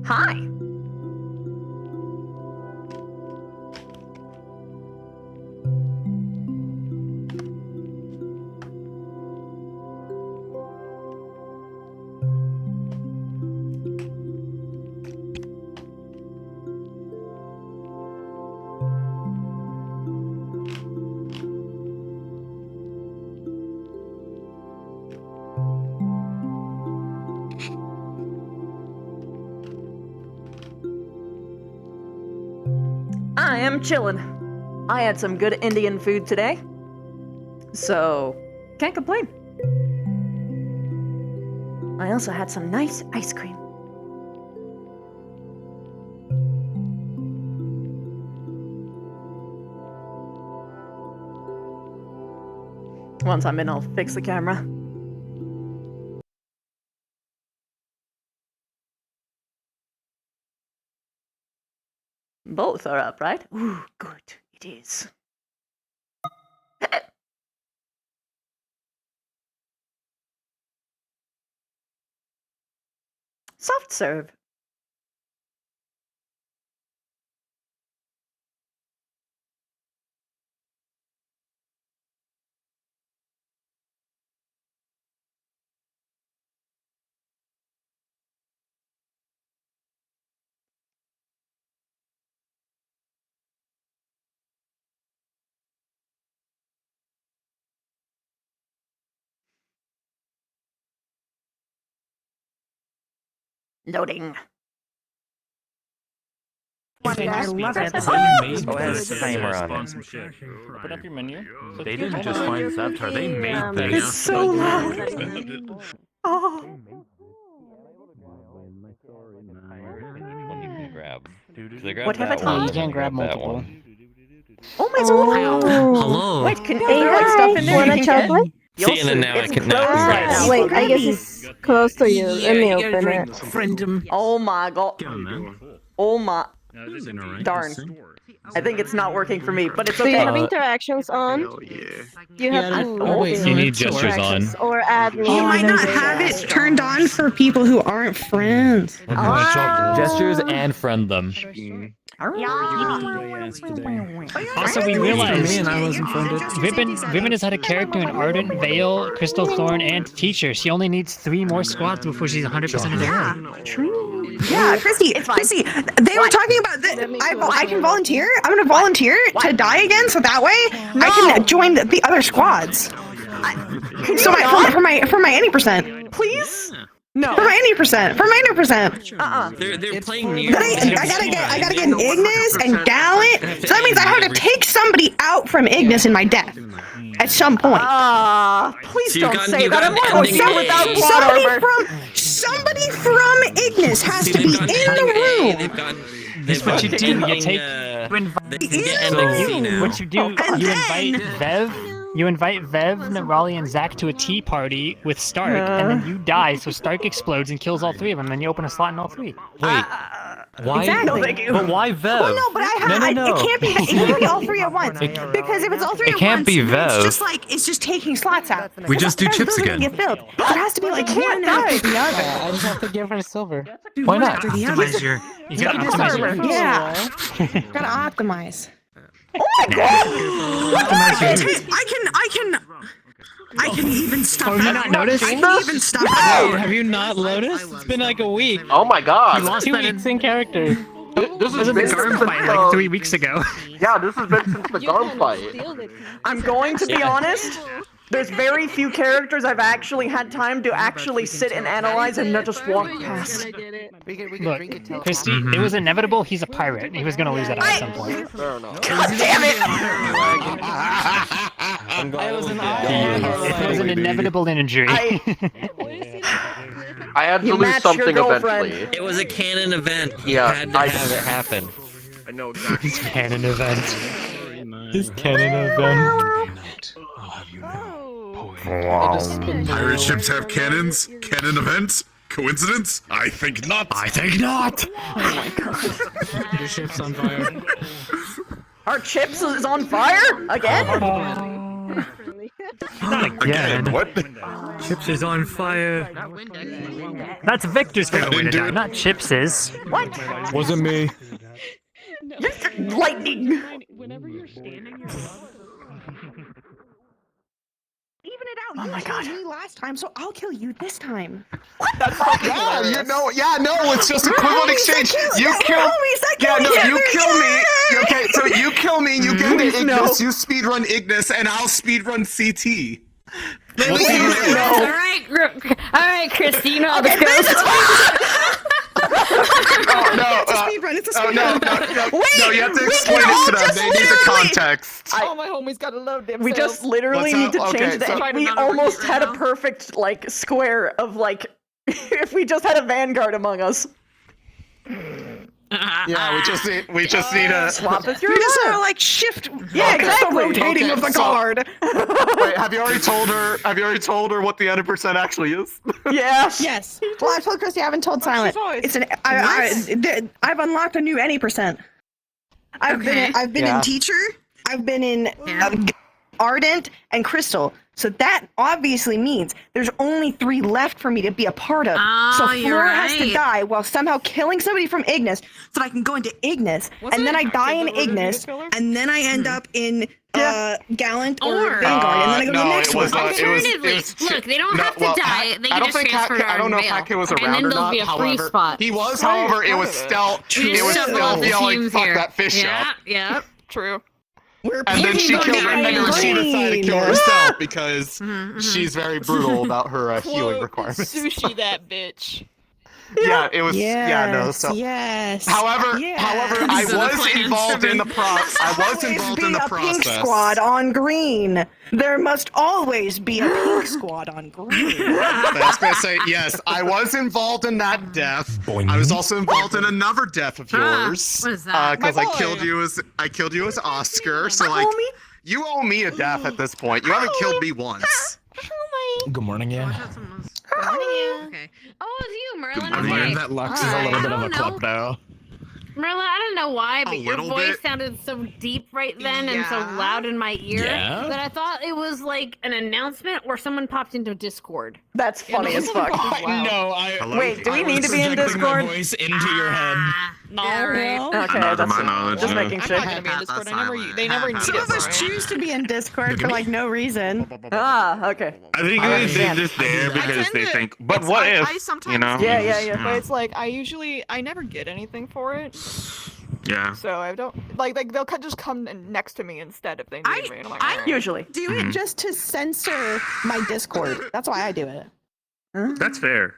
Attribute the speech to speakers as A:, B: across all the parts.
A: Hi. I am chillin'. I had some good Indian food today, so can't complain. I also had some nice ice cream. Once I'm in, I'll fix the camera. Both are up, right? Ooh, good. It is. Soft serve. Loading.
B: Oh, it has a timer on it.
C: Open up your menu.
D: They didn't just find this avatar, they made this.
A: It's so loud. Oh.
C: One you can grab.
A: What have I
C: that
A: done?
C: one,
E: You can't grab
C: that
E: multiple.
C: one.
A: Oh my god!
D: Hello.
A: Wait, can is there like stuff in there
F: Want
A: you
F: a
A: can
F: chocolate?
A: get? You'll
C: See, and then
A: see.
C: now I
A: It's
C: can
A: closed
C: now
A: right now.
F: Wait, I guess it's close to you. Let me open it.
B: Friend him.
A: Oh my god. Oh my. Darn.
D: Darn.
A: I think it's not working for me, but it's
F: Do you
A: okay.
F: have interactions on? You have to
A: wait,
C: you need gestures on.
F: or add me.
G: You might not have it turned on for people who aren't friends.
C: Gestures and friend them.
E: Also, we realized
D: I wasn't funded.
E: Ribbon has had a character in Ardent, Veil, Crystal Thorn, and Teacher. She only needs 3 more squads before she's 100% of the way.
G: True. Yeah, Chrissy, they were talking about that. I can volunteer. I'm gonna volunteer to die again, so that way I can join the other squads. So for my any percent.
A: Please? No.
G: For my any percent. For my 90%.
D: They're playing near.
G: Then I gotta get an Ignis and Gallant. So that means I have to take somebody out from Ignis in my death at some point.
A: Please
D: So
A: don't
D: you
A: say
D: got
A: that. I'm
D: an
A: going
D: ending
A: to without quad armor.
G: Somebody from Ignis has to be in the room.
D: They've got.
E: This is what you do. You take. You invite. What you do, you invite Vev. You invite Vev, Nerali, and Zach to a tea party with Stark, and then you die, so Stark explodes and kills all 3 of them, and then you open a slot in all 3.
D: Wait. Why?
G: Exactly.
A: No, thank you.
D: But why Vev?
G: Well, no, but it can't be. It can't be all 3 at once. Because if it's all 3 at once,
D: can't be Vev.
G: it's just taking slots out.
D: We just do chips
G: Those are
D: again.
G: gonna get filled. It has to be like one after the other.
E: I just have to give her silver.
D: Why not?
G: After the other.
E: You gotta optimize your...
G: Yeah. Gotta optimize.
A: Oh my god!
G: I can even stop.
E: Oh, you not noticed?
G: I can even stop.
E: Have you not noticed? It's been like a week.
B: Oh my god!
E: You lost 2 weeks in character.
B: This has
E: It was
B: been
E: a Garm
B: since
E: fight like 3 weeks ago.
B: Yeah, this has been since the Garm fight.
A: I'm going to be honest. There's very few characters I've actually had time to actually sit and analyze and not just walk past.
E: Look, Christy, it was inevitable. He's a pirate. He was gonna lose that at some point.
B: Fair enough.
A: God damn it!
E: It was an inevitable injury.
B: I had to
A: You
B: lose
A: matched your
B: something
A: girlfriend.
B: eventually.
D: It was a canon event. You
B: Yeah,
D: had to have it happen.
B: I know exactly.
E: His canon event. His canon event.
H: Pirate ships have cannons? Cannon events? Coincidence? I think not.
E: I think not.
A: Oh my god.
E: Your ship's on fire.
A: Our chips is on fire? Again?
H: Again, what?
B: Chips is on fire.
E: That's Victor's favorite way to
H: didn't do
E: die,
H: it.
E: not Chips's.
A: What?
C: Wasn't me.
A: Lightning.
I: Whenever you're standing,
G: Even it out.
A: Oh
G: You
A: my
G: killed
A: God.
G: me last time, so I'll kill you this time.
J: Yeah, it's just equivalent exchange. You kill. Yeah, no, you kill me. Okay, so you kill me, you get into Ignis, you speedrun Ignis, and I'll speedrun CT.
I: Alright, Christy, you know how this goes.
G: It's a speedrun.
J: No, you have to explain it to them. They need the context.
I: All my homies gotta load themselves.
A: We just literally
J: What's
A: need
J: up?
A: to change
J: Okay,
A: the.
J: so-
A: We almost had a perfect like square of like if we just had a vanguard among us.
J: Yeah, we just need a
A: Swap with your
G: You just
A: love.
G: like shift.
A: Yeah, exactly.
G: Rotating of the
J: so-
G: card.
J: Wait, have you already told her what the 100% actually is?
A: Yeah.
G: Yes. Well, I told Christy I haven't told Silent. It's an. I've unlocked a new any percent. I've been in teacher. I've been in ardent and crystal. So that obviously means there's only 3 left for me to be a part of. So Flora has to die while somehow killing somebody from Ignis, so that I can go into Ignis, and then I die in Ignis, and then I end up in Gallant or Vanguard, and then I go to the next one.
I: Alternatively, look, they don't have to die. They can just transfer to
J: I don't know if
I: Arden
J: Hackett was
I: Vale,
J: around
I: and then
J: or
I: there'll
J: not.
I: be a free
J: However,
I: spot.
J: he was. However, it was stealth. It was stealth yelling, "Fuck that fish up."
I: Yeah, true.
J: And then she killed her, and then she decided to kill
G: Green.
J: herself because she's very brutal about her healing requirements.
I: Sushi that bitch.
J: Yeah, it was. Yeah, no. So,
G: Yes.
J: however, I
I: So the
J: was
I: plans
J: involved in the process. I was
G: Always
J: involved
G: be
J: in the
G: a pink
J: process.
G: squad on green. There must always be a pink squad on green.
J: I was gonna say yes. I was involved in that death. I was also involved in another death of yours.
I: What is that?
J: Because I killed you as Oscar. So like, you owe me a death at this point. You haven't killed me once.
C: Good morning, yeah.
I: Okay. Oh, it's you, Merlin.
C: I learned that Lux is a little bit of a klepto.
I: Merlin, I don't know why, but your
J: little
I: voice
J: bit?
I: sounded so deep right then and so loud in my ear
C: Yeah?
I: that I thought it was like an announcement or someone popped into Discord.
A: That's funny as fuck.
C: No,
A: Wait, do we need to be in Discord?
C: My voice into your head.
I: No, right.
A: Okay,
H: Not to
A: that's
H: my knowledge,
A: just
H: no.
A: making
I: I'm
A: sure.
I: not gonna be in Discord. They never need
G: Some of us choose to be in Discord for like no reason.
A: Ah, okay.
K: I think
A: I
K: they're
A: understand.
K: just there because they think, but
L: it's-
K: what
L: I
K: if,
L: sometimes
K: you know?
A: Yeah.
L: But it's like I never get anything for it,
K: Yeah.
L: so I don't like they'll just come next to me instead if they need me. And I'm like, alright.
A: Usually.
G: Do it just to censor my Discord. That's why I do it.
K: That's fair.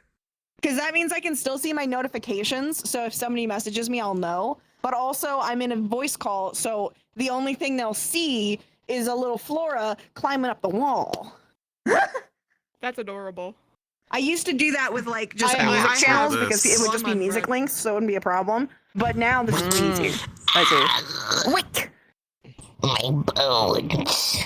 G: Because that means I can still see my notifications. So if somebody messages me, I'll know. But also, I'm in a voice call, so the only thing they'll see is a little Flora climbing up the wall.
L: That's adorable.
G: I used to do that with like just
L: I
G: music
L: have
G: channels
H: this.
G: because it would just be
L: On my
G: music
L: breath.
G: links, so it wouldn't be a problem. But now this is easier.
A: I see.
G: Wick!
I: My bones.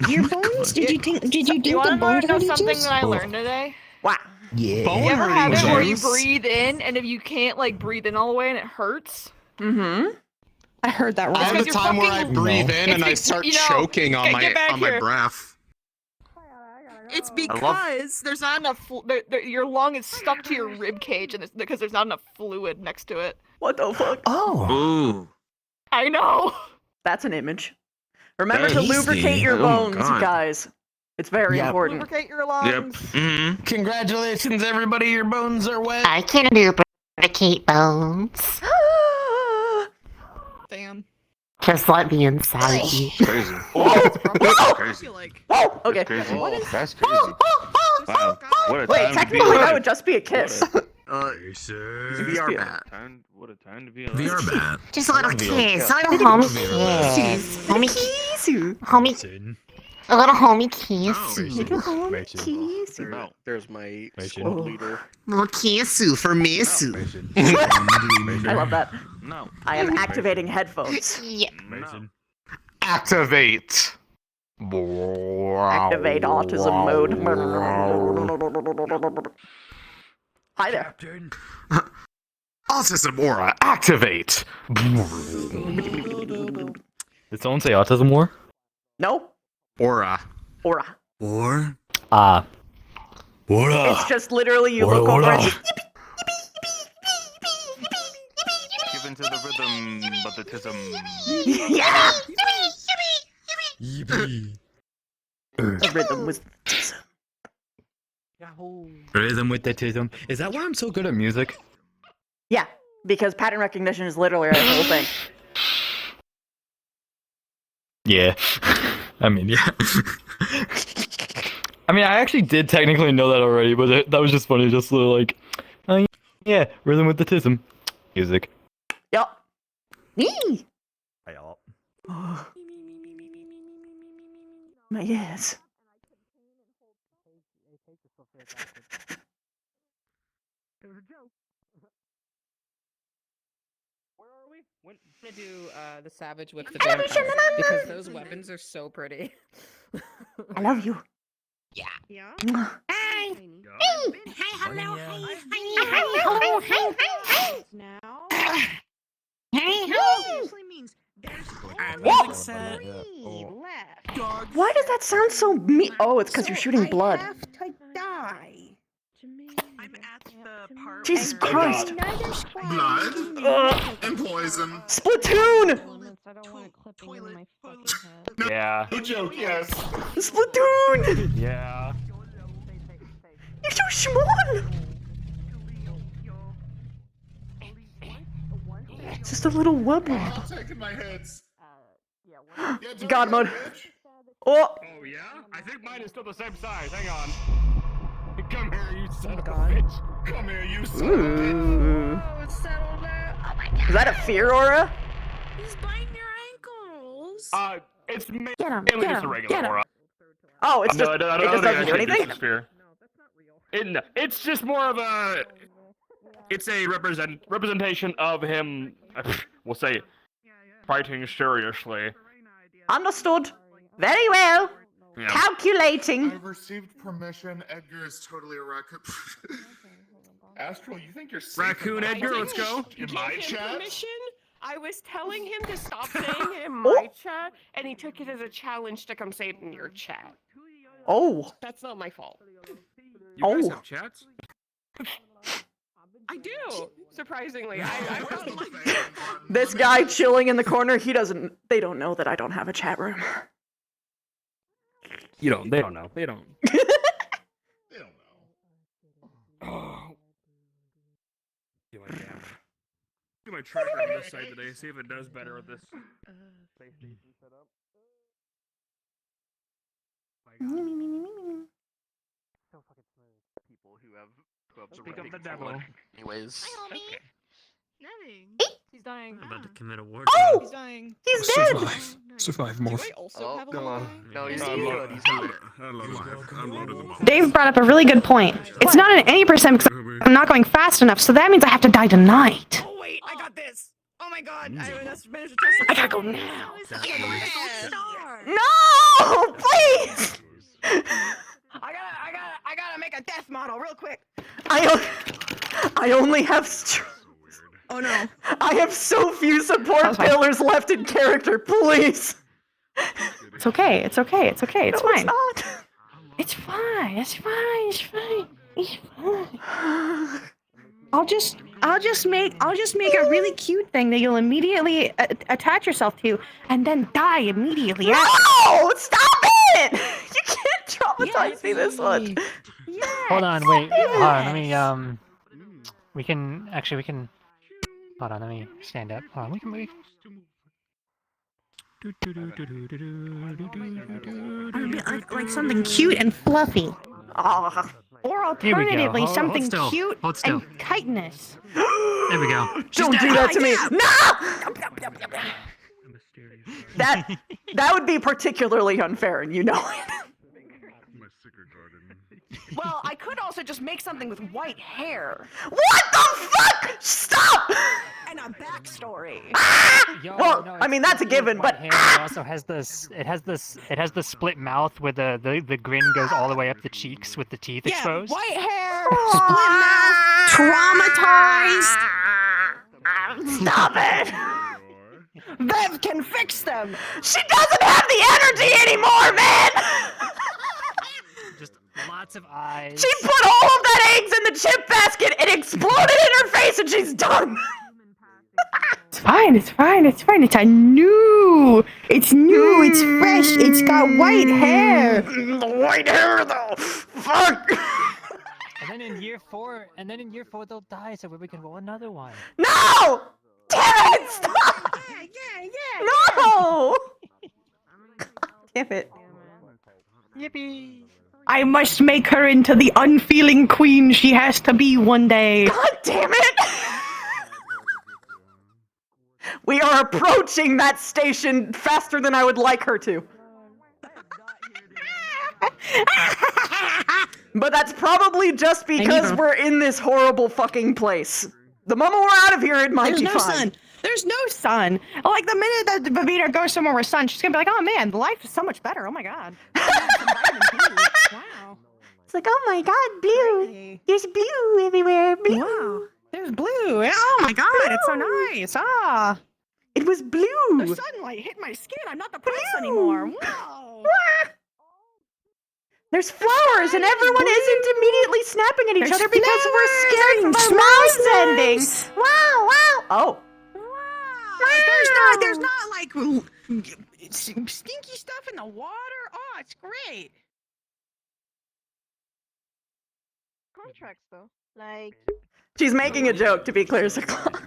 G: Your bones? Did you think? Did you
L: You
G: do the
L: want
G: bone
L: to know something
G: juice?
L: that I learned today?
A: Wow.
L: You ever have it where you breathe in, and if you can't like breathe in all the way, and it hurts?
A: Mm-hmm.
G: I heard that
J: I
G: wrong.
J: have a
L: you're
J: time where I
L: fucking-
J: breathe in and I
L: It's
J: start
L: because,
J: choking on
L: get back
J: my
L: here.
J: breath.
L: It's because there's not enough. Your lung is stuck to your rib cage, and because there's not enough fluid next to it.
A: What the fuck?
C: Oh.
K: Ooh.
L: I know.
A: That's an image. Remember to
C: Tasty.
A: lubricate your
K: Oh my
A: bones,
K: God.
A: guys. It's very
C: Yep.
A: important.
L: Lubricate your
K: Yep.
L: lungs.
K: Mm-hmm.
C: Congratulations, everybody. Your bones are wet.
I: I can lubricate bones.
L: Damn.
I: Just let me inside you.
K: Crazy.
L: I
K: Crazy.
L: feel like.
A: Whoa, okay.
K: Crazy.
L: What is-
K: That's crazy. Wow. What a
A: Wait,
K: time
A: technically
K: to be
A: that
K: alive.
A: would just be a kiss.
H: VR bat.
K: What a time to be alive.
H: VR bat.
I: Just a little kiss. A little homie kiss. Homie kiss. Homie. A little homie kiss.
K: No.
M: There's my
C: Nation.
M: squad leader.
I: Little kissu for missu.
A: I love that.
K: No.
A: I am activating headphones.
I: Yeah.
K: No.
J: Activate.
A: Activate autism mode. Hi there.
J: Autism aura. Activate.
C: Did someone say autism war?
A: No?
J: Aura.
A: Aura.
K: Or
E: What up?
A: It's just literally you look over and
K: Give into the rhythm, but the tism.
A: yeah!
E: Yippee.
A: The rhythm was
E: Rhythm with the tism. Is that why I'm so good at music?
A: yeah, because pattern recognition is literally the whole thing.
E: Yeah. I mean, yeah. I mean, I actually did technically know that already, but that was just funny. Just like, oh yeah, rhythm with the tism. Music.
A: Yup. Me.
E: Yup.
A: My ears.
M: We're gonna do the savage with the vampire because those weapons are so pretty.
A: I love you.
I: Yeah.
A: Mwah.
I: Hi.
K: Hey.
I: Hi, hello. Hi. Hello. Hi.
L: Now.
I: Hey, ho.
A: What?
I: Left.
A: Why does that sound so me? Oh, it's because you're shooting blood.
I: I have to die.
L: I'm at the part.
A: Jesus Christ.
H: Blood and poison.
A: Splatoon!
E: Yeah.
J: No joke, yes.
A: Splatoon!
E: Yeah.
A: You're so small! It's just a little wub
H: I'm
A: wub.
H: taking my hits.
A: God mode. Oh!
K: Oh yeah? I think mine is still the same size. Hang on. Come here, you son of a bitch.
J: Come here, you son of a bitch.
A: Ooh. Is that a fear aura?
I: He's biting your ankles.
K: It's mainly
I: Get him,
K: just a regular aura.
A: Oh, it's just,
K: I
A: it
K: don't
A: just
K: think
A: doesn't do
K: I should
A: anything?
K: this fear. It's just more of a. It's a representation of him. We'll say, fighting seriously.
A: Understood. Very well.
K: Yeah.
A: Calculating.
H: I've received permission. Edgar is totally a raccoon.
J: Astral, you think you're safe
K: Raccoon
J: in my
K: Edgar, let's go.
J: In my chat?
L: Permission? I was telling him to stop saying it in my chat, and he took it as a challenge to come say it in your chat.
A: Oh.
L: That's not my fault.
K: You guys
A: Oh.
K: have chats?
L: I do, surprisingly. I
A: This guy chilling in the corner, they don't know that I don't have a chat room.
K: They don't know. They don't.
H: They don't know.
K: Oh. Do my tracker on this side today, see if it does better with this PlayStation setup.
A: So fucking smooth.
K: People who have Speak of the devil.
D: Anyways.
I: Hi, homie.
L: Okay. Nothing. He's dying.
D: I'm about to commit a war.
A: Oh!
L: He's dying.
A: He's dead!
E: Survive,
L: Do
E: morph.
L: I also have a line?
D: No,
L: Is
D: you're
L: he-
D: good. He's good.
H: I'm loaded them all.
G: Dave brought up a really good point. It's not an any percent because I'm not going fast enough, so that means I have to die tonight.
L: Oh wait, I got this. Oh my god, I managed to test
G: I gotta go now.
A: No! Please!
L: I gotta make a death model real quick.
A: I only have
L: Oh no.
A: I have so few support pillars left in character, please!
G: It's okay. It's okay. It's okay. It's
A: No,
G: fine.
A: not.
G: It's fine. It's fine. It's fine. It's fine. I'll just make a really cute thing that you'll immediately attach yourself to, and then die immediately.
A: No! Stop it! You can't traumatize me this much.
E: Hold on, wait. Hold on, let me, we can, hold on, let me stand up. Hold on, we can move.
G: Like something cute and fluffy.
A: Ah.
G: Or
E: Here we go.
G: alternatively,
E: Hold
G: something
E: still.
G: cute
E: Hold still.
G: and chitinous.
E: There we go.
A: Don't do that to me. No! That would be particularly unfair, and you know it.
H: My sticker garden.
L: Well, I could also just make something with white hair
A: What the fuck? Stop!
L: and a backstory.
E: Yo,
A: Well,
E: no,
A: I mean, that's a given, but
E: It also has this. It has the split mouth where the grin goes all the way up the cheeks with the teeth exposed.
L: White hair, split mouth,
G: Traumatized.
A: Stop it!
L: Bev can fix them.
A: She doesn't have the energy anymore, man!
E: lots of eyes.
A: She put all of that eggs in the chip basket. It exploded in her face, and she's done.
G: It's fine. It's fine. It's fine. It's new. It's new. It's fresh. It's got white hair.
A: The white hair, though. Fuck.
E: And then in year 4, they'll die, so we can roll another one.
A: No! Damn it! Stop!
G: Yeah.
A: No! Damn it.
E: Yippee!
G: I must make her into the unfeeling queen she has to be one day.
A: God damn it! We are approaching that station faster than I would like her to. But that's probably just because we're in this horrible fucking place. The moment we're out of here, it might be
G: no
A: fine.
G: sun. There's no sun. Like, the minute that Vavita goes somewhere with sun, she's gonna be like, oh man, life is so much better. Oh my god. Wow.
A: It's like, oh my god, blue. There's blue everywhere. Blue.
G: Wow. There's blue. Oh my god,
A: blue.
G: it's so nice. Ah.
A: It was blue.
G: The sunlight hit my skin. I'm not depressed anymore. Wow.
A: There's flowers, and everyone isn't immediately snapping at each other because we're scared
G: and
A: of our lives ending. Wow, wow. Oh.
G: Wow. There's not like stinky stuff in the water. Oh, it's great.
F: Contracts though, like.
A: She's making a joke, to be clear, Cyclops.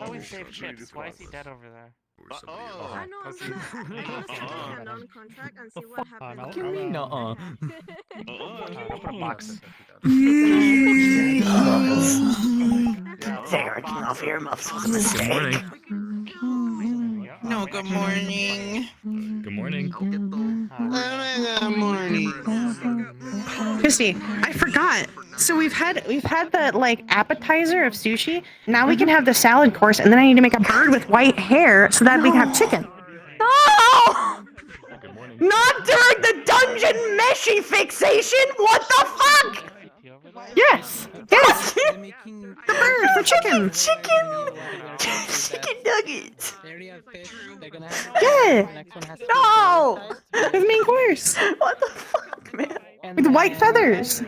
E: Oh, we saved chips. Why is he dead over there?
F: I know. I'm gonna send a non-contract and see what happens.
E: Give me
C: nuh-uh.
A: There, getting off earmuffs was a mistake.
C: No, good morning.
B: Good morning.
C: Good morning.
G: Christy, I forgot. So we've had the like appetizer of sushi. Now we can have the salad course, and then I need to make a bird with white hair so that we can have chicken.
A: No! Not during the dungeon meshy fixation! What the fuck?
G: Yes! Yes! The bird for chicken!
A: Chicken nuggets!
G: Yeah!
A: No!
G: The main course!
A: What the fuck, man?
G: With white feathers!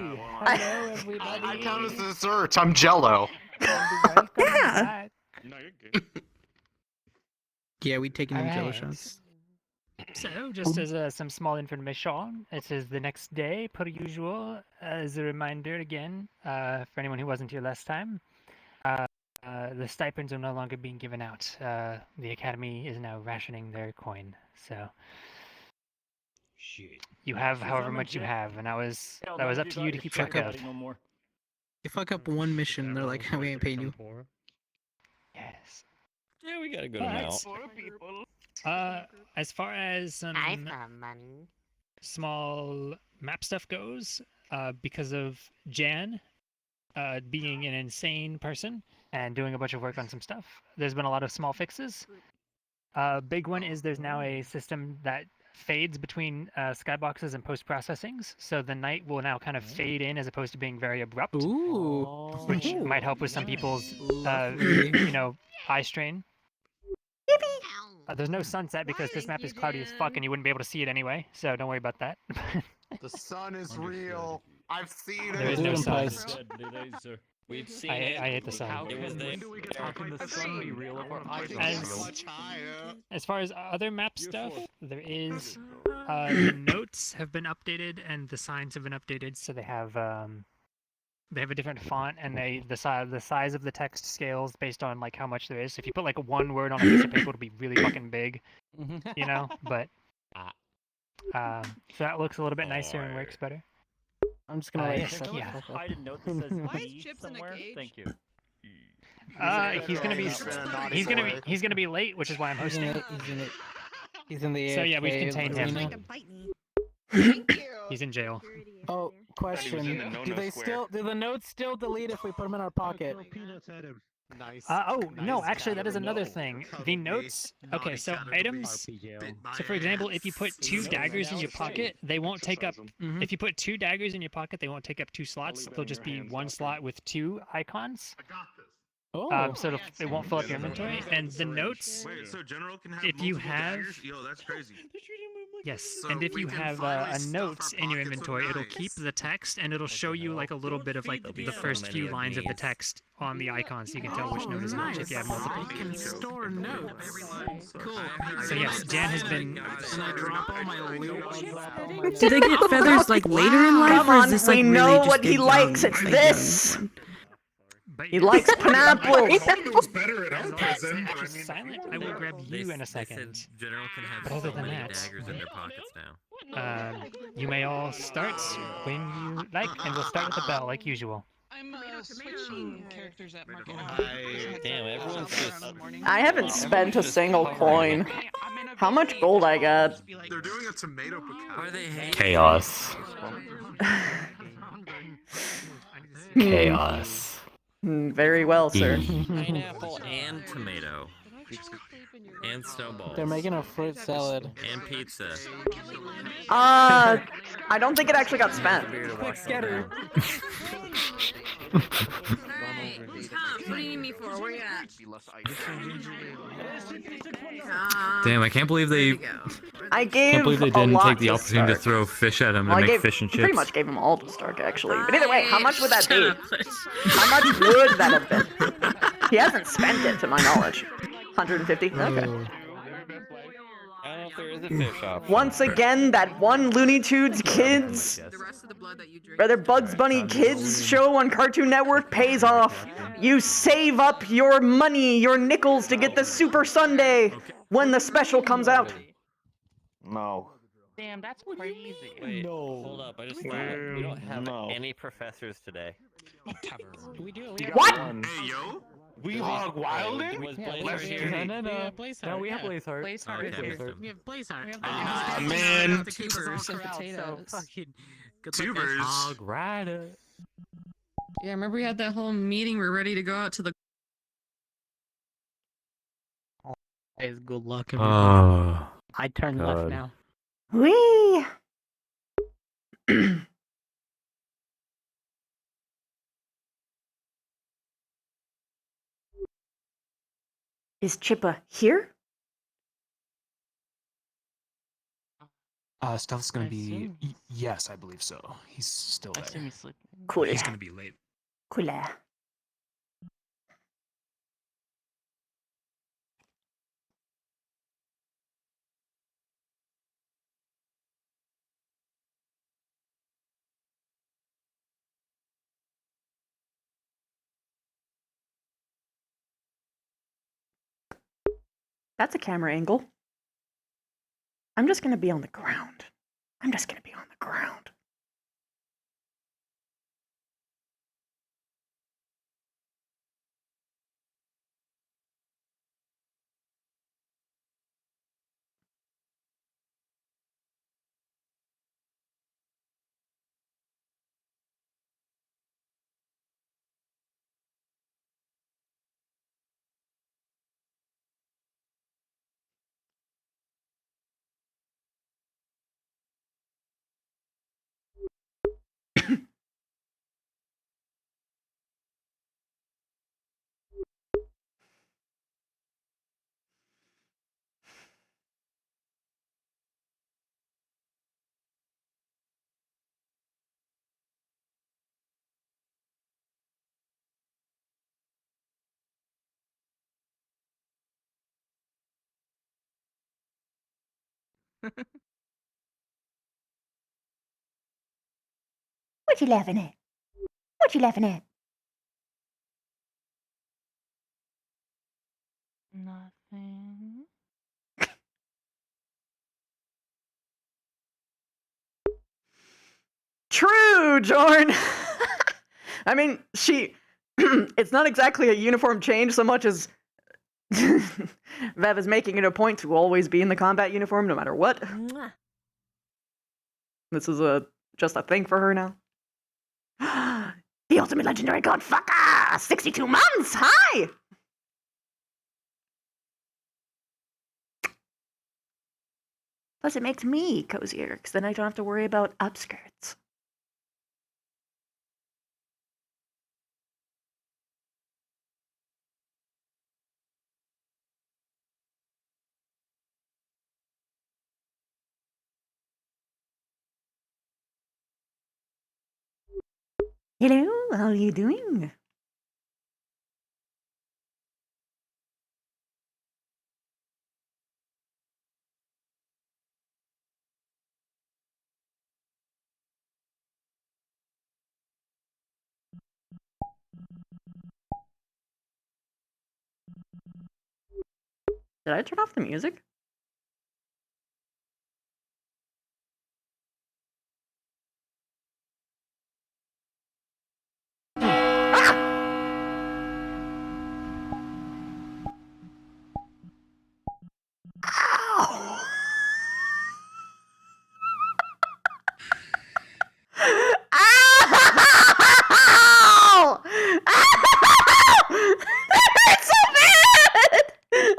J: I count as dessert. I'm Jello.
G: Yeah!
M: Yeah, we taking them jello shots.
E: So, just as some small information, it is the next day, per usual. As a reminder again, for anyone who wasn't here last time, the stipends are no longer being given out. The Academy is now rationing their coin, so you have however much you have, and that was up to you to keep track of.
M: You fuck up one mission, they're like, we ain't paying you.
E: Yes.
B: Yeah, we got a good amount.
E: As far as some
I: money.
E: small map stuff goes, because of Jan being an insane person and doing a bunch of work on some stuff, there's been a lot of small fixes. Big one is there's now a system that fades between skyboxes and post-processings, so the night will now kind of fade in as opposed to being very abrupt.
M: Ooh.
E: Which might help with some people's, eye strain. There's no sunset because this map is cloudy as fuck and you wouldn't be able to see it anyway, so don't worry about that.
J: The sun is real. I've seen
E: There
J: it.
E: is no sun.
B: We've seen
E: I
B: it.
E: hate the sun.
B: It was there.
E: As far as other map stuff, there is the notes have been updated and the signs have been updated, so they have a different font and the size of the text scales based on like how much there is. So if you put like one word on a piece of paper, it'll be really fucking big, you know. But so that looks a little bit nicer and works better.
M: I'm just gonna
E: I
N: didn't know this says
L: Why is
N: B
L: Chips in a
N: somewhere.
L: cage?
N: Thank you.
E: He's gonna be late, which is why I'm hosting.
M: He's in the
E: So yeah, we've
M: AFK
E: contained
M: arena.
E: him. He's in jail.
M: Oh, question. Do the notes still delete if we put them in our pocket?
J: Nice.
E: No, actually that is another thing. The notes, okay, so items, so for example, if you put 2 daggers in your pocket, they won't take up, if you put 2 daggers in your pocket, they won't take up 2 slots, they'll just be 1 slot with 2 icons. So it won't fill up your inventory, and the notes,
H: Wait, so General can have
E: if you
H: multiple
E: have,
H: daggers? Yo, that's crazy.
E: Yes, and if you have a note in your inventory, it'll keep the text and it'll show you like a little bit of like the first few lines of the text on the icon, so you can tell which note is which if you have multiple.
B: I can store notes. Cool.
E: So yes, Jan has been.
B: And I drop all my loot.
N: Do they get feathers like later in life,
A: Come
N: or is
A: on,
N: this like
A: we
N: really
A: know
N: just
A: what he
N: a
A: likes.
N: young-
A: It's
N: a
A: this.
N: young-
A: He likes pineapples.
H: It's better at our prison.
E: She's silent. I will grab you in a second.
D: General can have
E: But other
D: so
E: than
D: many
E: that,
D: daggers in their pockets now.
E: you may all start when you like, and we'll start with the bell like usual.
M: I'm switching characters at Market.
D: Damn, everyone's just.
A: I haven't spent a single coin. How much gold I got?
H: They're doing a tomato piccata.
D: Are they hating?
E: Chaos. Chaos.
A: Very well, sir.
D: Pineapple and tomato. And snowballs.
E: They're making a fruit salad.
D: And pizza.
A: I don't think it actually got spent.
E: Quick scatter.
F: What do you need me for? Where you at?
O: Damn, I can't believe they.
A: I gave
O: Can't believe they
A: a
O: didn't
A: lot
O: take the
A: to
O: opportunity to
A: Stark.
O: throw fish at him
A: Well,
O: and
A: I
O: make
A: gave,
O: fish and
A: pretty
O: chips.
A: much gave him all to Stark, actually. But either way, how much would that be? How much would that have been? He hasn't spent it, to my knowledge. 150? Okay.
D: I don't know if there is a fish option.
A: Once again, that one Looney Tunes Kids, rather Bugs Bunny Kids show on Cartoon Network pays off. You save up your money, your nickels to get the Super Sundae when the special comes out.
K: No.
M: Damn, that's crazy.
D: Wait, hold up. I just thought we don't have any professors today.
E: We do.
A: What?
H: Hey, yo.
K: We hog wilding?
D: Was Blazer here?
E: No, we have Blazeheart.
M: Blazeheart.
D: Okay.
N: We have Blazeheart.
K: Ah, man.
M: Tubers and potatoes.
H: Tubers.
E: Hog rider.
N: Yeah, remember we had that whole meeting. We're ready to go out to the.
E: Guys, good luck.
O: Oh.
E: I turn left now.
A: Whee! Is Chippa here?
P: Stealth's gonna be. Yes, I believe so. He's still there.
A: Cool.
P: He's gonna be late.
A: Cool. That's a camera angle. I'm just gonna be on the ground. I'm just gonna be on the ground. What you laughing at? What you laughing at?
M: Nothing.
A: True, Jorn. I mean, she. It's not exactly a uniform change so much as Vev is making it a point to always be in the combat uniform no matter what. This is just a thing for her now. The ultimate legendary god fucker! 62 months! Hi! Plus, it makes me cozier, because then I don't have to worry about upskirts. Hello, how are you doing? Did I turn off the music? Ow! Ow! Ow! That hurts so bad!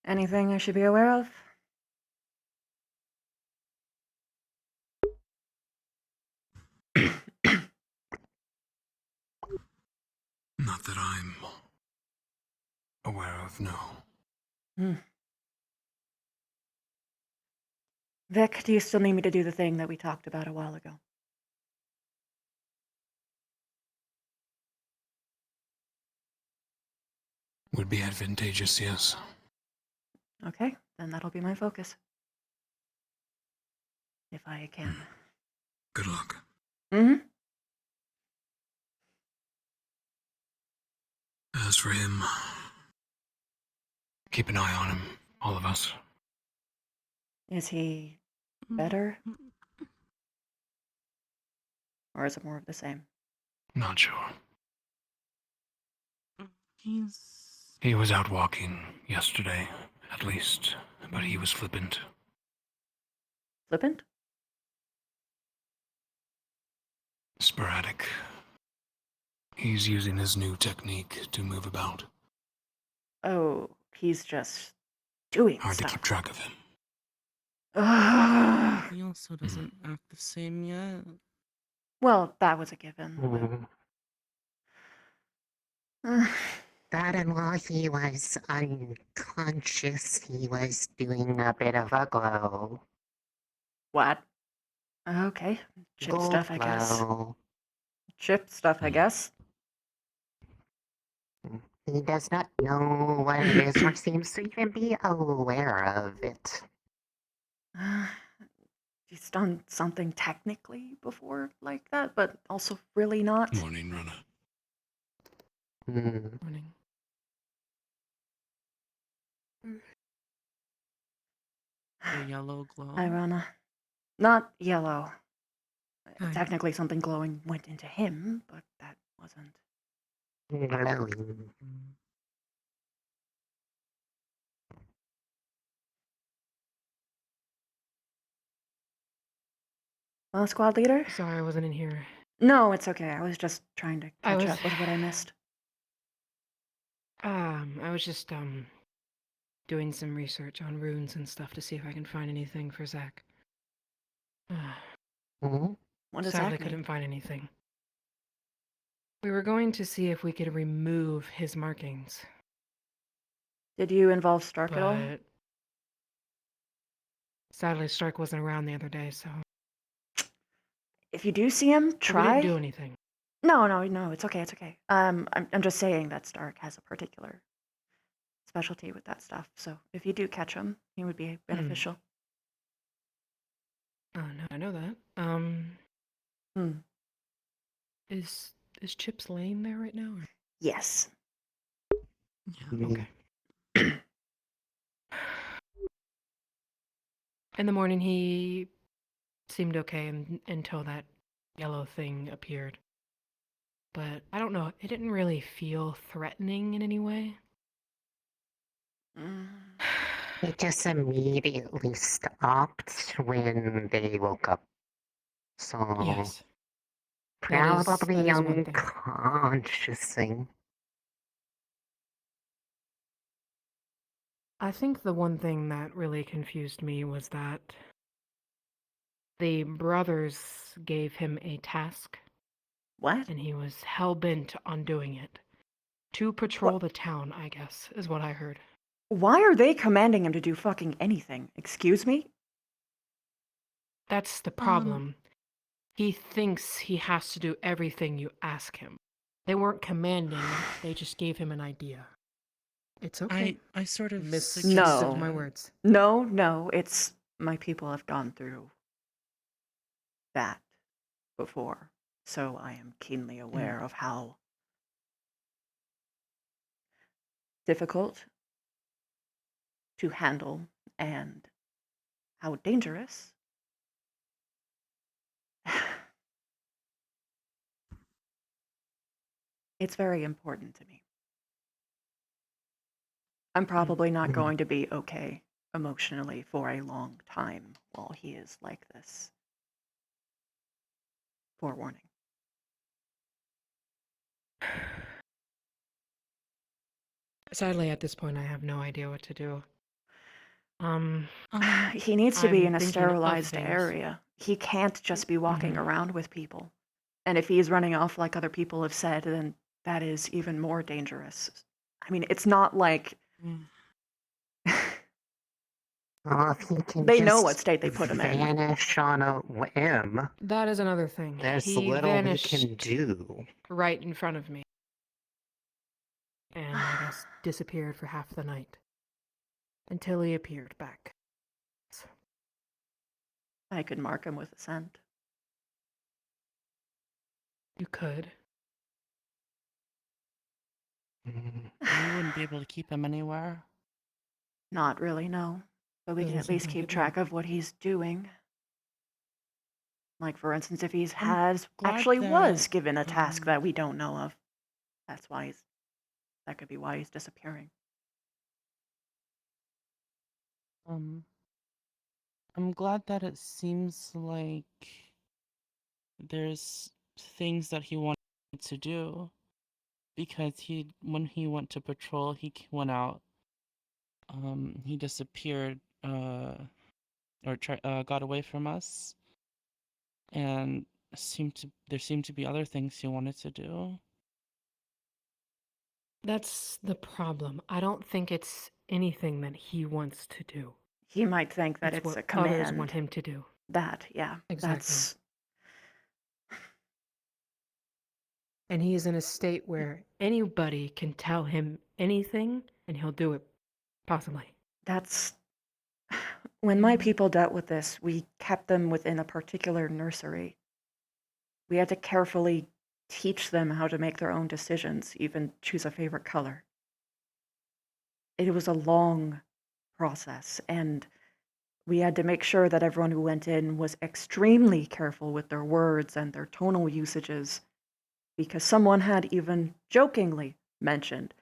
A: Anything I should be aware of?
P: Not that I'm aware of, no.
A: Vic, do you still need me to do the thing that we talked about a while ago?
P: Would be advantageous, yes.
A: Okay, then that'll be my focus. If I can.
P: Good luck.
A: Mm-hmm.
P: As for him, keep an eye on him, all of us.
A: Is he better? Or is it more of the same?
P: Not sure. He was out walking yesterday, at least, but he was flippant.
A: Flippant?
P: Sporadic. He's using his new technique to move about.
A: Oh, he's just doing
P: Hard
A: stuff.
P: to keep track of him.
N: He also doesn't act the same yet.
A: Well, that was a given.
I: That and while he was unconscious, he was doing a bit of a glow.
A: What? Okay. Chip
I: Gold
A: stuff, I guess.
I: glow.
A: Chip stuff, I guess.
I: He does not know what it is or seems to even be aware of it.
A: He's done something technically before like that, but also really not.
P: Morning, Rana.
N: Morning. The yellow glow.
A: Hi, Rana. Not yellow.
N: Hi.
A: Technically, something glowing went into him, but that wasn't.
I: Glowing.
A: Well, squad leader?
M: Sorry, I wasn't in here.
A: No, it's okay. I was just trying to catch
M: was-
A: up with what I missed.
M: I was just doing some research on runes and stuff to see if I can find anything for Zach.
A: What does
M: Sadly,
A: that mean?
M: couldn't find anything. We were going to see if we could remove his markings.
A: Did you involve Stark at all?
M: But sadly, Stark wasn't around the other day, so
A: If you do see him,
M: we
A: try.
M: didn't do anything.
A: No, it's okay, it's okay. I'm just saying that Stark has a particular specialty with that stuff, so if you do catch him, he would be beneficial.
M: Oh no, I know that. Is Chips laying there right now? Or?
A: Yes.
M: Okay. In the morning, he seemed okay until that yellow thing appeared. But I don't know, it didn't really feel threatening in any way.
I: It just immediately stopped when they woke up. So
M: Yes.
I: probably
M: that is one thing.
I: unconsciously.
M: I think the one thing that really confused me was that the brothers gave him a task.
A: What?
M: And he was hell-bent on doing it. To patrol the town, I guess, is what I heard.
A: Why are they commanding him to do fucking anything? Excuse me?
M: That's the problem. He thinks he has to do everything you ask him. They weren't commanding, they just gave him an idea. It's okay.
B: I sort of
A: No.
M: my words.
A: No, it's my people have gone through that before, so I am keenly aware of how difficult to handle and how dangerous. It's very important to me. I'm probably not going to be okay emotionally for a long time while he is like this. Forewarning.
M: Sadly, at this point, I have no idea what to do.
A: He needs to be
M: I'm
A: in a
M: thinking of
A: sterilized
M: things.
A: area. He can't just be walking around with people. And if he's running off like other people have said, then that is even more dangerous. I mean, it's not like
I: Well, if he can
A: they
I: just
A: know what state they put him in.
I: vanish on a whim,
M: That is another thing.
I: there's
M: He
I: little he
M: vanished
I: can do.
M: right in front of me. And I guess disappeared for half the night. Until he appeared back.
A: I could mark him with a scent.
M: You could.
B: You wouldn't be able to keep him anywhere.
A: Not really, no. But we can
M: Doesn't
A: at least
M: seem like
A: keep
M: it,
A: track of what he's doing. Like, for instance, if he's
B: glad
A: actually was
B: that,
A: given a task that we don't know of. That could be why he's disappearing.
B: I'm glad that it seems like there's things that he wanted to do, because when he went to patrol, he went out. He disappeared, got away from us, and there seemed to be other things he wanted to do.
M: That's the problem. I don't think it's anything that he wants to do.
A: He might think that
M: It's
A: it's
M: what
A: a command.
M: others want him to do.
A: That, yeah.
M: Exactly. And he is in a state where anybody can tell him anything, and he'll do it, possibly.
A: That's... When my people dealt with this, we kept them within a particular nursery. We had to carefully teach them how to make their own decisions, even choose a favorite color. It was a long process, and we had to make sure that everyone who went in was extremely careful with their words and their tonal usages, because someone had even jokingly mentioned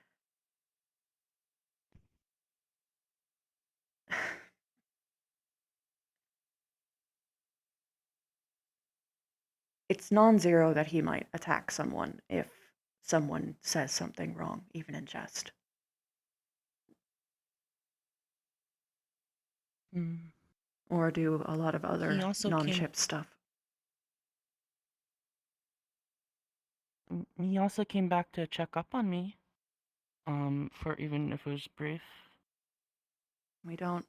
A: it's non-zero that he might attack someone if someone says something wrong, even in jest. Or do a lot of other non-chip stuff.
B: He also came back to check up on me, for even if it was brief.
A: We don't...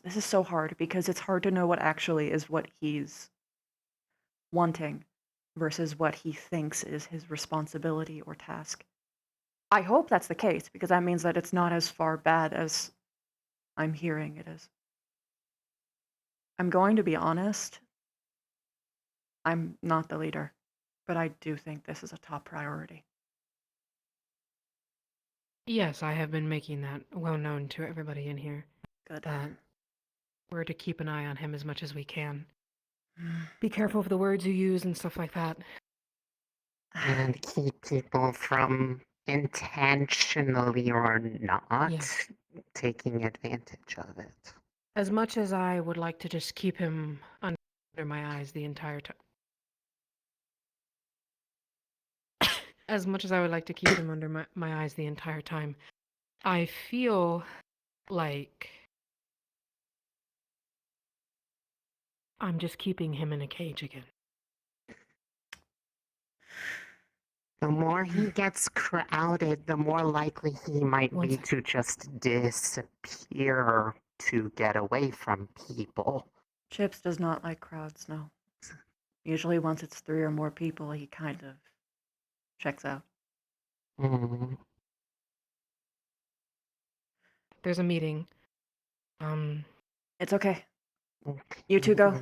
A: This is so hard, because it's hard to know what actually is what he's wanting. versus what he thinks is his responsibility or task. I hope that's the case, because that means that it's not as far bad as I'm hearing it is. I'm going to be honest. I'm not the leader, but I do think this is a top priority.
M: Yes, I have been making that well known to everybody in here.
A: Good.
M: That we're to keep an eye on him as much as we can. Be careful of the words you use and stuff like that.
I: And keep people from intentionally or not taking advantage of it.
M: As much as I would like to just keep him under my eyes the entire time. As much as I would like to keep him under my eyes the entire time, I feel like I'm just keeping him in a cage again.
I: The more he gets crowded, the more likely he might be to just disappear to get away from people.
A: Chips does not like crowds, no. Usually once it's 3 or more people, he kind of checks out.
M: There's a meeting.
A: It's okay. You two go.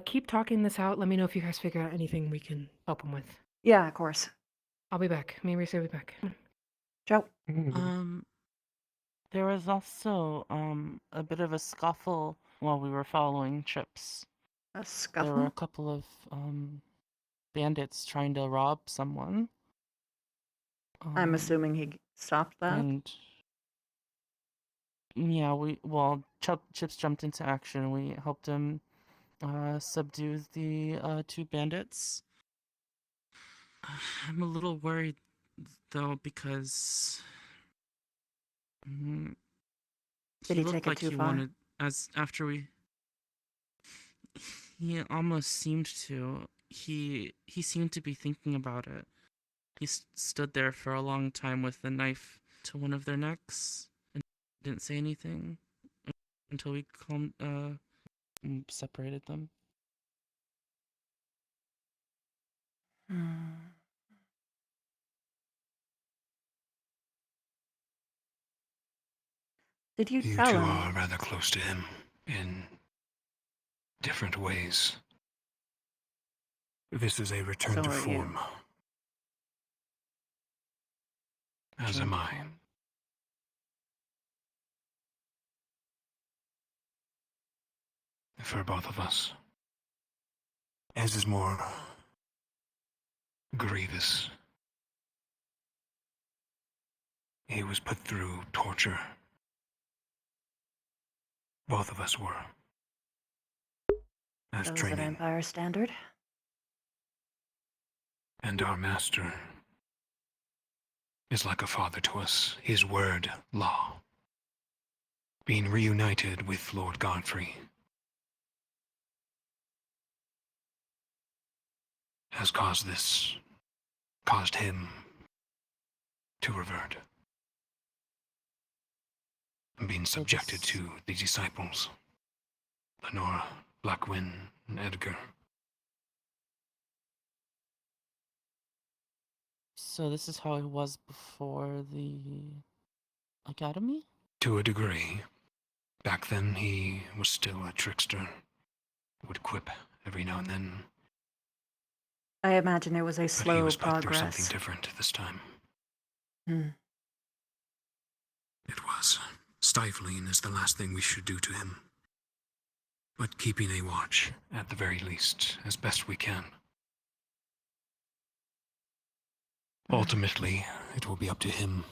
M: Keep talking this out. Let me know if you guys figure out anything we can help him with.
A: Yeah, of course.
M: I'll be back. Me and Reese will be back.
A: Ciao.
B: There was also a bit of a scuffle while we were following Chips.
A: A scuffle?
B: There were a couple of bandits trying to rob someone.
A: I'm assuming he stopped that.
B: And yeah, Chips jumped into action. We helped him subdue the 2 bandits. I'm a little worried though, because
A: Did he take it too far?
B: He almost seemed to. He seemed to be thinking about it. He stood there for a long time with the knife to one of their necks and didn't say anything until we separated them.
A: Did you
P: You
A: tell
P: two
A: him?
P: are rather close to him in different ways. This is a return
A: So
P: to
A: are you.
P: form. As am I. For both of us. As is more grievous. He was put through torture. Both of us were. As
A: Those
P: training.
A: at Empire Standard?
P: And our master is like a father to us, his word, law. Being reunited with Lord Godfrey has caused him to revert. Being subjected to the disciples, Lenora, Blackwin, and Edgar.
B: So this is how it was before the academy?
P: To a degree. Back then, he was still a trickster. Would quip every now and then.
A: I imagine it was a
P: But he
A: slow
P: was put through
A: progress.
P: something different this time. It was. Stifling is the last thing we should do to him. But keeping a watch, at the very least, as best we can. Ultimately, it will be up to him.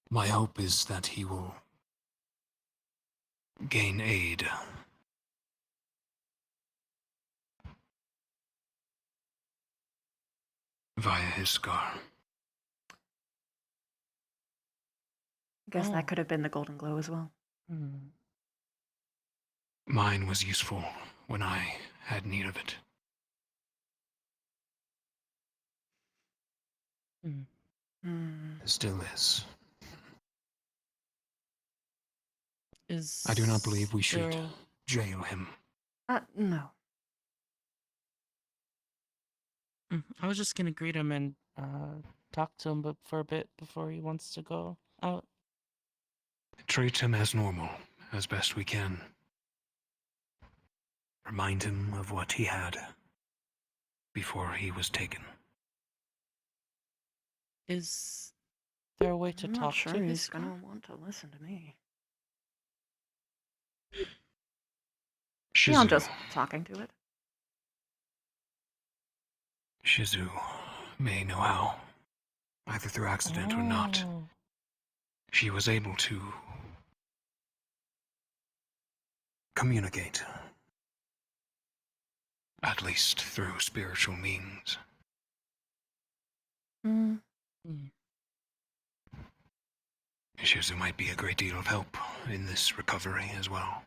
P: My hope is that he will gain aid. Via his scar.
A: I guess that could have been the Golden Glow as well.
P: Mine was useful when I had need of it. Still is. I do not believe we should jail him.
A: No.
B: I was just gonna greet him and talk to him for a bit before he wants to go out.
P: Treat him as normal, as best we can. Remind him of what he had before he was taken.
B: Is there a way to
A: I'm
B: talk
A: not sure
B: to
A: he's
B: this
A: gonna
B: guy?
A: want to listen to me.
P: Shizu.
A: Beyond just talking to it.
P: Shizu may know how, either through accident or not. She was able to communicate, at least through spiritual means. Shizu might be a great deal of help in this recovery as well.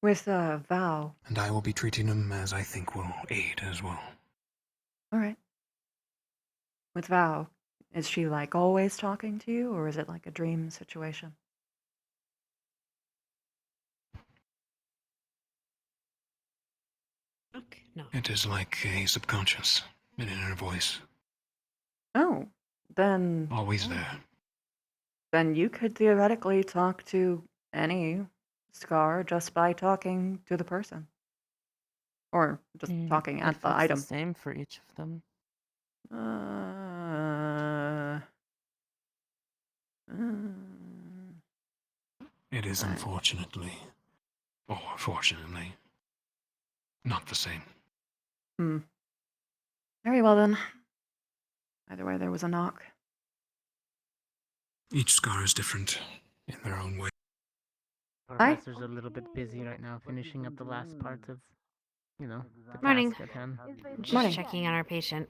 A: With Val.
P: And I will be treating him as I think will aid as well.
A: Alright. With Val, is she like always talking to you, or is it like a dream situation?
M: No.
P: It is like a subconscious, an inner voice,
A: Oh, then
P: always there.
A: then you could theoretically talk to any Scar just by talking to the person. Or just talking at
B: If
A: the
B: it's
A: item.
B: the same for each of them.
P: It is unfortunately, or fortunately, not the same.
A: Very well then. Either way, there was a knock.
P: Each scar is different in their own way.
E: Professor's a little bit busy right now, finishing up the last parts of, the
F: Morning.
E: task at hand.
F: Just
A: Morning.
F: checking on our patient.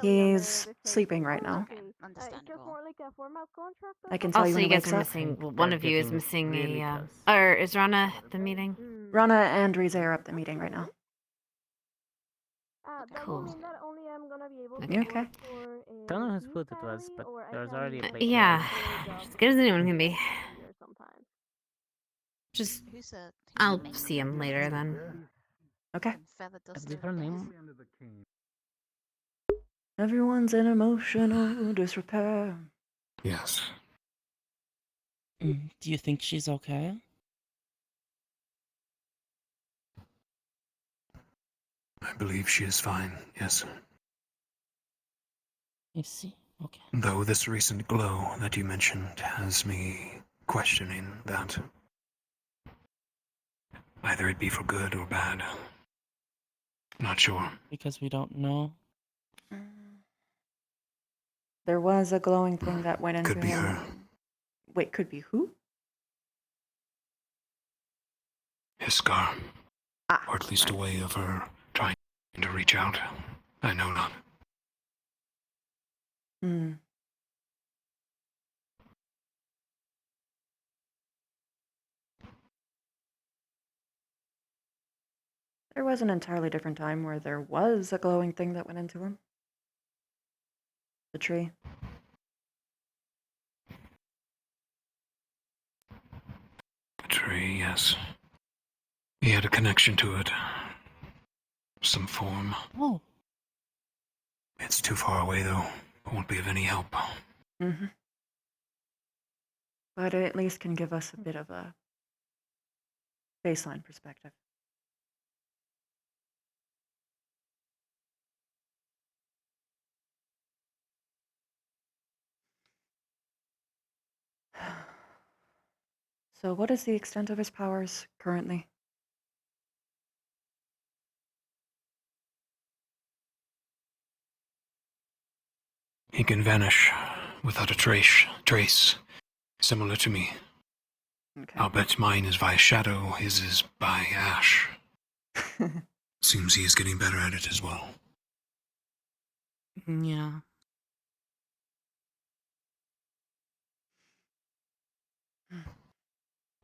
A: He's sleeping right now.
F: Understandable.
A: I can tell you
F: Also,
A: when
F: you
A: he
F: guys
A: wakes
F: are
A: up.
F: missing. Well, one of you is missing a. Or is Rana at the meeting?
A: Rana and Rize are up the meeting right now.
F: Cool.
A: You okay?
E: Don't know whose flute it was, but there was already a plate.
F: Yeah, as good as anyone can be. Just, I'll see him later then.
A: Okay.
E: I believe her name.
A: Everyone's in emotional disrepair.
P: Yes.
B: Do you think she's okay?
P: I believe she is fine, yes.
B: I see. Okay.
P: Though this recent glow that you mentioned has me questioning that. Either it be for good or bad. Not sure.
B: Because we don't know.
A: There was a glowing thing that went into
P: Could be
A: him.
P: her.
A: Wait, could be who?
P: His scar. Or at least a way of her trying to reach out. I know not.
A: There was an entirely different time where there was a glowing thing that went into him. The tree.
P: The tree, yes. He had a connection to it. Some form.
B: Oh.
P: It's too far away, though. Won't be of any help.
A: But it at least can give us a bit of a baseline perspective. So what is the extent of his powers currently?
P: He can vanish without a trace, similar to me.
A: Okay.
P: I'll bet mine is by shadow, his is by ash. Seems he is getting better at it as well.
B: Yeah.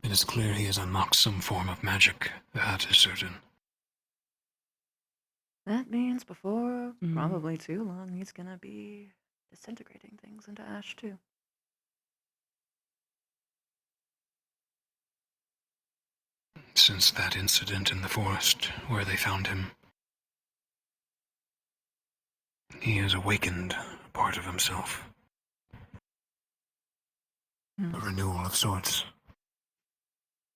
P: It is clear he has unlocked some form of magic, that is certain.
A: That means before probably too long, he's gonna be disintegrating things into ash too.
P: since that incident in the forest where they found him. He has awakened a part of himself. A renewal of sorts.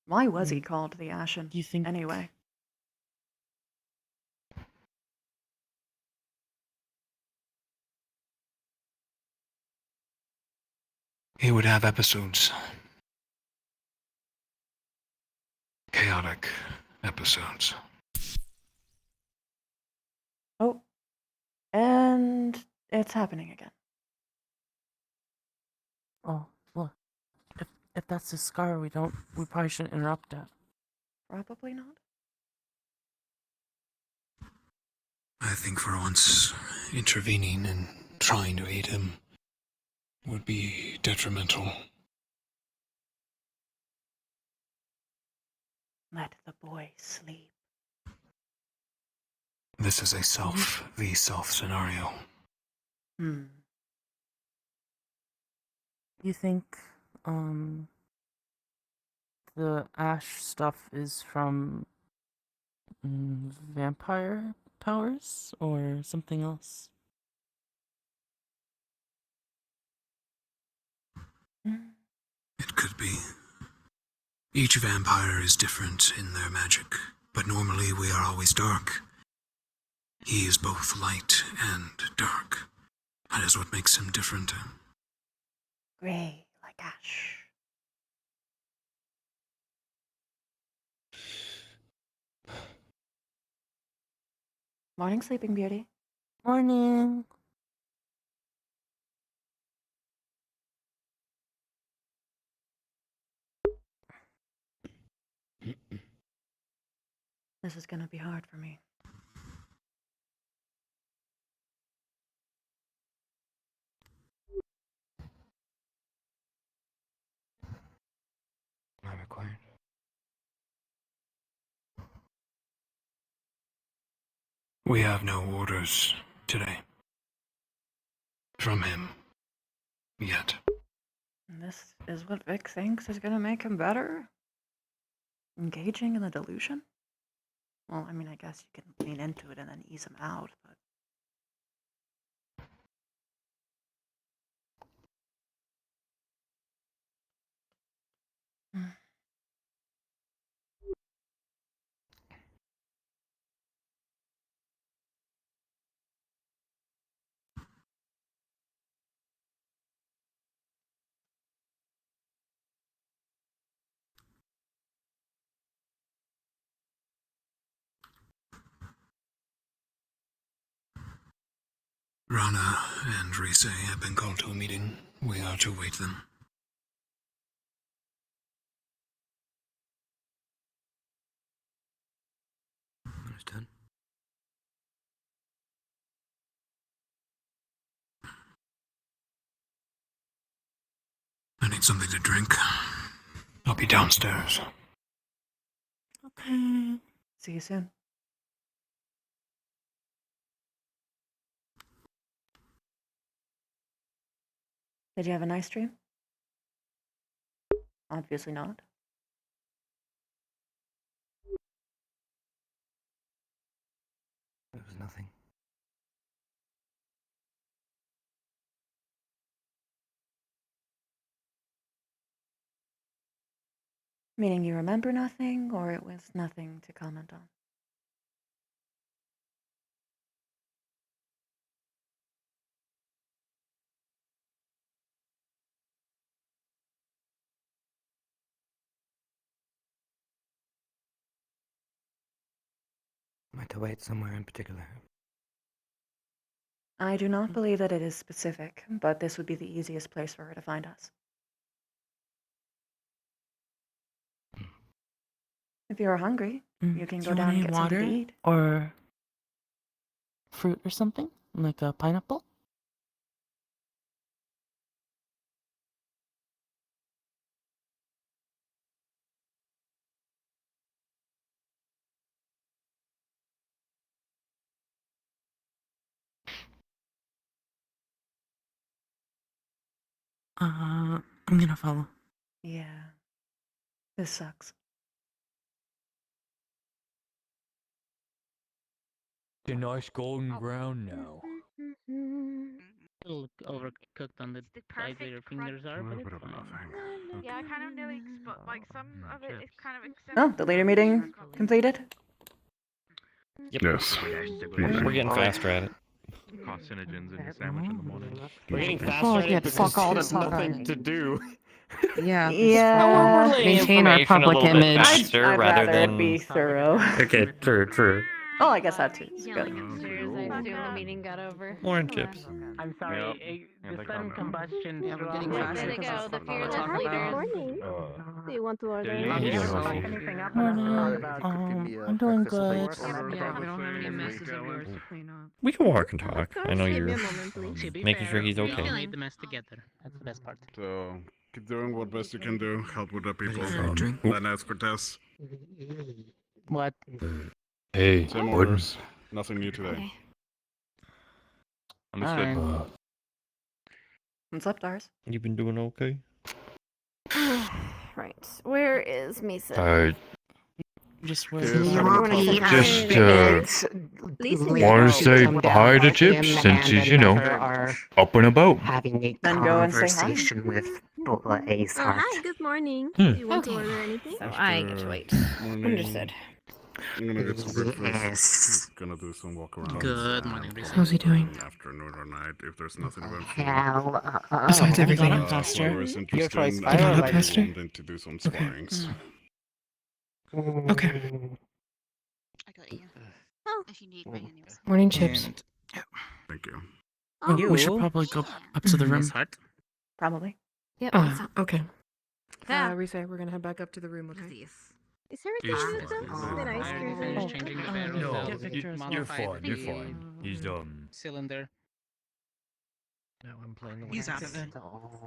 A: Why was he called the Ashen? Do you think anyway?
P: He would have episodes. Chaotic episodes.
A: Oh, and it's happening again.
B: Oh, well, if that's a scar, we probably shouldn't interrupt it.
A: Probably not.
P: I think for once, intervening and trying to aid him would be detrimental.
A: Let the boy sleep.
P: This is a self v self scenario.
B: You think, the ash stuff is from vampire powers or something else?
P: It could be. Each vampire is different in their magic, but normally we are always dark. He is both light and dark. That is what makes him different.
A: Gray like ash. Morning, Sleeping Beauty.
B: Morning.
A: This is gonna be hard for me.
P: Am I required? We have no orders today. From him. Yet.
A: And this is what Vic thinks is gonna make him better? Engaging in the delusion? Well, I mean, I guess you can lean into it and then ease him out, but...
P: Rana and Rise have been called to a meeting. We are to await them. Understood. I need something to drink. I'll be downstairs.
B: Okay.
A: See you soon. Did you have a nice dream? Obviously not.
Q: It was nothing.
A: Meaning you remember nothing, or it was nothing to comment on?
Q: Am I to wait somewhere in particular?
A: I do not believe that it is specific, but this would be the easiest place for her to find us. If you're hungry, you can
B: Do
A: go
B: you
A: down
B: want
A: and
B: any
A: get something to
B: water
A: eat.
B: or fruit or something, like a pineapple? I'm gonna follow.
A: Yeah. This sucks.
R: The nice golden brown now.
S: A little overcooked on the side where your fingers are, but it's fine.
F: Yeah, I kind of nearly, like some of it is kind of accepted.
A: Oh, the leader meeting completed?
K: Yep.
H: Yes.
D: We're getting faster at it.
K: Carcinogens in your sandwich in the morning.
D: We're getting faster at it because there's nothing to do.
G: Yeah.
A: Yeah.
G: Maintain our public image.
A: I'd
D: rather
A: rather
D: than
A: it be thorough.
O: Okay, true.
A: Oh, I guess that too. It's
F: Yeah,
A: good.
F: like upstairs, I assume the meeting got over.
D: Orange chips.
S: I'm sorry, the sudden combustion.
G: Yeah, we're getting
F: Where
G: faster
F: they
G: because
F: go?
G: of
F: The
G: what
F: fearless
G: we're talking
F: leaders.
G: about.
F: Morning. Do you want to order?
S: I'm doing good.
N: Yeah, we don't have any messes of yours to clean up.
D: We can walk and talk. I know
F: Give
D: you're
F: me a moment, please.
S: To be
D: making
S: fair,
D: sure he's
S: we all
D: okay.
S: made the mess together. That's the best part.
H: So, keep doing what best you can do. Help with the people.
O: Drink.
H: Then ask for tests.
S: What?
R: Hey,
H: Same
R: Gordon.
H: orders. Nothing new today.
F: Okay.
K: Understood.
S: Alright.
A: What's up, Dars?
D: You've been doing okay?
F: Right. Where is Misa?
S: Just
H: Yes,
O: Want to say hi to Chips since he's, up and about.
I: Having a
A: Then go and say hi.
I: conversation with Ace
F: Oh,
I: Heart.
F: hi. Good morning.
O: Hmm.
F: Do you want to order anything?
G: So I get to wait.
F: Understood.
H: I'm gonna get some breakfast.
I: Yes.
H: Gonna do some walk around.
S: Good morning, Lisa.
G: How's he doing?
H: Afternoon or night, if there's nothing about
I: Hell,
G: Besides everything.
S: faster.
H: whoever's
S: Your
H: interested
S: choice.
H: in
S: I don't like
G: faster?
H: wanting to do some sparrings.
G: Okay.
F: I got you. Oh.
N: If you need me, anyways.
G: Morning, Chips.
S: And
H: Thank you.
F: Oh,
S: we should probably go up to the room.
A: Probably.
F: Yep.
G: Okay.
F: Yeah.
G: Risa, we're gonna head back up to the room, okay?
F: Is everything
H: Yes,
F: good though?
H: fine.
F: Did I
S: I already finished changing the barrels.
R: No,
S: Get Victor's
R: you're
S: modified
R: fine. You're fine. He's
S: cylinder.
D: No, I'm playing the
S: He's out of it.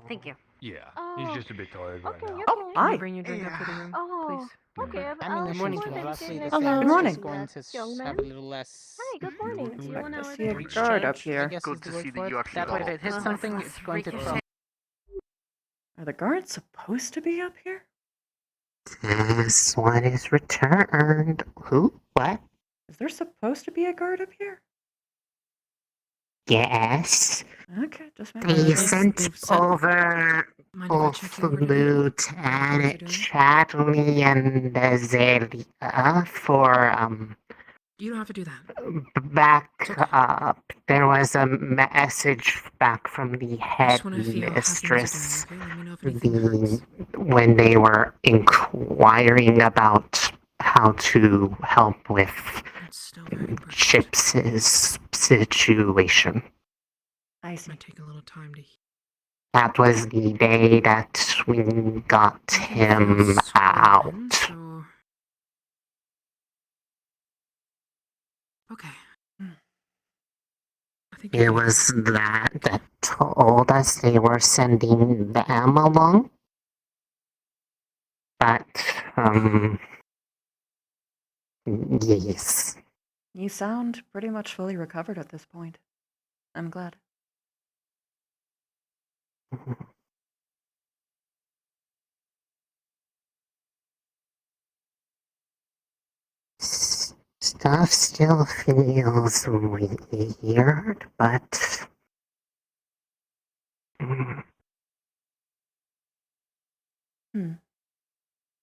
F: Thank you.
R: Yeah,
F: Oh,
R: he's just a bit tired right
F: Okay,
R: now.
F: okay.
A: Oh,
G: Can
A: hi.
G: you bring your drink up to the room,
F: Oh,
G: please?
F: okay.
S: I'm in the morning because roughly the
A: Hello.
S: sandwich
A: Good morning.
S: is going to
F: Young man.
S: have a little less.
F: Hi, good morning. Do you want to
A: Like to see a
F: order?
S: reach
A: guard up
S: charge,
A: here.
S: I guess is the word for it. That way, if it hits something, it's going to throw.
A: Are the guards supposed to be up here?
I: This one is returned. Who? What?
A: Is there supposed to be a guard up here?
I: Yes.
A: Okay, just making
I: They
A: sure.
I: sent over
G: Mind if I
I: both
G: check in? What are you doing?
I: Lieutenant
G: doing?
I: Chatley and Azalea for
G: You don't have to do that.
I: back up. There was a message back from the
G: I just want to feel how things
I: headmistress
G: are doing, okay? Let me know if anything hurts.
I: when they were inquiring about how to help with
G: It's still very precious.
I: Chips's situation.
A: I see.
G: Might take a little time to heal.
I: That was the day that we got him out.
G: So... Okay. I think
I: It was that told us they were sending them along. But, yes.
A: You sound pretty much fully recovered at this point. I'm glad.
I: Stuff still feels weird, but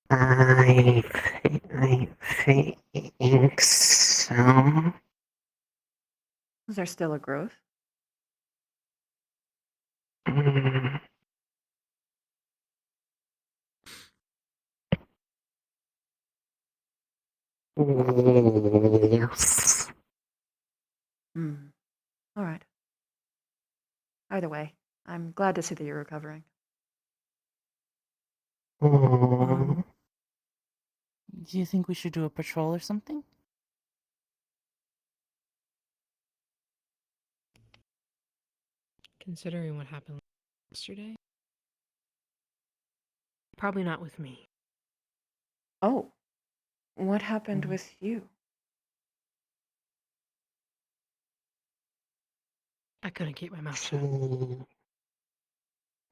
I: I think so.
A: Is there still a growth?
I: Yes.
A: All right. Either way, I'm glad to see that you're recovering.
S: Do you think we should do a patrol or something?
M: Considering what happened yesterday? Probably not with me.
A: Oh, what happened with you?
M: I couldn't keep my mouth
I: She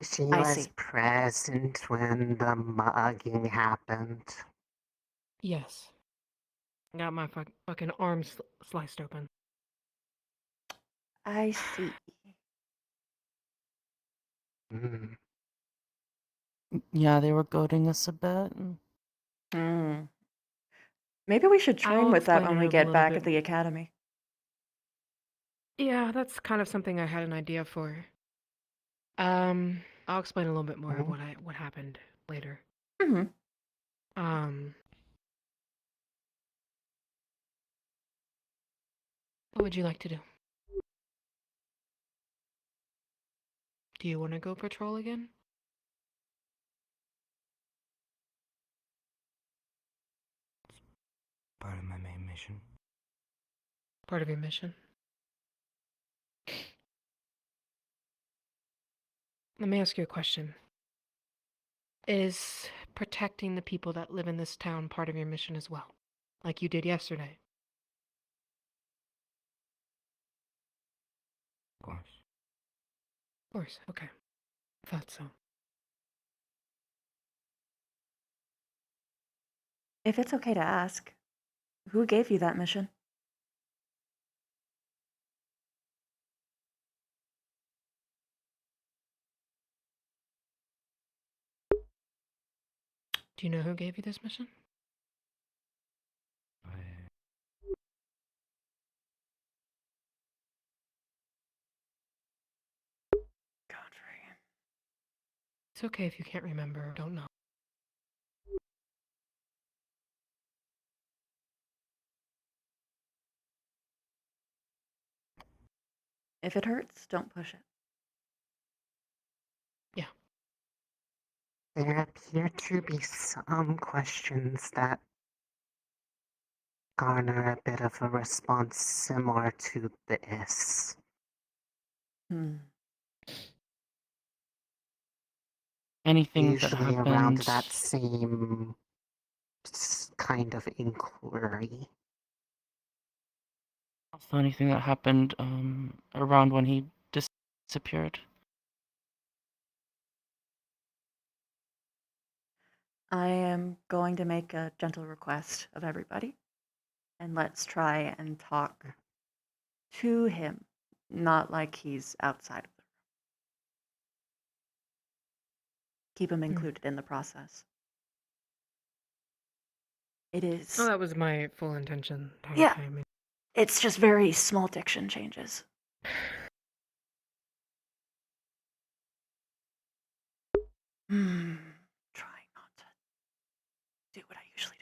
M: shut.
I: was present when the mugging happened.
M: Yes. Got my fucking arm sliced open.
A: I see.
B: Yeah, they were goading us a bit.
A: Hmm. Maybe we should train
M: I'll
A: with that
M: explain
A: when
M: it
A: we
M: a
A: get
M: little
A: back
M: bit.
A: at the academy.
M: Yeah, that's kind of something I had an idea for. I'll explain a little bit more of what happened later.
A: Mm-hmm.
M: What would you like to do? Do you want to go patrol again?
Q: Part of my main mission.
M: Part of your mission? Let me ask you a question. Is protecting the people that live in this town part of your mission as well? Like you did yesterday?
Q: Of course.
M: Of course, okay. Thought so.
A: If it's okay to ask, who gave you that mission?
M: Do you know who gave you this mission? It's okay if you can't remember or don't know.
A: If it hurts, don't push it.
M: Yeah.
I: There appear to be some questions that garner a bit of a response similar to this.
B: Anything that
I: Usually around
B: happened.
I: that same kind of inquiry.
B: Also, anything that happened around when he disappeared.
A: I am going to make a gentle request of everybody, and let's try and talk to him, not like he's outside of the room. Keep him included in the process. It is.
M: Oh, that was my full intention.
A: Yeah.
M: Okay, I mean,
A: It's just very small diction changes. Trying not to do what I usually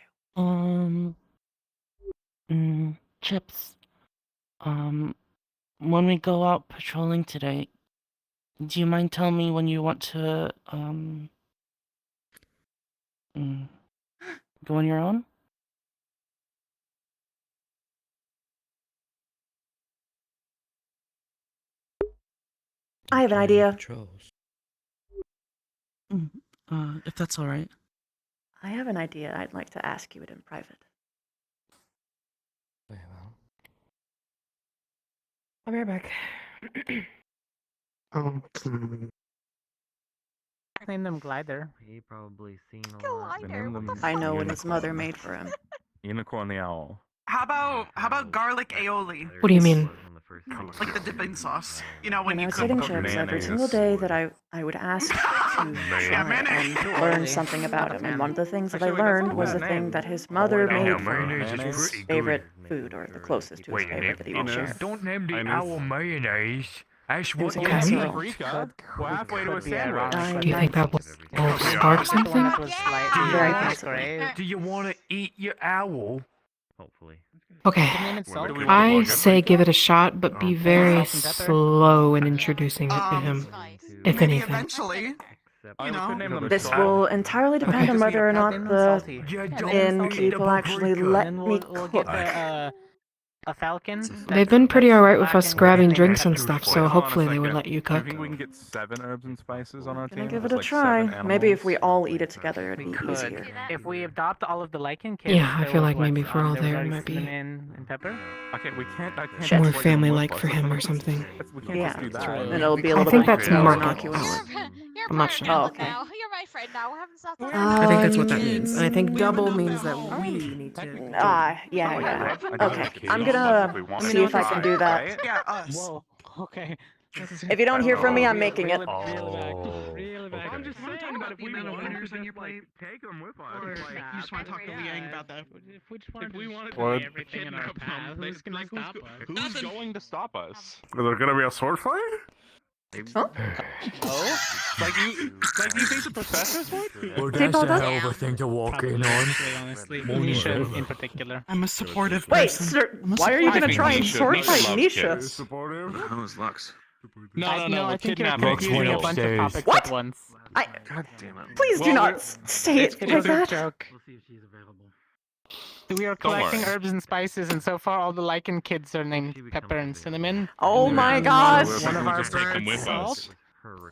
A: do.
B: Chips. When we go out patrolling today, do you mind telling me when you want to, go on your own?
A: I have an idea.
B: If that's alright.
A: I have an idea. I'd like to ask you it in private.
Q: Very well.
M: I'll be right back.
S: Name them Glider.
D: He probably seen a lot.
A: I know what his mother made for him.
T: Unicorn the owl.
C: How about garlic aioli?
M: What do you mean?
C: Like the dipping sauce. You know when
A: When I
C: you
A: was
C: cook
A: hitting
C: them.
A: chips every single day that I would ask to try and learn something about him. And one of the things that I learned was the thing that his mother made for his favorite food, or the closest to his favorite that he would share.
O: Don't name the owl mayonnaise. That's
A: It was
O: what
A: a
O: you
A: casserole.
T: We're halfway to a sandwich.
M: Do you think that will spark something?
A: Very possibly.
O: Do you want to eat your owl?
D: Hopefully.
M: Okay. I say give it a shot, but be very slow in introducing it to him, if
C: Maybe
M: anything.
C: eventually. You know.
A: This will entirely depend on whether or not the innkeep will actually let me cook.
S: A falcon.
M: They've been pretty alright with us grabbing drinks and stuff, so hopefully they would let you
T: Do you
M: cook.
T: think we can get 7 herbs and spices on our team?
A: Gonna give it
T: Just
A: a
T: like
A: try.
T: 7
A: Maybe if
T: animals?
A: we all eat it together, it'd be
S: Could.
A: easier.
S: If we adopt all of the lichen kids.
M: Yeah, I
S: there
M: feel
S: was
M: like maybe
S: what,
M: for all
S: there was
M: there, it
S: already
M: might be
S: cinnamon and pepper.
T: Okay, we can't. I can't.
A: Shit.
M: more
T: just
M: family-like
T: look
M: for him or something.
T: We can't
A: Yeah,
T: just do that.
A: and it'll be a
M: I
A: little
M: think
A: bit
M: that's
A: more
M: market
A: innocuous.
M: I'm not sure.
A: Oh, okay.
F: You're my friend now. We haven't stopped
M: I think that's what that means. And I think double means that we need to.
A: Yeah. Okay. I'm gonna see if I can do that.
C: Yeah, us.
S: Okay.
A: If you don't hear from me, I'm making it.
S: Really back.
C: I'm just saying that if we want winners on your plate,
T: take them with us.
C: or you just want to talk to Liang about that.
S: If we wanted to
T: Or
S: lay everything in our path, who's gonna stop us?
T: Who's going to stop us?
J: Is there gonna be a sword fight?
A: Huh?
T: Oh? Like you think the professor's would?
R: Well, that's a hell of a thing to walk in on.
S: Honestly,
R: Morning,
S: Nisha
R: Bev.
S: in particular.
C: I'm a supportive
A: Wait,
C: person.
A: sir, why are you gonna try and sword fight Nisha?
J: Supportive?
T: How is Lux?
S: No, I think you're
R: Rex
S: confusing
R: went
S: a bunch of
R: upstairs.
S: topics
A: What?
S: at once.
J: God damn it.
A: Please do not say it
S: It
A: like
S: is a
A: that.
S: joke.
N: We'll see if she's available.
S: We are
T: Don't
S: collecting
T: worry.
S: herbs and spices, and so far all the lichen kids are named Pepper and Cinnamon.
A: Oh my
S: And
A: gosh.
S: One of
T: We
S: our
T: just take them
S: birds,
T: with
S: Salt.
T: us.
R: They're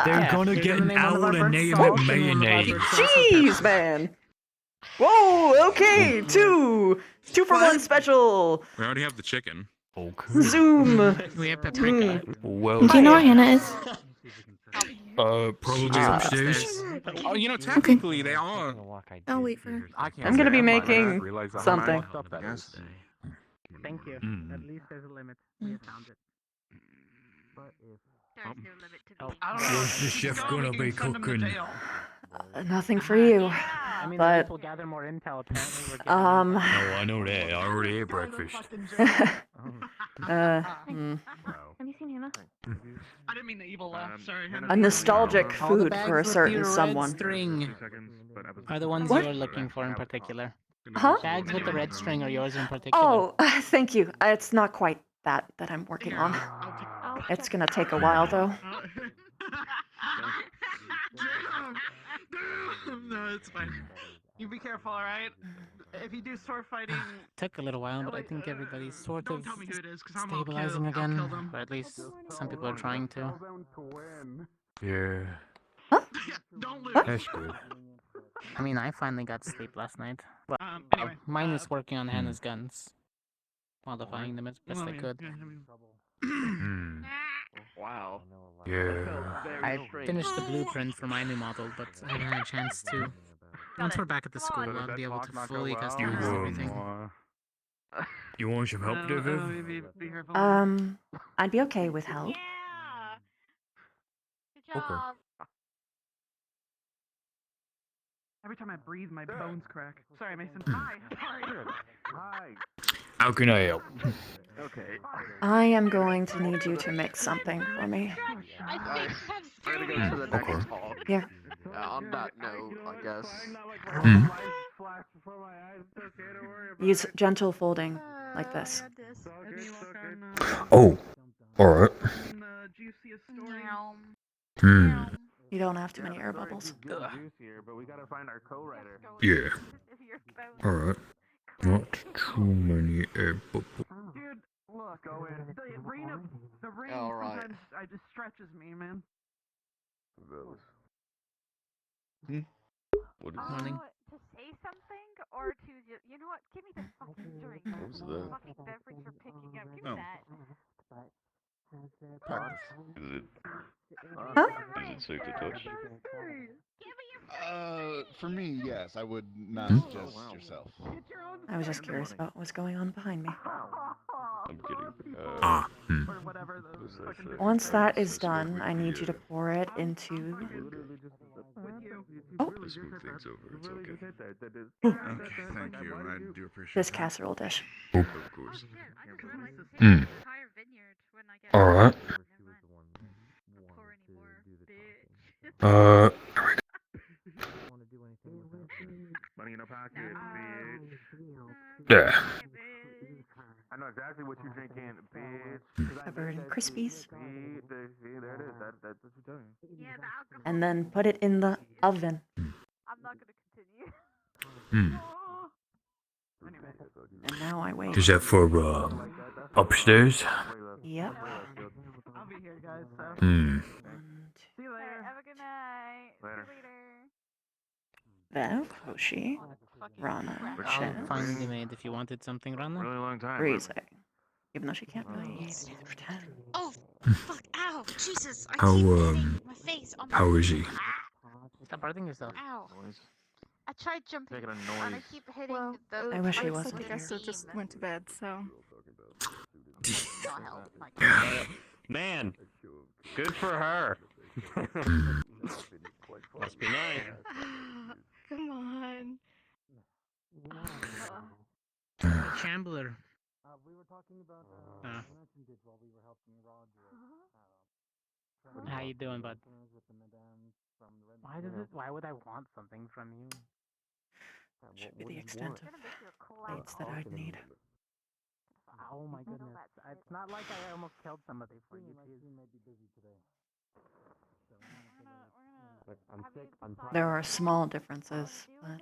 S: Yeah,
R: gonna
S: you're
R: get
S: gonna
R: an
S: name one of
R: owl
S: our
R: and
S: birds
R: name
S: Salt,
R: it
S: and one of our
R: mayonnaise.
S: birds also
A: Jeez, man. Whoa, okay, two for one special.
T: We already have the chicken.
R: Okay.
A: Zoom.
S: We have paprika.
R: Well,
G: Do you know where Hannah is?
R: probably upstairs.
T: Oh, you know, technically they are.
F: I'll wait for her.
A: I'm gonna be making something.
S: Thank you.
R: Mm.
S: At least there's a limit. We have found it.
F: There's no limit to the
R: What's the chef gonna be cooking?
A: Nothing for you.
S: I mean,
A: But
S: this will gather more intel. Apparently, we're getting
R: Oh, I know that. I already ate breakfast.
F: Have you seen Hannah?
C: I didn't mean the evil laugh. Sorry.
A: a nostalgic
S: all the
A: food
S: bags
A: for a
S: with
A: certain
S: the red
A: someone.
S: string are the ones
A: What?
S: you're looking for in particular.
A: Huh?
S: Bags with the red string are yours in particular.
A: Oh, thank you. It's not quite that I'm working on. It's gonna take a while though.
C: No, it's fine. You be careful, alright? If you do sword fighting,
S: Took a little while, but I think everybody's sort
C: don't
S: of
C: tell me who it is, because I'm
S: stabilizing
C: I'll kill
S: again.
C: them.
S: Or at least some people are trying to.
R: Yeah,
C: Don't lose.
R: that's good.
S: I mean, I finally got sleep last night. Well,
C: Anyway.
S: mine is working on Hannah's guns. Modifying them as best I could.
R: Hmm.
T: Wow.
R: Yeah.
S: I finished the blueprint for my new model, but I haven't had a chance to. Once we're back at the school, I'll be able to fully customize everything.
R: You want some help, David?
C: Be careful.
A: I'd be okay with help.
F: Good job.
C: Every time I breathe, my bones crack. Sorry, Mason. Hi. Hi.
R: How can I help?
T: Okay.
A: I am going to need you to mix something for me.
F: I think that's
J: I'm gonna go to the next
R: Okay.
J: talk.
A: Here.
J: On that note, I guess.
R: Hmm.
A: Use gentle folding like this.
R: Oh, alright. Hmm.
A: You don't have too many air bubbles.
R: Yeah. Alright. Not too many air bubbles.
C: Dude, look, the rain
J: Alright.
C: sometimes I just stretches me, man.
D: What is
S: Morning.
F: To say something or to just, you know what? Give me the fucking drink.
D: What was that?
F: Fucking beverage you're picking up. Give me
T: Oh.
F: that.
D: Is it safe to touch?
F: Give me your
U: For me, yes. I would not
R: Hmm?
U: suggest yourself.
A: I was just curious about what's going on behind me.
D: I'm kidding.
R: Ah. Hmm.
C: Or whatever those fucking
A: Once that is done, I need you to pour it into. Oh,
D: Let's move things over. It's okay.
H: Okay, thank you. I do appreciate
A: this
H: that.
A: casserole dish.
D: Of course.
R: Hmm. Alright.
T: Money in a pocket, bitch.
R: Yeah.
T: I know exactly what you're drinking, bitch.
A: Covered in Crispies.
T: See, there it is. That's what you're doing.
F: Yeah, the alcohol.
A: And then put it in the oven.
F: I'm not gonna continue.
R: Hmm.
A: And now I wait.
R: Is that for, upstairs?
A: Yep.
C: I'll be here, guys. So.
R: Hmm.
C: See you later.
F: Have a good night.
T: Later.
F: See you later.
A: Then Koshi, Rana,
S: I'll
A: Chen,
S: finally made if you wanted something, Rana.
T: Really long time.
A: Breeze. Even though she can't really pretend.
F: Oh, fuck! Ow! Jesus! I
R: How,
F: keep hitting my face on my.
R: how is he?
S: Stop hurting yourself.
F: Ow! I tried jumping
T: Making a
F: and I
T: noise.
F: keep hitting
A: I wish he
F: it's
A: wasn't
F: like
A: here.
F: I still just went to bed, so.
D: Man, good for her. Must be nice.
F: Come on.
S: Chandler.
C: We were talking about mentioned it while we were helping Roger.
S: How you doing, bud?
C: Why would I want something from you?
A: Should be the extent of dates that I'd need.
C: Oh my goodness. It's not like I almost killed somebody for you. You might be busy today.
D: I'm sick. I'm tired.
A: There are small differences, but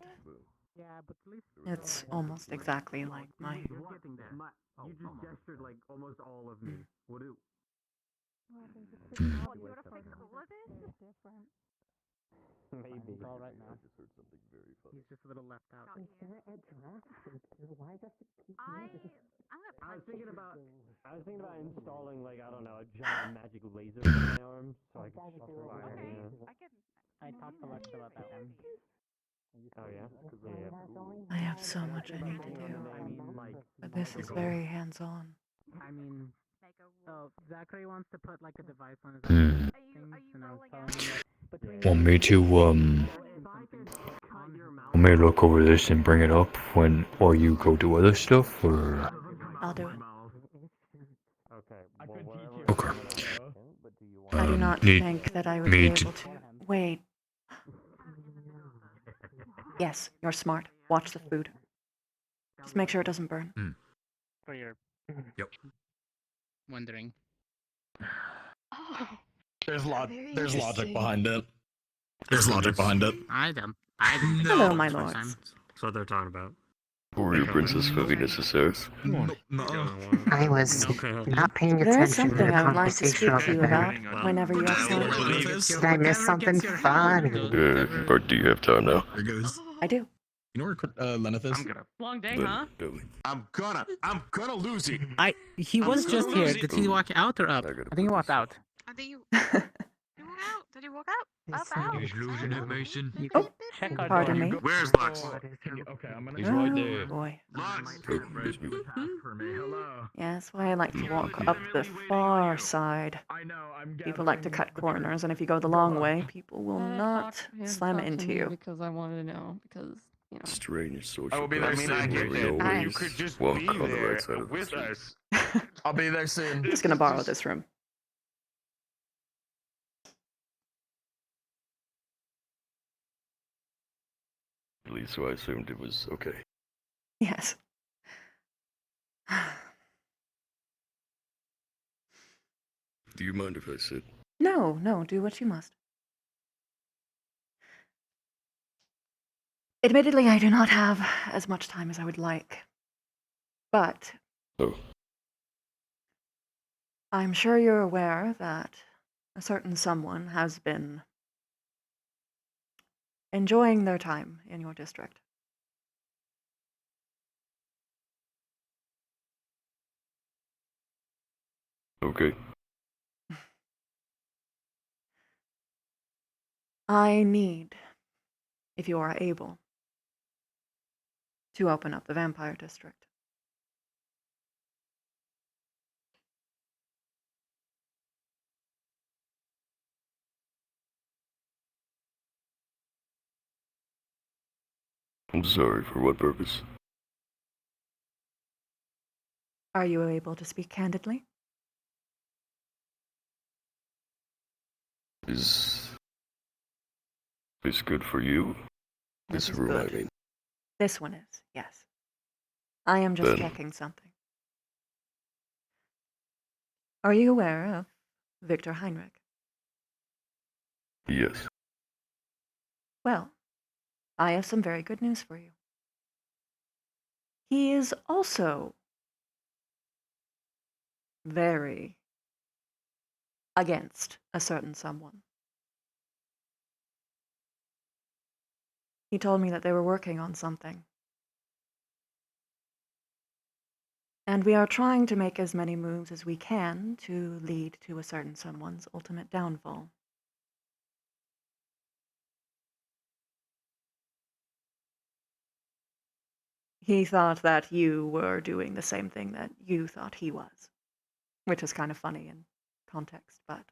C: Yeah, but at least
A: it's almost exactly like my.
C: you're getting there. You just gestured like almost all of me. What do?
D: Maybe.
C: It's all right now. He's just a little left out.
I: Is there a draft feature? Why does it keep
D: I was thinking about installing like I don't know a giant magic laser in my arm so I can shoot fire.
C: I talked to Lex about that one.
D: Oh yeah.
A: I have so much I need to do, but this is very hands-on.
C: I mean, so Zachary wants to put like a device on his
O: Hmm.
C: things, and I was telling him that between
O: Want me to look over this and bring it up while you go do other stuff, or?
A: I'll do it.
O: Okay.
A: I do not
O: Need
A: think that I would
O: me
A: be
O: to-
A: able to. Wait. Yes, you're smart. Watch the food. Just make sure it doesn't burn.
S: For your.
O: Yep.
S: Wondering.
J: There's
A: Very
J: logic behind it. There's logic behind it.
S: I don't.
A: Hello, my
S: That's my
A: lords.
S: time.
D: That's what they're talking about.
O: For you, Princess Favinus Assert.
I: I was not paying
A: There is
I: attention to
A: something
I: the
A: I would like to
I: conversation
A: speak to you
I: over
A: about
I: there.
A: whenever you have time.
I: Did I miss something funny?
O: Or do you have time now?
J: There goes.
A: I do.
J: You know where Lenneth is?
N: Long day,
O: Then
N: huh?
O: do it.
T: I'm gonna lose it.
S: He was just here. Did he walk out or up?
J: I think he walked out.
F: I think you walk out. Did he walk out? Up out.
O: He's losing it, Mason.
A: Oh,
S: Check our
A: pardon
S: door.
A: me.
T: Where's Lux?
J: Okay, I'm gonna.
O: He's right
A: Oh
O: there.
A: boy.
T: Lux.
C: Hello.
A: Yeah, that's why I like to walk up the far side.
C: I know. I'm.
A: People like to cut corners, and if you go the long way, people will not slam it into you.
N: Because I wanted to know. Because, you know.
O: Strange social
T: I will be there soon.
O: concept where we always
T: You could just
O: walk
T: be
O: on the
T: there
O: right side of the
T: with
O: street.
T: us.
J: I'll be there soon.
A: Just gonna borrow this room.
O: At least so I assumed it was okay.
A: Yes.
O: Do you mind if I sit?
A: No, no, do what you must. Admittedly, I do not have as much time as I would like. But
O: Oh.
A: I'm sure you're aware that a certain someone has been enjoying their time in your district.
O: Okay.
A: I need, if you are able, to open up the vampire district.
O: I'm sorry, for what purpose?
A: Are you able to speak candidly?
O: Is this good for you?
A: This
O: This
A: is
O: room,
A: good.
O: I mean.
A: This one is, yes. I am just
O: Then-
A: checking something. Are you aware of Victor Heinrich?
O: Yes.
A: Well, I have some very good news for you. He is also very against a certain someone. He told me that they were working on something. And we are trying to make as many moves as we can to lead to a certain someone's ultimate downfall. He thought that you were doing the same thing that you thought he was. which is kind of funny in context, but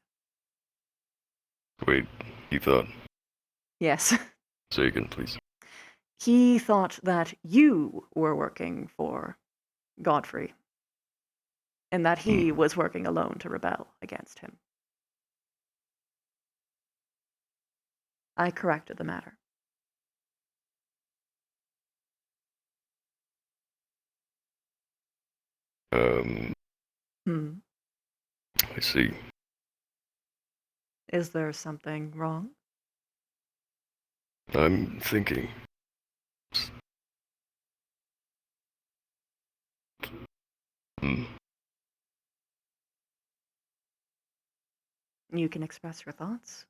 R: Wait, you thought?
A: yes.
R: Say again, please.
A: He thought that you were working for Godfrey, and that he was working alone to rebel against him. I corrected the matter.
R: I see.
A: Is there something wrong?
R: I'm thinking.
A: You can express your thoughts.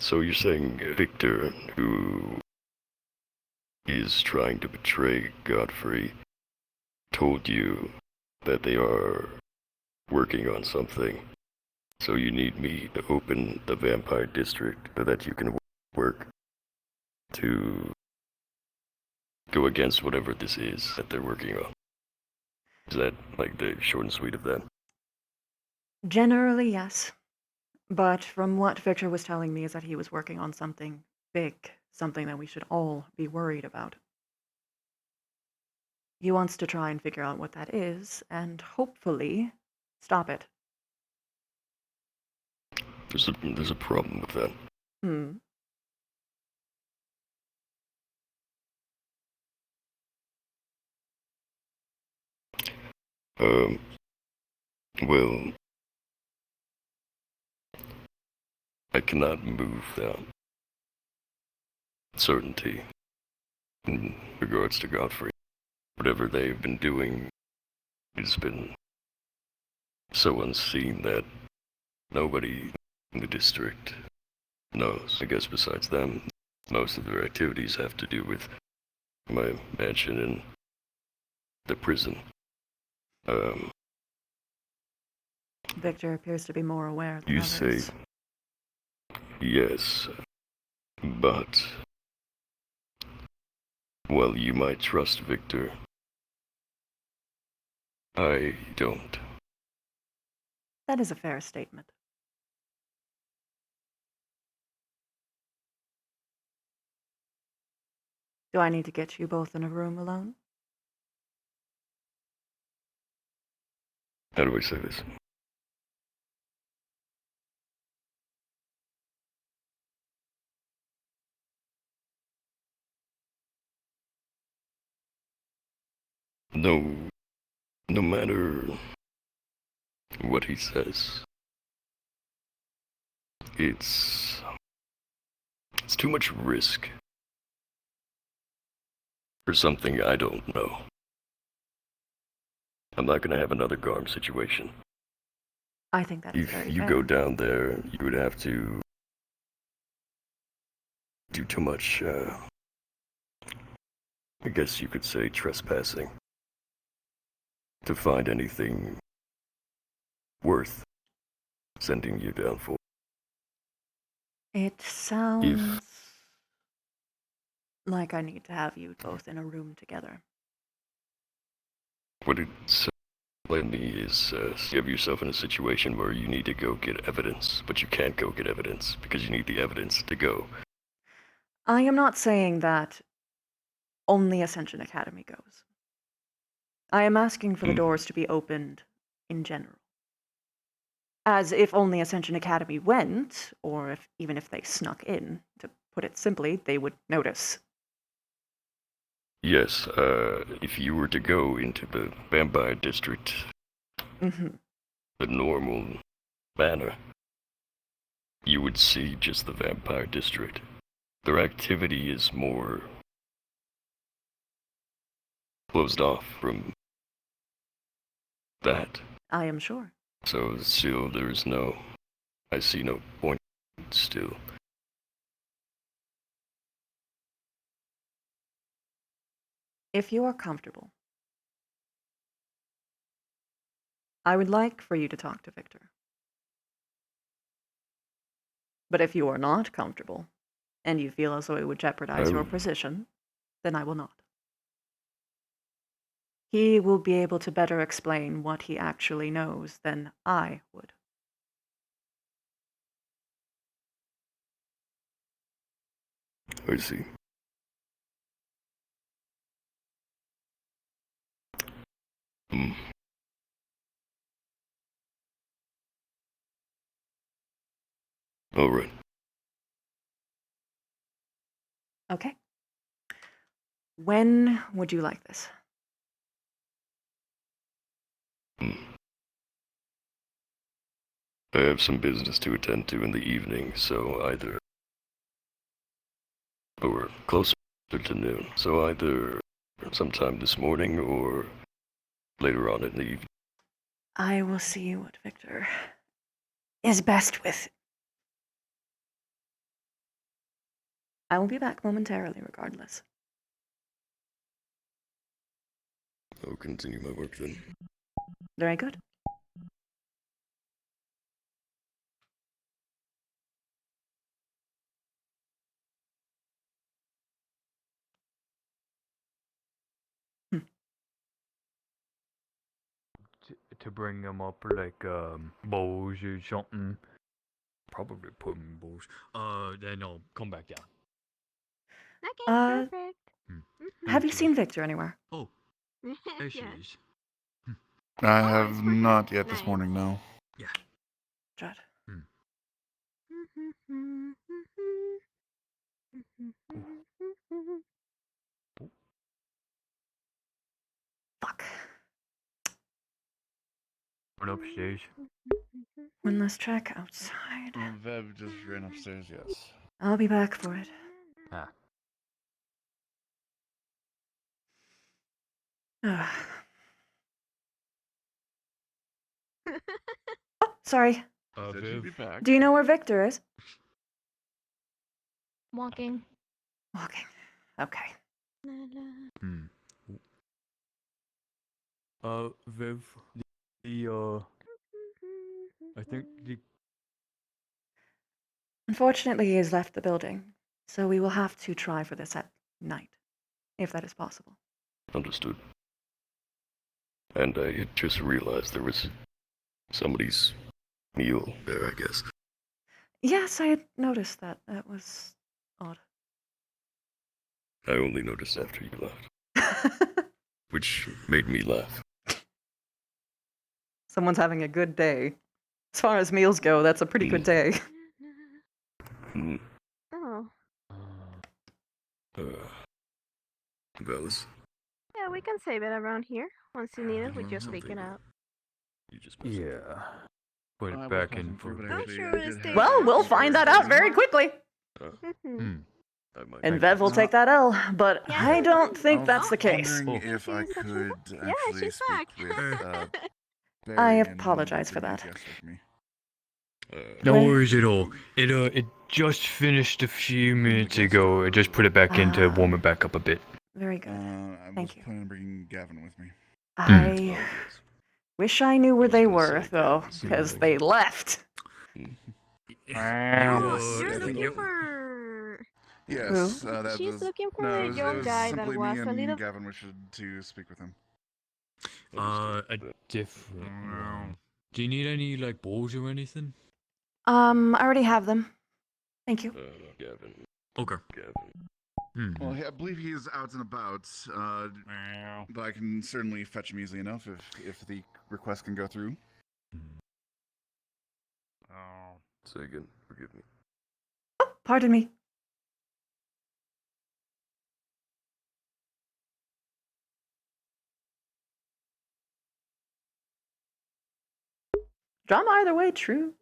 R: So you're saying Victor, who is trying to betray Godfrey, told you that they are working on something. So you need me to open the vampire district so that you can work to go against whatever this is that they're working on. Is that like the short and sweet of that?
A: Generally, yes. But from what Victor was telling me is that he was working on something big, something that we should all be worried about. He wants to try and figure out what that is, and hopefully stop it.
R: There's a problem with that. Well, I cannot move that certainty in regards to Godfrey. Whatever they've been doing has been so unseen that nobody in the district knows. I guess besides them, most of their activities have to do with my mansion and the prison.
A: Victor appears to be more aware than
R: You
A: others.
R: say yes, but well, you might trust Victor. I don't.
A: That is a fair statement. Do I need to get you both in a room alone?
R: How do I say this? No matter what he says, it's too much risk for something I don't know. I'm not gonna have another Garm situation.
A: I think that is
R: If
A: very
R: you
A: fair.
R: go down there, you would have to do too much, I guess you could say trespassing, to find anything worth sending you down for.
A: It sounds like I need to have you both in a room together.
R: What it led me is you have yourself in a situation where you need to go get evidence, but you can't go get evidence because you need the evidence to go.
A: I am not saying that only Ascension Academy goes. I am asking for the doors to be opened in general. As if only Ascension Academy went, or even if they snuck in, to put it simply, they would notice.
R: Yes, if you were to go into the vampire district, the normal manner, you would see just the vampire district. Their activity is more closed off from that.
A: I am sure.
R: So still I see no point still.
A: If you are comfortable, I would like for you to talk to Victor. But if you are not comfortable, and you feel as though it would jeopardize your position, then I will not. He will be able to better explain what he actually knows than I would.
R: I see. Hmm. All right.
A: Okay. When would you like this?
R: I have some business to attend to in the evening, so either... or closer to noon, so either sometime this morning or later on in the evening.
A: I will see what Victor is best with. I will be back momentarily, regardless.
R: I'll continue my work then.
A: Very good.
O: To bring them up like bowls or something. Probably put them in bowls. Then I'll come back down.
F: Okay, perfect.
A: Have you seen Victor anywhere?
O: Oh, there she
F: Yeah.
O: is.
H: I have not yet this morning, no.
O: Yeah.
A: Judd. Fuck.
O: Went upstairs.
A: One last check outside.
H: Vev just ran upstairs, yes.
A: I'll be back for it.
O: Ah.
A: Oh, sorry.
H: Said she'd be back.
A: Do you know where Victor is?
F: Walking.
A: Walking. Okay.
O: Viv, I think the...
A: Unfortunately, he has left the building, so we will have to try for this at night, if that is possible.
R: Understood. And I had just realized there was somebody's meal there, I guess.
A: Yes, I had noticed that. That was odd.
R: I only noticed after you left. Which made me laugh.
A: Someone's having a good day. As far as meals go, that's a pretty good day.
F: Oh.
R: Fellas,
F: Yeah, we can save it around here. Once you need it, we just take it out.
O: Yeah. Put it back in for...
A: Well, we'll find that out very quickly. And Vev will take that L, but I don't think that's the case.
H: Wondering if I could actually speak with
A: I
H: Barry
A: apologize for
H: and
A: that.
H: guest with me.
O: No worries at all. It just finished a few minutes ago. I just put it back in to warm it back up a bit.
A: Very good.
H: I was planning on bringing Gavin with me.
A: I wish I knew where they were, though, because they left.
F: You're looking for...
H: Yes,
A: Who?
H: that
F: She's
H: was,
F: looking for
H: no,
F: a
H: it was,
F: young
H: it was
F: guy that
H: simply
F: was
H: me
F: a
H: and
F: little...
H: Gavin wished to speak with him.
O: A different one. Do you need any, like, bowls or anything?
A: I already have them. Thank you.
R: Gavin.
O: Okay.
R: Gavin.
H: Well, I believe he is out and about, but I can certainly fetch him easily enough if the request can go through.
R: Say again, forgive me.
A: Oh, pardon me. Drama either way, true.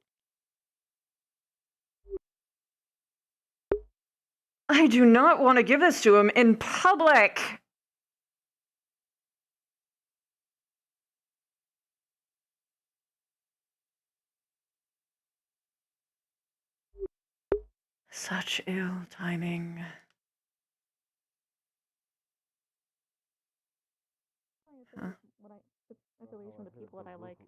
A: I do not want to give this to him in public. Such ill timing. Huh.
F: What I, the people that I like.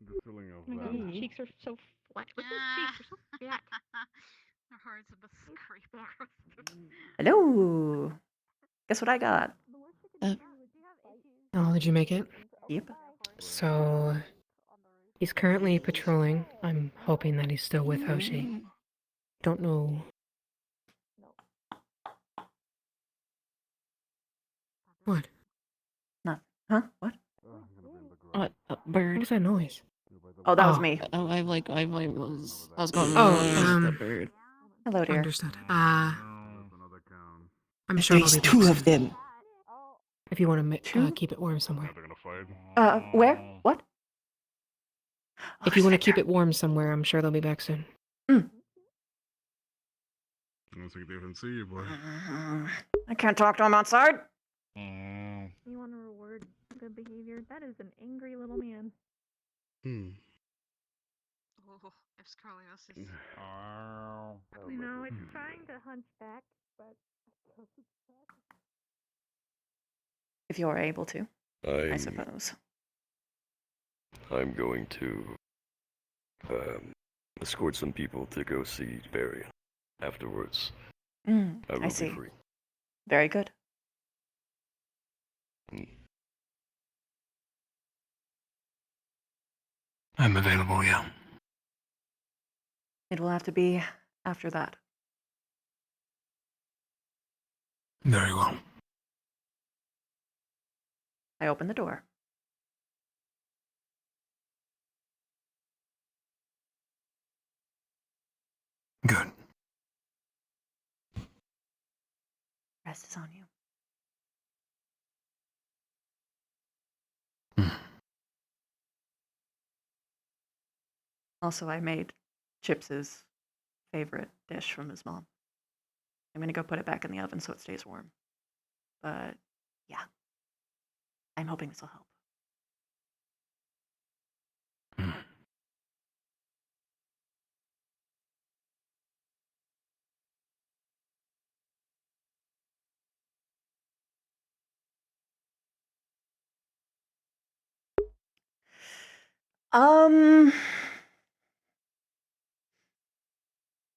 T: The feeling of
F: Oh my god, his cheeks are so flat. Look at his cheeks, they're so flat.
L: Their hearts have a scrape across
A: Hello. Guess what I got?
M: Oh, did you make it?
A: Yep.
M: So, he's currently patrolling. I'm hoping that he's still with Hoshi. Don't know. What?
A: Not. Huh? What?
M: What? A bird? What was that noise?
A: Oh, that was me.
S: Oh, I was going.
M: Oh,
S: the bird.
A: Hello, dear.
M: Understood. I'm sure
G: There's
M: they'll be
G: two
M: back
G: of
M: soon.
G: them.
M: If you want to keep it warm somewhere.
A: Where? What?
M: If you want to keep it warm somewhere, I'm sure they'll be back soon.
T: Looks like they haven't seen you, boy.
A: I can't talk to him outside.
F: You want to reward good behavior? That is an angry little man.
L: Oh, if Scarlios is.
F: No, it's trying to hunch back, but.
A: If you're able to, I suppose.
R: I'm going to escort some people to go see Barry. Afterwards, I will
A: I see.
R: be free.
A: Very good.
P: I'm available, yeah.
A: It will have to be after that.
P: Very well.
A: I open the door.
P: Good.
A: Rest is on you. Also, I made Chips's favorite dish from his mom. I'm gonna go put it back in the oven so it stays warm. But yeah, I'm hoping this will help.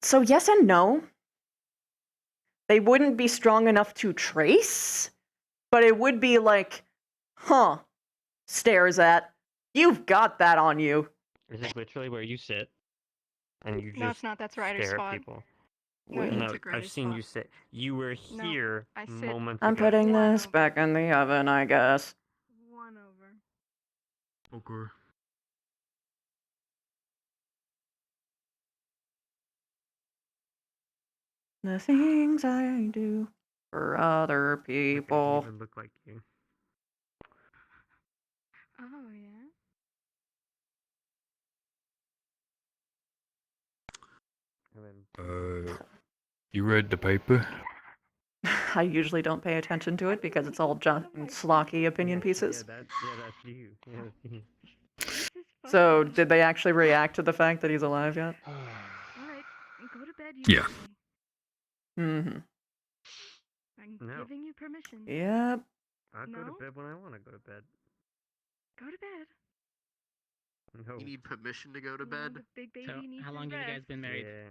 A: So yes and no. They wouldn't be strong enough to trace, but it would be like, huh, stares at, you've got that on you.
D: Is it literally where you sit and you just
F: No, it's not. That's Ryder's
D: stare
F: spot.
D: at people?
F: No, you
D: No,
F: took
D: I've
F: Ryder's
D: seen
F: spot.
D: you sit. You were
F: No,
D: here
F: I sit
D: moments
A: I'm
D: ago.
A: putting this back in the oven, I guess.
F: One over.
T: Okay.
A: The things I do for other people.
D: Even look like you.
F: Oh, yeah?
O: You read the paper?
A: I usually don't pay attention to it because it's all John Slocky opinion pieces.
D: That's you. Yeah, that's you.
A: So, did they actually react to the fact that he's alive yet?
F: Alright, go to bed, you
P: Yeah.
F: guys.
A: Mm-hmm.
F: I'm
D: No.
F: giving you permission.
A: Yep.
D: I go
F: No?
D: to bed when I want to go to bed.
F: Go to bed.
D: No.
V: You need permission to go to
F: No,
V: bed?
F: the big baby
S: So,
F: needs
S: how
F: his
S: long have you guys
F: rest.
S: been married?
D: Yeah.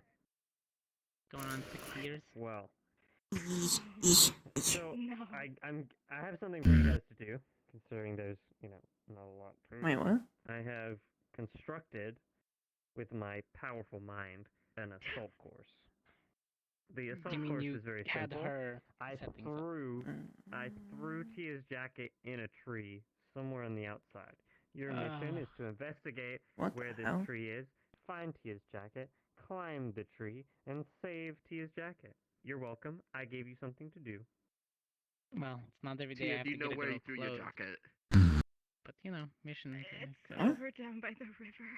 S: Going on 6 years?
D: Well. So
F: No.
D: I have something for you guys to do, considering there's not a lot to
A: Wait, what?
D: I have constructed with my powerful mind an assault course. The assault
S: You mean
D: course
S: you
D: is very
S: had
D: simple.
S: her
D: I
S: set things up?
D: threw Tia's jacket in a tree somewhere on the outside. Your mission is to investigate
A: What
D: where
A: the
D: this
A: hell?
D: tree is, find Tia's jacket, climb the tree, and save Tia's jacket. You're welcome. I gave you something to do.
S: Well, it's not every day I
V: Tia,
S: have
V: do
S: to
V: you
S: get
V: know
S: a
V: where
S: girl
V: you threw your
S: clothes.
V: jacket?
S: But mission.
F: It's over down by the river.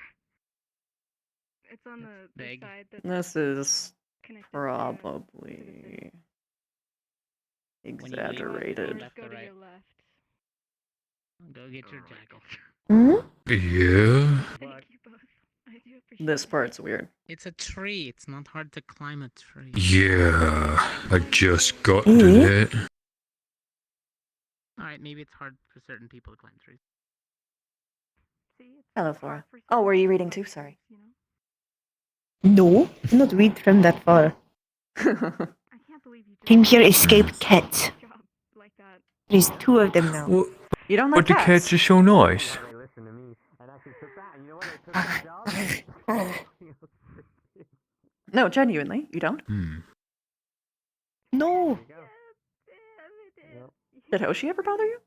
F: It's on the
S: big.
F: side that's
A: This is
F: connected
A: probably
S: When you leave,
A: exaggerated.
S: left
F: go
S: or
F: to
S: right?
F: your left.
S: Go get your jacket.
P: Yeah.
F: Thank you both. I do appreciate
A: This
F: it.
A: part's weird.
S: It's a tree. It's not hard to climb a tree.
P: Yeah. I just got to it.
S: Alright, maybe it's hard for certain people to climb trees.
F: See, it's
A: Hello, Flora. Oh, were you reading too? Sorry.
G: No, do not read from that far. Came here escaped cats. There's 2 of them now.
O: What?
A: You don't
O: But the cats are so nice.
A: No, genuinely, you don't?
G: No.
A: Did Hoshi ever bother you?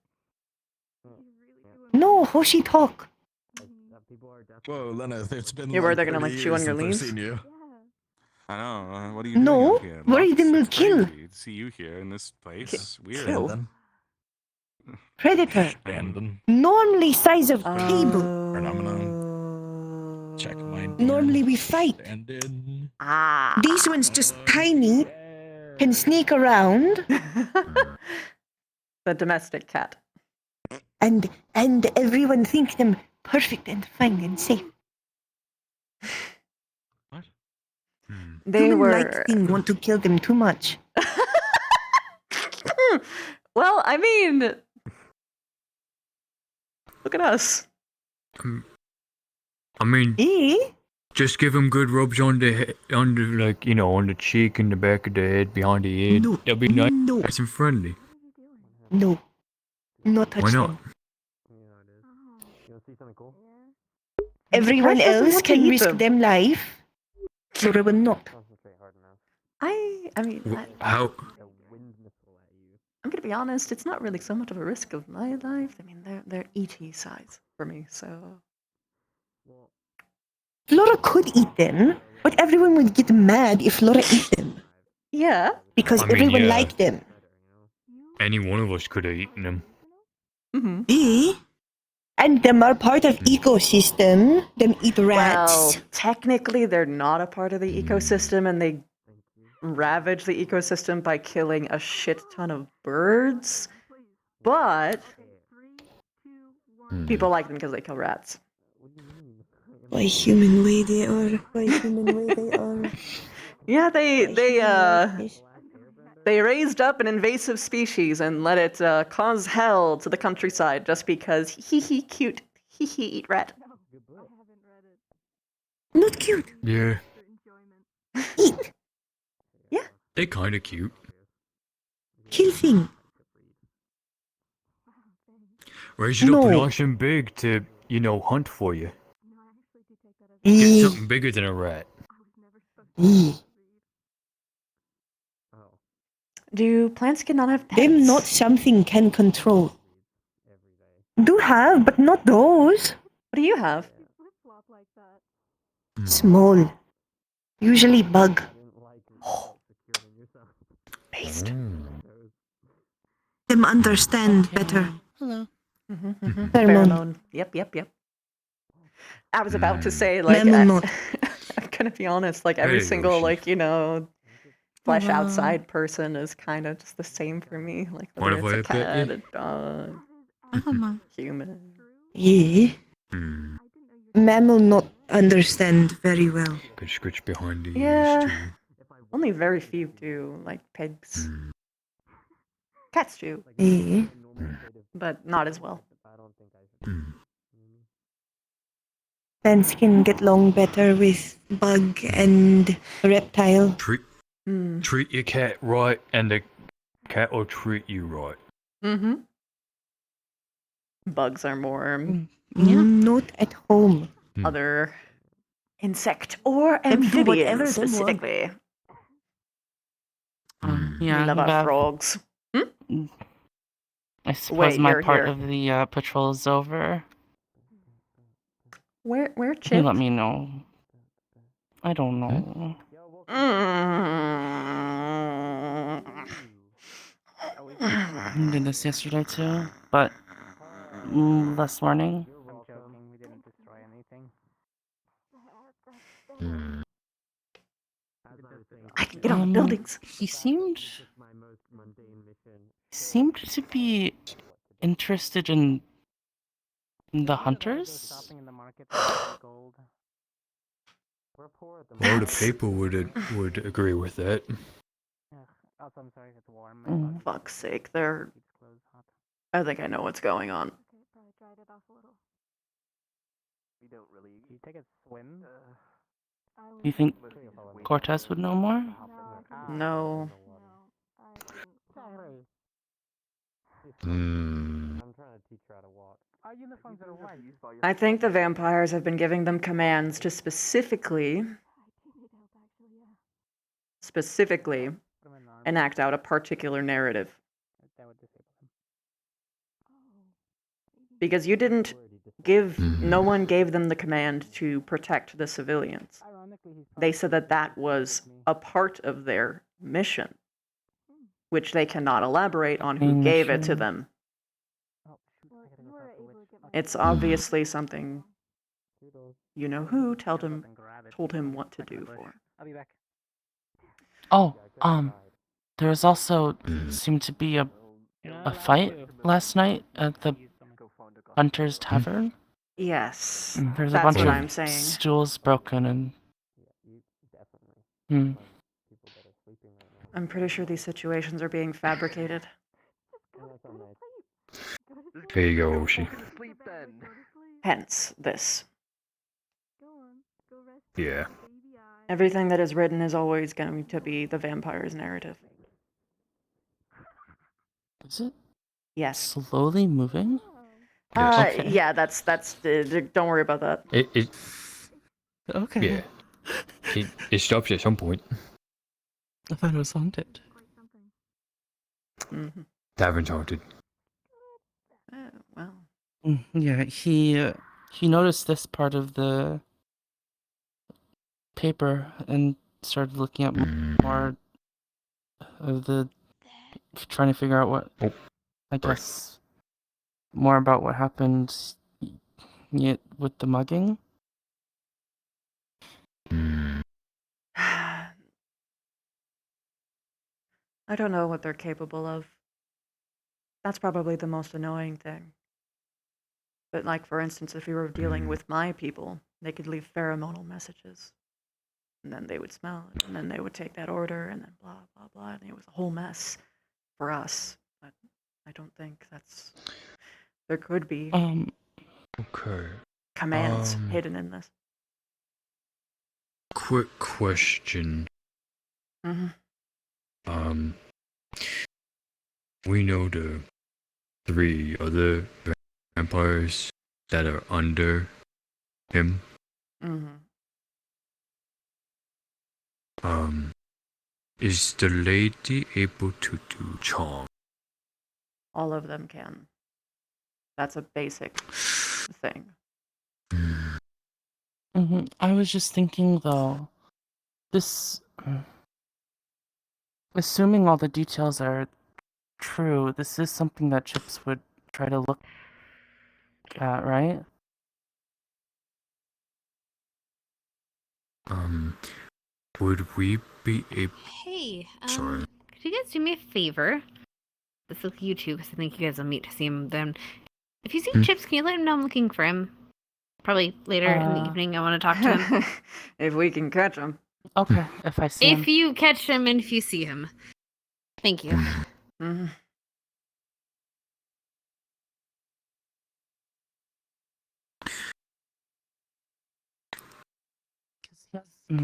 G: No, Hoshi talk.
E: Whoa, Lenneth, it's been
A: Yeah,
E: like
A: were they gonna
E: 30
A: like chew on
E: years
A: your
E: since I've
A: leaves?
E: seen you.
V: I know. What are you doing
G: No,
V: out here?
G: where are them will
V: It's
G: kill.
V: crazy to see you here in this place. Weird.
G: Kill? Predator.
E: Abandon.
G: Normally size of table.
E: Phenomenon. Check my
G: Normally we fight.
E: Stand in.
G: These ones just tiny, can sneak around.
A: The domestic cat.
G: And everyone think them perfect and fine and safe.
A: They
G: Human
A: were.
G: like thing want to kill them too much.
A: Well, I mean, look at us.
O: I mean, just give them good rubs on the head, on the on the cheek and the back of the head, behind the ear.
G: No,
O: They'll be nice,
G: no.
O: nice and friendly.
G: No, not touch
O: Why not?
G: them. Everyone else can risk them life. Flora will not.
A: I mean,
O: How?
A: I'm gonna be honest. It's not really so much of a risk of my life. I mean, they're ET size for me, so.
G: Flora could eat them, but everyone would get mad if Flora ate them.
A: Yeah.
G: Because
O: I mean,
G: everyone
O: yeah.
G: liked them.
O: Any one of us could have eaten them.
G: And them are part of ecosystem. Them eat rats.
A: Well, technically, they're not a part of the ecosystem, and they ravage the ecosystem by killing a shit ton of birds. But people like them because they kill rats.
G: Why human way they are. Why human way they are.
A: Yeah, they raised up an invasive species and let it cause hell to the countryside just because hee cute eat rat.
G: Not cute.
O: Yeah.
G: Eat.
O: They're kind of cute.
G: Kill thing.
O: Raise it up
G: No.
O: nice and big to, hunt for you. Get something bigger than a rat.
A: Do plants cannot have pets?
G: Them not something can control. Do have, but not those.
A: What do you have?
G: Small. Usually bug.
A: Based.
G: Them understand better.
S: Hello.
G: Pheromone.
A: Yep. I was about to say, like,
G: Mammal
A: I'm gonna be honest, like, every
O: Hey,
A: single,
O: Yoshi.
A: like, flesh
S: Hello.
A: outside person is kind of just the same for me. Like,
O: Mind
A: whether
O: if
A: it's a
O: I pet
A: cat,
O: you?
A: a dog, human.
G: Yeah. Mammal not understand very well.
O: Could scratch behind the ears
A: Yeah.
O: too.
A: Only very few do, like pigs. Cats do,
G: Yeah.
A: but not as well.
G: Plants can get along better with bug and reptile.
O: Treat your cat right, and the cat will treat you right.
A: Mm-hmm. Bugs are more
G: Not at home.
A: other insect or
G: Them do whatever
A: amphibians
G: them want.
A: specifically.
B: Yeah,
A: Love our
B: that-
A: frogs.
B: I suppose
A: Wait,
B: my
A: you're
B: part
A: here.
B: of the patrol is over.
A: Where
B: Can you
A: Chip?
B: let me know? I don't know. I did this yesterday too, but last morning.
A: I can get on the buildings.
B: He seemed to be interested in the hunters.
O: Well, the people would agree with that.
A: Fuck's sake, they're. I think I know what's going on.
D: You take a swim?
B: You think Cortez would know more?
A: No.
D: I'm trying to teach her how to walk. Uniforms are white.
A: I think the vampires have been giving them commands to specifically enact out a particular narrative. Because you didn't no one gave them the command to protect the civilians. They said that that was a part of their mission, which they cannot elaborate on who gave it to them. It's obviously something you know who told him what to do for.
D: I'll be back.
B: Oh, there was also seemed to be a fight last night at the Hunter's Tavern.
A: Yes,
B: There's a
A: that's
B: bunch
A: what
B: of
A: I'm saying.
B: stools broken and.
A: I'm pretty sure these situations are being fabricated.
O: There you go, Oshi.
A: Hence this.
O: Yeah.
A: Everything that is written is always going to be the vampire's narrative.
B: Is it?
A: Yes.
B: Slowly moving?
O: Okay.
A: Yeah, that's don't worry about that.
O: It
B: Okay.
O: yeah. It stops at some point.
B: I thought it was haunted.
A: Mm-hmm.
O: Tavern's haunted.
A: Well.
B: Yeah, he noticed this part of the paper and started looking at more of the, trying to figure out what, I guess, more about what happened with the mugging.
A: I don't know what they're capable of. That's probably the most annoying thing. But like, for instance, if you were dealing with my people, they could leave pheromonal messages. And then they would smell it, and then they would take that order, and then blah, blah, blah. And it was a whole mess for us. But I don't think that's... There could be
O: Okay.
A: commands hidden in this.
O: Quick question.
A: Mm-hmm.
O: We know the 3 other vampires that are under him.
A: Mm-hmm.
O: Is the lady able to do charm?
A: All of them can. That's a basic thing.
B: I was just thinking, though, this... Assuming all the details are true, this is something that Chips would try to look at, right?
O: Would we be able...
K: Hey,
O: Sorry.
K: could you guys do me a favor? This will you two, because I think you guys will meet to see him then. If you see Chips, can you let him know I'm looking for him? Probably later in the evening, I want to talk to him.
A: If we can catch him.
B: Okay, if I see him.
K: If you catch him and if you see him. Thank you.
A: Mm-hmm.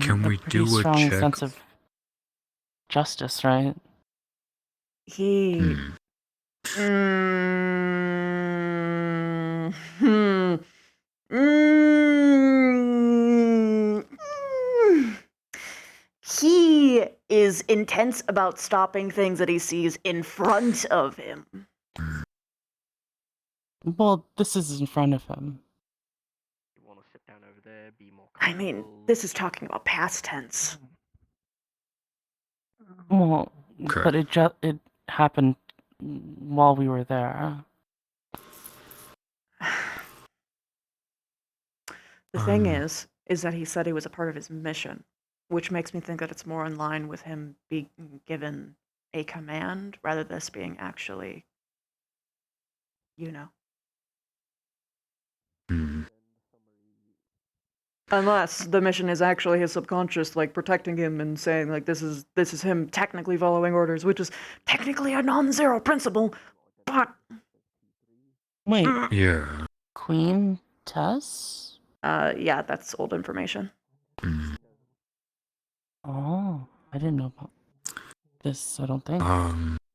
O: Can we do a
B: strong
O: check?
B: Sense of justice, right?
A: He... He is intense about stopping things that he sees in front of him.
B: Well, this is in front of him.
A: I mean, this is talking about past tense.
B: Well, but it happened while we were there.
A: The thing is that he said he was a part of his mission, which makes me think that it's more in line with him being given a command rather than this being actually, you know. Unless the mission is actually his subconscious, like protecting him and saying like this is him technically following orders, which is technically a non-zero principle, but
B: wait,
O: yeah,
B: Queen Tess?
A: Yeah, that's old information.
B: Oh, I didn't know about this, I don't think.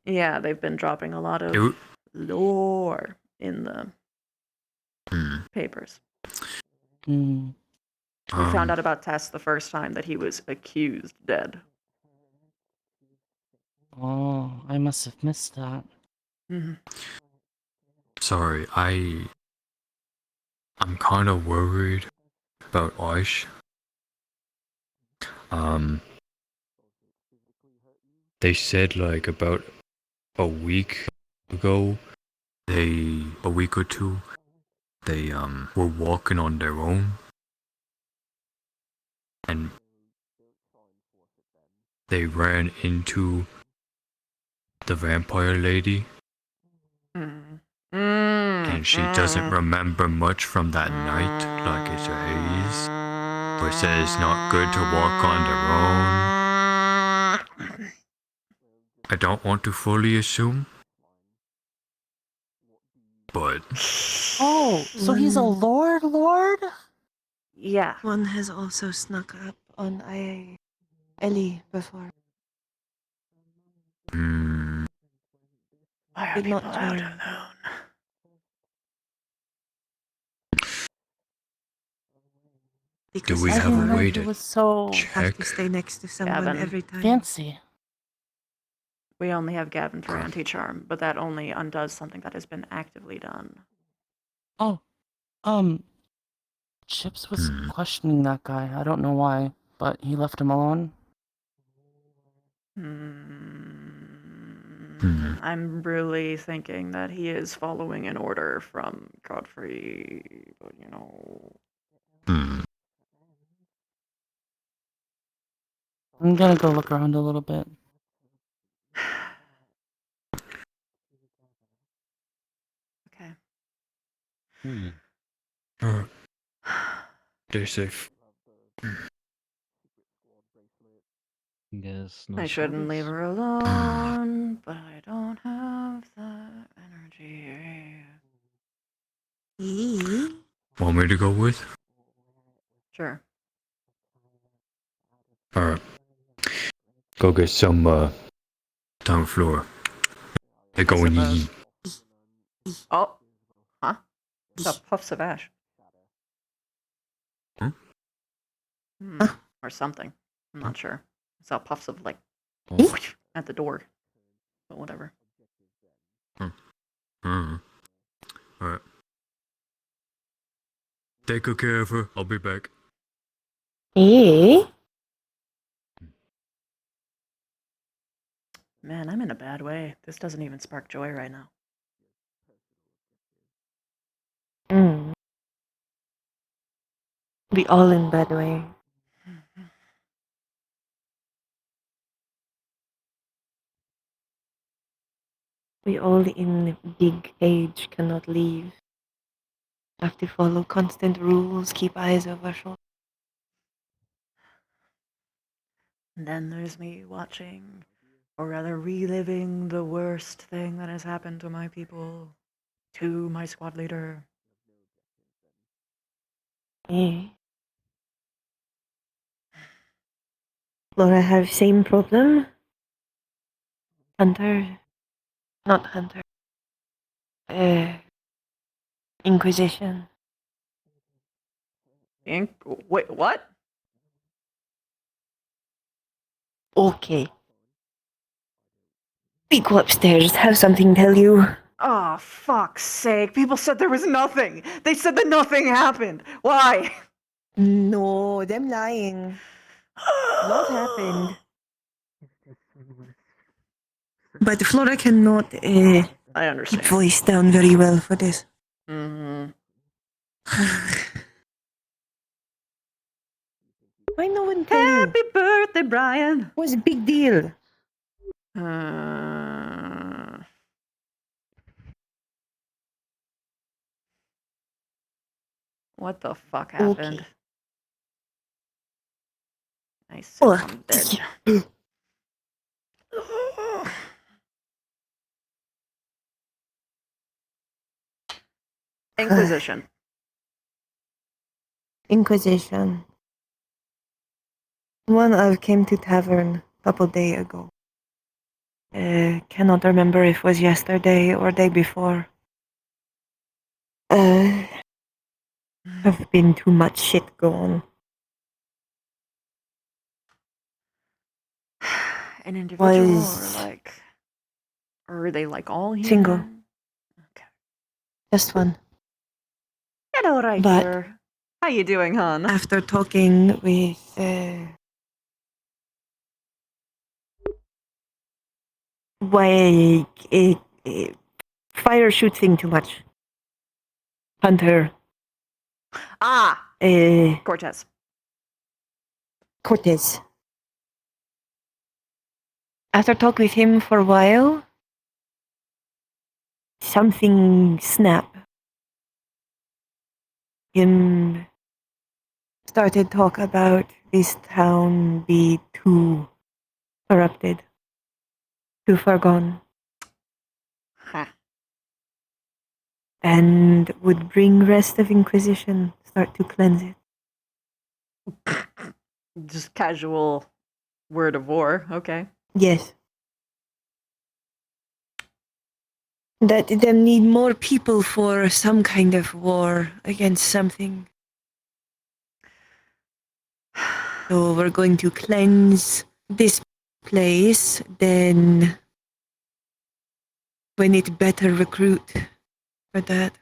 A: Yeah, they've been dropping a lot of lore in the papers.
B: Hmm.
A: We found out about Tess the first time that he was accused dead.
B: Oh, I must have missed that.
O: Sorry, I'm kind of worried about Aish. They said like about a week ago, a week or two, they were walking on their own, and they ran into the vampire lady, and she doesn't remember much from that night, like it's a haze, but said it's not good to walk on their own. I don't want to fully assume, but
B: Oh, so he's a lord?
A: Yeah.
F: One has also snuck up on Ellie before.
A: Why are
F: Did
A: people
F: not
A: out
F: join.
A: alone?
O: do we have a way to
B: was so
F: Have to
O: check?
F: stay next to someone
A: Gavin.
F: every time.
B: fancy.
A: We only have Gavin for anti-charm, but that only undoes something that has been actively done.
B: Oh, Chips was questioning that guy. I don't know why, but he left him alone.
A: I'm really thinking that he is following an order from Godfrey, but you know.
B: I'm gonna go look around a little bit.
A: Okay.
O: They're safe.
S: Guess
A: I shouldn't leave her alone, but I don't have the energy.
O: Want me to go with?
A: Sure.
O: Alright. Go get some, down floor. They're going yee.
A: Oh. Huh? I saw puffs of ash. Or something. I'm not sure. I saw puffs of, like, at the door. But whatever.
O: Alright. Take good care of her. I'll be back.
G: Eh?
A: Man, I'm in a bad way. This doesn't even spark joy right now.
G: We all in bad way. We all in big age cannot leave. Have to follow constant rules, keep eyes over shoulders.
A: And then there's me watching, or rather reliving, the worst thing that has happened to my people, to my squad leader.
G: Eh? Laura have same problem? Hunter? Not Hunter. Inquisition.
A: Wait, what?
G: Okay. We go upstairs, have something to tell you.
A: Oh, fuck's sake. People said there was nothing. They said that nothing happened. Why?
G: No, them lying. Lot happened. But Flora cannot
A: I
G: keep
A: understand.
G: voice down very well for this.
A: Mm-hmm.
G: Why no one tell you?
A: Happy birthday, Brian.
G: What's a big deal?
A: What the fuck happened?
G: Okay.
A: I sit on bed. Inquisition.
G: Inquisition. One of came to tavern a couple day ago. Cannot remember if it was yesterday or day before. Have been too much shit going.
A: An individual
G: Was
A: or are they like all here?
G: single. Just one.
A: Hello, right
G: But
A: here. How you doing, hon?
G: after talking with fire shooting too much. Hunter.
A: Cortez.
G: Cortez. After talking with him for a while, something snapped. Him started talk about this town be too corrupted, too far gone, and would bring rest of Inquisition, start to cleanse it.
A: Just casual word of war. Okay.
G: Yes. That them need more people for some kind of war against something. So we're going to cleanse this place, then we need better recruit for that.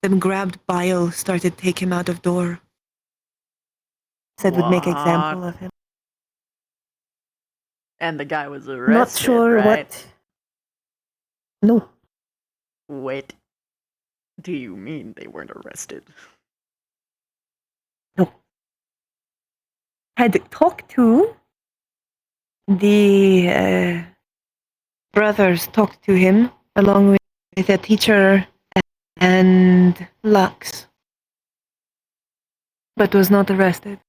G: Them grabbed Bile, started take him out of door. Said would make example of him.
A: And the guy was arrested.
G: Not sure
A: right?
G: what. No.
A: Wait. Do you mean they weren't arrested?
G: No. Had talked to the brothers, talked to him along with a teacher and Lux, but was not arrested.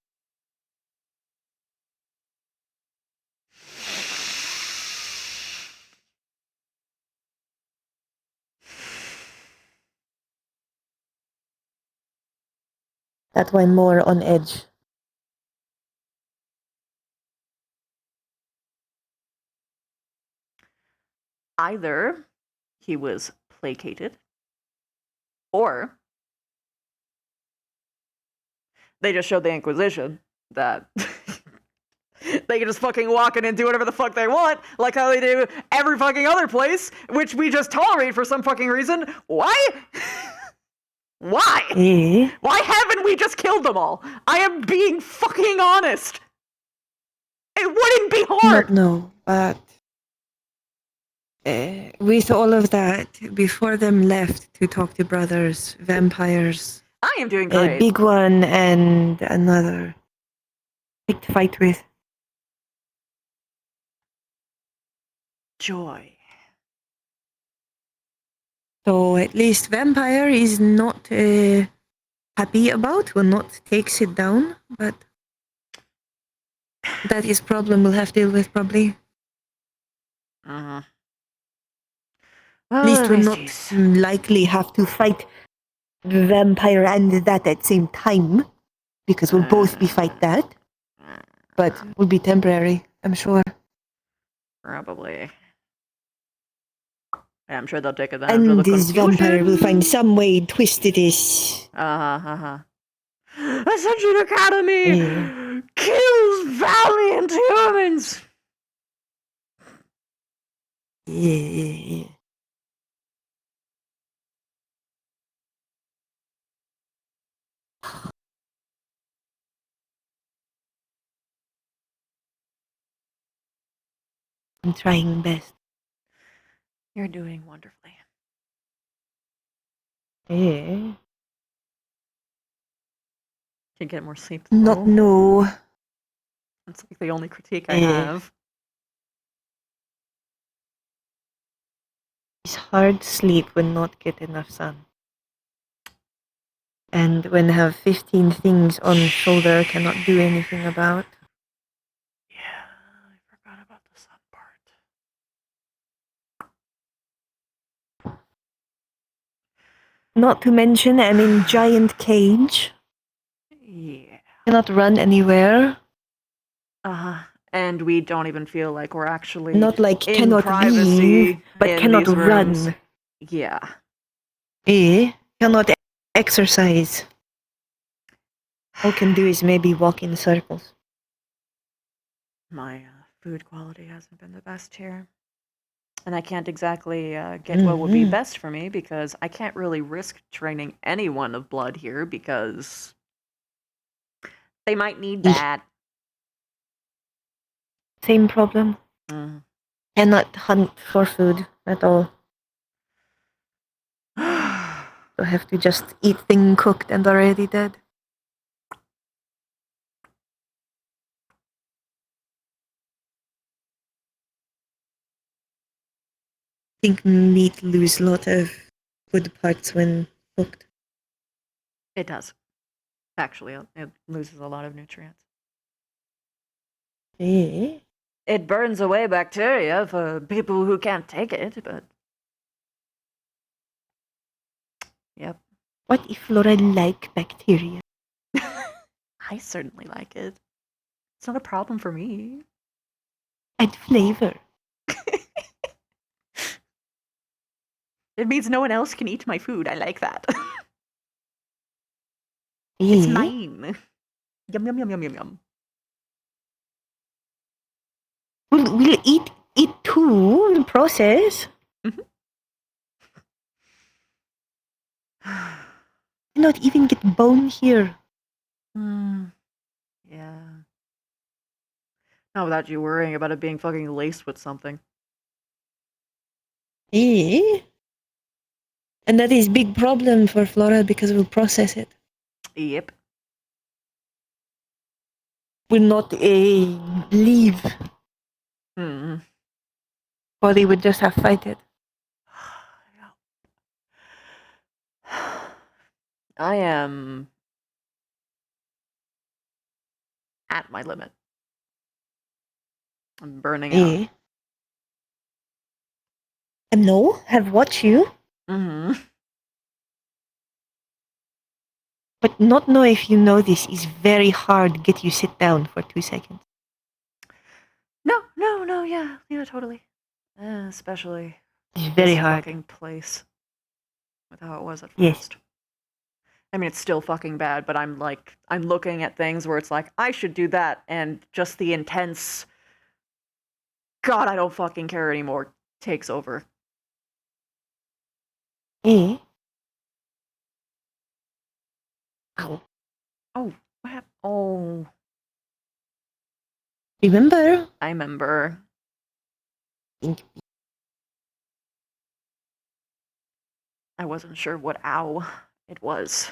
G: That's why more on edge.
A: Either he was placated, or they just showed the Inquisition that they can just fucking walk in and do whatever the fuck they want, like how they do every fucking other place, which we just tolerate for some fucking reason. Why? Why? Why haven't we just killed them all? I am being fucking honest. It wouldn't be hard.
G: No, but with all of that, before them left to talk to brothers, vampires.
A: I am doing
G: A
A: great.
G: big one and another. Big to fight with.
A: Joy.
G: So at least vampire is not happy about, will not take sit down, but that is problem we'll have to deal with probably.
A: Uh-huh.
G: At least we'll not likely have to fight the vampire and that at the same time, because we'll both be fight that, but will be temporary, I'm sure.
A: Probably. Yeah, I'm sure they'll take advantage of
G: And
A: the
G: this
A: confusion.
G: vampire will find some way twisted this.
A: Ascension Academy kills valiant humans.
G: Yeah. I'm trying best.
A: You're doing wonderfully.
G: Yeah.
A: Can get more sleep.
G: Not no.
A: That's like the only critique I have.
G: It's hard to sleep when not get enough sun. And when have 15 things on shoulder cannot do anything about.
A: Yeah, I forgot about the sun part.
G: Not to mention I'm in giant cage.
A: Yeah.
Q: Cannot run anywhere.
A: And we don't even feel like we're actually
Q: Not like
A: in
Q: cannot
A: privacy
Q: leave, but
A: in
Q: cannot
A: these rooms.
Q: run.
A: Yeah.
Q: Cannot exercise. All can do is maybe walk in circles.
A: My food quality hasn't been the best here. And I can't exactly get what would be best for me because I can't really risk training anyone of blood here because they might need that.
Q: Same problem. Cannot hunt for food at all. So have to just eat thing cooked and already dead. I think meat lose a lot of good parts when cooked.
A: It does. Actually, it loses a lot of nutrients. It burns away bacteria for people who can't take it, but... Yep.
Q: What if Flora like bacteria?
A: I certainly like it. It's not a problem for me.
Q: Add flavor.
A: It means no one else can eat my food. I like that. It's mine. Yum, yum, yum, yum, yum, yum.
Q: We'll eat it too in the process. Not even get bone here.
A: Yeah. Not without you worrying about it being fucking laced with something.
Q: And that is big problem for Flora because we'll process it.
A: Yep.
Q: Will not leave. Body would just have fight it.
A: I am at my limit. I'm burning out.
Q: And no, have watched you. But not know if you know this is very hard. Get you sit down for 2 seconds.
A: No, yeah, totally. Especially
Q: It's very
A: this
Q: hard.
A: fucking place. With how it was at
Q: Yes.
A: first. I mean, it's still fucking bad, but I'm looking at things where it's like, I should do that, and just the intense, God, I don't fucking care anymore, takes over.
Q: Ow.
A: Oh, what happened? Oh.
Q: Remember?
A: I remember. I wasn't sure what ow it was.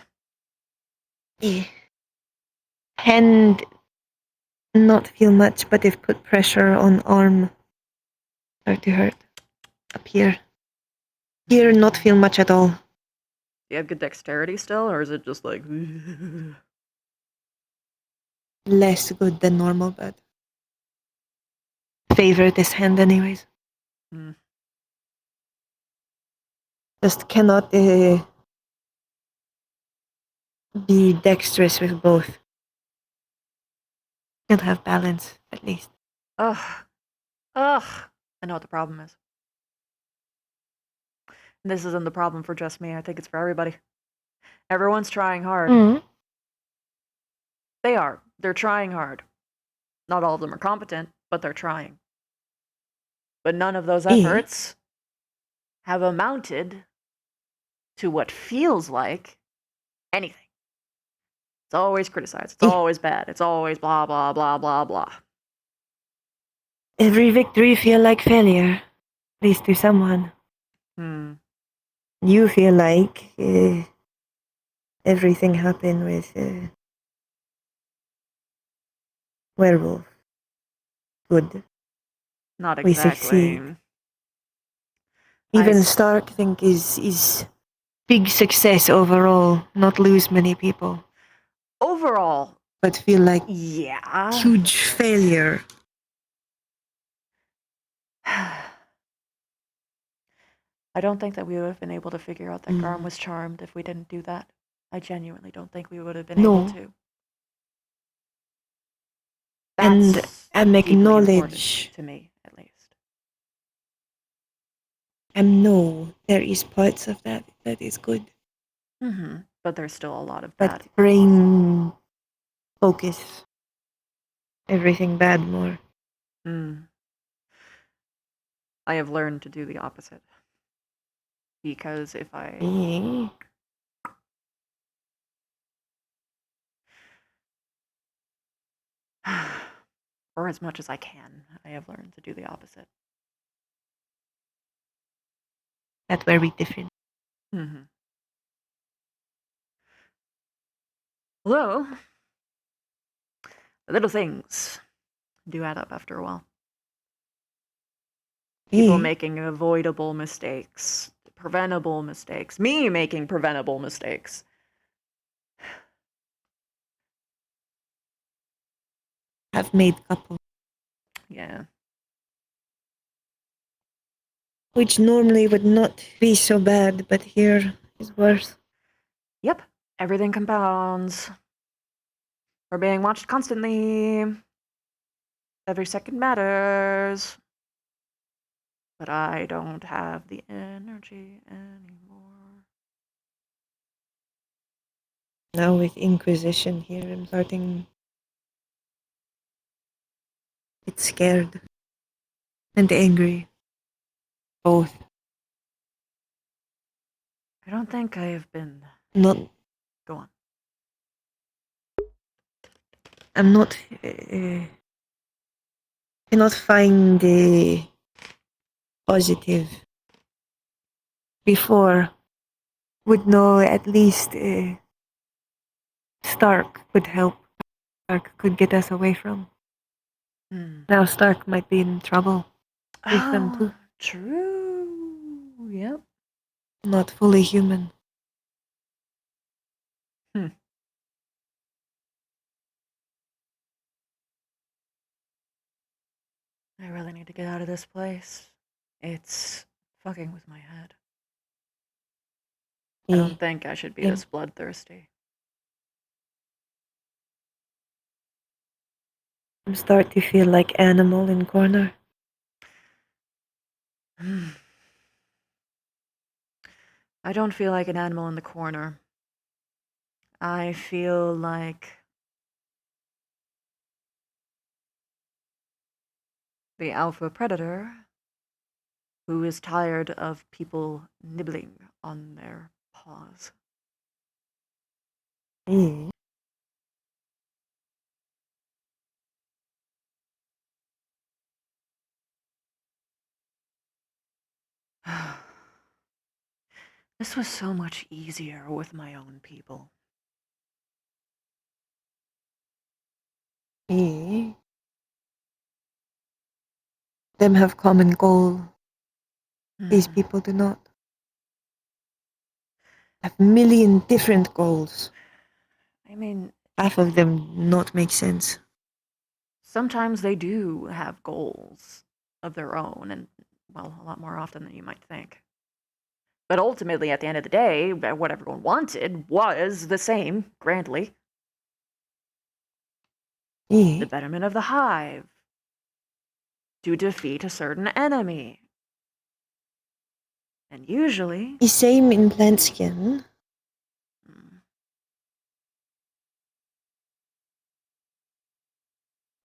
Q: Hand not feel much, but if put pressure on arm, start to hurt. Up here. Here, not feel much at all.
A: Do you have good dexterity still, or is it just like...
Q: Less good than normal, but favor this hand anyways. Just cannot be dexterous with both. Can't have balance, at least.
A: Ugh. I know what the problem is. This isn't the problem for just me. I think it's for everybody. Everyone's trying hard. They are. They're trying hard. Not all of them are competent, but they're trying. But none of those efforts have amounted to what feels like anything. It's always criticized. It's always bad. It's always blah, blah, blah, blah, blah.
Q: Every victory feel like failure. At least to someone. You feel like everything happened with werewolf. Good.
A: Not
Q: We
A: exactly.
Q: succeed. Even Stark think is big success overall. Not lose many people.
A: Overall.
Q: But feel like huge failure.
A: I don't think that we would have been able to figure out that Garm was charmed if we didn't do that. I genuinely don't think we would have been able to.
Q: and
A: That's
Q: acknowledge
A: important to me, at least.
Q: no, there is parts of that that is good.
A: Mm-hmm. But there's still a lot of
Q: But
A: bad.
Q: brain focus everything bad more.
A: Mm. I have learned to do the opposite. Because if I... or as much as I can, I have learned to do the opposite.
Q: That's very different.
A: Mm-hmm. Although, little things do add up after a while. People making avoidable mistakes, preventable mistakes, me making preventable mistakes.
Q: I've made a couple.
A: Yeah.
Q: Which normally would not be so bad, but here is worse.
A: Yep. Everything compounds. We're being watched constantly. Every second matters. But I don't have the energy anymore.
Q: Now with Inquisition here, I'm starting... It's scared. And angry. Both.
A: I don't think I have been...
Q: Not...
A: Go on.
Q: I'm not... cannot find the positive. Before, would know at least Stark could help. Stark could get us away from. Now Stark might be in trouble with them too.
A: True. Yep.
Q: Not fully human.
A: I really need to get out of this place. It's fucking with my head. I don't think I should be this bloodthirsty.
Q: I'm starting to feel like animal in corner.
A: I don't feel like an animal in the corner. I feel like the alpha predator who is tired of people nibbling on their paws. This was so much easier with my own people.
Q: Them have common goal. These people do not. Have million different goals.
A: I mean,
Q: half of them not make sense.
A: Sometimes they do have goals of their own, and, well, a lot more often than you might think. But ultimately, at the end of the day, what everyone wanted was the same, grandly. The betterment of the hive. To defeat a certain enemy. And usually...
Q: The same in plant skin.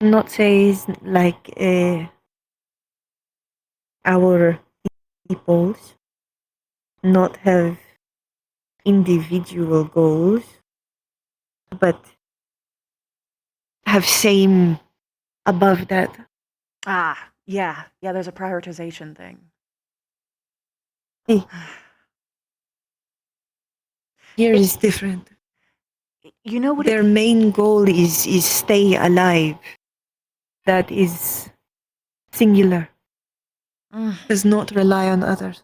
Q: Not says like our peoples not have individual goals, but have same above that.
A: Yeah, there's a prioritization thing.
Q: Here is different.
A: You know what?
Q: Their main goal is stay alive. That is singular. Does not rely on others.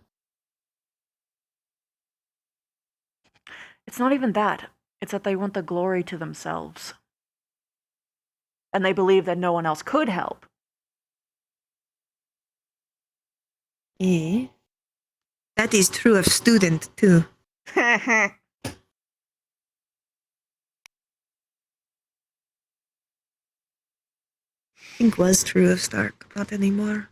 A: It's not even that. It's that they want the glory to themselves. And they believe that no one else could help.
Q: Yeah. That is true of student too. think was true of Stark, not anymore.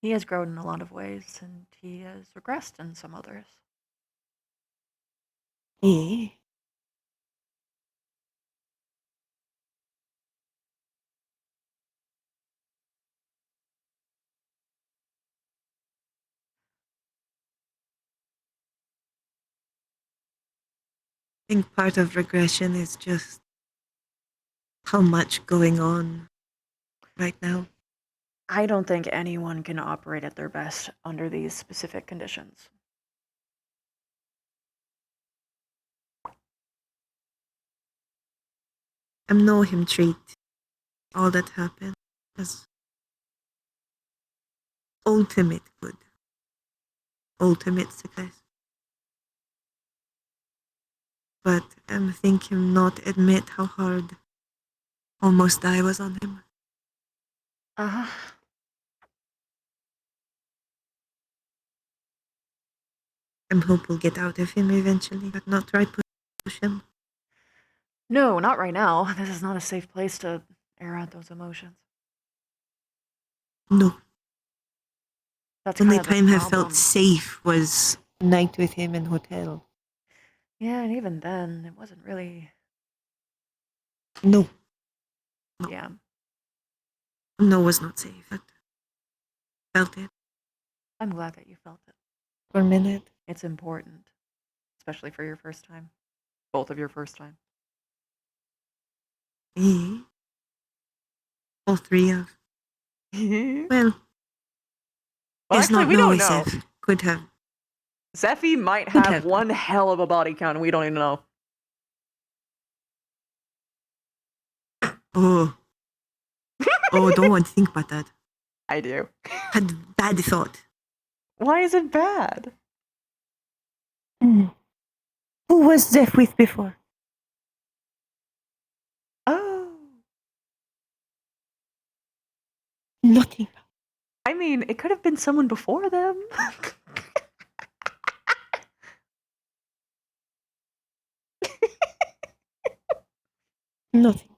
A: He has grown in a lot of ways, and he has regressed in some others.
Q: Eh? I think part of regression is just how much going on right now.
A: I don't think anyone can operate at their best under these specific conditions.
Q: I know him treat all that happened as ultimate good, ultimate success. But I think him not admit how hard almost I was on him.
A: Uh-huh.
Q: I'm hope we'll get out of him eventually, but not try to push him.
A: No, not right now. This is not a safe place to air out those emotions.
Q: No.
A: That's
Q: Only
A: kind of the
Q: time I
A: problem.
Q: felt safe was night with him in hotel.
A: Yeah, and even then, it wasn't really...
Q: No.
A: Yeah.
Q: No, was not safe. But felt it
A: I'm glad that you felt it.
Q: for a minute.
A: It's important, especially for your first time. Both of your first time.
Q: Eh? All three of. Well, guess
A: Actually,
Q: not
A: we
Q: know,
A: don't know.
Q: Seth. Could have.
A: Zephy might
Q: Could
A: have
Q: have.
A: one hell of a body count, and we don't even know.
Q: Oh. Oh, don't want to think about that.
A: I do.
Q: Had bad thought.
A: Why is it bad?
Q: Who was Zeph with before?
A: Oh.
Q: Nothing.
A: I mean, it could have been someone before them.
Q: Nothing.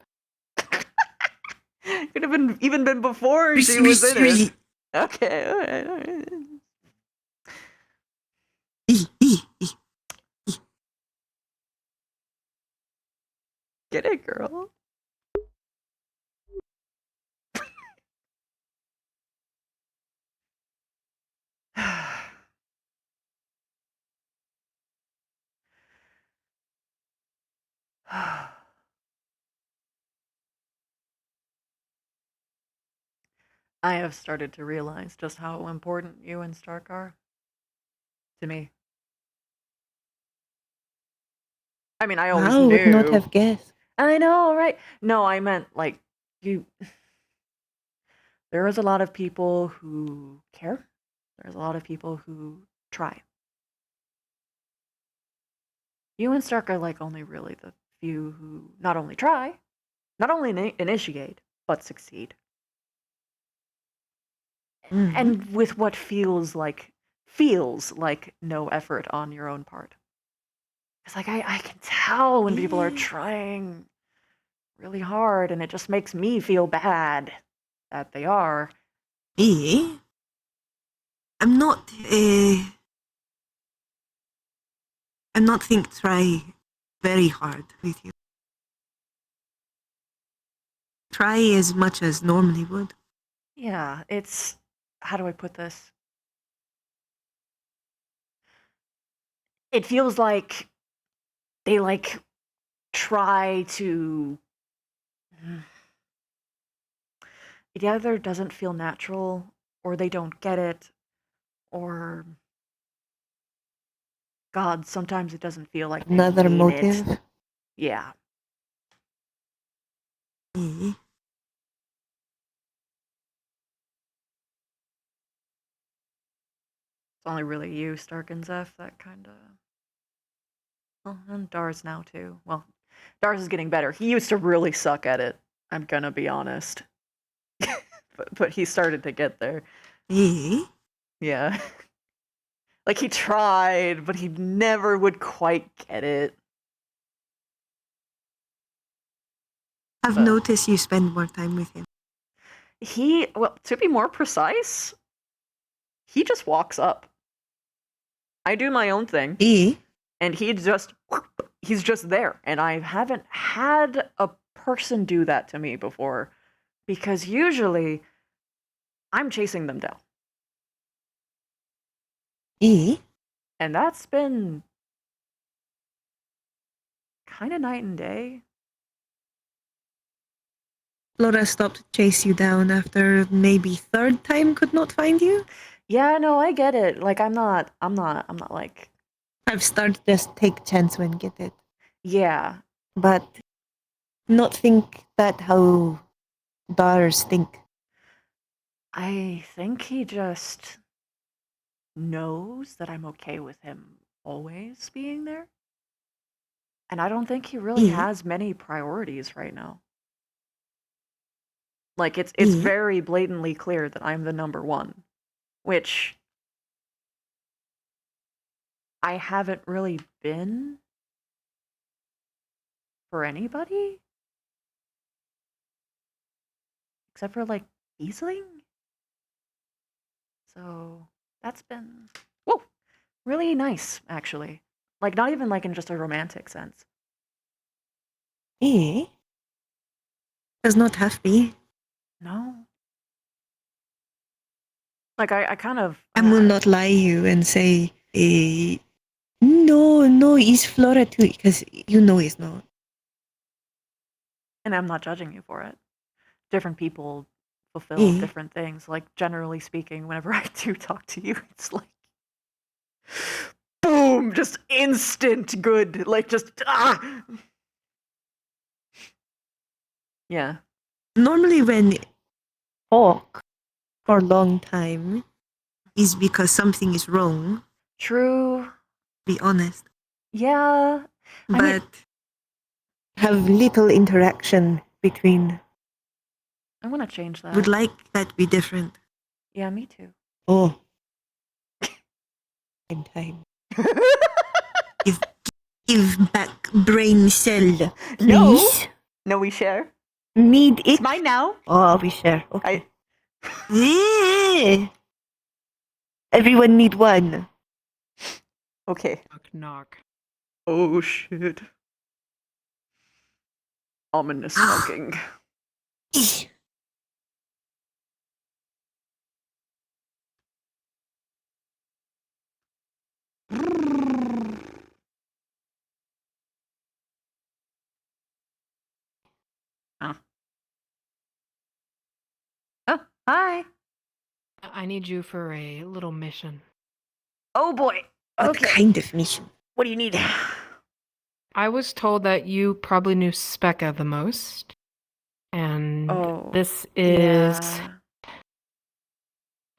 A: Could have been even been before she was in it. Okay, alright. Get it, girl. I have started to realize just how important you and Stark are to me. I mean, I always
Q: I
A: knew.
Q: would not have guessed.
A: I know, right? No, I meant like you. There is a lot of people who care. There's a lot of people who try. You and Stark are like only really the few who not only try, not only initiate, but succeed. And with what feels like no effort on your own part. It's like I can tell when people are trying really hard, and it just makes me feel bad that they are.
Q: I'm not think try very hard with you. Try as much as normally would.
A: Yeah, it's how do I put this? It feels like they like try to it either doesn't feel natural or they don't get it or God, sometimes it doesn't feel like they
Q: Another
A: mean
Q: motive.
A: it. Yeah. It's only really you, Stark and Zeph, that kind of. Well, and Dars now too. Well, Dars is getting better. He used to really suck at it. I'm gonna be honest. but he started to get there. Yeah. Like he tried, but he never would quite get it.
Q: I've noticed you spend more time with him.
A: Well, to be more precise, he just walks up. I do my own thing. And he's just there. And I haven't had a person do that to me before, because usually I'm chasing them down. And that's been kind of night and day.
Q: Flora stopped to chase you down after maybe third time could not find you?
A: Yeah, no, I get it. Like, I'm not like...
Q: I've started just take chance when get it.
A: Yeah.
Q: But not think that how daughters think.
A: I think he just knows that I'm okay with him always being there. And I don't think he really has many priorities right now. Like, it's very blatantly clear that I'm the number one, which I haven't really been for anybody. Except for, like, Easling. So, that's been, really nice, actually. Like, not even, like, in just a romantic sense.
Q: Does not have be.
A: No. Like, I kind of...
Q: I will not lie you and say, no, he's Flora too, because you know he's not.
A: And I'm not judging you for it. Different people fulfill different things. Like, generally speaking, whenever I do talk to you, it's like, boom, just instant good. Like, just, Yeah.
Q: Normally when talk for a long time is because something is wrong.
A: True.
Q: Be honest.
A: Yeah.
Q: But have little interaction between.
A: I want to change that.
Q: Would like that to be different.
A: Yeah, me too.
Q: Oh. In time. Give back brain cell, please.
A: No, we share.
Q: Need it.
A: It's mine now.
Q: Oh, we share. Okay. Everyone need one.
A: Okay.
M: Knock, knock.
A: Oh, shit. Ominous knocking. Oh, hi.
M: I need you for a little mission.
A: Oh boy.
Q: What kind of mission?
A: What do you need?
M: I was told that you probably knew Specca the most. And this is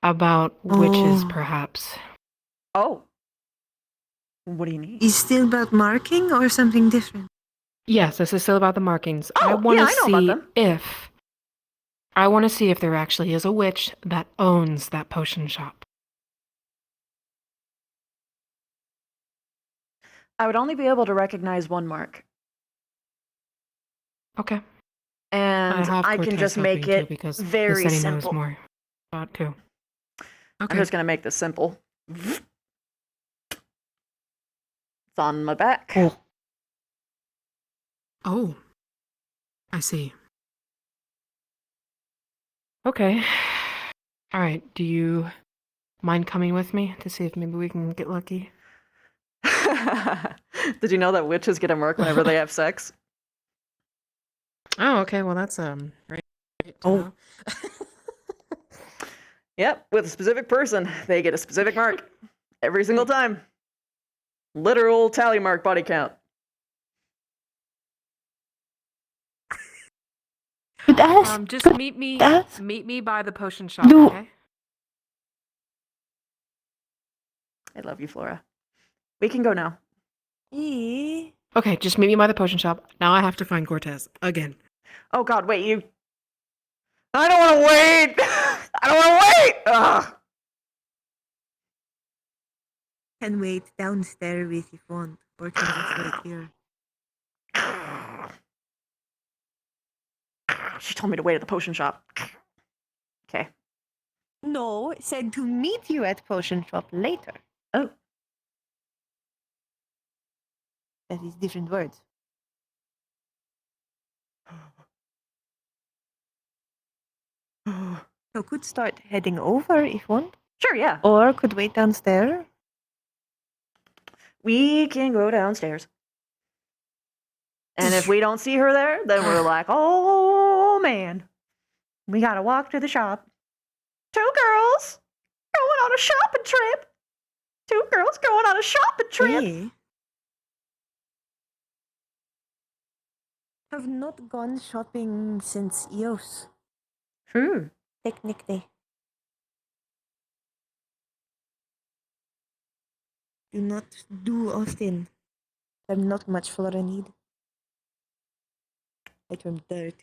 M: about witches, perhaps.
A: Oh. What do you need?
Q: Is still about marking or something different?
M: Yes, this is still about the markings.
A: Oh,
M: I want to
A: I know about them.
M: see if there actually is a witch that owns that potion shop.
A: I would only be able to recognize one mark.
M: Okay.
A: And I can just make it very
M: he said he
A: simple.
M: knows more about too. Okay.
A: I'm just going to make this simple. It's on my back.
M: Oh. I see. Okay. All right. Do you mind coming with me to see if maybe we can get lucky?
A: Did you know that witches get a mark whenever they have sex?
M: Oh, okay. Well, that's great.
A: Oh. Yep, with a specific person, they get a specific mark every single time. Literal tally mark body count.
M: Just meet me by the potion shop, okay?
A: I love you, Flora. We can go now.
M: Okay, just meet me by the potion shop. Now I have to find Cortez again.
A: Oh God, wait, you. I don't want to wait. I don't want to wait. Ugh.
Q: Can wait downstairs if you want, or can just wait here.
A: She told me to wait at the potion shop. Okay.
Q: No, it said to meet you at potion shop later.
A: Oh.
Q: That is different words. So could start heading over if want.
A: Sure, yeah.
Q: Or could wait downstairs.
A: We can go downstairs. And if we don't see her there, then we're like, oh man, we gotta walk to the shop. 2 girls going on a shopping trip. 2 girls going on a shopping trip.
Q: We have not gone shopping since EOS. Technically. Do not do often. I'm not much for a need. I turn dirt.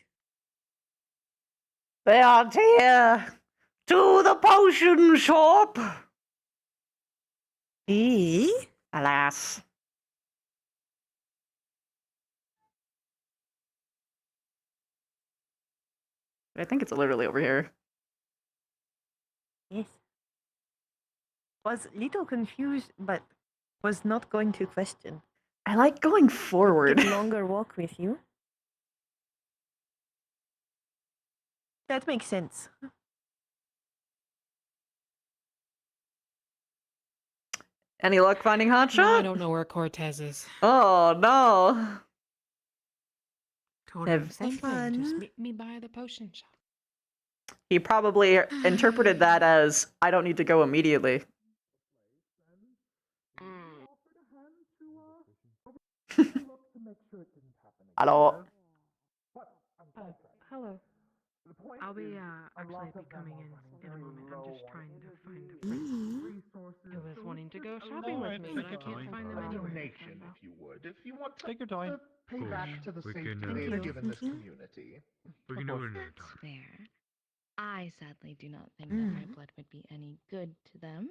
A: They are here to the potion shop. Alas. I think it's literally over here.
Q: Yes. Was little confused, but was not going to question.
A: I like going forward.
Q: Take longer walk with you. That makes sense.
A: Any luck finding Hotshot?
M: No, I don't know where Cortez is.
A: Oh no.
M: Told him same thing. Just meet me by the potion shop.
A: He probably interpreted that as, I don't need to go immediately. Hello.
C: Hello. I'll be actually be coming in a moment. I'm just trying to find a friend.
M: Who was wanting to go shopping with me, but I can't find them anywhere.
T: Donation, if you would. If you want to
O: Take your time.
T: pay back to the
O: We
T: safety
O: can,
T: they've
O: Thank
T: given this
Q: you.
T: community.
O: We can do it another
I: That's
O: time.
I: fair. I sadly do not think that my blood would be any good to them,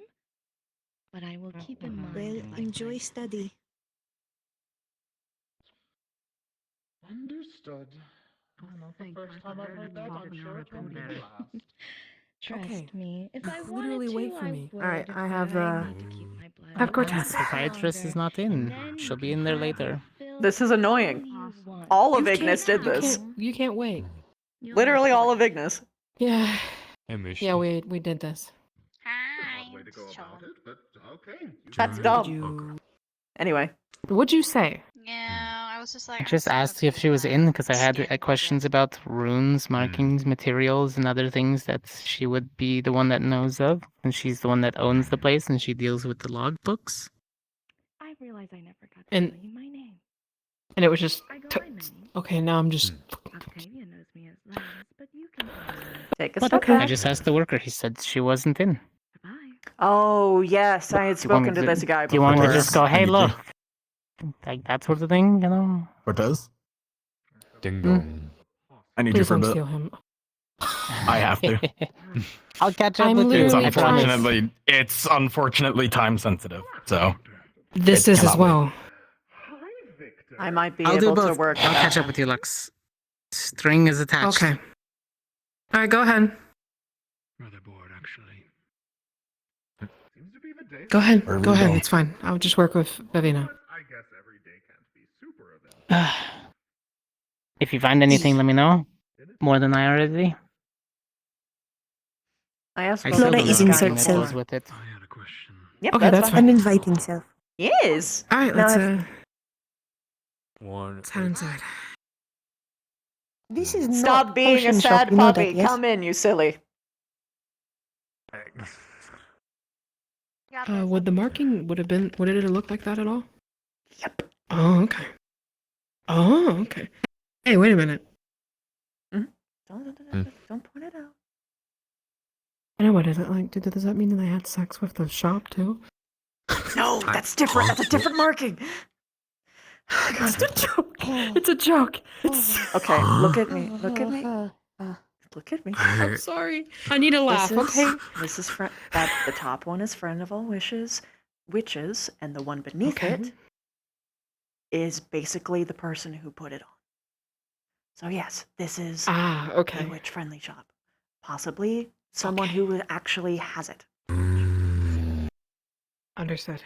I: but I will keep in mind.
Q: Well,
I: if I
Q: enjoy
I: find-
Q: study.
T: Understood. Not the first time I've heard that. I'm sure it won't be the last.
I: Trust
M: Okay.
I: me. If I
M: Literally
I: wanted
M: wait
I: to,
M: for
I: I
M: me.
I: would.
C: Alright, I have,
I: but I need to keep my blood
C: I have Cortez.
S: Psychiatrist is not in. She'll be in there later.
A: This is annoying. All of
M: You
A: Ignis did this.
M: You can't wait.
A: Literally all of Ignis.
M: Yeah.
O: I missed
M: Yeah,
O: you.
M: we did this.
T: Odd way to go about it, but okay.
A: That's dumb. Anyway.
M: What'd you say?
L: Yeah, I was just like.
S: I just asked if she was in because I had questions about runes, markings, materials, and other things that she would be the one that knows of, and she's the one that owns the place, and she deals with the logbooks.
I: I realize I never got to
M: And-
I: tell you my name.
M: And it was just.
I: I go by many.
M: Okay, now I'm just.
I: Octavia knows me as Laz, but you can call me.
A: Take a
S: But
A: step
S: I
A: back.
S: just asked the worker. He said she wasn't in.
A: Oh, yes, I had
S: Do you want me
A: spoken to this guy
S: Do you
A: before.
S: want me to just go, hey,
E: Nikki.
S: look? Like that sort of thing, you know?
E: Cortez?
O: Ding dong.
E: I need you
M: Please
E: for a
M: don't
E: bit.
M: steal him.
E: I have to.
S: I'll catch up
M: I'm
S: with you.
E: It's
M: literally
S: I promise.
E: unfortunately time sensitive. So
M: This
E: it
M: is as
E: cannot wait.
M: well.
A: I might be
S: I'll do
A: able to
S: both.
A: work.
S: I'll catch up with you, Lux. String is attached.
M: Okay. Alright, go ahead.
P: Rather bored, actually.
T: Seems to be the day.
M: Go ahead.
E: Wherever
M: Go
E: we
M: ahead.
E: go.
M: It's fine. I'll just work with Bavina.
T: I guess every day can't be super eventful.
S: If you find anything, let me know. More than I already.
A: I asked
S: I
A: both of
Q: Flora
A: these
Q: is
A: guys
Q: insert
A: before.
Q: self.
S: with it.
P: I had a question.
A: Yep,
M: Okay, that's
A: fine.
Q: I'm inviting self.
A: Yes.
M: Alright,
Q: Now
M: let's
Q: if-
M: let's head inside.
Q: This is
A: Stop
Q: not
A: being a
Q: potion shop,
A: sad
Q: you know
A: puppy.
Q: that, yes?
A: Come in, you silly.
M: Would the marking would it have looked like that at all? Yep. Oh, okay. Oh, okay. Hey, wait a minute.
A: Don't point it out.
M: I know, what is it like? Does that mean that they had sex with the shop too?
A: No, that's different. That's a different marking.
M: It's a joke. It's a joke. It's...
A: Okay, look at me. Look at me. Look at me.
M: I'm sorry. I need a laugh. Okay.
A: This is that the top one is friend of all witches, and the one beneath it is basically the person who put it on. So yes, this is
M: okay.
A: a witch-friendly shop. Possibly someone who actually has it.
M: Understood.
A: Is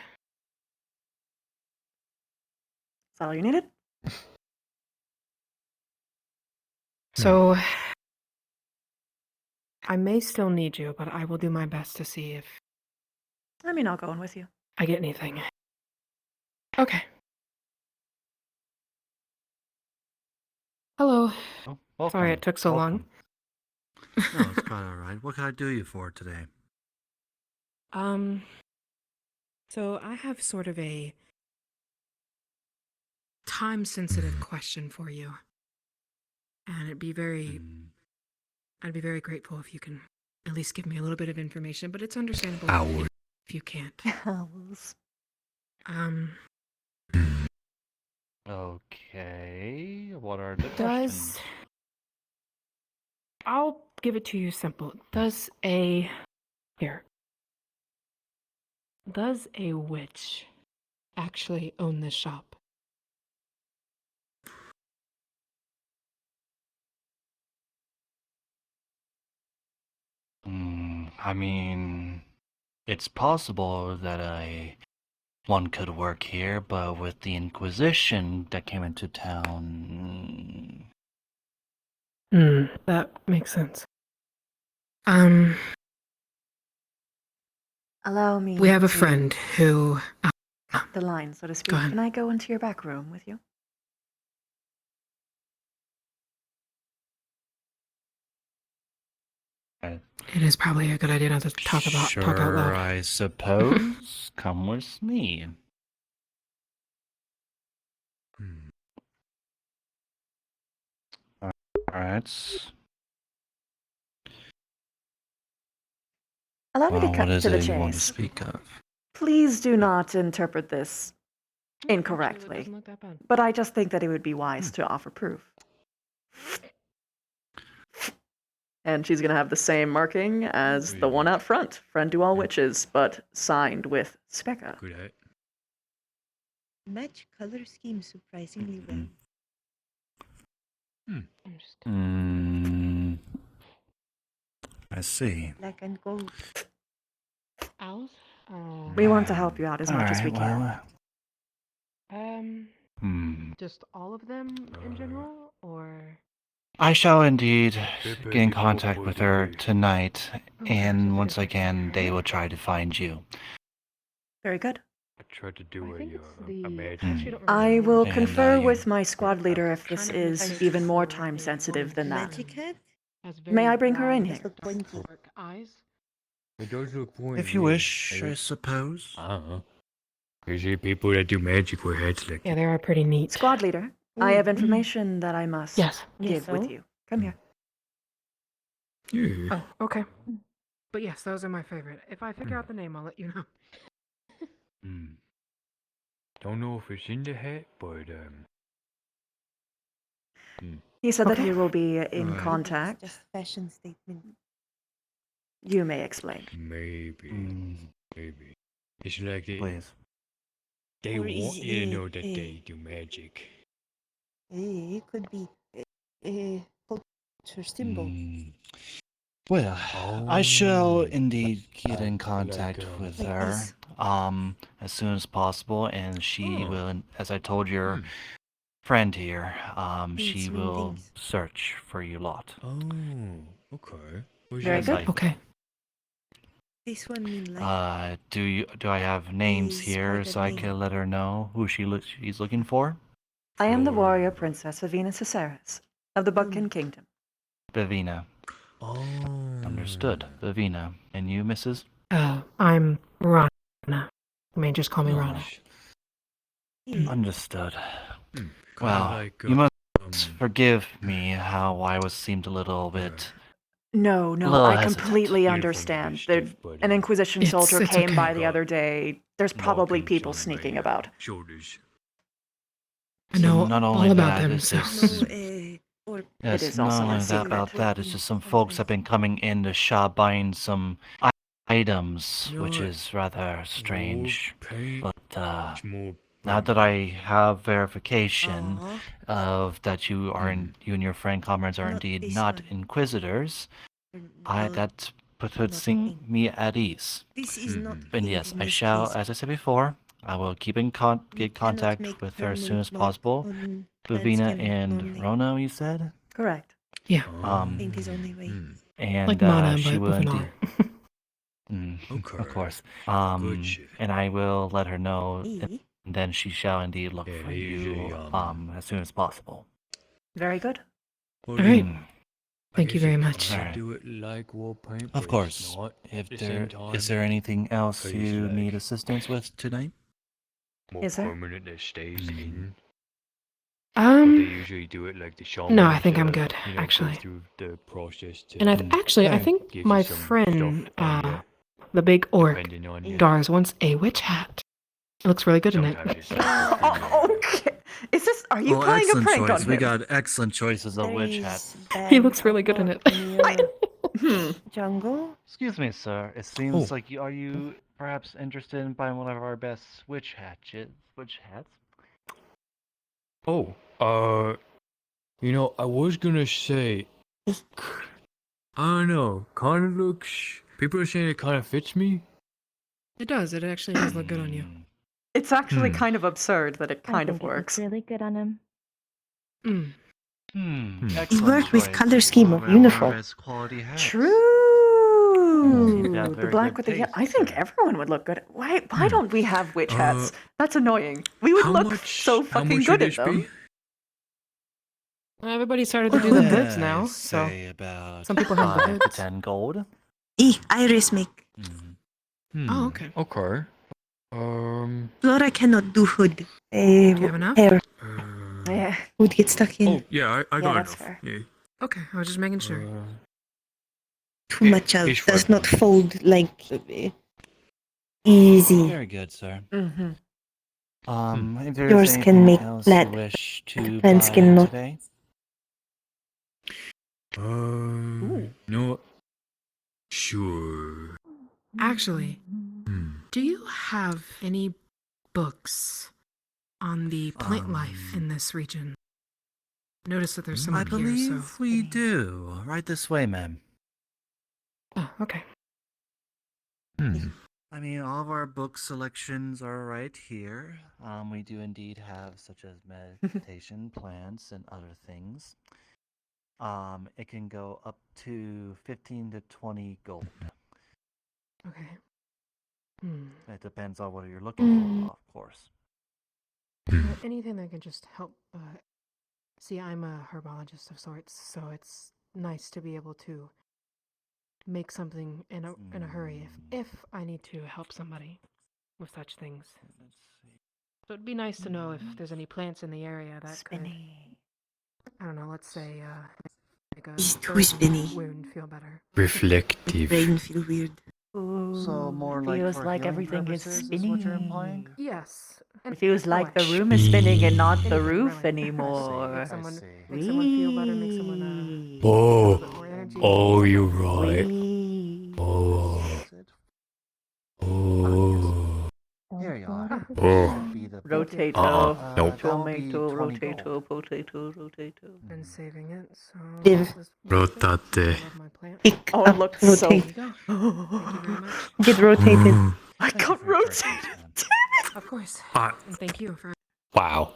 A: that all you needed?
M: So, I may still need you, but I will do my best to see if
A: I mean, I'll go in with you.
M: I get anything. Okay. Hello.
N: Oh,
M: Sorry it took so long.
N: No, it's quite alright. What can I do you for today?
M: So I have sort of a time-sensitive question for you. And I'd be very grateful if you can at least give me a little bit of information, but it's understandable if you can't.
A: Owls.
N: Okay, what are the questions?
M: I'll give it to you simple. Does a witch actually own this shop?
N: I mean, it's possible that one could work here, but with the Inquisition that came into town...
M: That makes sense.
A: Allow me.
M: We have a
A: to
M: friend who...
A: cut the line, so to speak.
M: Go ahead.
A: Can I go into your back room with you?
M: It is probably a good idea not to talk out loud.
N: I suppose. Come with me. Alright.
A: Allow me to
N: Well,
A: cut
N: what is
A: to the
N: it you want to
A: chase.
N: speak of?
A: Please do not interpret this incorrectly.
M: Doesn't look that bad.
A: But I just think that it would be wise to offer proof. And she's going to have the same marking as the one out front. Friend to all witches, but signed with Specca.
Q: Match color scheme surprisingly well.
N: I see.
Q: Black and gold.
M: Owls?
A: We want to help you out as much as we
N: Alright,
A: can.
M: Just all of them in general, or?
N: I shall indeed get in contact with her tonight, and once I can, they will try to find you.
A: Very good.
O: I tried to do
A: I will
N: And,
A: confer
N: you-
A: with my squad leader if this is even more time sensitive than that.
Q: Magic hat?
A: May I bring her in here?
M: Eyes?
O: It does look pointy.
N: If you wish, I suppose.
O: Usually people that do magic with heads like
M: Yeah, they are pretty neat.
A: Squad leader, I have information that I must
M: Yes.
A: give with you. Come here.
O: Yeah.
M: Oh, okay. But yes, those are my favorite. If I figure out the name, I'll let you know.
O: Don't know if it's in the hat, but
A: He said that
M: Okay.
A: he will be in
O: Right.
A: contact.
Q: Just fashion statement.
A: You may explain.
O: maybe. It's like
N: Please.
O: they
Q: Or
O: want
Q: is
O: you to know
Q: it,
O: that they do magic.
Q: It could be a culture symbol.
N: Well, I shall
O: Oh.
N: indeed get in contact with
Q: like
N: her,
Q: this.
N: as soon as possible, and she
O: Oh.
N: will, as I told your friend here, she
Q: Means many
N: will
Q: things.
N: search for you lot.
O: Oh, okay.
A: Very good.
M: Okay.
Q: This one mean like
N: Do I have names
Q: Is
N: here
Q: part of
N: so I
Q: me.
N: can let her know who she's looking for?
A: I am the warrior princess Avina Caceres of the Buckkin Kingdom.
N: Bavina.
O: Oh.
N: Understood. Bavina. And you, Mrs.?
M: I'm Rana. You may just call me Rana.
N: Understood.
O: Kinda
N: Well,
O: like,
N: you must forgive me how I seemed a little bit...
A: No,
N: Little
A: I
N: hesitant.
A: completely
O: You're
A: understand.
O: from the
A: There,
O: stiff, but,
A: an Inquisition
M: It's-
A: soldier
M: it's
A: came
M: okay.
A: by the other day. There's probably
O: markings
A: people
O: on
A: sneaking
O: my,
A: about.
O: Shoulders.
M: I know
N: not
M: all
N: only
M: about
N: that,
M: them,
N: it's
M: so.
N: just...
Q: or
N: Yes,
A: is
N: not
A: also
N: only
A: a
N: that
A: secret.
N: about that, it's just some folks have been coming in the shop buying some items,
O: You know
N: which
O: what?
N: is rather strange.
O: Paint.
N: But,
O: It's more
N: now that I have verification
Q: Aw.
N: of that you are you and your friend comrades are
Q: Not
N: indeed
Q: this
N: not
Q: one.
N: inquisitors, that puts
Q: nothing.
N: me at ease.
Q: This is not
N: And
Q: filled
N: yes,
Q: in
N: I
Q: this
N: shall,
Q: case.
N: as I said before, I will keep in get contact
Q: make
N: with her as soon as
Q: permanent marks
N: possible.
Q: on
N: Luvina
Q: Landskin
N: and
Q: normally.
N: Rono, you said?
A: Correct.
M: Yeah.
Q: Paint is only way.
N: And
M: Like mana,
N: she
M: but
N: will
M: with an
N: indeed.
O: Okay.
N: Of course.
O: Good shit.
N: And I will let her know,
Q: Me?
N: and then she shall indeed look
O: Yeah,
N: for
O: they
N: you
O: usually,
N: as soon as possible.
A: Very good.
M: All right.
N: Mm.
M: Thank you very much.
N: Alright.
O: Do it like war paint,
N: Of
O: but
N: course.
O: it's not
N: If
O: at the
N: there
O: same time.
N: is there anything else
O: Cause
N: you
O: like
N: need assistance with tonight?
O: more
A: Is there?
O: permanent that stays in. But they usually do it like the shamans.
M: No, I think I'm good,
O: you know,
M: actually.
O: Go through the process to.
M: And I think
O: gives you
M: my
O: some
M: friend,
O: stuff on you,
M: the big orc,
O: depending on you.
M: Dars wants a witch hat. It looks really good in it.
O: Sometimes it's like
A: Okay. Is this? Are you
N: Oh,
A: playing a
N: excellent
A: prank
N: choice.
A: on
N: We
A: him?
N: got excellent choices of
Q: There
N: witch
Q: is
N: hats.
M: He looks really good in it.
Q: Jungle?
N: Excuse me, sir. It seems like are you perhaps interested in buying one of our best witch hats?
O: Oh, you know, I was gonna say, I don't know, kind of looks. People are saying it kind of fits me.
M: It does. It actually does look good on you.
A: It's actually kind of absurd that it kind of works.
I: Really good on him.
M: Mm.
Q: You
N: Excellent
Q: work with
N: choice.
Q: color scheme of
N: One of our
Q: uniform.
N: best quality hats.
A: True.
N: You have
A: The
N: very
A: black
N: good
A: with the
N: taste,
A: I think
N: sir.
A: everyone would look good. Why don't we have witch hats? That's annoying. We would
O: how
A: look
O: much-
A: so
O: how
A: fucking
O: much
A: good
O: would
A: in
O: this
A: them.
O: be?
M: Everybody started to do the hoods now,
N: I'd
M: so
N: say about
M: some people have the
N: 5 to
M: hoods.
N: 10 gold.
Q: Iris make.
M: Oh, okay.
O: Okay.
Q: Flora cannot do hood.
M: Do you have enough?
Q: Hair.
A: Yeah.
Q: Would get stuck in.
O: Oh, yeah, I
A: Yeah,
O: got
A: that's
O: enough.
A: fair.
O: Yeah.
M: Okay, I was just making sure.
Q: Too much of
O: It's
Q: does
O: fine.
Q: not fold like easy.
N: Very good, sir.
A: Mm-hmm.
N: If there's
Q: Yours can
N: anything
Q: make
N: else
Q: flat.
N: you wish to
Q: Plain
N: buy
Q: skin not.
N: today?
O: No. Sure.
M: Actually, do you have any books on the plant life in this region? Notice that there's some
N: I
M: up here,
N: believe
M: so.
N: we do. Right this way, ma'am.
M: Oh, okay.
N: I mean, all of our book selections are right here. We do indeed have such as meditation plants and other things. It can go up to 15 to 20 gold.
M: Okay.
N: It depends on what you're looking for, of course.
M: Anything that can just help. See, I'm a herbologist of sorts, so it's nice to be able to make something in a hurry if I need to help somebody with such things. So it'd be nice to know if there's any plants in the area that could, I don't know, let's say, make a
Q: It's too
M: bird
Q: spinny.
M: wound feel better.
O: Reflective.
Q: Brain feel weird.
N: So more like
A: feels
N: for
A: like
N: healing
A: everything is
N: purposes is what you're implying?
M: Yes.
A: It feels like the
M: Boy.
A: room is spinning and not the
M: Anything,
A: roof
M: really.
A: anymore.
M: Make someone feel better, make someone
O: Oh,
M: energy.
O: oh, you're right. Oh, oh,
N: Here you are.
O: oh.
N: Be the
A: Rotato.
O: Nope.
N: that will be
A: Tomato,
N: 20
A: rotato,
N: gold.
A: potato, rotato.
M: Been saving it, so.
Q: Div.
O: Rotate.
M: I love my plant.
Q: Pick
A: Oh, it
Q: up,
A: looks
Q: rotate.
M: There you go. Thank you very much.
Q: Get rotated.
A: I got rotated.
M: Of course.
O: Ah.
M: And thank you for.
O: Wow.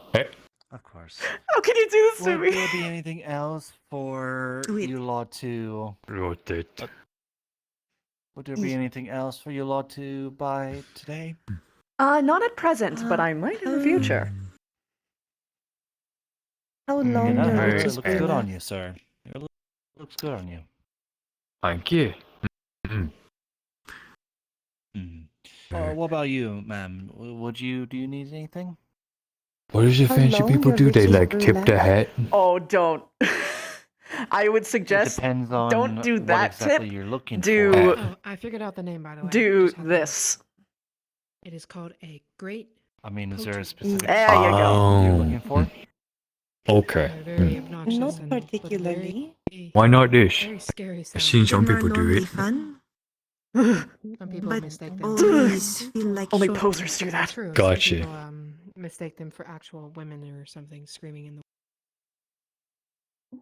N: Of course.
A: How can you do this to
N: Would
A: me?
N: there be anything else for
Q: Do it.
N: you lot to...
O: Rotate.
N: Would there be anything else for you lot to buy today?
A: Not at present, but I might in the future.
Q: How
N: You
Q: long
N: know,
Q: are
N: it
Q: witches
N: looks good
Q: been?
N: on you, sir. It looks good on you.
O: Thank you.
N: What about you, ma'am? Do you need anything?
O: What does the
Q: How
O: fancy
Q: long
O: people
Q: your
O: do? They
Q: witches
O: like tip the
Q: last?
O: hat?
A: Oh, don't. I would
N: It
A: suggest
N: depends on
A: don't do
N: what
A: that
N: exactly
A: tip.
N: you're looking
A: Do
N: for.
M: Oh, I figured out the name, by the way.
A: do
M: Just have to-
A: this.
M: It is called a great.
N: I mean, is there a
M: Potent.
N: specific
A: There you go.
N: you're looking for?
O: Okay.
M: Very obnoxious
Q: Not
M: and but
Q: particularly.
O: Why not this?
M: very scary
O: I've
M: sound.
O: seen some
Q: Them are
O: people do
Q: normally
O: it.
Q: fun,
M: Some people
Q: but
M: mistake them.
Q: always feel like
A: Only
Q: short.
A: posers do that.
M: True. some
O: Gotcha.
M: people, mistake them for actual women or something screaming in the.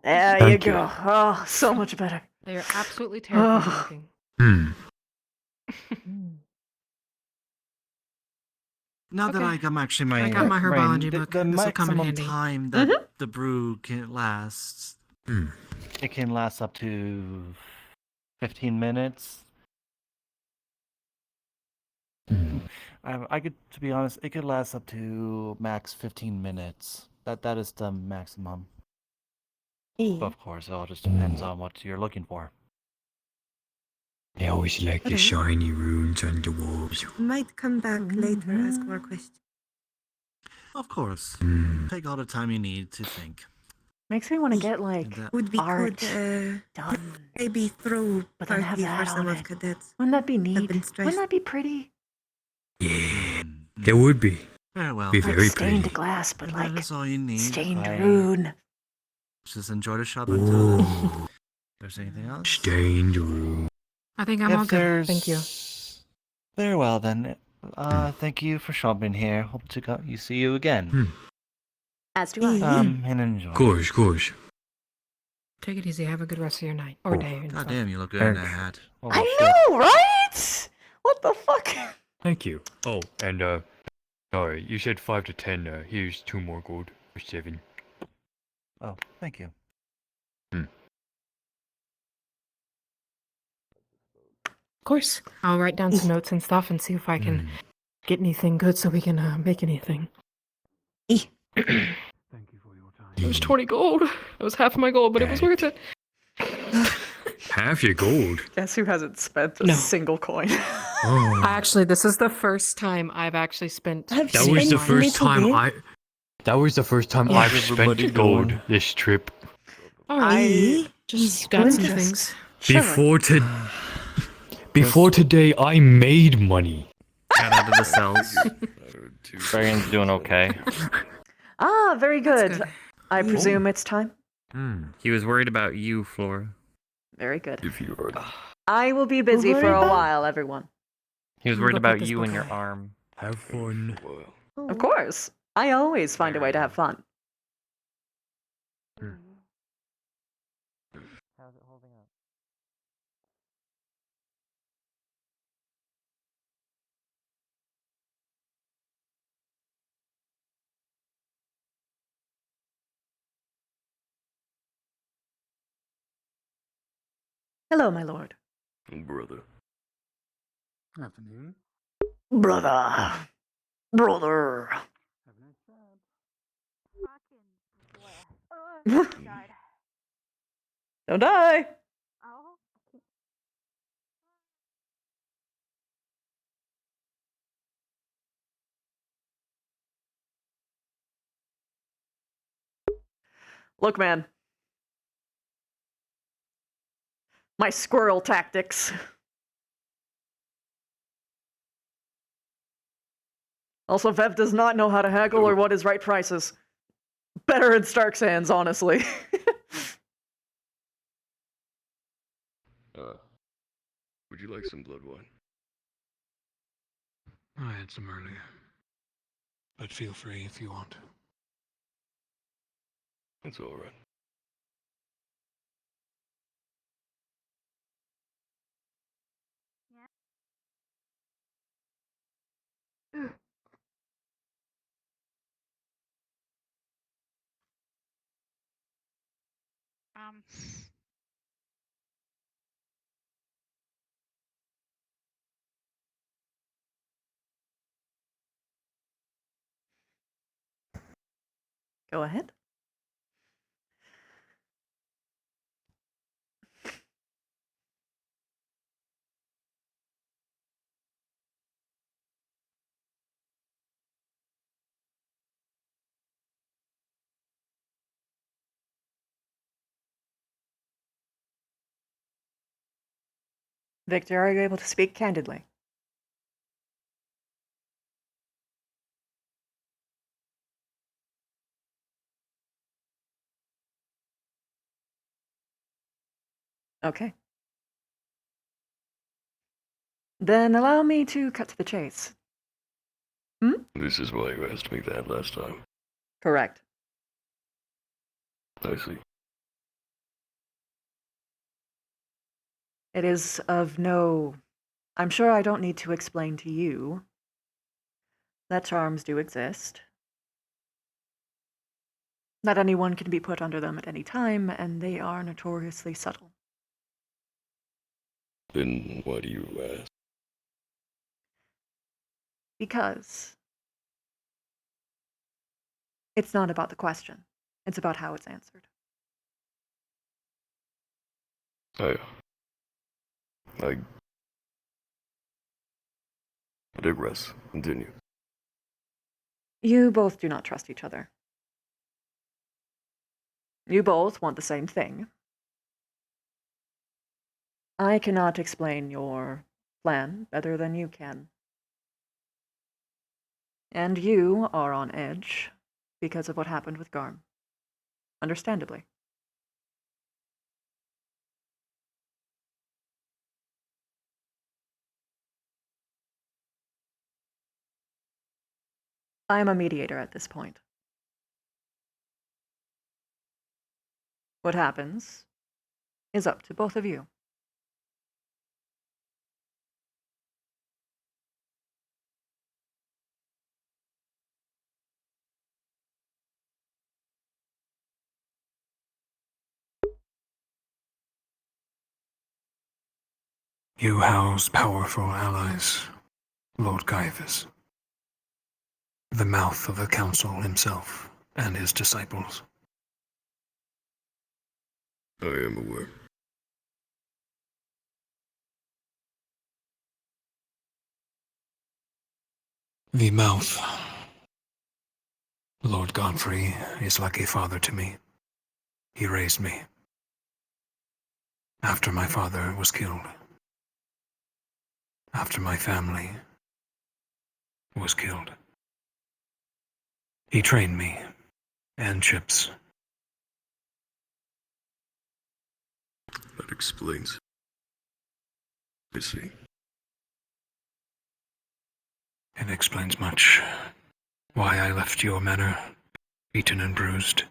A: There
O: Thank
A: you
O: you.
A: go. Oh, so much better.
M: They are absolutely terrifying
A: Oh.
M: looking.
N: Now that
M: Okay.
N: I'm actually my
M: I got my herbology
N: brain,
M: book.
N: the
M: This'll come in
N: maximum
M: handy.
N: time that the brew can last,
O: Hmm.
N: it can last up to 15 minutes. I could, to be honest, it could last up to max 15 minutes. That is the maximum. But of course, it all just depends on what you're looking for.
O: I always like the shiny runes on the walls.
Q: Might come back later, ask more questions.
N: Of course, take all the time you need to think.
A: Makes me want to get like
Q: Would be
A: art
Q: good,
A: done,
Q: maybe throw
A: but then have
Q: party
A: that
Q: for some
A: on
Q: of
A: it.
Q: cadets.
A: Wouldn't that be
Q: Have
A: neat?
Q: been
A: Wouldn't
Q: stressed.
A: that be pretty?
O: Yeah, there would be.
N: Very well.
O: Be
A: Like
O: very
A: stained
O: pretty.
A: glass, but
N: And
A: like
N: that is all you need.
A: stained rune.
N: Just enjoy the shop until then.
O: Ooh,
N: If there's anything else?
O: stained room.
M: I think I'm all good. Thank you.
N: Very well then. Thank you for shopping here. Hope to see you again.
A: As do I.
N: And enjoy.
O: Gosh.
M: Take it easy. Have a good rest of your night or day. and
N: God
M: stuff.
N: damn, you look good in that hat. Holy
A: I
N: shit.
A: know, right? What the fuck?
O: Thank you. Oh, and sorry, you said 5 to 10. Here's 2 more gold for 7.
N: Oh, thank you.
M: Of course. I'll write down some notes and stuff and see if I can get anything good so we can make anything. It was 20 gold. It was half of my gold, but it was worth it.
O: Half your gold.
A: Guess who hasn't spent a single coin?
O: Oh.
M: Actually, this is the first time I've actually spent.
O: That was the first time I've spent gold this trip.
M: Alright. Just got some things.
O: Before today, I made money.
N: Got out of the cells.
J: Dragon's doing okay.
A: Ah, very good. I presume it's time.
J: He was worried about you, Flora.
A: Very good.
J: If you are.
A: I will be busy for a while, everyone.
J: He was worried about you and your arm.
O: Have fun.
A: Of course. I always find a way to have fun.
N: How's it holding up?
A: Hello, my lord.
R: Brother.
V: Afternoon.
A: Brother. Don't die. Look, man. My squirrel tactics. Also, Vev does not know how to haggle or what his right price is. Better in Stark's hands, honestly.
R: Would you like some blood wine?
P: I had some earlier. But feel free if you want.
R: It's alright.
A: Go ahead. Victor, are you able to speak candidly? Okay. Then allow me to cut to the chase.
R: This is why you asked me that last time.
A: Correct.
R: I see.
A: It is of no... I'm sure I don't need to explain to you that charms do exist. That anyone can be put under them at any time, and they are notoriously subtle.
R: Then why do you ask?
A: Because it's not about the question. It's about how it's answered.
R: I digress. Continue.
A: You both do not trust each other. You both want the same thing. I cannot explain your plan better than you can. And you are on edge because of what happened with Garm. Understandably. I am a mediator at this point. What happens is up to both of you.
P: You house powerful allies, Lord Caiaphas. The mouth of the council himself and his disciples.
R: I am aware.
P: The mouth, Lord Godfrey, is like a father to me. He raised me. After my father was killed. After my family was killed. He trained me, and Chips.
R: That explains. I see.
P: It explains much. Why I left your manor, beaten and bruised.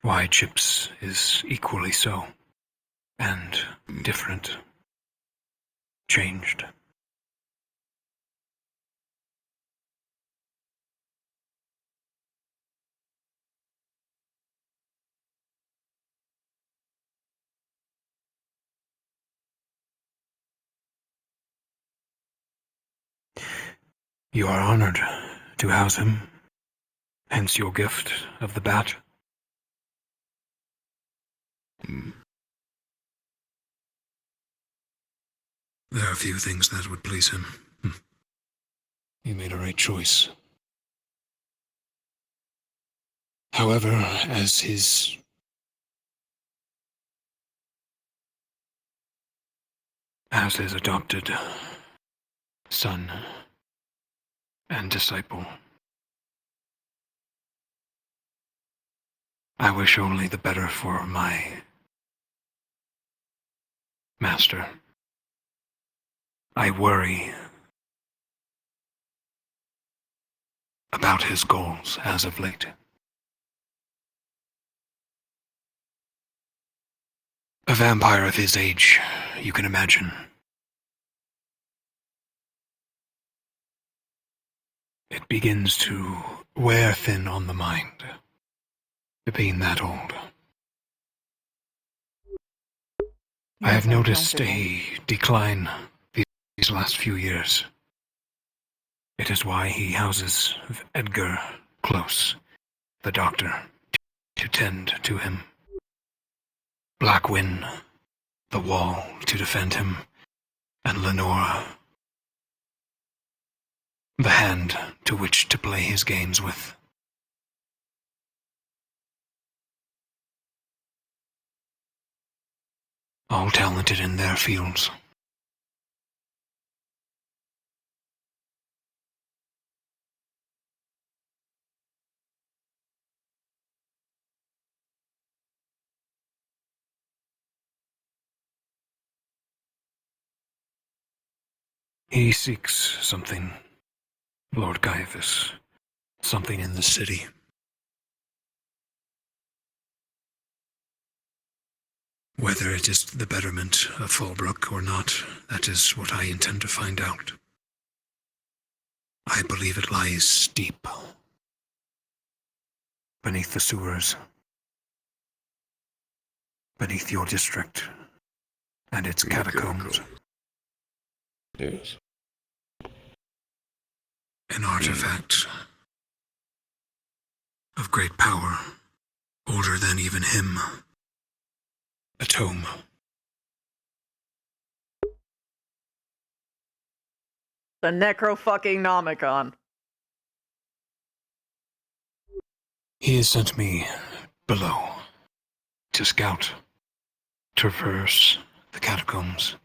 P: Why Chips is equally so. And different. Changed. You are honored to house him. Hence your gift of the bat. There are few things that would please him. You made a right choice. However, as his adopted son and disciple, I wish only the better for my master. I worry about his goals as of late. A vampire of his age, you can imagine. It begins to wear thin on the mind, being that old. I have noticed a decline these last few years. It is why he houses Edgar close, the doctor, to tend to him. Blackwyn, the wall to defend him, and Lenora, the hand to which to play his games with. All talented in their fields. He seeks something Lord Caiaphas, something in the city. Whether it is the betterment of Fallbrook or not, that is what I intend to find out. I believe it lies deep beneath the sewers, beneath your district and its catacombs.
R: Yes.
P: An artifact of great power, older than even him. A tome.
A: The Necro-fucking-Nomicon.
P: He has sent me below to scout, traverse the catacombs.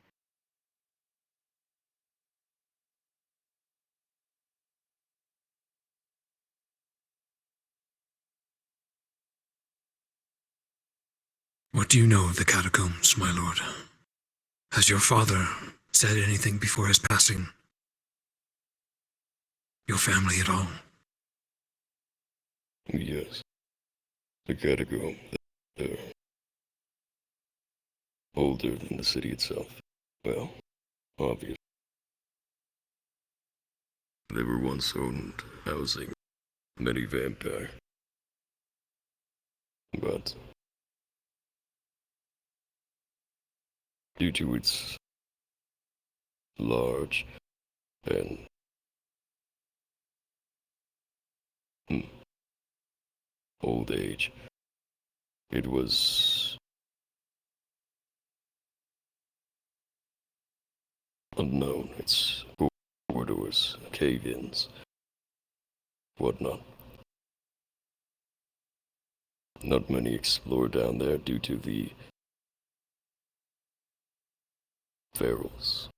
P: What do you know of the catacombs, my lord? Has your father said anything before his passing? Your family at all?
R: Yes. The catacomb. They're older than the city itself. Well, obvious. They were once owned, housing many vampire. But due to its large and old age, it was unknown. Its corridors, cave-ins, whatnot. Not many explore down there due to the ferals.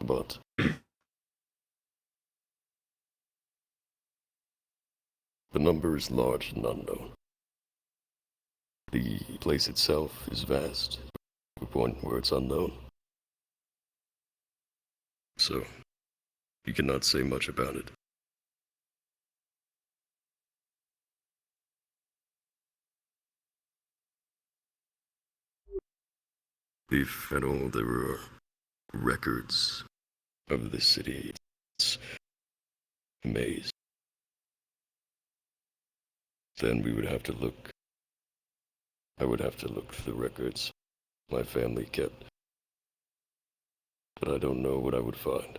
R: But the number is large and unknown. The place itself is vast, to a point where it's unknown. So, you cannot say much about it. If at all there were records of the city's maze, then we would have to look. I would have to look for the records my family kept. But I don't know what I would find.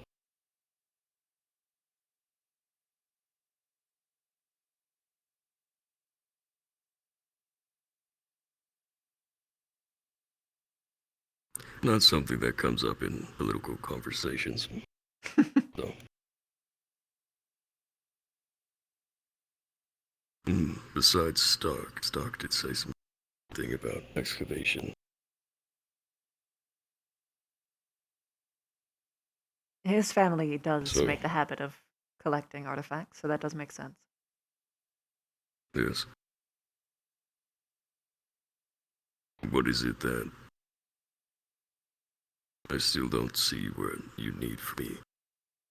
R: Not something that comes up in political conversations. So. Besides Stark did say something about excavation.
A: His family does
R: So-
A: make the habit of collecting artifacts, so that does make sense.
R: Yes. What is it that I still don't see what you need from me,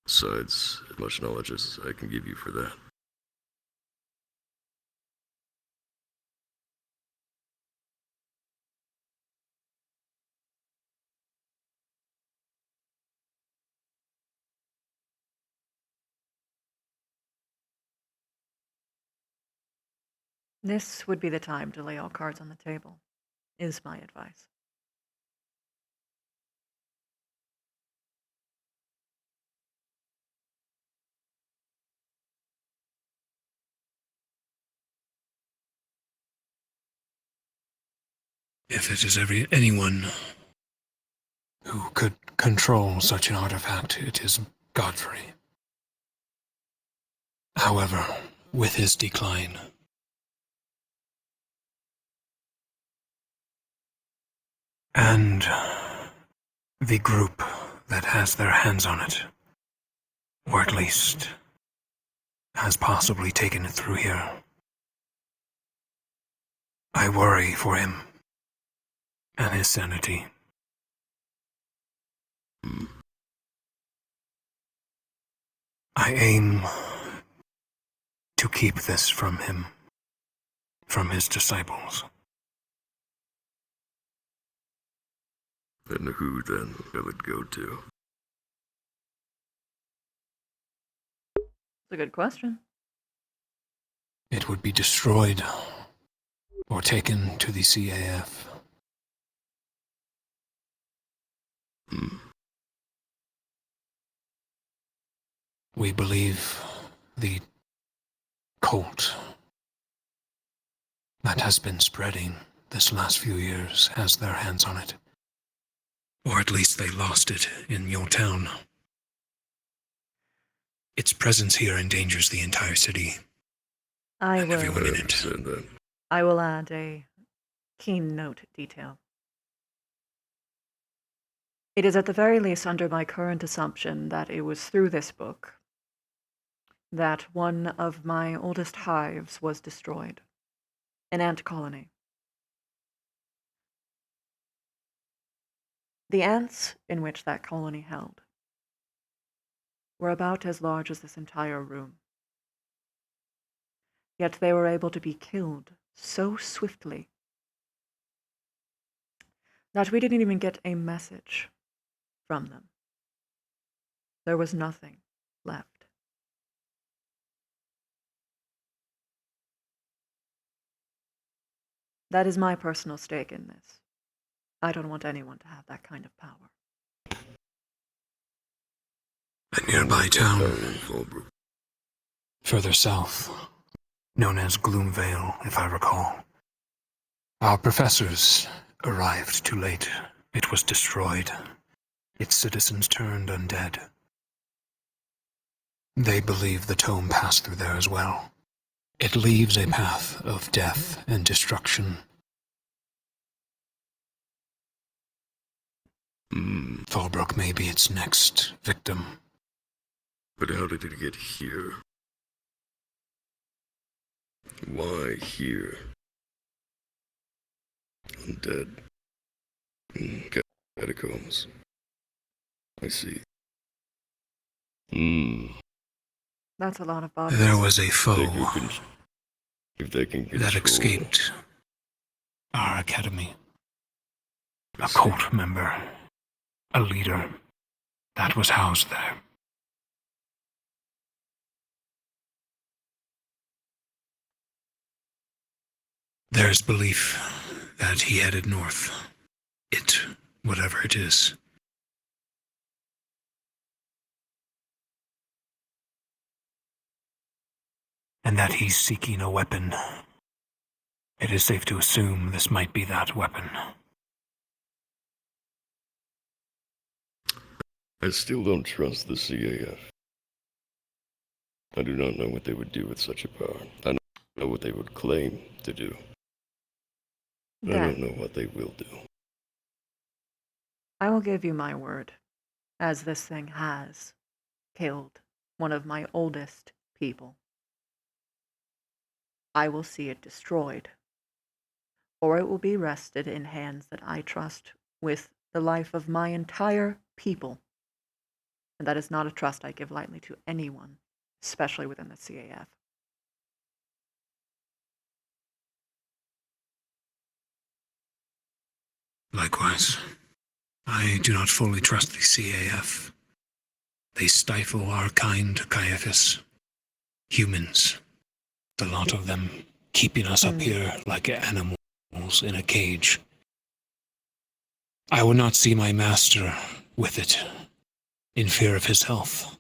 R: besides as much knowledge as I can give you for that?
A: This would be the time to lay all cards on the table, is my advice.
P: If it is anyone who could control such an artifact, it is Godfrey. However, with his decline, and the group that has their hands on it, or at least has possibly taken it through here, I worry for him and his sanity. I aim to keep this from him, from his disciples.
R: And who then will it go to?
A: It's a good question.
P: It would be destroyed or taken to the CAF. We believe the cult that has been spreading this last few years has their hands on it. Or at least they lost it in your town. Its presence here endangers the entire city and everyone in it.
A: I will add a keynote detail. It is at the very least under my current assumption that it was through this book that one of my oldest hives was destroyed. An ant colony. The ants in which that colony held were about as large as this entire room. Yet they were able to be killed so swiftly that we didn't even get a message from them. There was nothing left. That is my personal stake in this. I don't want anyone to have that kind of power.
P: A nearby town, further south, known as Gloomvale, if I recall. Our professors arrived too late. It was destroyed. Its citizens turned undead. They believe the tome passed through there as well. It leaves a path of death and destruction. Fallbrook may be its next victim.
R: But how did it get here? Why here? Undead. Catacombs. I see.
A: That's a lot of bodies.
P: There was a foe
R: If they can
P: that escaped our academy. A cult member. A leader. That was housed there. There's belief that he headed north. It, whatever it is. And that he's seeking a weapon. It is safe to assume this might be that weapon.
R: I still don't trust the CAF. I do not know what they would do with such a power. I know what they would claim to do. But I don't know what they will do.
A: I will give you my word, as this thing has killed one of my oldest people. I will see it destroyed, or it will be rested in hands that I trust with the life of my entire people. And that is not a trust I give lightly to anyone, especially within the CAF.
P: Likewise, I do not fully trust the CAF. They stifle our kind, Caiaphas. Humans. The lot of them keeping us up here like animals in a cage. I would not see my master with it, in fear of his health.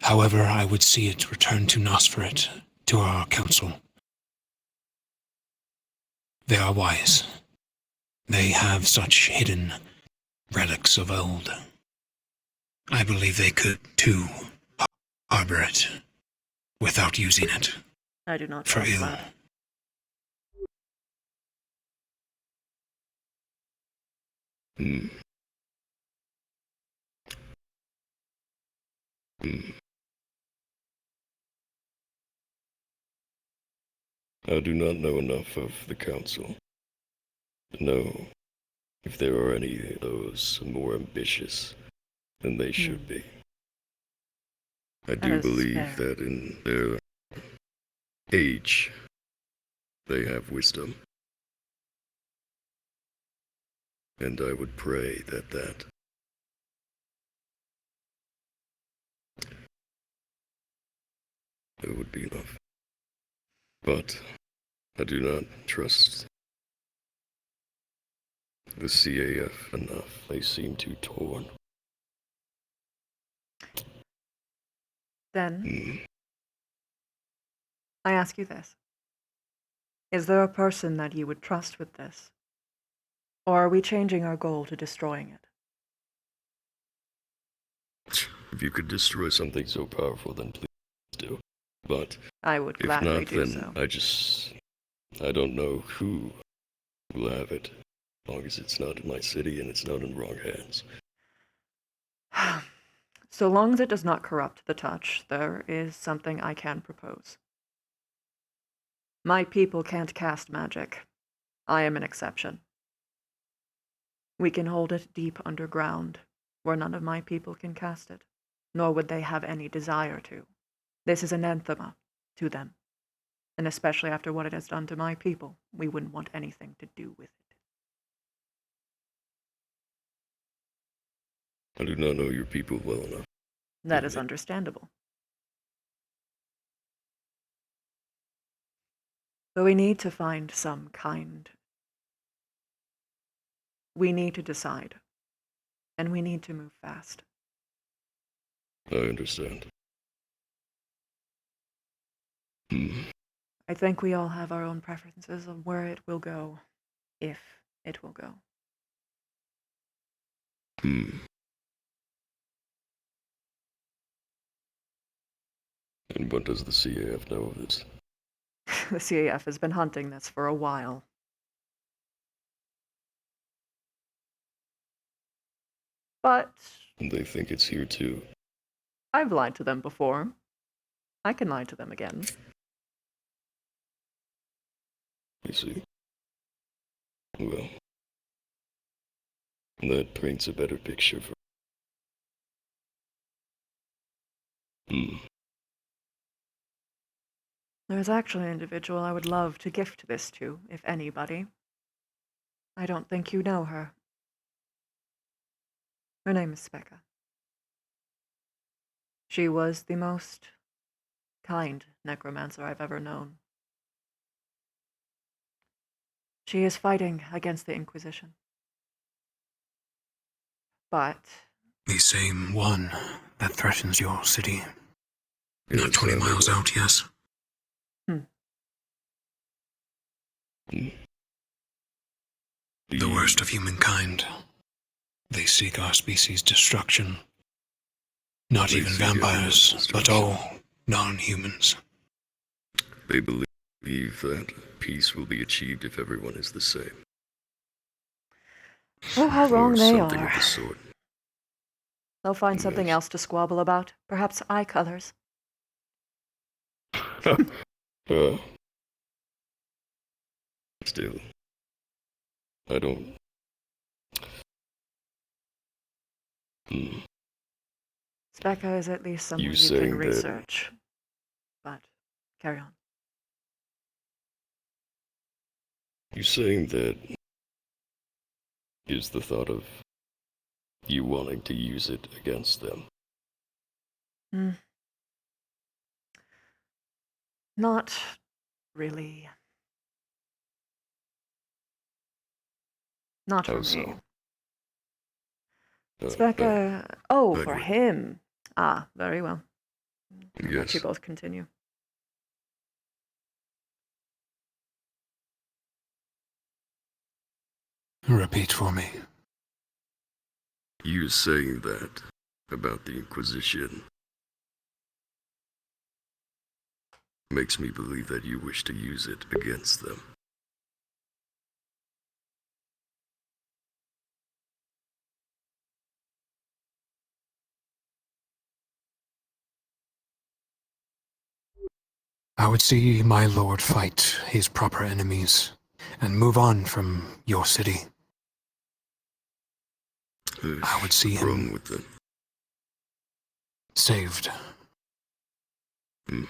P: However, I would see it return to Nosferat, to our council. They are wise. They have such hidden relics of old. I believe they could, too, harbor it, without using it.
A: I do not
P: for
A: trust
P: ill.
A: that.
R: I do not know enough of the council to know if there are any of those more ambitious than they should be. I do believe that in their age, they have wisdom. And I would pray that it would be enough. But I do not trust the CAF enough. They seem too torn.
A: Then, I ask you this. Is there a person that you would trust with this? Or are we changing our goal to destroying it?
R: If you could destroy something so powerful, then please do. But
A: I would
R: if
A: gladly
R: not,
A: do
R: then
A: so.
R: I don't know who will have it. As long as it's not in my city and it's not in wrong hands.
A: So long as it does not corrupt the touch, there is something I can propose. My people can't cast magic. I am an exception. We can hold it deep underground, where none of my people can cast it, nor would they have any desire to. This is anathema to them, and especially after what it has done to my people, we wouldn't want anything to do with it.
R: I do not know your people well enough.
A: That is understandable. But we need to find some kind. We need to decide. And we need to move fast.
R: I understand.
A: I think we all have our own preferences of where it will go, if it will go.
R: And what does the CAF know of this?
A: The CAF has been hunting this for a while. But
R: They think it's here too.
A: I've lied to them before. I can lie to them again.
R: You see? Well, that paints a better picture for...
A: There's actually an individual I would love to gift this to, if anybody. I don't think you know her. Her name is Specca. She was the most kind necromancer I've ever known. She is fighting against the Inquisition. But
P: The same one that threatens your city. Not 20 miles out, yes? The worst of humankind. They seek our species' destruction. Not even vampires, but all non-humans.
R: They believe that peace will be achieved if everyone is the same.
A: oh, how wrong
R: Or
A: they
R: something
A: are.
R: of the sort.
A: They'll find something else to squabble about. Perhaps eye colors.
R: Still, I don't...
A: Specca is at least someone
R: You
A: you
R: saying
A: can
R: that-
A: research. But carry on.
R: You saying that is the thought of you wanting to use it against them?
A: Not really. Not for
R: How
A: me.
R: so?
A: Specca. Oh, for him. Ah, very well. I'll let
R: Yes.
A: you both continue.
P: Repeat for me.
R: You saying that about the Inquisition makes me believe that you wish to use it against them.
P: I would see my lord fight his proper enemies and move on from your city. I would see him
R: with them.
P: saved
R: Hmm.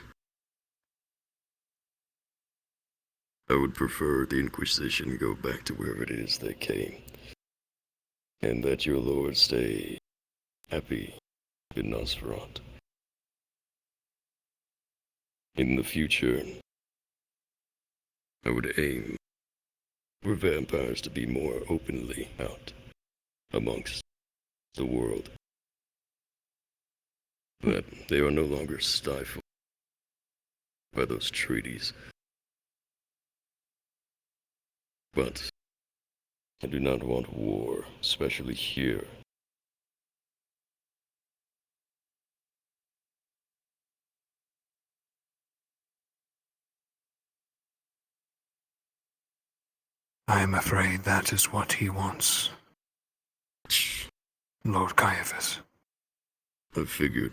R: I would prefer the Inquisition go back to wherever it is they came, and that your lord stay happy in Nosferatu. In the future, I would aim for vampires to be more openly out amongst the world. That they are no longer stifled by those treaties. But I do not want war, especially here.
P: I am afraid that is what he wants. Lord Caiaphas.
R: I figured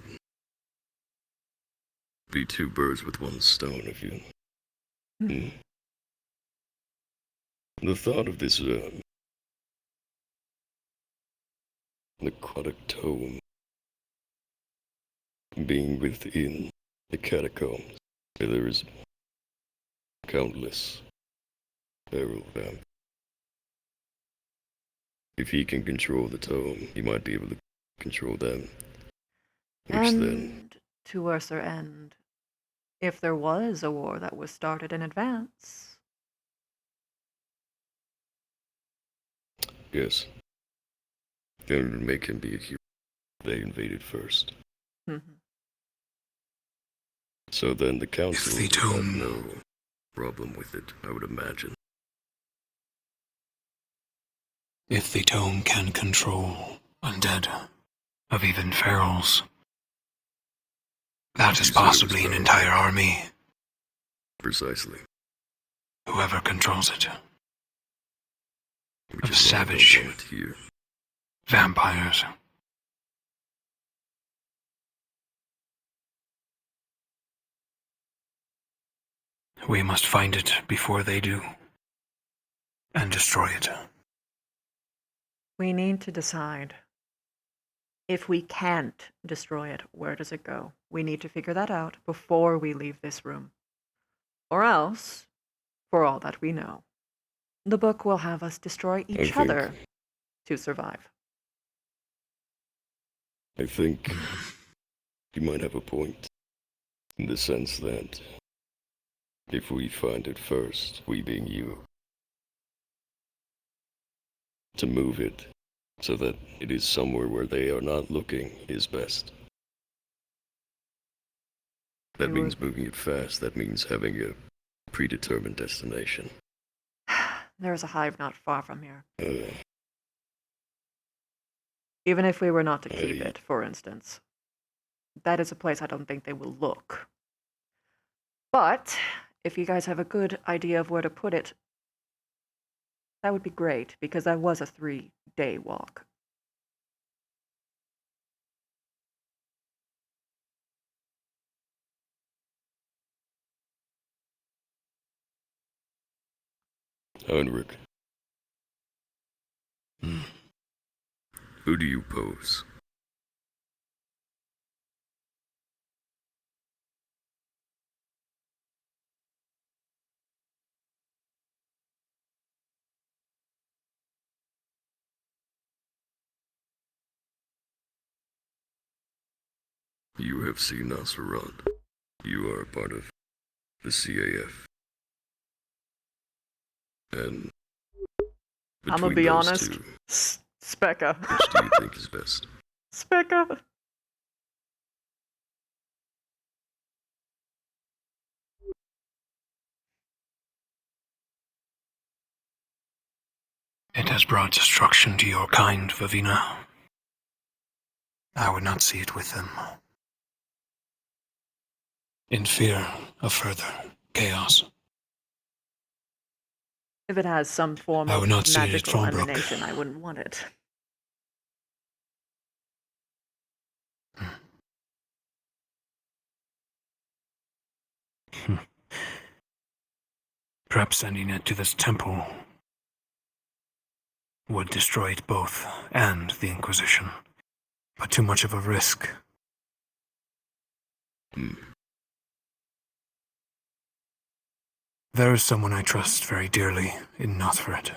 R: be two birds with one stone if you... The thought of this necrotic tome being within the catacombs, where there is countless feral vampires. If he can control the tome, he might be able to control them. Which then,
A: And to worser end, if there was a war that was started in advance.
R: yes, then it would make him be a hero. They invaded first. So then the council
P: the
R: would
P: tome-
R: have no problem with it, I would imagine.
P: If the tome can control undead, of even ferals, that is possibly an entire army.
R: Precisely.
P: Whoever controls it.
R: Which
P: Of
R: is why I don't
P: savage
R: want it here.
P: vampires. We must find it before they do, and destroy it.
A: We need to decide. If we can't destroy it, where does it go? We need to figure that out before we leave this room. Or else, for all that we know, the book will have us destroy each other to survive.
R: I think you might have a point, in the sense that if we find it first, we being you, to move it so that it is somewhere where they are not looking is best. That means moving it fast. That means having a predetermined destination.
A: There's a hive not far from here. Even if we were not to keep it, for instance. That is a place I don't think they will look. But if you guys have a good idea of where to put it, that would be great, because that was a 3-day walk.
R: Heinrich. Who do you pose? You have seen Nosferatu. You are a part of the CAF. And
A: I'm gonna
R: between
A: be
R: those
A: honest,
R: two,
A: Specca.
R: which do you think is best?
A: Specca.
P: It has brought destruction to your kind, Vivina. I would not see it with them. In fear of further chaos.
A: If it has some form
P: I
A: of
P: would not see it at
A: magical
P: Fallbrook.
A: emanation, I wouldn't want it.
P: Perhaps sending it to this temple would destroy it both and the Inquisition. But too much of a risk. There is someone I trust very dearly in Nosferatu.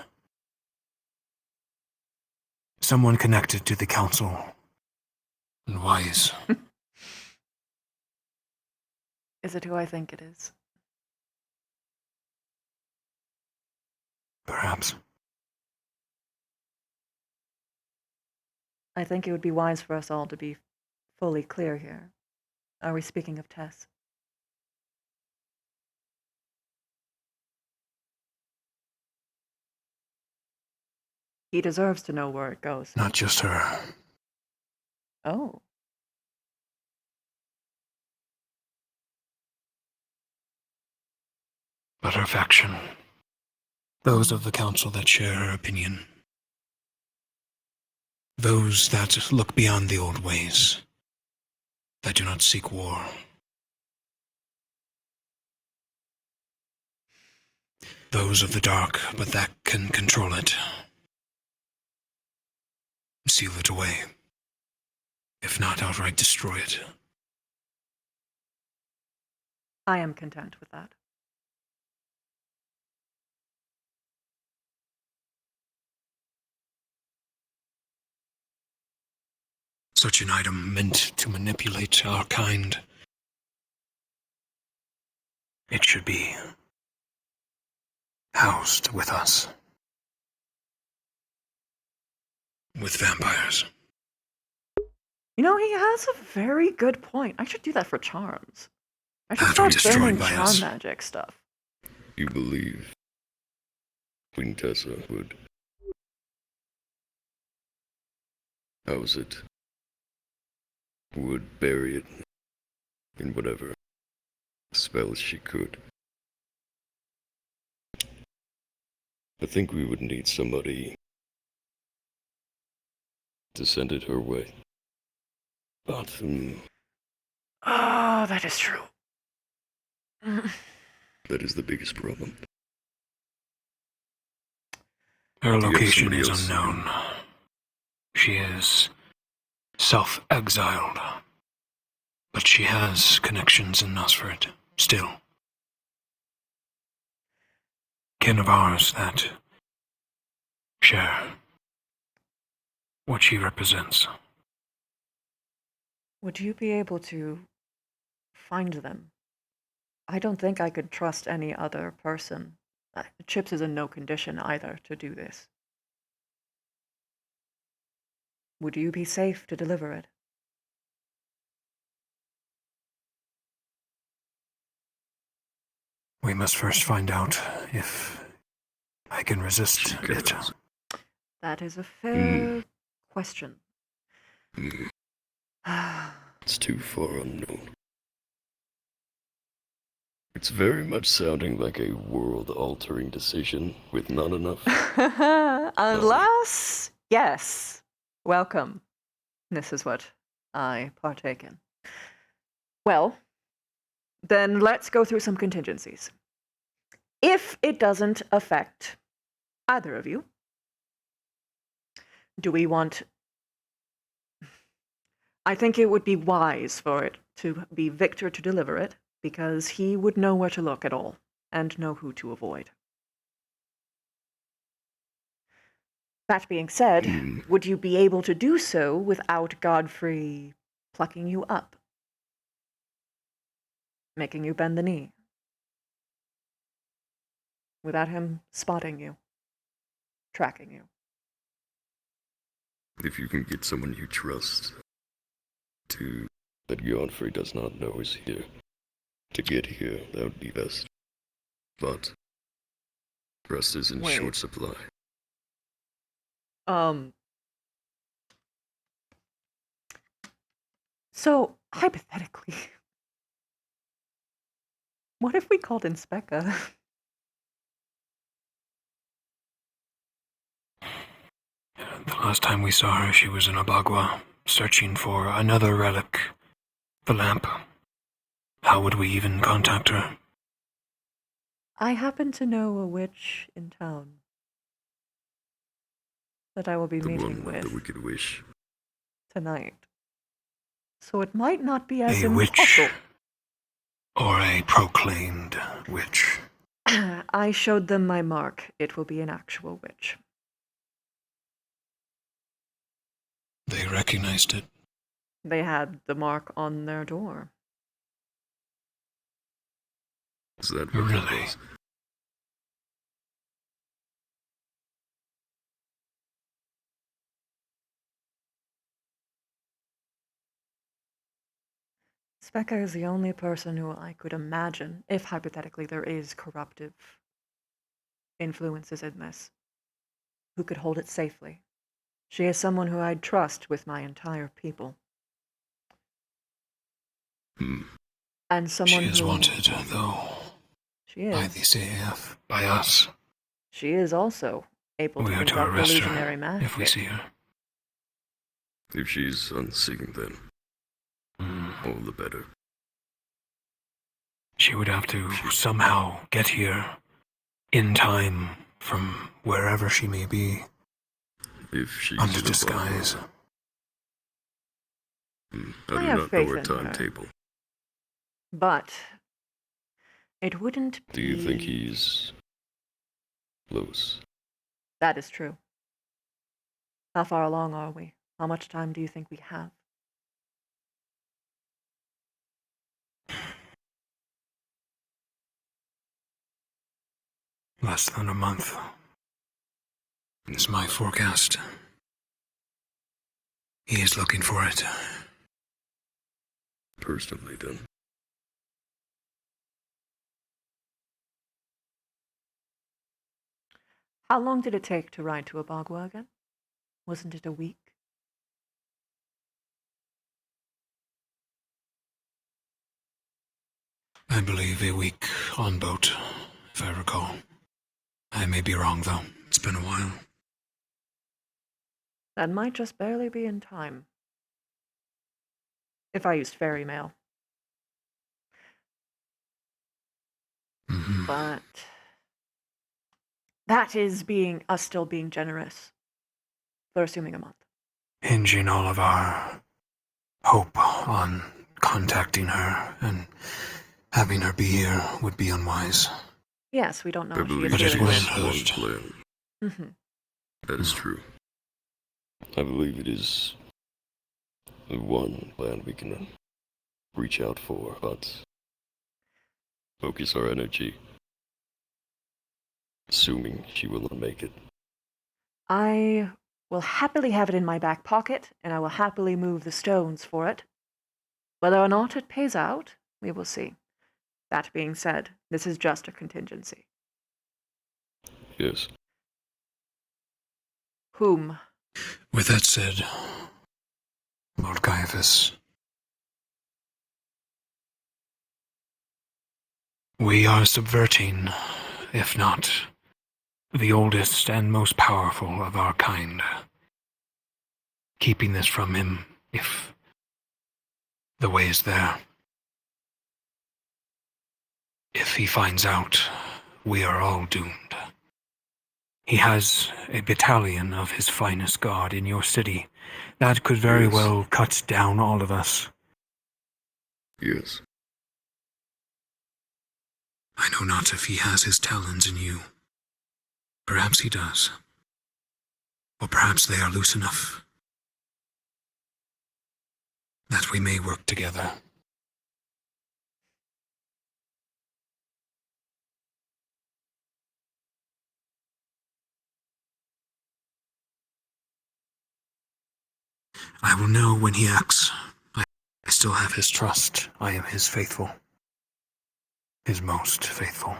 P: Someone connected to the council and wise.
A: Is it who I think it is?
P: Perhaps.
A: I think it would be wise for us all to be fully clear here. Are we speaking of Tess? He deserves to know where it goes.
P: Not just her.
A: Oh.
P: But her faction. Those of the council that share her opinion. Those that look beyond the old ways. That do not seek war. Those of the dark, but that can control it. Seal it away. If not, outright destroy it.
A: I am content with that.
P: Such an item meant to manipulate our kind. It should be housed with us. With vampires.
A: You know, he has a very good point. I should do that for charms. I should
P: That
A: start banning
P: by
A: charm
P: us.
A: magic stuff.
R: You believe Queen Tessa would house it, would bury it in whatever spells she could. I think we would need somebody to send it her way. But,
A: Oh, that is true.
R: that is the biggest problem.
P: Her
R: Do you have
P: location
R: somebody
P: is
R: else?
P: unknown. She is self-exiled. But she has connections in Nosferatu, still. Kin of ours that share what she represents.
A: Would you be able to find them? I don't think I could trust any other person. Chips is in no condition either to do this. Would you be safe to deliver it?
P: We must first find out if I can resist it.
A: That is a fair question.
R: It's too far unknown. It's very much sounding like a world-altering decision with not enough.
A: Alas, yes. Welcome. This is what I partake in. Well, then let's go through some contingencies. If it doesn't affect either of you, do we want... I think it would be wise for it to be Victor to deliver it, because he would know where to look at all, and know who to avoid. That being said, would you be able to do so without Godfrey plucking you up? Making you bend the knee? Without him spotting you? Tracking you?
R: If you can get someone you trust that Godfrey does not know is here, to get here, that would be best. But trust is in
A: Wait.
R: short supply.
A: So, hypothetically, what if we called in Specca?
P: The last time we saw her, she was in Abagua, searching for another relic, the lamp. How would we even contact her?
A: I happen to know a witch in town that I will be
R: The
A: meeting
R: one with the
A: with
R: wicked wish.
A: tonight. So it might not be as
P: A witch.
A: impossible.
P: Or a proclaimed witch.
A: I showed them my mark. It will be an actual witch.
P: They recognized it.
A: They had the mark on their door.
R: Is that
P: Oh,
R: what that
P: really?
R: was?
A: Specker is the only person who I could imagine, if hypothetically there is corruptive influences in this, who could hold it safely. She is someone who I'd trust with my entire people. And someone
P: She is
A: who...
P: wanted, though.
A: She
P: By
A: is.
P: the CAF. By us.
A: She is also able
P: We
A: to
P: are to
A: conduct
P: arrest
A: illusionary
P: her
A: magic.
P: if we see her.
R: If she's unseen, then all the better.
P: She would have to somehow get here in time from wherever she may be.
R: If she's
P: Under
R: in a
P: disguise.
R: bubble. I
A: I
R: do
A: have
R: not
A: faith
R: know a
A: in her.
R: timetable.
A: But it wouldn't be...
R: Do you think he's close?
A: That is true. How far along are we? How much time do you think we have?
P: Less than a month. Is my forecast. He is looking for it.
R: Personally, then.
A: How long did it take to ride to Abagua again? Wasn't it a week?
P: I believe a week on boat, if I recall. I may be wrong, though. It's been a while.
A: That might just barely be in time. If I used ferry mail. But that is us still being generous. For assuming a month.
P: Hinging all of our hope on contacting her and having her be here would be unwise.
A: Yes, we don't know
R: I
A: if she
R: believe
A: is
P: But it
A: here.
P: will
R: one
P: hurt.
R: plan.
A: Mhm.
R: That is true. I believe it is the one plan we can reach out for, but focus our energy. Assuming she will not make it.
A: I will happily have it in my back pocket, and I will happily move the stones for it. Whether or not it pays out, we will see. That being said, this is just a contingency.
R: Yes.
A: Whom?
P: With that said, Lord Caiaphas, we are subverting, if not the oldest and most powerful of our kind. Keeping this from him, if the way is there. If he finds out, we are all doomed. He has a battalion of his finest guard in your city. That could very
R: Yes.
P: well cut down all of us.
R: Yes.
P: I know not if he has his talons in you. Perhaps he does. Or perhaps they are loose enough that we may work together. I will know when he acts. I still have his trust. I am his faithful. His most faithful.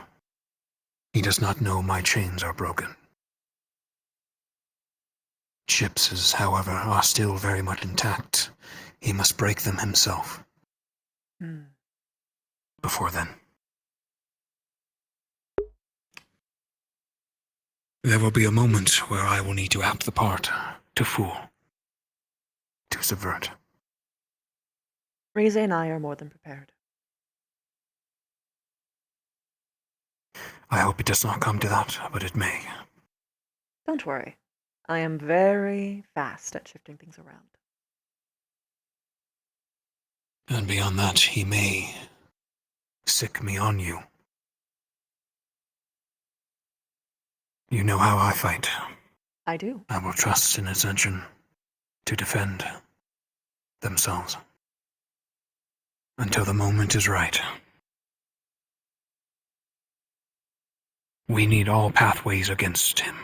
P: He does not know my chains are broken. Chips's, however, are still very much intact. He must break them himself. Before then. There will be a moment where I will need to act the part, to fool, to subvert.
A: Rize and I are more than prepared.
P: I hope it does not come to that, but it may.
A: Don't worry. I am very fast at shifting things around.
P: And beyond that, he may sick me on you. You know how I fight.
A: I do.
P: I will trust in Ascension to defend themselves until the moment is right. We need all pathways against him.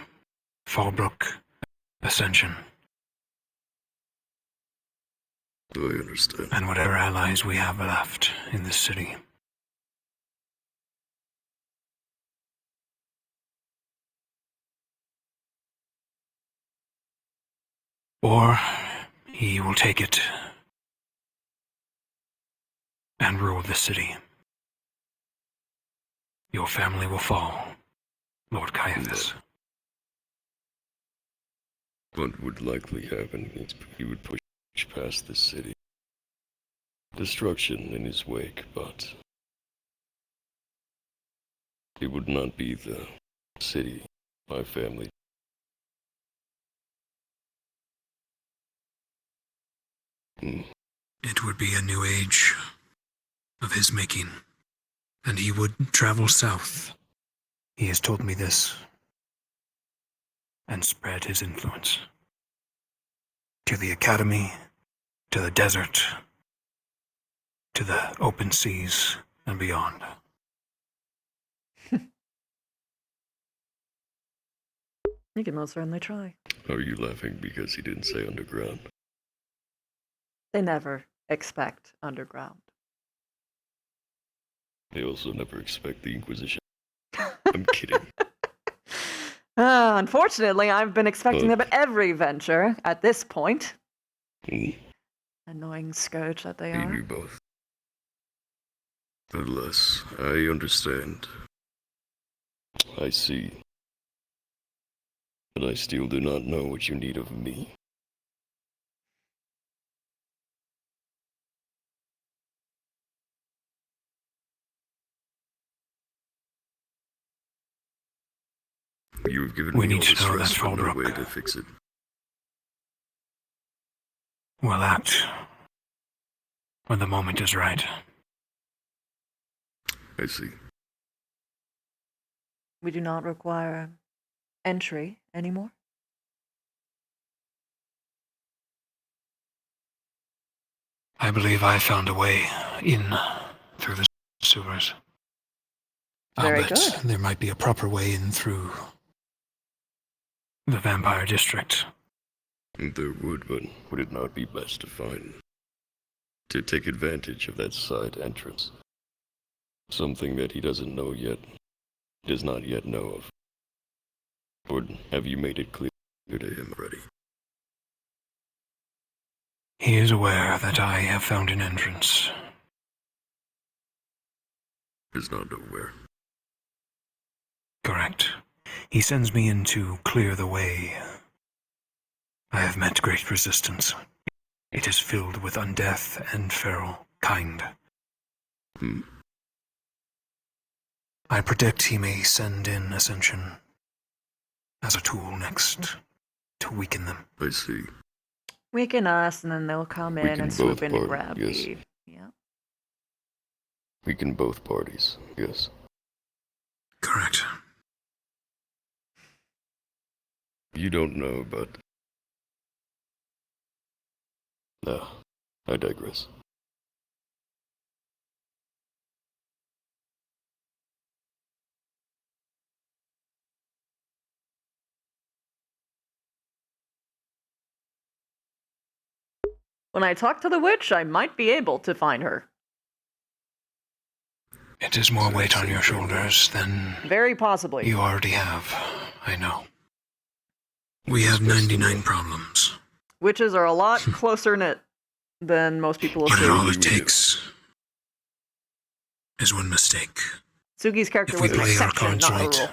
P: Fallbrook, Ascension,
R: I understand.
P: and whatever allies we have left in this city. Or he will take it and rule the city. Your family will fall, Lord Caiaphas.
R: What would likely happen is he would push past the city. Destruction in his wake, but it would not be the city my family.
P: It would be a new age of his making, and he would travel south. He has told me this, and spread his influence. To the academy, to the desert, to the open seas, and beyond.
A: You can most certainly try.
R: Are you laughing because he didn't say underground?
A: They never expect underground.
R: They also never expect the Inquisition. I'm kidding.
A: Unfortunately, I've been expecting them at every venture at this point. Annoying scourge that they
R: They
A: are.
R: knew both. Alas, I understand. I see. But I still do not know what you need of me. You've given
P: We
R: me
P: need
R: all the
P: to know that
R: stress, but no
P: Fallbrook
R: way to fix it.
P: will act when the moment is right.
R: I see.
A: We do not require entry anymore.
P: I believe I found a way in through the sewers.
A: Very
P: Albeit
A: good.
P: there might be a proper way in through the vampire district.
R: There would, but would it not be best to take advantage of that side entrance? Something that he doesn't know yet, does not yet know of. Or have you made it clear to him already?
P: He is aware that I have found an entrance.
R: Is not aware.
P: Correct. He sends me in to clear the way. I have met great resistance. It is filled with undeath and feral kind. I predict he may send in Ascension as a tool next to weaken them.
R: I see.
A: Weaken us, and then they'll come in and swoop in and grab the. Yeah.
R: Weaken both parties, yes.
P: Correct.
R: You don't know, but... No, I digress.
A: When I talk to the witch, I might be able to find her.
P: It is more weight on your shoulders than
A: Very possibly.
P: you already have, I know. We have 99 problems.
A: Witches are a lot closer knit than most people
P: But
A: assume.
P: all it takes is one mistake.
A: Sugi's character
P: If we
A: was an
P: play our
A: exception,
P: cards
A: not the
P: right,
A: rule.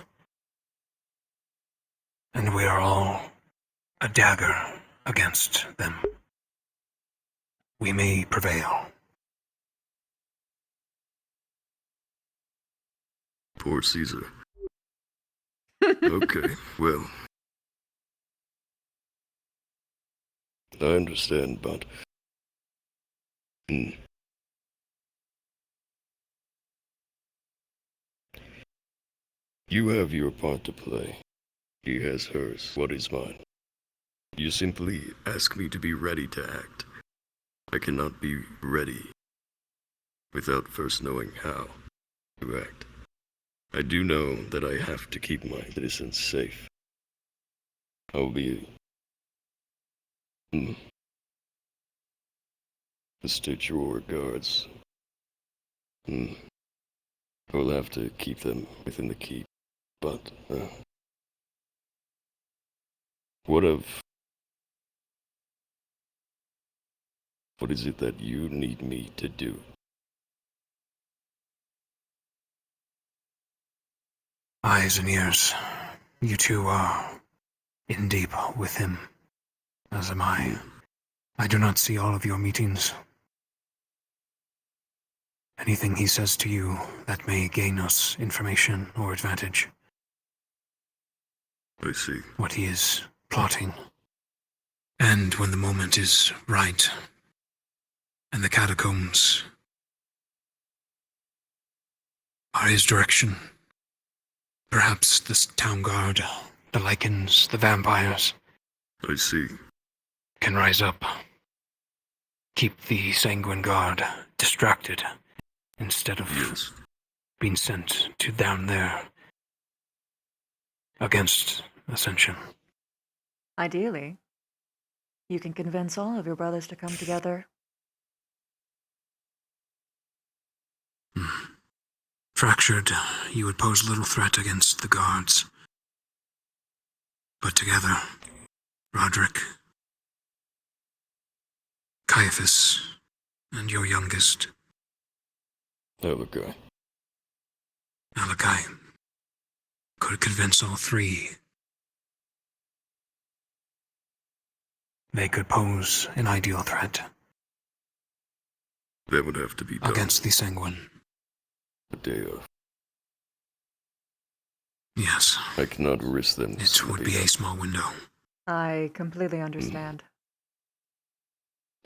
P: and we are all a dagger against them, we may prevail.
R: Poor Caesar. Okay, well. I understand, but... You have your part to play. She has hers. What is mine? You simply ask me to be ready to act. I cannot be ready without first knowing how to act. I do know that I have to keep my citizens safe. I'll be the statuary guards. I'll have to keep them within the keep. But, what is it that you need me to do?
P: Eyes and ears. You two are in deep with him, as am I. I do not see all of your meetings. Anything he says to you that may gain us information or advantage.
R: I see.
P: What he is plotting. And when the moment is right, and the catacombs are his direction, perhaps the town guard, the lichens, the vampires.
R: I see.
P: Can rise up. Keep the sanguine guard distracted instead of being sent to down there against Ascension.
A: Ideally, you can convince all of your brothers to come together.
P: Fractured, you would pose little threat against the guards. But together, Roderick, Caiaphas, and your youngest,
R: Alakai,
P: could convince all three. They could pose an ideal threat.
R: That would have to be done.
P: Against the sanguine.
R: The day of.
P: Yes.
R: I cannot risk them.
P: It would be a small window.
A: I completely understand.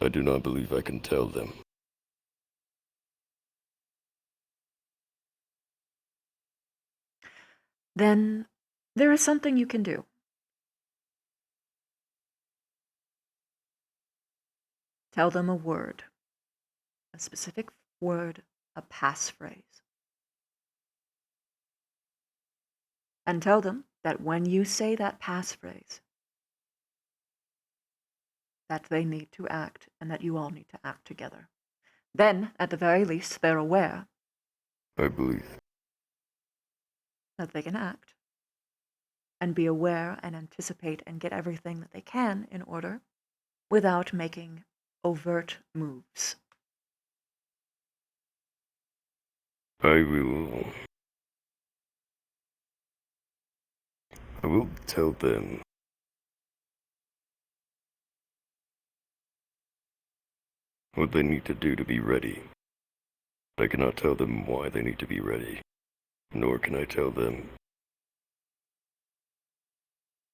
R: I do not believe I can tell them.
A: Then there is something you can do. Tell them a word. A specific word, a passphrase. And tell them that when you say that passphrase, that they need to act and that you all need to act together. Then, at the very least, they're aware.
R: I believe.
A: That they can act and be aware and anticipate and get everything that they can in order without making overt moves.
R: I will tell them what they need to do to be ready. I cannot tell them why they need to be ready, nor can I tell them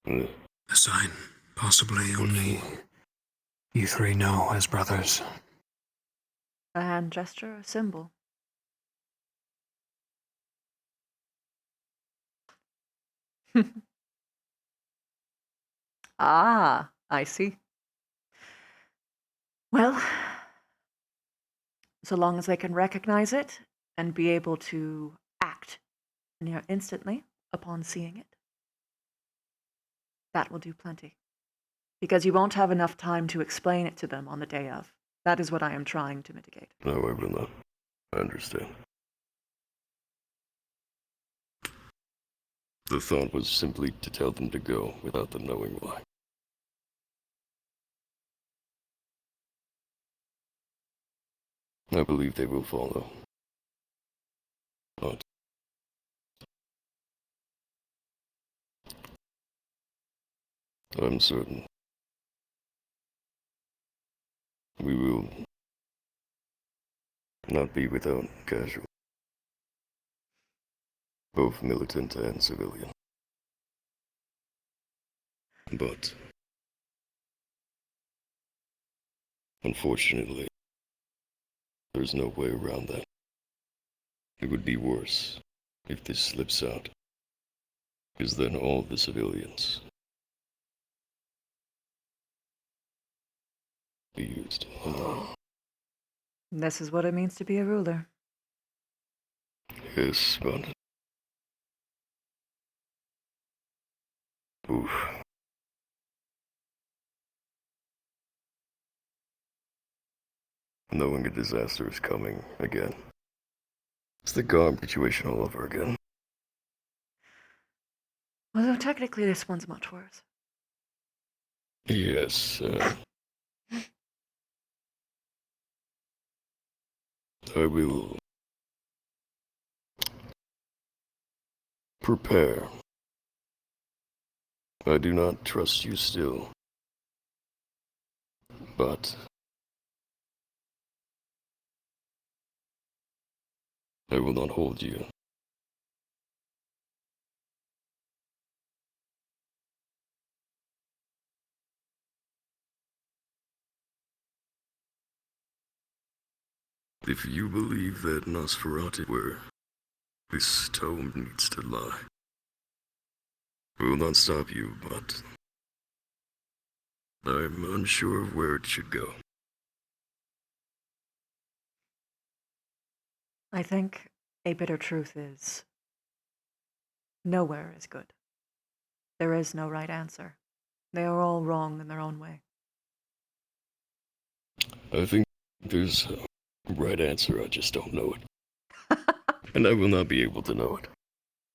P: a sign, possibly only you three know as brothers.
A: A hand gesture, a symbol. Ah, I see. Well, so long as they can recognize it and be able to act instantly upon seeing it, that will do plenty. Because you won't have enough time to explain it to them on the day of. That is what I am trying to mitigate.
R: No, I will not. I understand. The thought was simply to tell them to go without them knowing why. I believe they will follow. But I'm certain we will not be without casualties, both militant and civilian. But unfortunately, there's no way around that. It would be worse if this slips out is then all the civilians be used.
A: This is what it means to be a ruler.
R: Yes, but... Oof. Knowing a disaster is coming again. It's the Garm situation all over again.
A: Although technically this one's much worse.
R: Yes, I will prepare. I do not trust you still, but I will not hold you. If you believe that Nosferatu where this tome needs to lie, I will not stop you, but I'm unsure of where it should go.
A: I think a bitter truth is nowhere is good. There is no right answer. They are all wrong in their own way.
R: I think there's a right answer, I just don't know it. And I will not be able to know it,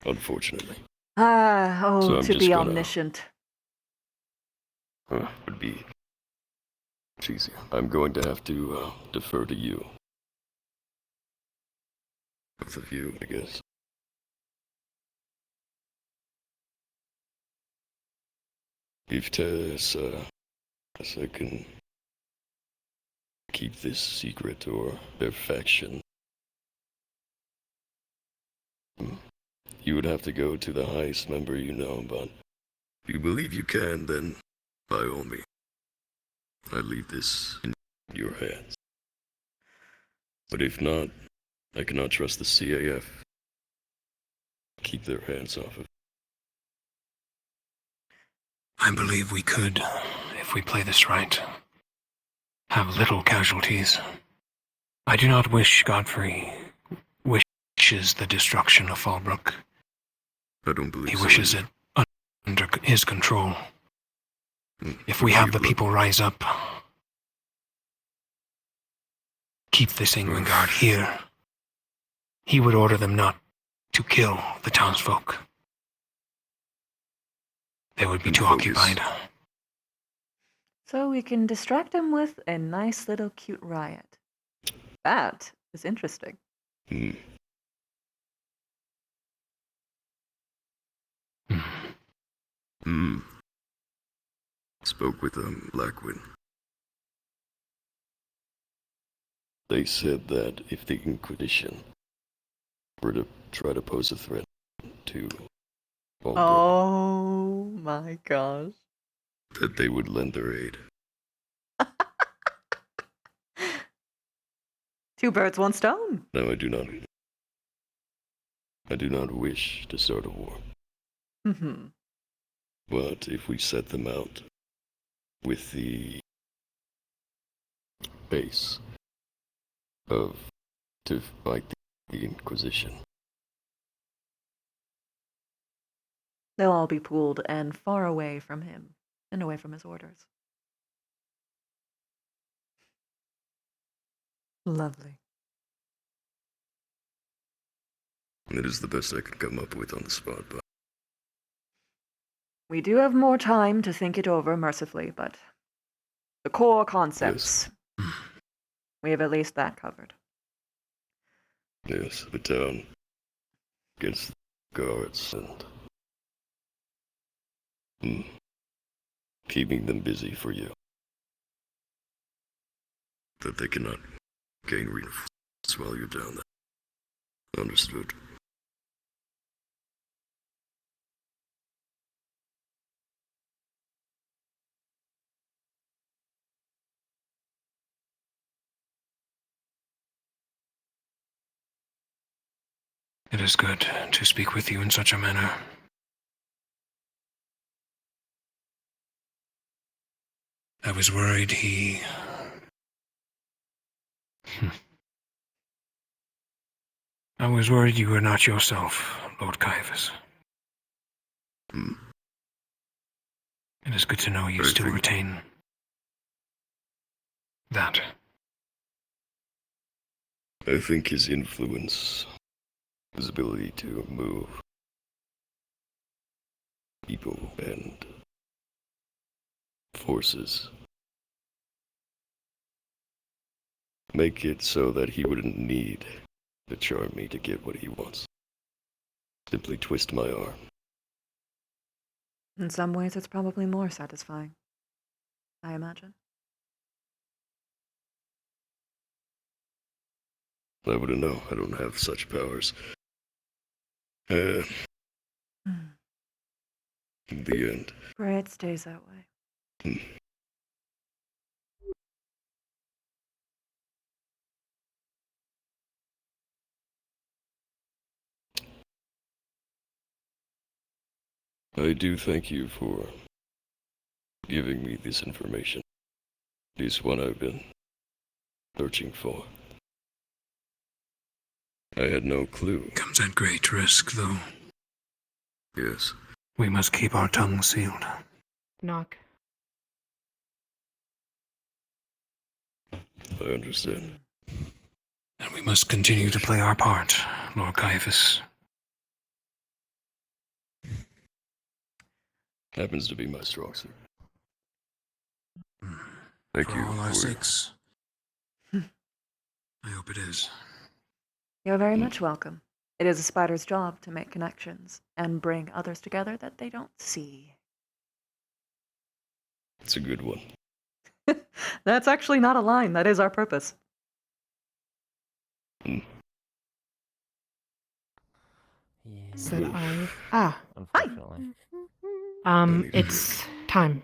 R: unfortunately. So I'm
A: to
R: just
A: be
R: gonna-
A: omniscient.
R: Would be cheesy. I'm going to have to defer to you. Both of you, I guess. If Tessa can keep this secret or their faction, you would have to go to the highest member you know, but if you believe you can, then by all means, I leave this in your hands. But if not, I cannot trust the CAF. Keep their hands off of it.
P: I believe we could, if we play this right, have little casualties. I do not wish Godfrey wishes the destruction of Fallbrook.
R: I don't believe
P: He
R: so
P: wishes
R: either.
P: it under his control. If we have the people rise up, keep the Sanguine Guard here, he would order them not to kill the townsfolk. They would be too occupied.
A: So we can distract him with a nice little cute riot. That is interesting.
R: Spoke with Blackwood. They said that if the Inquisition were to try to pose a threat to Fallbrook,
A: Oh my gosh.
R: that they would lend their aid.
A: Two birds, one stone.
R: No, I do not. I do not wish to start a war.
A: Mm-hmm.
R: But if we set them out with the base of to fight the Inquisition,
A: They'll all be pooled and far away from him and away from his orders. Lovely.
R: it is the best I could come up with on the spot, but
A: We do have more time to think it over mercifully, but the core concepts, we have at least that covered.
R: yes, the town against the guards and keeping them busy for you. That they cannot gain reinforcements while you're down there. Understood.
P: It is good to speak with you in such a manner. I was worried he... I was worried you were not yourself, Lord Caiaphas. It is good to know you still retain that.
R: I think his influence, his ability to move people and forces, make it so that he wouldn't need to charm me to get what he wants. Simply twist my arm.
A: In some ways, it's probably more satisfying. I imagine.
R: I wouldn't know. I don't have such powers. In the end.
A: Pray it stays that way.
R: I do thank you for giving me this information. This one I've been searching for. I had no clue.
P: Comes at great risk, though.
R: Yes.
P: We must keep our tongues sealed.
M: Knock.
R: I understand.
P: And we must continue to play our part, Lord Caiaphas.
R: Happens to be my strong suit. Thank
P: For
R: you.
P: all our
R: for-
P: sakes. I hope it is.
A: You're very much welcome. It is a spider's job to make connections and bring others together that they don't see.
R: It's a good one.
A: That's actually not a line. That is our purpose.
M: Said I. Ah.
J: Unfortunately.
M: It's time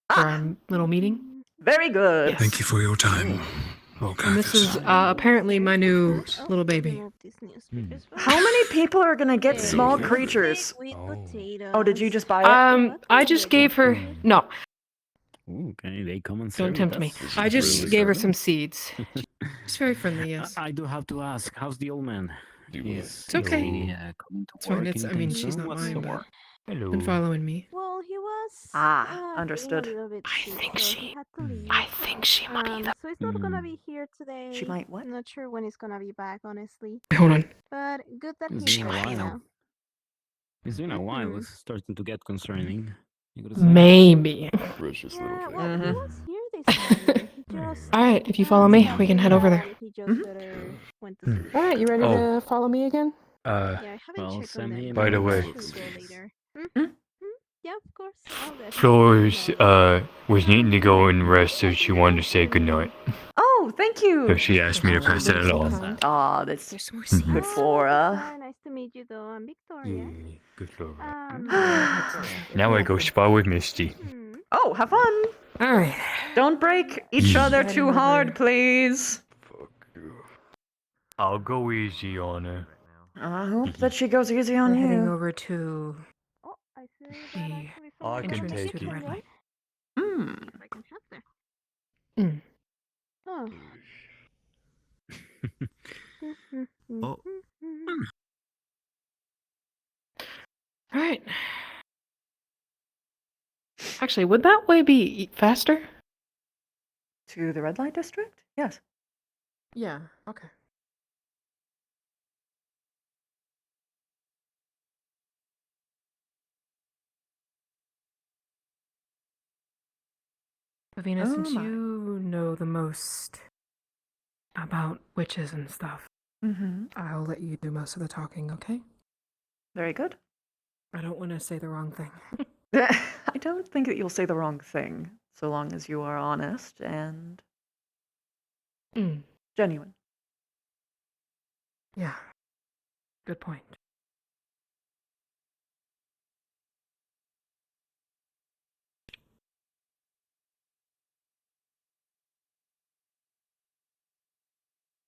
M: for our little meeting.
A: Very good.
M: Yes.
P: Thank you for your time, Lord
M: And this
P: Caiaphas.
M: is apparently my new little baby.
A: How many people are gonna get small creatures? Oh, did you just buy it?
M: I just gave her no.
D: Okay, they come and
M: Don't
D: serve.
M: tempt me.
D: That's
M: I just
D: really
M: gave her
D: fair.
M: some seeds. She's very friendly, yes.
D: I do have to ask, how's the old man? Is
M: It's okay.
D: he, coming to
M: It's fine.
D: work
M: It's. I
D: anytime
M: mean, she's
D: soon?
M: not
D: What's
M: mine,
D: the
M: but
D: work?
M: been following me.
F: Well, he was
A: Understood.
F: feeling a little bit sick,
M: think
F: so
M: she-
F: he had to leave.
M: I think she might.
F: So he's not gonna be here today.
A: She might what?
F: I'm not sure when he's gonna be back, honestly.
M: Hold on.
F: But good that
D: It's
F: he's
D: been a
F: healthy
D: while.
F: now.
D: It's been a while. It's starting to get concerning. You gotta say.
M: Maybe.
R: Precious little
F: Yeah,
R: thing.
F: well, he was here this morning. He just
M: All right. If you follow me, we can head over there.
F: he just better went to sleep.
M: All right. You ready
O: Oh.
M: to follow me again?
F: Yeah, I haven't
D: Well,
F: checked on
D: send
F: them.
D: him
O: By the
F: I'll
O: way.
F: actually go later. Yeah, of course. I'll definitely
O: Flores
F: let you know.
O: was needing to go and rest, so she wanted to say goodnight.
A: Oh, thank you.
O: So she asked me to pass that along.
A: Aw, that's
M: There's more
O: Mhm.
A: good for
F: Nice to meet you, though. I'm Victoria.
O: Good Lord.
F: Now
O: Now I go spar with Misty.
A: Oh, have fun.
M: All right.
A: Don't break each other too hard, please.
O: I'll go easy on her.
A: I hope that she goes easy on
M: We're heading
A: you.
M: over to
F: Oh, I see
M: the
O: I can
M: entrance
O: take
M: to the
O: it.
M: red light.
F: if I can help there.
M: Mm.
F: Oh.
D: Oh.
M: All right. Actually, would that way be faster?
A: To the red light district? Yes.
M: Yeah. Okay. Avina,
A: Oh
M: since
A: my.
M: you know the most about witches and stuff, I'll let you do most of the talking, okay?
A: Very good.
M: I don't want to say the wrong thing.
A: I don't think that you'll say the wrong thing, so long as you are honest and genuine.
M: Yeah. Good point.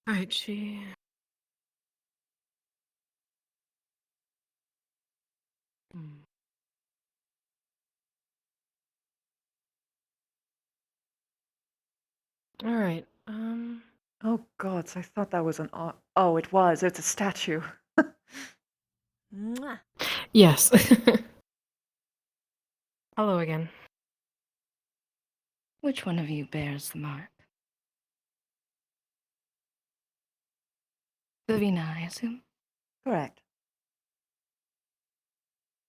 M: Alright, she... All right.
A: Oh gods, I thought that was an oh, it was. It's a statue.
M: Yes. Hello again.
I: Which one of you bears the mark? Vivina, I assume?
A: Correct.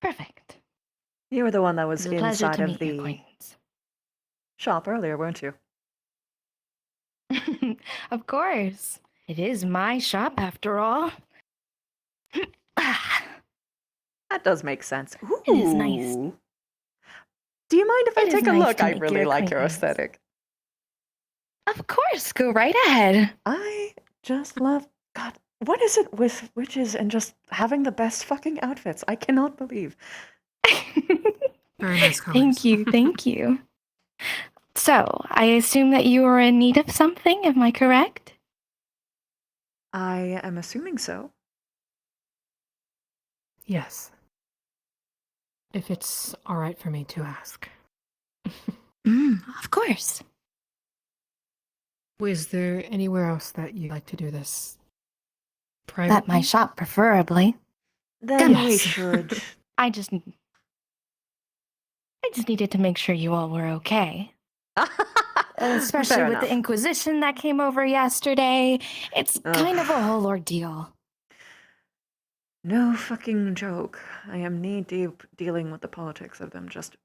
I: Perfect.
A: You were the one that was
I: It's a pleasure
A: inside
I: to
A: of
I: meet your
A: the
I: acquaintance.
A: shop earlier, weren't you?
I: Of course. It is my shop after all.
A: That does make sense. Ooh.
I: It is nice.
A: Do you mind if I
I: It is
A: take a
I: nice
A: look?
I: to
A: I
I: make
A: really
I: your
A: like your
I: acquaintance.
A: aesthetic.
I: Of course, go right ahead.
A: I just love God. What is it with witches and just having the best fucking outfits? I cannot believe.
M: Very nice colors.
I: Thank you, thank you. So, I assume that you are in need of something, am I correct?
A: I am assuming so.
M: Yes. If it's all right for me to ask.
I: Of course.
M: Is there anywhere else that you'd like to do this? Privately?
I: At my shop, preferably.
A: Then we
M: Yes.
A: should.
I: I just needed to make sure you all were okay. Especially
A: Fair
I: with
A: enough.
I: the Inquisition that came over yesterday. It's
A: Ugh.
I: kind of a whole ordeal.
A: No fucking joke. I am knee deep dealing with the politics of them just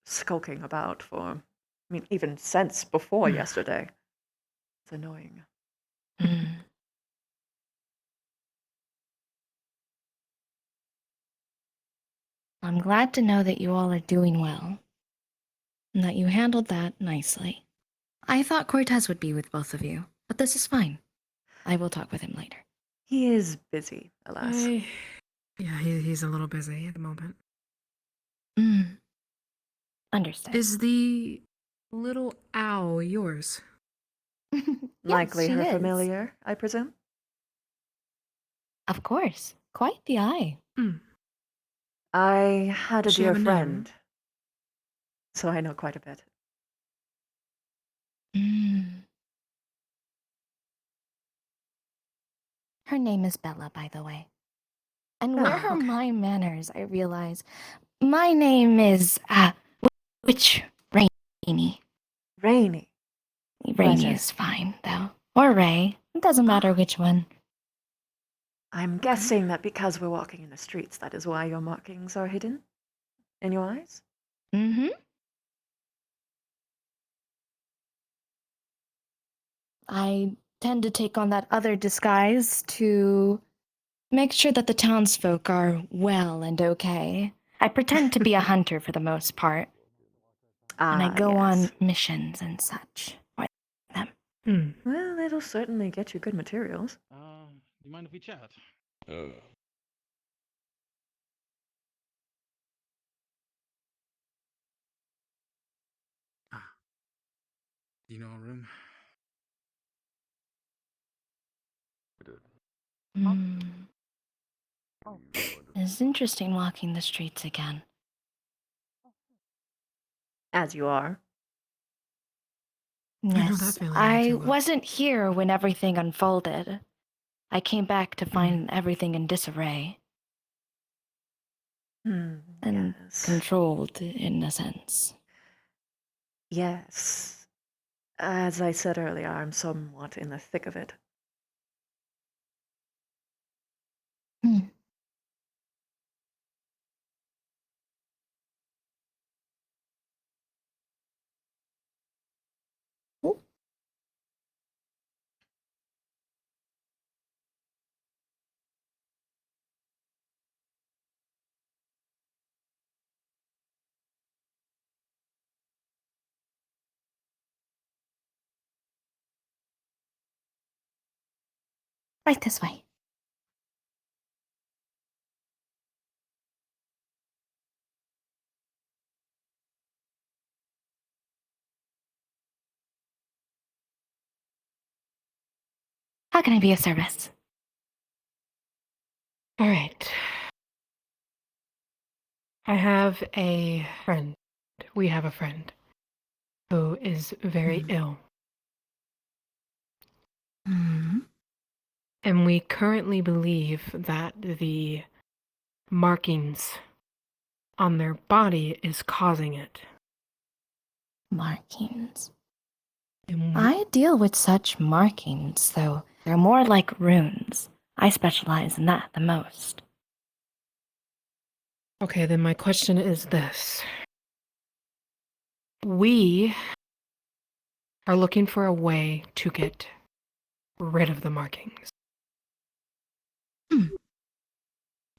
A: skulking about for, I mean, even since before yesterday. It's annoying.
I: I'm glad to know that you all are doing well. And that you handled that nicely. I thought Cortez would be with both of you, but this is fine. I will talk with him later.
A: He is busy, alas.
M: Yeah, he's a little busy at the moment.
I: Understood.
M: Is the little owl yours?
A: Likely
I: she
A: her
I: is.
A: familiar, I presume?
I: Of course. Quite the eye.
A: I had a
M: Does she
A: dear
M: have a name?
A: friend, so I know quite a bit.
I: Her name is Bella, by the way. And where
A: Oh,
I: are
A: okay.
I: my manners, I realize. My name is, Witch Rainy.
A: Rainy.
I: Rainy
A: Pleasure.
I: is fine, though. Or Ray. It doesn't matter which one.
A: I'm guessing that because we're walking in the streets, that is why your markings are hidden in your eyes?
I: Mm-hmm. I tend to take on that other disguise to make sure that the townsfolk are well and okay. I pretend to be a hunter for the most part. And I go on missions and such for them.
A: Well, it'll certainly get you good materials.
V: Do you mind if we chat? Do you know a room?
I: It's interesting walking the streets again.
A: As you are.
M: know that
I: Yes,
M: feeling
I: I
M: too well.
I: wasn't here when everything unfolded. I came back to find everything in disarray. And
A: Yes.
I: controlled, in a sense.
A: Yes. As I said earlier, I'm somewhat in the thick of it.
I: Right this way. How can I be of service?
M: All right. I have a friend. We have a friend who is very ill. And we currently believe that the markings on their body is causing it.
I: Markings.
M: And
I: I deal with such markings, though. They're more like runes. I specialize in that the most.
M: Okay, then my question is this. We are looking for a way to get rid of the markings.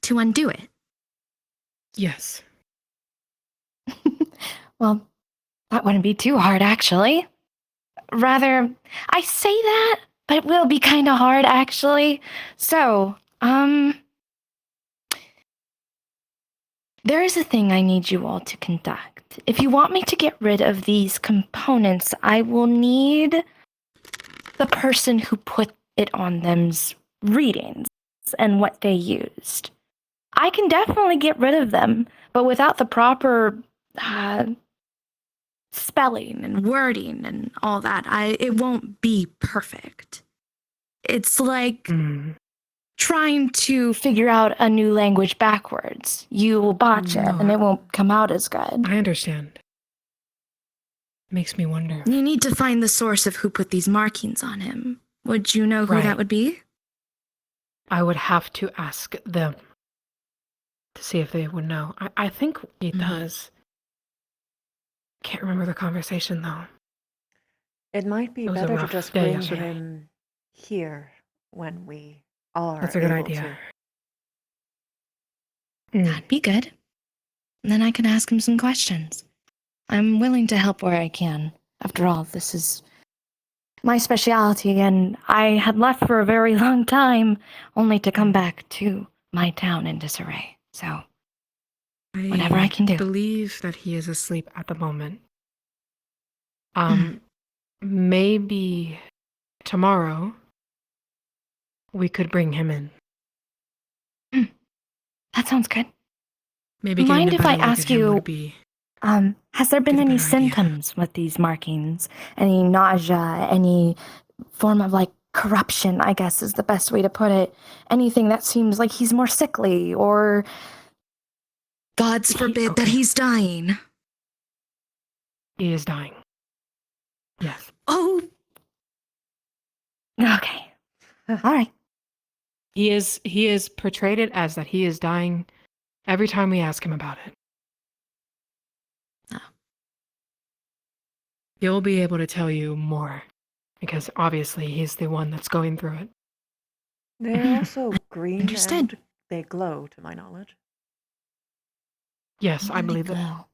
I: To undo it.
M: Yes.
I: Well, that wouldn't be too hard, actually. Rather, I say that, but it will be kind of hard, actually. So, there is a thing I need you all to conduct. If you want me to get rid of these components, I will need the person who put it on them's readings and what they used. I can definitely get rid of them, but without the proper spelling and wording and all that, it won't be perfect. It's like trying to figure out a new language backwards. You will botch it, and it won't come out as good.
M: I understand. Makes me wonder.
I: You need to find the source of who put these markings on him. Would you know who that would be?
M: I would have to ask them to see if they would know. I think he does. Can't remember the conversation, though.
A: It might be
M: It was a
A: better to
M: rough
A: just
M: day
A: bring
M: yesterday.
A: him here when we are
M: That's a good
A: able
M: idea.
I: That'd be good. And then I can ask him some questions. I'm willing to help where I can. After all, this is my specialty, and I had left for a very long time, only to come back to my town in disarray. So, whatever I can do.
M: I believe that he is asleep at the moment. Maybe tomorrow we could bring him in.
I: That sounds good.
M: Maybe
I: Mind
M: getting a
I: if I
M: better look
I: ask
M: at him
I: you,
M: would be
I: has there been any symptoms with these markings? Any nausea, any form of like corruption, I guess is the best way to put it. Anything that seems like he's more sickly or God's forbid that he's dying.
M: He is dying. Yes.
I: Oh. Okay. All right.
M: He is portrayed it as that he is dying every time we ask him about it. He'll be able to tell you more because obviously he's the one that's going through it.
A: They're also green
I: Understood.
A: and they glow, to my knowledge.
M: Yes, I
I: When they
M: believe that.
I: glow.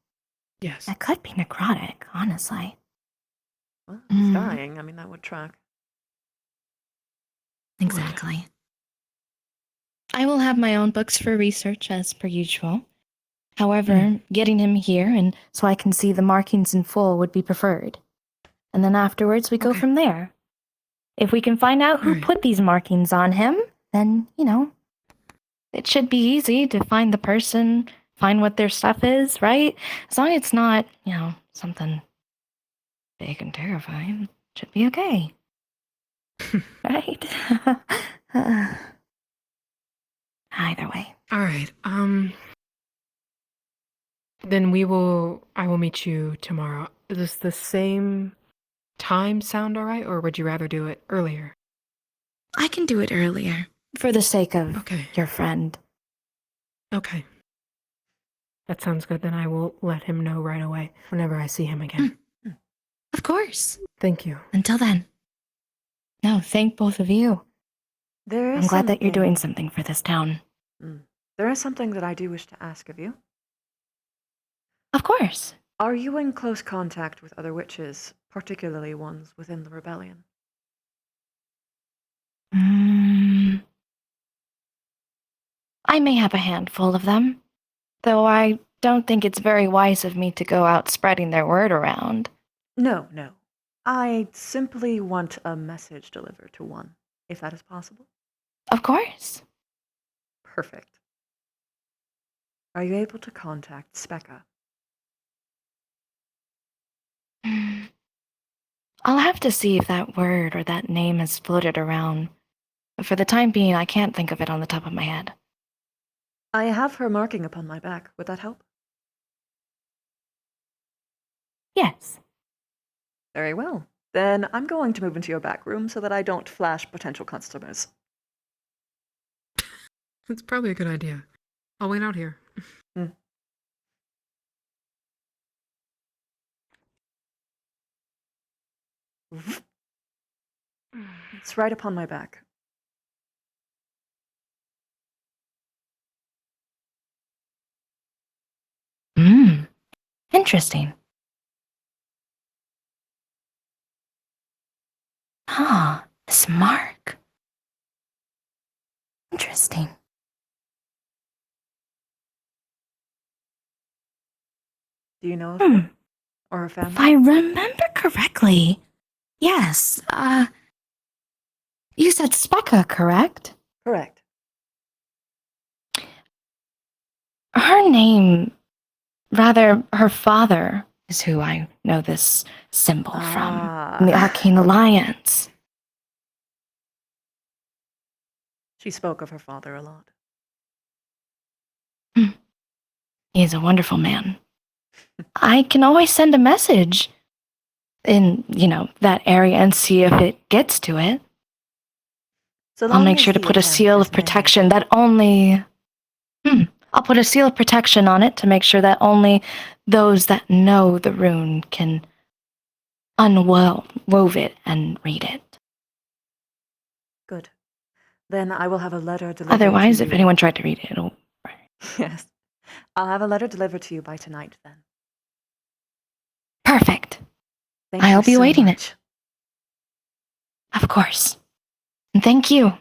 M: Yes.
I: That could be necrotic, honestly.
A: Well, he's dying. I mean, that would track.
I: Exactly. I will have my own books for research as per usual. However, getting him here and so I can see the markings in full would be preferred. And then afterwards we go from there. If we can find out who put these markings on him, then, it should be easy to find the person, find what their stuff is, right? As long as it's not, something big and terrifying, it should be okay. Right? Either way.
M: All right. Then I will meet you tomorrow. Does the same time sound all right, or would you rather do it earlier?
I: I can do it earlier, for the sake of your friend.
M: Okay. That sounds good. Then I will let him know right away whenever I see him again.
I: Of course.
M: Thank you.
I: Until then. No, thank both of you.
A: There is
I: I'm glad that you're doing something for this town.
A: There is something that I do wish to ask of you.
I: Of course.
A: Are you in close contact with other witches, particularly ones within the rebellion?
I: I may have a handful of them, though I don't think it's very wise of me to go out spreading their word around.
A: No. I simply want a message delivered to one, if that is possible.
I: Of course.
A: Perfect. Are you able to contact Specca?
I: I'll have to see if that word or that name has floated around. For the time being, I can't think of it on the top of my head.
A: I have her marking upon my back. Would that help?
I: Yes.
A: Very well. Then I'm going to move into your back room so that I don't flash potential customers.
M: It's probably a good idea. I'll wait out here.
A: It's right upon my back.
I: Interesting. Ah, this mark. Interesting.
A: Do you know of her? Or her family?
I: If I remember correctly, yes, you said Specca, correct?
A: Correct.
I: Her name, rather, her father is who I know this symbol from the Arcane Alliance.
A: She spoke of her father a lot.
I: He is a wonderful man. I can always send a message in, that area and see if it gets to it. I'll make sure to put a seal of protection that only... I'll put a seal of protection on it to make sure that only those that know the rune can unwove it and read it.
A: Good. Then I will have a letter delivered
I: Otherwise,
A: to you.
I: if anyone tried to read it, it'll...
A: Yes. I'll have a letter delivered to you by tonight, then.
I: Perfect.
A: Thank
I: I'll
A: you
I: be
A: so
I: awaiting
A: much.
I: it. Of course. And thank you.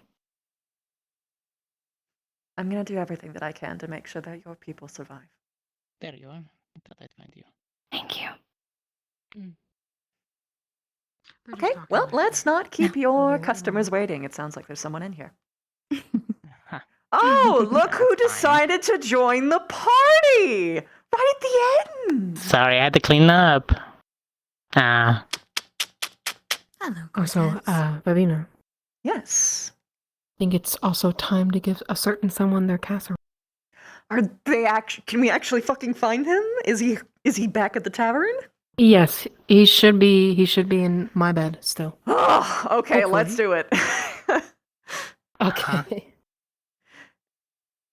A: I'm going to do everything that I can to make sure that your people survive.
S: There you are. I thought I'd find you.
I: Thank you.
A: Okay, well, let's not keep your customers waiting. It sounds like there's someone in here. Oh, look who decided to join the party! Right at the end!
S: Sorry, I had to clean up.
M: Also, Vavina.
A: Yes.
M: I think it's also time to give a certain someone their casserole.
A: Are they can we actually fucking find him? Is he back at the tavern?
M: Yes, he should be in my bed still.
A: Oh, okay,
M: Hopefully.
A: let's do it.
M: Okay.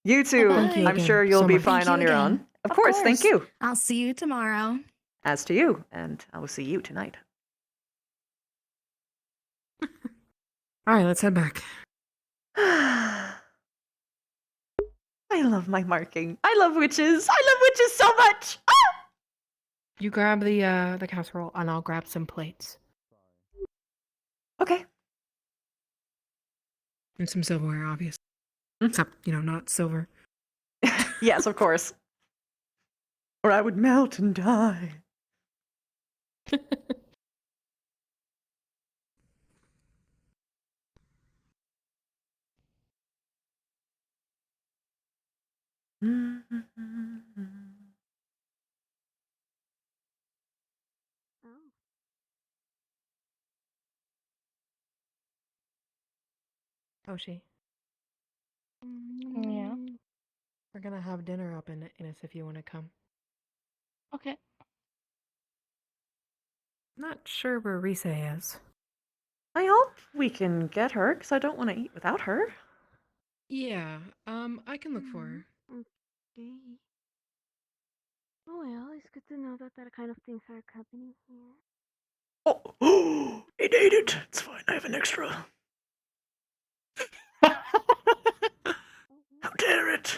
A: You two,
M: Thank you
A: I'm
M: again
A: sure you'll
M: so
A: be
M: much.
A: fine on your own. Of course, thank you.
I: I'll see you tomorrow.
A: As to you, and I will see you tonight.
M: All right, let's head back.
A: I love my marking. I love witches. I love witches so much. Ah!
M: You grab the casserole, and I'll grab some plates.
A: Okay.
M: And some silverware, obviously. Except, not silver.
A: Yes, of course. Or I would melt and die.
M: Oshi.
I: Yeah.
M: We're gonna have dinner up in Innis if you want to come.
S: Okay.
M: Not sure where Rise is.
A: I hope we can get her, because I don't want to eat without her.
M: Yeah, I can look for her.
F: Okay. Oh well, it's good to know that that kind of things are happening here.
A: Oh, it ate it. It's fine. I have an extra. How dare it?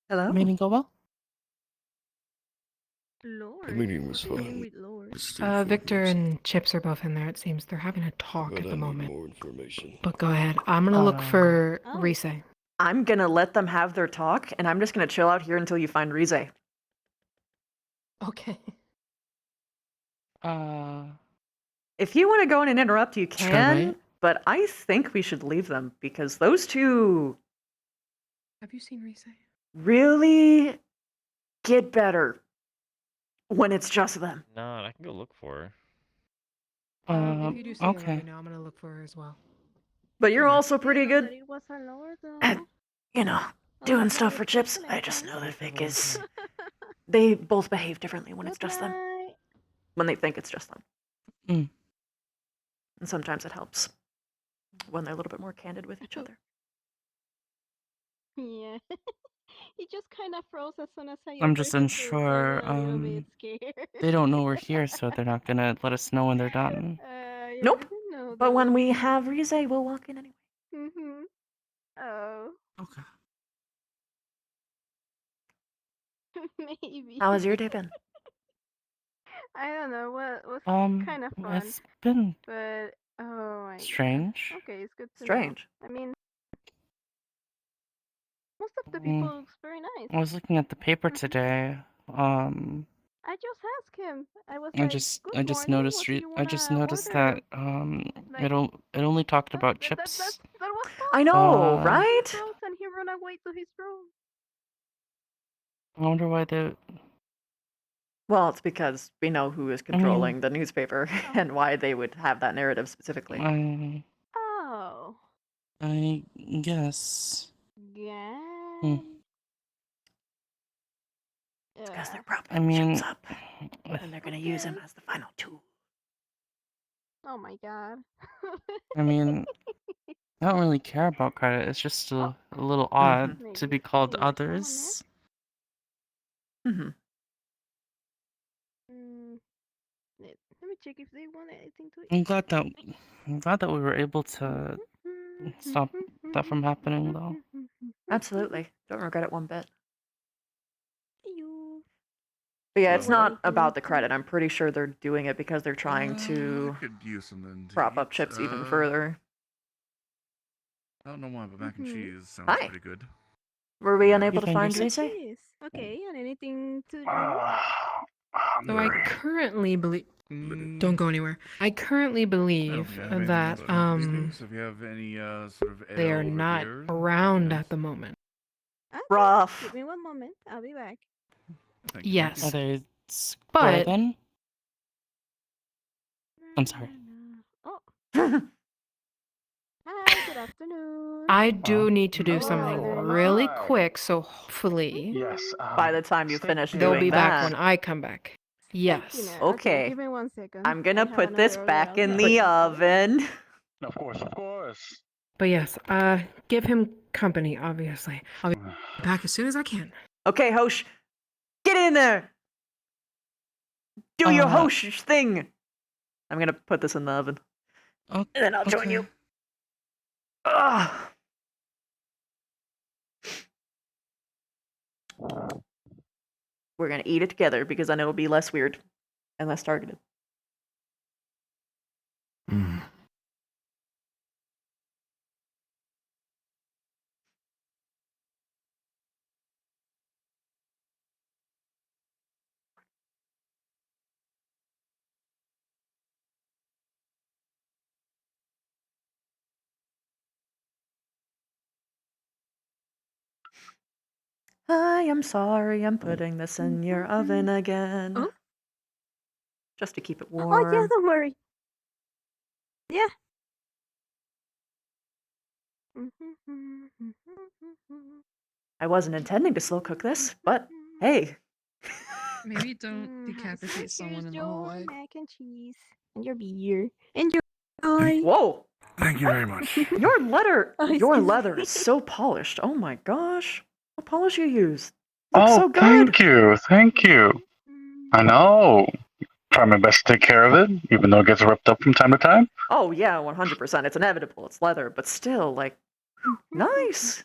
A: Hello?
S: Meeting go well?
F: Lord.
R: The meeting was
F: What's the name
R: fine.
F: with Lord?
M: Victor and Chips are both in there, it seems. They're having a talk
R: But
M: at
R: I
M: the
R: need
M: moment.
R: more information.
M: But go ahead. I'm gonna look for Rise.
A: I'm gonna let them have their talk, and I'm just gonna chill out here until you find Rize.
M: Okay.
A: If you want to go in and interrupt, you
S: Shall
A: can. but I think we should leave them because those two
M: Have you seen Rise?
A: really get better when it's just them.
J: No, I can go look for her.
M: If you do say it, let me know. I'm gonna look for her as well.
A: But you're also pretty good
F: It was a lower though.
A: at, you know, doing stuff for Chips. I just know that Vic is. They both behave differently when it's just them. When they think it's just them.
B: Mm.
A: And sometimes it helps when they're a little bit more candid with each other.
F: Yeah. He just kind of froze as soon as I
B: I'm just
F: offered to play
B: unsure.
F: a little bit scared.
B: They don't know we're here, so they're not gonna let us know when they're done.
F: Yeah,
A: Nope.
F: I didn't know
A: But
F: that.
A: when we have Rize, we'll walk in anyway.
F: Mhm. Oh.
B: Okay.
F: Maybe.
A: How has your day been?
F: I don't know. What was kind of fun.
B: It's been
F: But oh my
B: strange.
F: gosh. Okay, it's good to
A: Strange.
F: know. I mean, most of the
B: Mm,
F: people looks very nice.
B: I was looking at the paper today.
F: I just asked him. I was
B: I
F: like,
B: just
F: "Good
B: I just
F: morning.
B: noticed
F: What do you
B: I just
F: wanna
B: noticed
F: order?"
B: that
F: Like,
B: it only talked about chips.
F: That was
A: I know,
B: Uh,
A: right?
F: froze and he ran away to his room.
B: I wonder why they.
A: Well, it's because we know who is
B: I mean-
A: controlling the newspaper and why they would have that narrative specifically.
F: Oh.
B: I guess.
F: Yeah.
A: It's because they're propping
B: I mean,
A: Chips up. And they're gonna use him as the final tool.
F: Oh my god.
B: I mean, I don't really care about credit. It's just a little odd to be called others.
A: Mm-hmm.
F: Let me check if they want anything to eat.
B: I'm glad that we were able to stop that from happening, though.
A: Absolutely. Don't regret it one bit.
F: You.
A: But yeah, it's not about the credit. I'm pretty sure they're doing it because they're trying to
H: could use something to
A: prop up
H: eat.
A: Chips even further.
H: I don't know why, but mac and cheese sounds
A: Hi.
H: pretty good.
A: Were we unable to
B: You
A: find
B: fingers?
A: Rize?
F: Yes. Okay, and anything to drink?
M: So I currently believe. Don't go anywhere. I currently believe that
H: If you have any sort of
M: they are
H: ale or
M: not
H: beer,
M: around at the moment.
A: Rough.
F: Give me one moment. I'll be back.
M: Yes.
B: Are they square
M: But-
B: then? I'm sorry.
F: Oh. Hi, good afternoon.
M: I do need to do something really quick, so hopefully
A: By the time you finish
M: they'll
A: doing
M: be back
A: that.
M: when I come back. Yes.
A: Okay.
F: Give me 1 second.
A: I'm gonna
F: I have
A: put this
F: another
A: back
F: order
A: in
F: out
A: the
F: there.
A: oven.
D: Of course.
M: But yes, give him company, obviously. I'll be back as soon as I can.
A: Okay, Hosh. Get in there! Do your Hosh thing! I'm gonna put this in the oven. And then I'll join you. Ugh. We're gonna eat it together because then it'll be less weird and less targeted. Hi, I'm sorry, I'm putting this in your oven again.
F: Oh?
A: Just to keep it
F: Oh
A: warm.
F: yeah, don't worry. Yeah.
A: I wasn't intending to slow cook this, but hey.
C: Maybe don't decapitate someone in the hallway.
F: Mac and cheese and your beer and your
A: Whoa!
H: Thank you very much.
A: Your leather,
F: Oh,
A: your
F: excuse
A: leather
F: me.
A: is so polished. Oh my gosh. What polish you use? Looks so good.
U: Thank you. I know. Try my best to take care of it, even though it gets ripped up from time to time.
A: Oh yeah, 100%. It's inevitable. It's leather, but still, like, nice.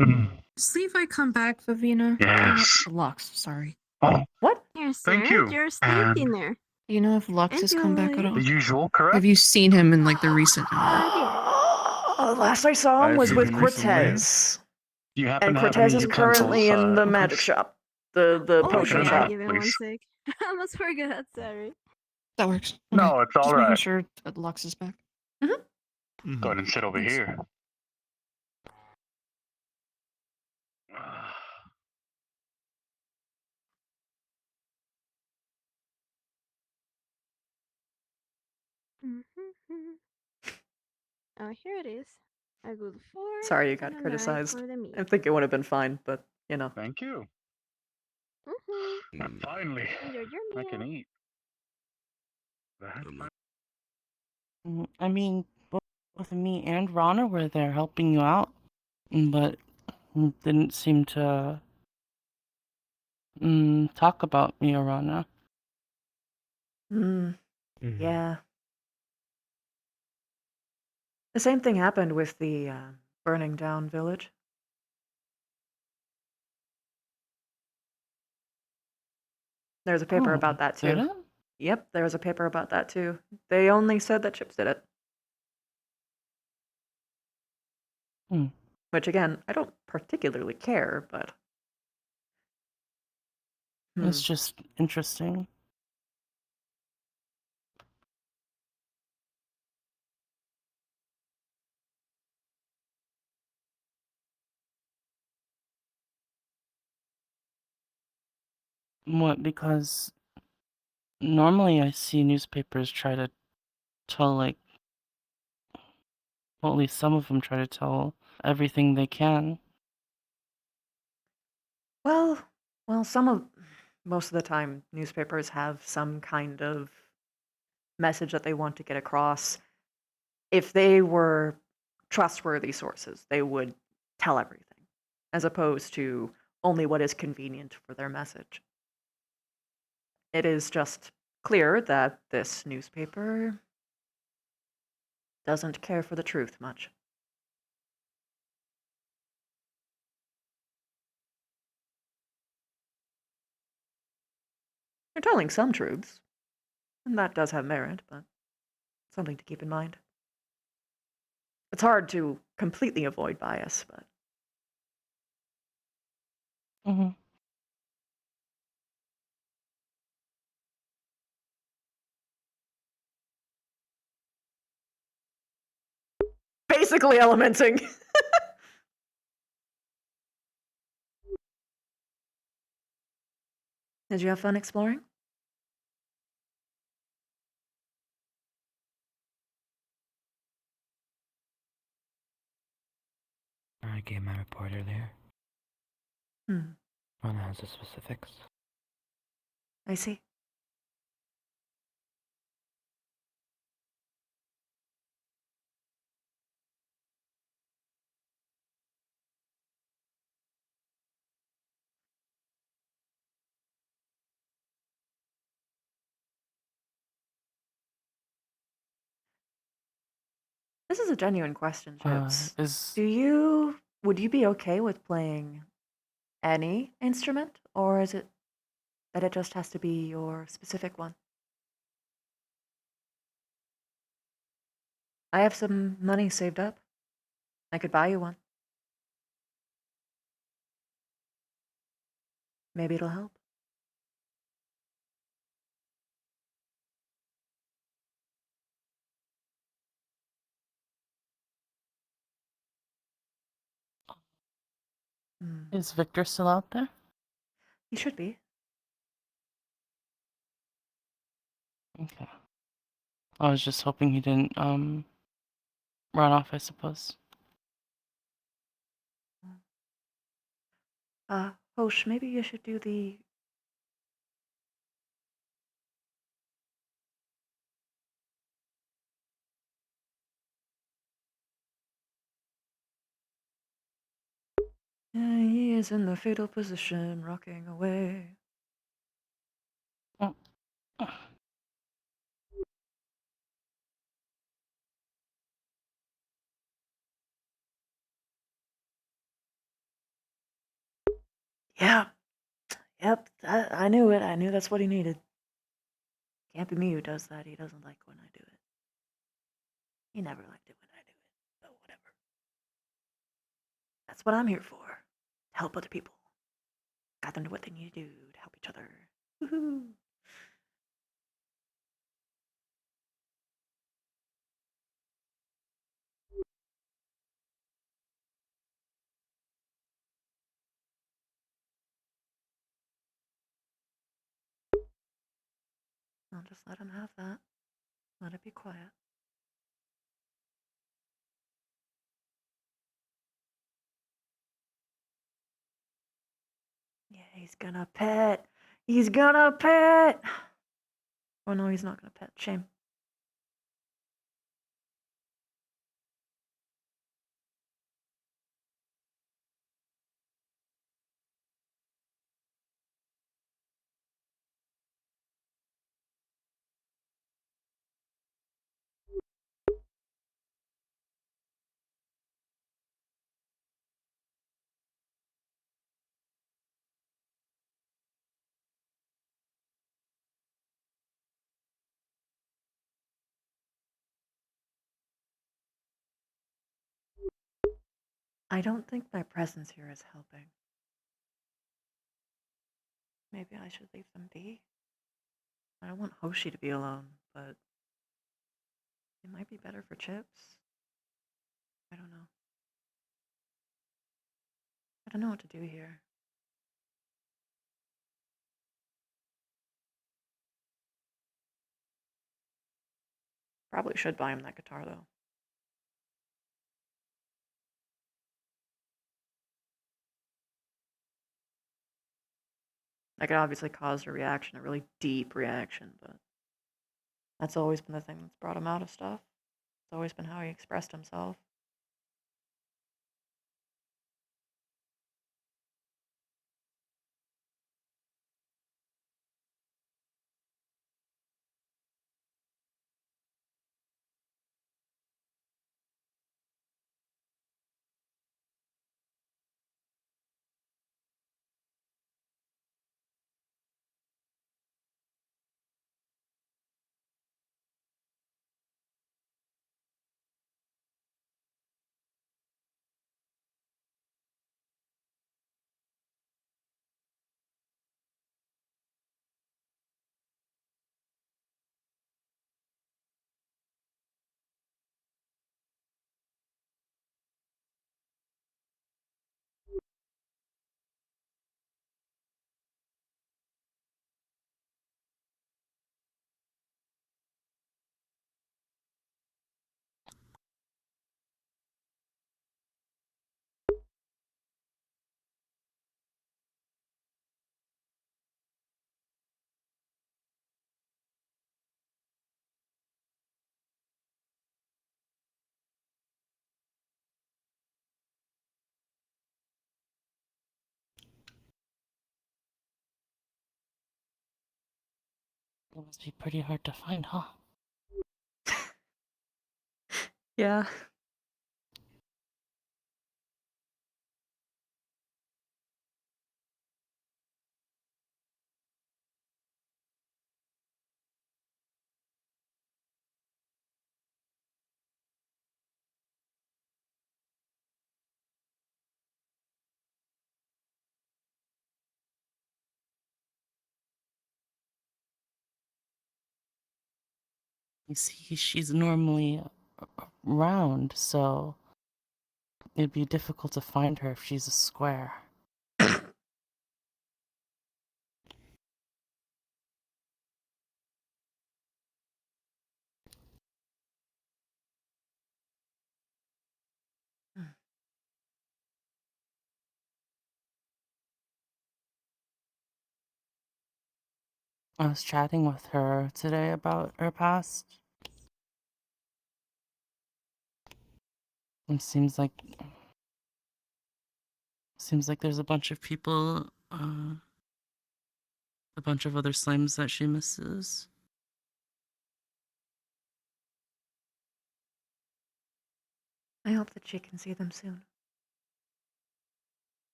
M: See if I come back, Vivina.
U: Yes.
M: Lux, sorry.
A: What?
F: Here, sir.
U: Thank you.
F: Your steak
U: And-
F: dinner.
M: Do you know if Lux has come back at all?
U: The usual, correct?
M: Have you seen him in like the recent?
A: Last I saw him
U: I've
A: was
U: seen
A: with
U: him recently.
A: Cortez.
U: Do you happen
A: And
U: to have
A: Cortez
U: any
A: is currently
U: utensils,
A: in the
U: Chris?
A: magic shop. The
F: Oh,
A: potion
F: yeah,
A: shop.
F: give me 1 sec. I almost forgot, sorry.
M: That works.
U: No, it's all
M: Just
U: right.
M: making sure that Lux is back.
U: Go ahead and sit over
B: Thanks.
U: here.
F: Oh, here it is. A good fork
A: Sorry you
F: and
A: got
F: a knife
A: criticized.
F: for the meat.
A: I think it would have been fine, but you know.
U: Thank you. Finally,
F: Enjoy your meal.
U: I can eat.
B: I mean, both me and Rana were there helping you out, but didn't seem to talk about me or Rana.
A: Yeah. The same thing happened with the burning down village. There's a paper
B: Oh,
A: about that
B: did
A: too.
B: it?
A: Yep, there was a paper about that too. They only said that Chips did it. Which again, I don't particularly care, but
B: It's just interesting. What, because normally I see newspapers try to tell, like, well, at least some of them try to tell everything they can.
A: well, most of the time newspapers have some kind of message that they want to get across. If they were trustworthy sources, they would tell everything, as opposed to only what is convenient for their message. It is just clear that this newspaper doesn't care for the truth much. They're telling some truths, and that does have merit, but something to keep in mind. It's hard to completely avoid bias, but basically elementing. Did you have fun exploring?
G: I gave my report earlier. One has the specifics.
A: I see. This is a genuine question, Chips. Would you be okay with playing any instrument, or is it that it just has to be your specific one? I have some money saved up. I could buy you one. Maybe it'll help.
B: Is Victor still out there?
A: He should be.
B: Okay. I was just hoping he didn't run off, I suppose.
A: Hosh, maybe you should do the... He is in the fatal position, rocking away. Yeah. Yep, I knew it. I knew that's what he needed. Can't be me who does that. He doesn't like when I do it. He never liked it when I do it, but whatever. That's what I'm here for. Help other people. Got them to what they need to do to help each other. Woohoo! I'll just let him have that. Let it be quiet. Yeah, he's gonna pet. He's gonna pet. Oh no, he's not gonna pet. Shame. I don't think my presence here is helping. Maybe I should leave them be. I don't want Hoshi to be alone, but it might be better for Chips. I don't know. I don't know what to do here. Probably should buy him that guitar though. That could obviously cause a reaction, a really deep reaction, but that's always been the thing that's brought him out of stuff. It's always been how he expressed himself.
B: It must be pretty hard to find, huh?
A: Yeah.
B: You see, she's normally round, so it'd be difficult to find her if she's a square. I was chatting with her today about her past. It seems like there's a bunch of people, a bunch of other slimes that she misses.
A: I hope that she can see them soon.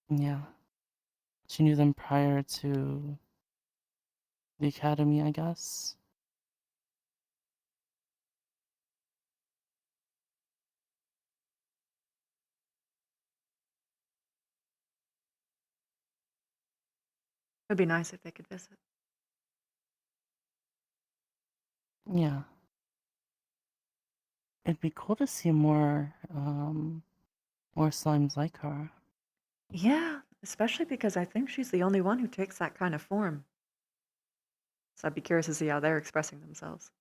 B: Yeah. She knew them prior to the academy, I guess.
A: It'd be nice if they could visit.
B: Yeah. It'd be cool to see more slimes like her.
A: Yeah, especially because I think she's the only one who takes that kind of form. So I'd be curious to see how they're expressing themselves.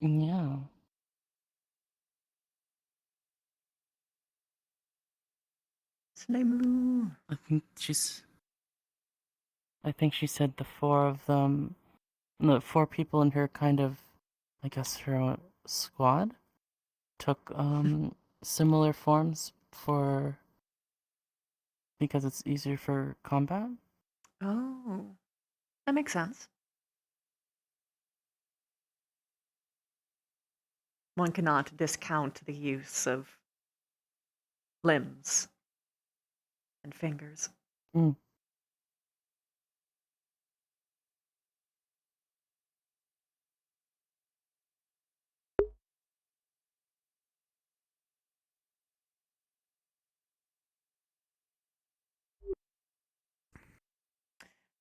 S: Yeah. I think she said the four of them, the four people in her kind of, I guess her squad, took similar forms because it's easier for combat.
A: Oh, that makes sense. One cannot discount the use of limbs and fingers.
S: Mm.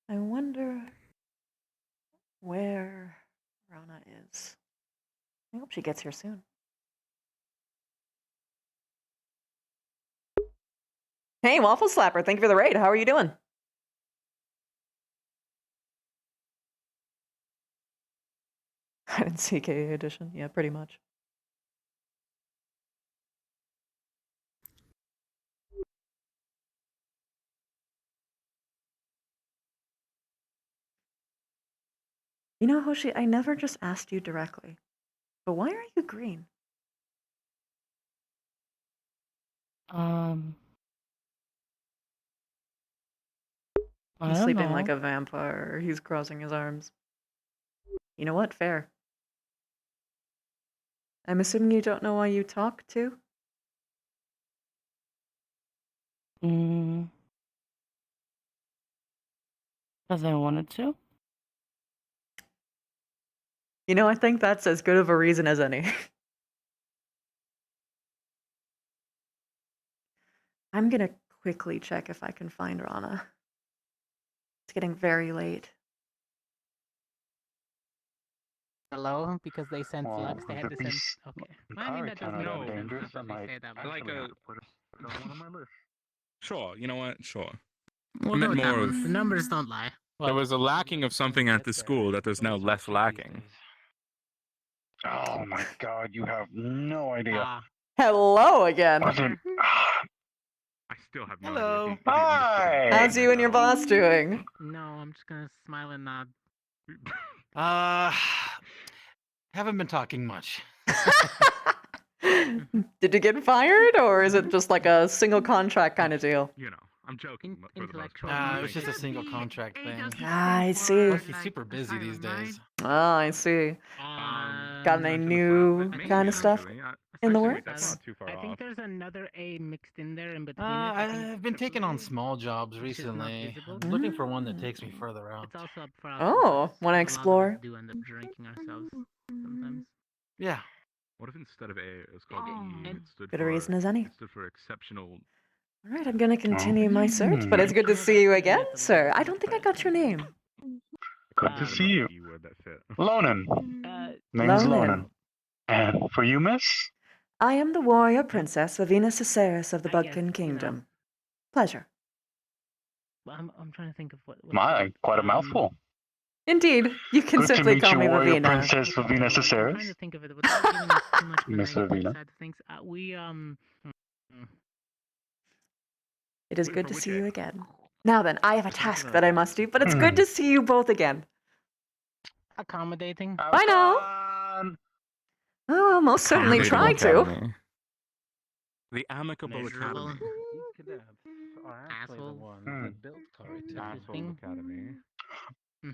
A: I wonder where Rana is. I hope she gets here soon. Hey, Waffle Slapper, thank you for the raid. How are you doing? I didn't see KA edition. Yeah, pretty much. You know, Hoshi, I never just asked you directly, but why are you green?
S: I
A: He's
S: don't
A: sleeping like
S: know.
A: a vampire. He's crossing his arms. You know what? Fair. I'm assuming you don't know why you talk to?
S: Because I wanted to.
A: You know, I think that's as good of a reason as any. I'm gonna quickly check if I can find Rana. It's getting very late.
S: Hello? Because they sent Flux, they had to send.
U: These
S: Okay. Well, I mean, that doesn't
U: kinda
S: make sense
U: dangerous. I
S: because they
U: might
S: say that.
V: I like
U: actually
V: a.
U: have to put it on one of my lists.
V: Sure, you know what? Sure.
S: We'll
V: I
S: go
V: meant
S: with that
V: more
S: one.
V: of.
S: The numbers don't lie.
V: There
S: What?
V: was a lacking of something at the school that there's now less lacking.
U: Oh my god, you have no idea.
A: Hello again.
U: Wasn't.
V: I still have no
S: Hello.
V: idea. If you
U: Hi.
A: How's you and your boss doing?
S: No, I'm just gonna smile and nod.
K: Haven't been talking much.
A: Did you get fired, or is it just like a single contract kind of deal?
V: You know, I'm joking for the most part.
K: Nah, it was just a single contract thing.
A: Ah, I see.
K: Must be super busy these days.
A: Oh, I see. Got any new kind of stuff in the works?
S: I think there's another A mixed in there in between. I think
K: I've been taking on small jobs
S: it's just not
K: recently.
S: visible.
K: I'm looking for one that takes me further out.
S: It's also up for us.
A: Oh, want to explore?
S: Do end up drinking ourselves sometimes.
K: Yeah.
V: What if instead of A, it was called E? It stood
A: Good a
V: for,
A: reason as any.
V: It stood for exceptional.
A: All right, I'm gonna continue my search, but it's good to see you again, sir. I don't think I got your name.
U: Good to see you.
V: Keyword that fit.
U: Lonan. Name's
A: Lonan.
U: Lonan. And for you, miss?
A: I am the warrior princess Vivina Caceres of the Budkin Kingdom. Pleasure.
S: I'm trying to think of what.
U: My, quite a mouthful.
A: Indeed, you can
U: Good to
A: simply
U: meet
A: call
U: you,
A: me
U: warrior
A: Vivina.
U: princess Vivina
S: I'm trying
U: Caceres.
S: to think of it without giving us too much of the
U: Miss
S: negative
U: Vivina.
S: side of things.
A: It is good to see you again. Now then, I have a task that I must do, but it's good to see you both again.
S: Accommodating.
A: Bye now. Oh, I'll most certainly try to.
V: The Amicable Academy.
K: These cadets are actually the ones that built Kari.
V: Asshole Academy.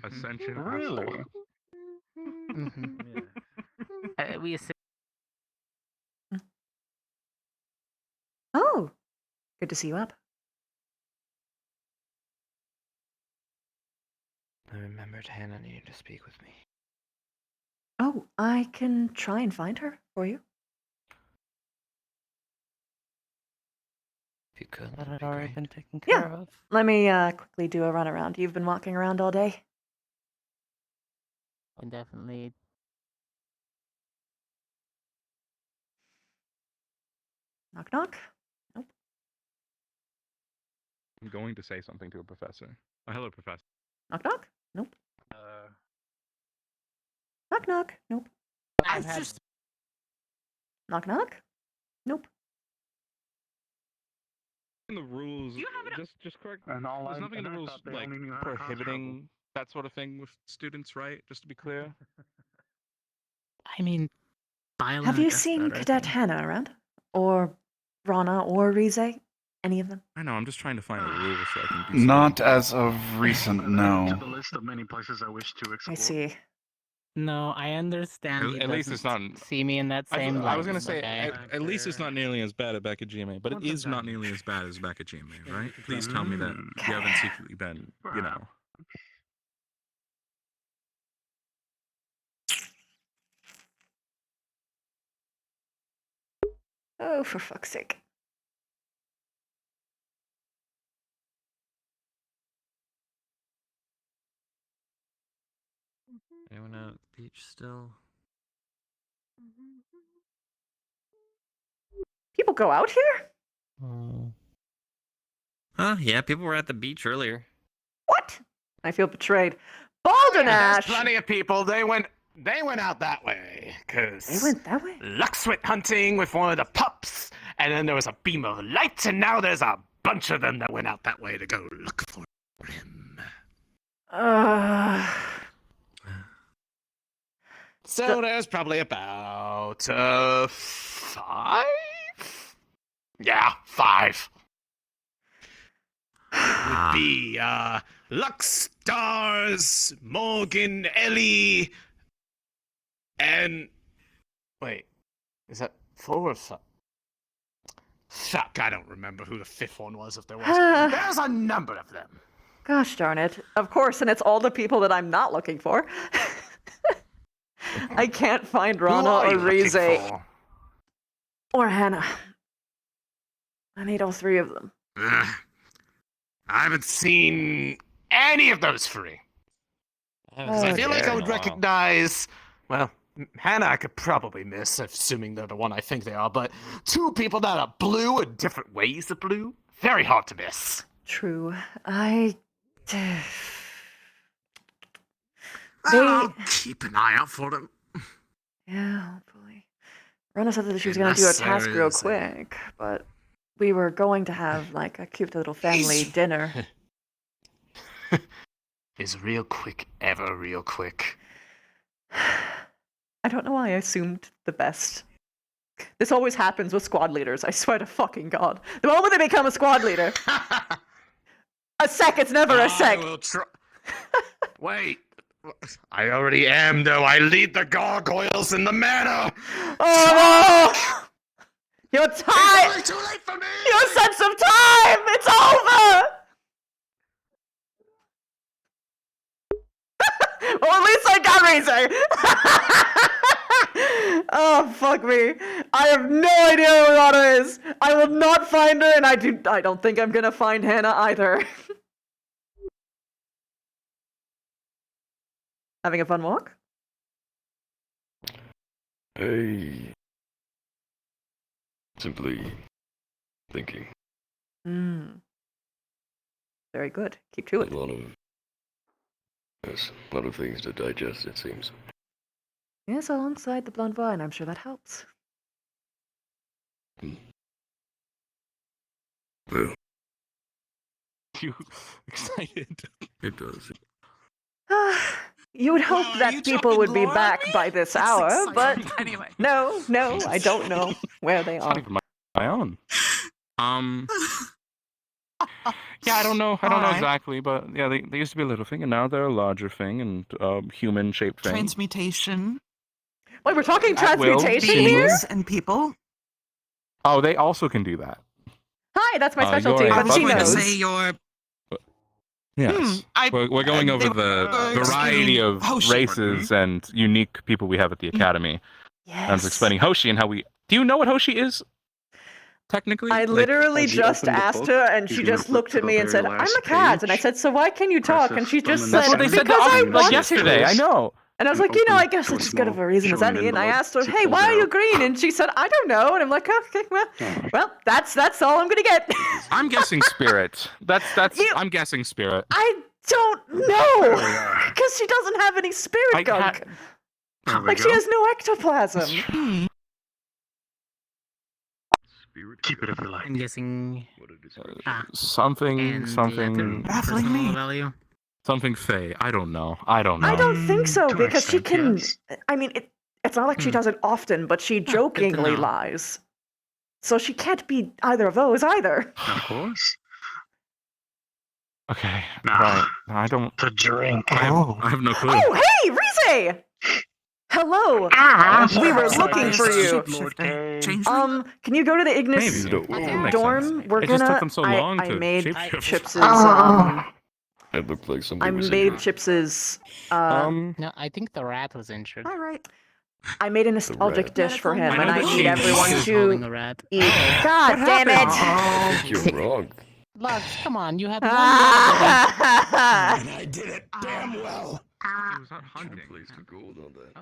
V: Ascension.
U: Really?
K: Yeah.
S: We assume.
A: Oh, good to see you up.
G: I remembered Hannah needed to speak with me.
A: Oh, I can try and find her for you.
G: If you could,
S: That
G: that'd
S: had
G: be
S: already
G: great.
S: been taken care of.
A: Let me quickly do a run around. You've been walking around all day.
S: And definitely.
A: Knock knock. Nope.
V: I'm going to say something to a professor. Oh, hello, professor.
A: Knock knock. Nope. Knock knock. Nope.
S: I've had
A: Knock knock. Nope.
V: In the rules, just correct.
U: And all
V: There's
U: I-
V: nothing in
U: and
V: the
U: I
V: rules
U: thought they
V: like
U: only knew how to cause
V: prohibiting that sort of thing with students, right? Just to be clear.
S: I mean, Viola,
A: Have
S: I
A: you
S: guess
A: seen
S: better,
A: Cadet Hannah around? Or Rana or Rize? Any of them?
V: I know. I'm just trying to find a rule so I can do
U: Not
V: something.
U: as of recent, no.
P: To the list of many places I wish to explore.
A: I see.
S: No, I understand.
V: At least it's not.
S: See me in that same.
V: I was gonna
S: lens,
V: say
S: okay?
V: at least it's not nearly as bad back at GMA, but it is not nearly as bad as back at GMA, right? Please tell me that you haven't secretly been, you know.
A: Oh, for fuck's sake.
J: Anyone out at the beach still?
A: People go out here?
J: Huh? Yeah, people were at the beach earlier.
A: What? I feel betrayed. Balden Ash!
E: There's plenty of people. They went out that way. Cause
A: They went that way?
E: Lux went hunting with one of the pups, and then there was a beam of light, and now there's a bunch of them that went out that way to go look for him. So there's probably about 5? Yeah, 5. Would be Lux, Stars, Morgan, Ellie, and wait, is that 4 or 5? Fuck, I don't remember who the 5th one was, if there was. There's a number of them.
A: Gosh darn it. Of course, and it's all the people that I'm not looking for. I can't find Rana or Rize. Or Hannah. I need all 3 of them.
E: I haven't seen any of those 3. I feel like I would recognize, well, Hannah I could probably miss, assuming they're the one I think they are, but 2 people that are blue in different ways of blue, very hard to miss.
A: True.
E: I'll keep an eye out for them.
A: Yeah, hopefully. Rana said that she was going to do a
E: Unless
A: task
E: there
A: real
E: is a-
A: quick, but we were going to have, like, a cute little family dinner.
E: Is real quick ever real quick?
A: I don't know why I assumed the best. This always happens with squad leaders, I swear to fucking God. The moment they become a squad leader, a sec, it's never a sec.
E: I will try. Wait. I already am, though. I lead the gargoyles in the manor.
A: Oh no! Your time!
E: It's too late for me!
A: Your sense of time! It's over! Well, at least I got Razor! Oh, fuck me. I have no idea where Rana is. I will not find her, and I don't think I'm gonna find Hannah either. Having a fun walk?
R: Hey. Simply thinking.
A: Very good. Keep to it.
R: A lot of things to digest, it seems.
A: Yes, alongside the blonde wine, I'm sure that helps.
R: Well,
V: You excited?
R: it does.
A: You would hope that people would be back by this hour, but
F: Anyway.
A: no, I don't know where they
V: It's
A: are.
V: not even my own. Yeah, I don't know exactly, but yeah, they used to be a little thing, and now they're a larger thing, and human-shaped thing.
L: Transmutation.
A: Wait, we're talking
V: At will.
A: transmutation here?
L: Beings and people.
V: Oh, they also can do that.
A: Hi, that's my
V: You're
A: specialty,
V: a
A: but she
V: buffalo.
A: knows.
L: Say you're.
V: Yes. We're going over the variety of races and unique people we have at the academy.
A: Yes.
V: I was explaining Hoshi and how we... Do you know what Hoshi is? Technically?
A: I literally just asked her, and she just looked at me and said, "I'm a cat." And I said, "So why can you talk?" And she just said,
V: That's what they said
A: "Because I want
V: yesterday,
A: to."
V: I know.
A: And I was like, I guess it's as good of a reason as any. And I asked her, "Hey, why are you green?" And she said, "I don't know." And I'm like, "Okay, well, that's all I'm gonna get."
V: I'm guessing spirit. I'm guessing spirit.
A: I don't know. because she doesn't have any spirit gunk.
U: There we
A: Like, she
U: go.
A: has no ectoplasm.
U: Keep it if you like.
S: I'm guessing.
V: Something.
S: Personal value.
V: Something Fey. I don't know.
A: I don't think so,
U: To an
A: because she
U: extent,
A: can.
U: yes.
A: I mean, it's not like she does it often, but she jokingly lies. So she can't be either of those either.
U: Of course.
V: Okay.
U: Nah.
V: Right. I don't.
U: The drink.
V: I have no clue.
A: Oh, hey, Rize! Hello. We were looking for you. Can you go to the Ignis
V: Maybe. That makes
A: dorm?
V: sense.
A: We're
V: It just
A: gonna.
V: took them so long
A: I
V: to
A: made
V: shapeshift.
A: Chips's.
R: It looked like
A: I
R: somebody was
A: made
R: injured.
A: Chips's.
S: No, I think the rat was injured.
A: All right. I made a nostalgic
R: rat.
A: dish for him,
S: I know
A: and I
S: that
A: need
S: she
A: everyone
S: was holding the
A: to
S: rat.
A: eat. God damn it!
R: I think you're wrong.
S: Lux, come on, you had one.
P: I did it damn well.
U: He was not hunting.
R: Place to gold on that.
U: I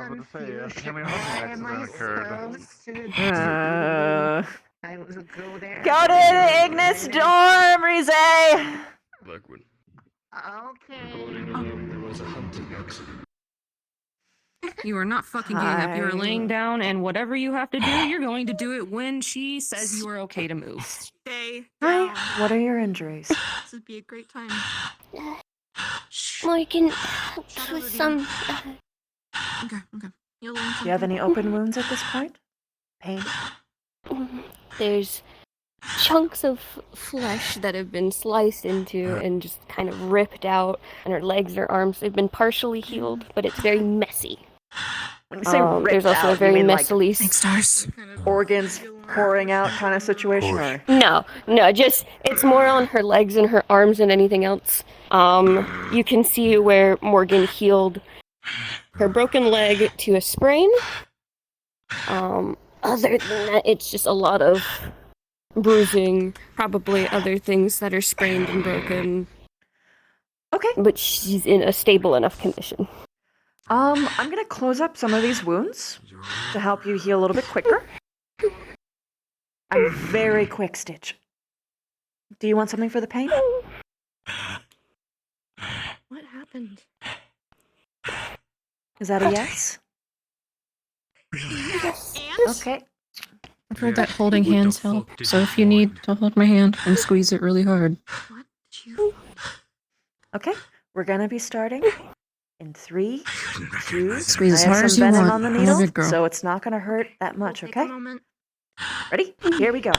U: was about to say, a family hunting accident occurred.
A: I will go there. Go to the Ignis dorm, Rize!
R: Blackwood.
F: Okay.
R: There was a hunting accident.
L: You are not fucking getting up. You are laying down, and whatever you have to do, you're going to do it when she says you are okay to move.
F: Stay
A: Hi.
F: down.
A: What are your injuries?
F: This would be a great time.
I: Morgan,
F: Shadow
I: with
F: Lagoon.
I: some.
F: Okay. You'll learn
A: Do you have any open wounds at this point? Pain?
I: There's chunks of flesh that have been sliced into and just kind of ripped out, and her legs or arms, they've been partially healed, but it's very messy.
A: When you say ripped
I: there's also
A: out,
I: a very
A: you mean
I: messily
L: Stars.
A: organs pouring out kind of situation? Or?
I: No, just it's more on her legs and her arms than anything else. You can see where Morgan healed her broken leg to a sprain. Other than that, it's just a lot of bruising, probably other things that are sprained and broken.
A: Okay.
I: But she's in a stable enough condition.
A: I'm gonna close up some of these wounds to help you heal a little bit quicker. I'm very quick, Stitch. Do you want something for the pain?
F: What happened?
A: Is that a yes?
F: Yes.
A: Okay.
L: I've heard that holding hands help, so if you need to hold my hand and squeeze it really hard.
F: What did you...
A: Okay, we're gonna be starting in 3, 2.
L: Squeeze as
A: I have
L: hard as
A: some
L: you
A: venom
L: want.
A: on the
L: I'm a
A: needle,
L: good girl.
A: so it's not gonna hurt that much.
F: Take
A: Okay.
F: a moment.
A: Ready? Here we go.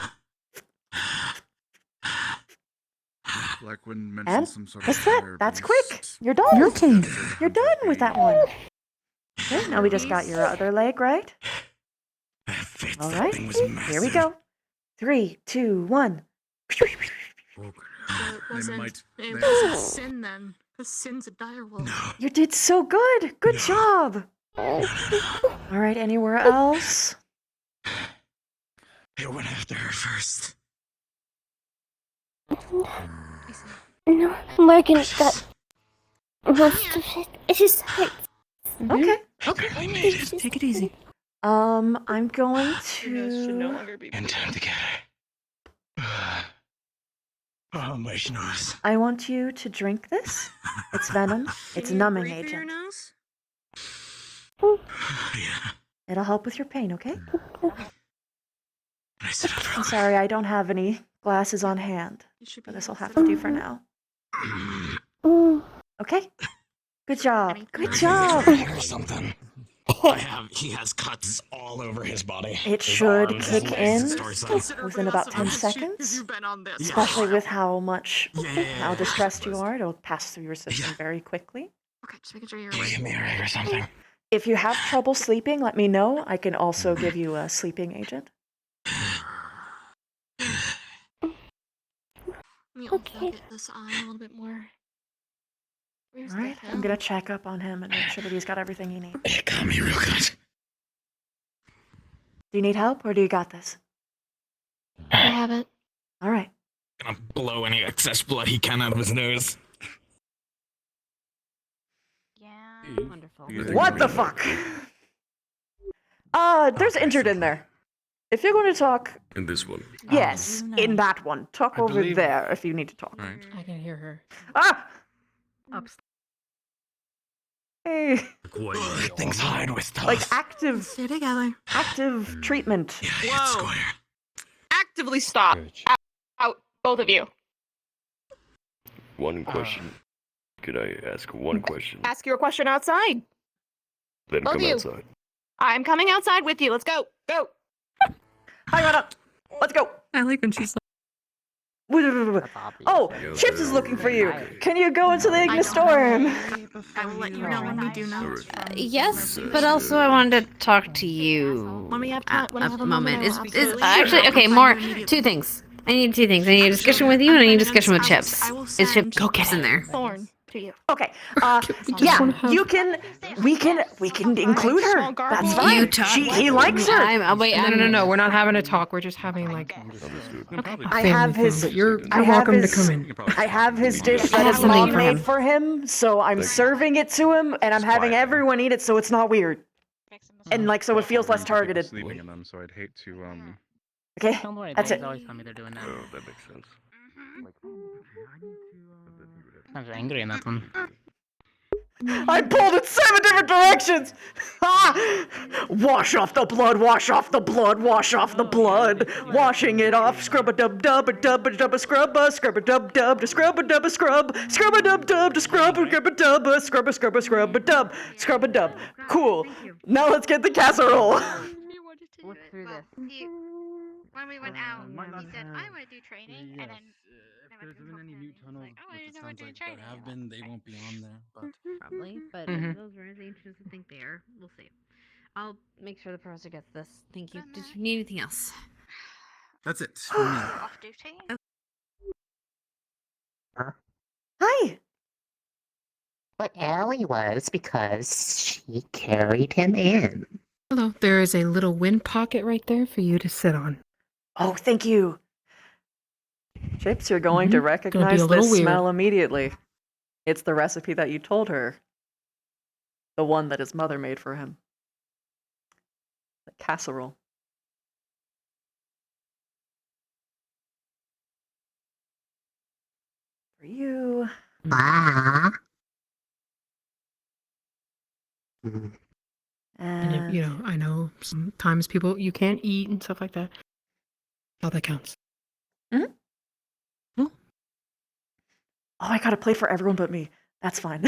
H: Blackwood mentioned
A: And
H: some sort
A: what's
H: of
A: that? That's
H: therapist.
A: quick. You're done.
L: You're okay.
A: You're done with that one. Okay, now we just got your other leg, right? All right. Here we go. 3, 2, 1.
F: It wasn't a sin then, because sin's a direwolf.
A: You did so good. Good job. All right. Anywhere else?
P: It went after her first.
I: No, Morgan got most of it. It just hurts.
A: Okay.
L: Okay. Take it easy.
A: I'm going to.
P: And time together. Oh, my nose.
A: I want you to drink this. It's venom. It's numbing
F: Breathe through your
A: agent.
F: nose?
P: Yeah.
A: It'll help with your pain, okay?
P: I said
A: I'm sorry, I don't have any glasses on hand, but this will have to do for now. Okay? Good job. Good job.
P: or something. He has cuts all over his body.
A: It should kick in within about 10 seconds, especially with how distressed you are. It'll pass through your system very quickly.
F: Okay, just making sure you're
P: Give
F: awake.
P: me a rig or something.
A: If you have trouble sleeping, let me know. I can also give you a sleeping agent.
F: Let me also get this eye a little bit more. Where's
A: All right,
F: the
A: I'm gonna check up on him and make sure that he's got everything he needs.
P: It got me real good.
A: Do you need help, or do you got this?
I: I have it.
A: All right.
P: Gonna blow any excess blood he can out of his nose.
L: Wonderful.
A: What the fuck? There's injured in there. If you're going to talk,
R: In this one.
A: yes, in that one. Talk over
H: believe-
A: there if you need to talk.
H: Right.
M: I can hear her.
A: Ah!
M: Upstairs.
A: Hey.
P: Things hide with tough.
A: Like active
F: Stay together.
A: active treatment.
L: Whoa. Actively stop. Out, both of you.
R: One question. Could I ask one question?
L: Ask your question outside.
R: Then
L: both
R: come
L: of you.
R: outside.
L: I'm coming outside with you. Let's go. Go.
A: Hi, Rana. Let's go.
L: I like when she's
A: Oh, Chips is looking for you. Can you go into the Ignis Storm?
F: I will let you know when we do know.
Q: Yes, but also I wanted to talk to you.
F: When we have time, when I have a
Q: moment.
F: moment,
Q: Is actually okay. More two things. I need two things. I need a discussion with you, and I need a discussion with Chips. Is Chips in there?
F: Thorn to you.
A: Okay. Yeah, you can. We can include her. That's fine. He likes her.
Q: Wait,
M: No. We're not having a talk. We're just having like.
A: I have his.
M: You're welcome to come in.
A: I have his dish that his mom made for him, so I'm serving it to him, and I'm having everyone eat it, so it's not weird, and like so it feels less targeted.
V: Sleeping in them, so I'd hate to
A: Okay, that's it.
O: Oh, that makes sense.
S: Sounds angry in that one.
A: I pulled in 7 different directions! Ah! Wash off the blood, wash off the blood, wash off the blood. Washing it off, scrub a dub dub a dub a dub a scrub a scrub a dub dub to scrub a dub a scrub a dub dub to scrub a dub a scrub a dub scrub a dub. Cool. Now let's get the casserole.
Q: What's through this?
F: When we went out, he said, I want to do training, and then
H: If there's been any new tunnels, which it sounds like there have been, they won't be on there. But
Q: Probably, but
S: Mhm.
Q: if those were as ancient as I think they are, we'll see. I'll make sure the professor gets this. Thank you. Did you need anything else?
H: that's it for me.
F: off duty.
A: Hi.
T: What Allie was because she carried him in.
M: Hello. There is a little wind pocket right there for you to sit on.
A: Oh, thank you. Chips, you're going to recognize
M: little
A: this
M: weird.
A: smell immediately. It's the recipe that you told her. The one that his mother made for him. The casserole. For you.
T: Ah.
M: And if, you know, I know sometimes people you can't eat and stuff like that. All that counts.
A: Oh, I got a plate for everyone but me. That's fine.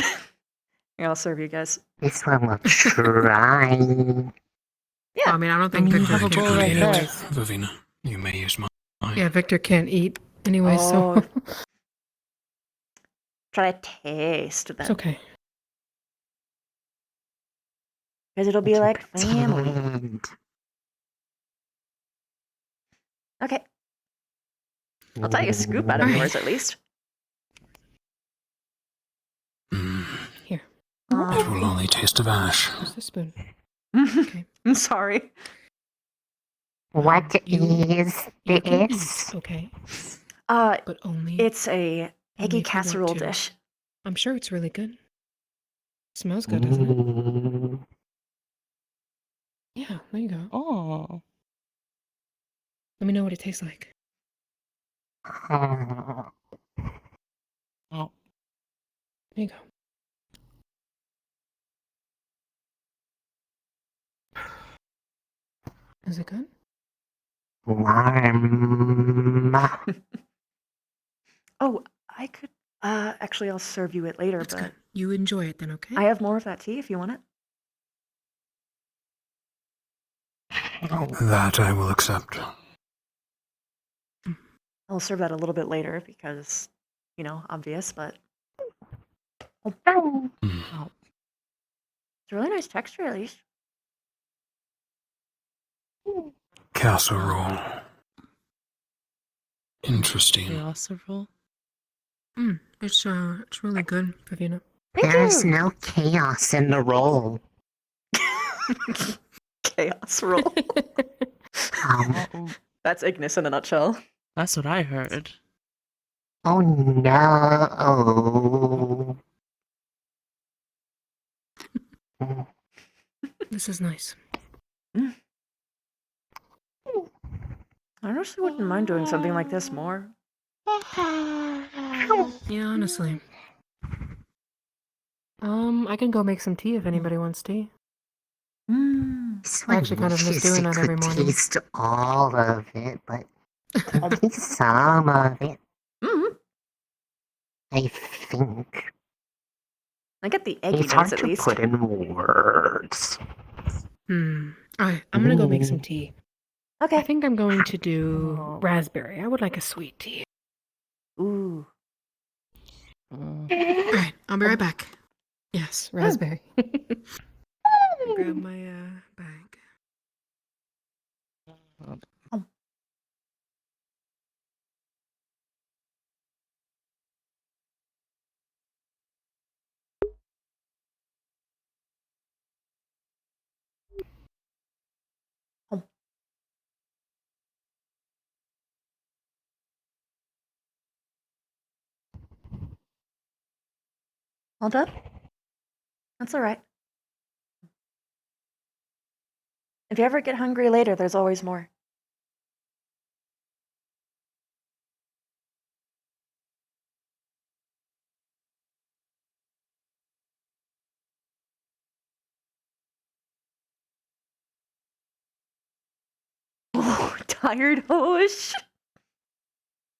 A: Here, I'll serve you guys.
T: This one will try.
A: Yeah.
M: I mean, I don't think
T: You
M: Victor
T: have a
M: can
T: bowl
M: eat
T: right there.
M: anyways.
P: Vivina, you may use mine.
M: Yeah, Victor can't eat anyway, so
A: Try to taste them.
M: it's okay.
A: Because it'll be like family. Okay. I'll tell you a scoop out of yours at least.
M: Here.
P: It will only taste of ash.
M: Here's the spoon.
A: I'm sorry.
T: What is
M: You can eat,
T: this?
M: okay.
A: But
M: only
A: it's a
M: only
A: eggy
M: if you want
A: casserole
M: to.
A: dish.
M: I'm sure it's really good. Smells good, doesn't it? Yeah, there you go.
S: Oh.
M: Let me know what it tastes like.
S: Oh.
M: There you go. Is it good?
T: Warm.
A: Oh, I could. Actually, I'll serve you it later,
M: That's
A: but
M: good. You enjoy it then, okay?
A: I have more of that tea if you want it.
P: That I will accept.
A: I'll serve that a little bit later because, you know, obvious, but. Oh. It's a really nice texture, at least.
P: Casserole. Interesting.
B: Casserole?
M: It's really good, Vivina.
T: There's no chaos in the roll.
A: Chaos roll. That's Ignis in a nutshell.
B: That's what I heard.
T: Oh no.
M: This is nice.
A: I honestly wouldn't mind doing something like this more.
M: Yeah, honestly. I can go make some tea if anybody wants tea.
T: So
M: I actually kind of miss
T: wish
M: doing
T: I
M: that every
T: could
M: morning.
T: taste all of it, but at least some of it. I think
A: I get the eggy
T: it's
A: notes
T: hard
A: at
T: to
A: least.
T: put in words.
M: Alright, I'm gonna go make some tea.
A: Okay.
M: I think I'm going to do raspberry. I would like a sweet tea.
A: Ooh.
M: Alright, I'll be right back. Yes, raspberry. Grab my bag.
A: All done? That's alright. If you ever get hungry later, there's always more. Oh, tired Hosh.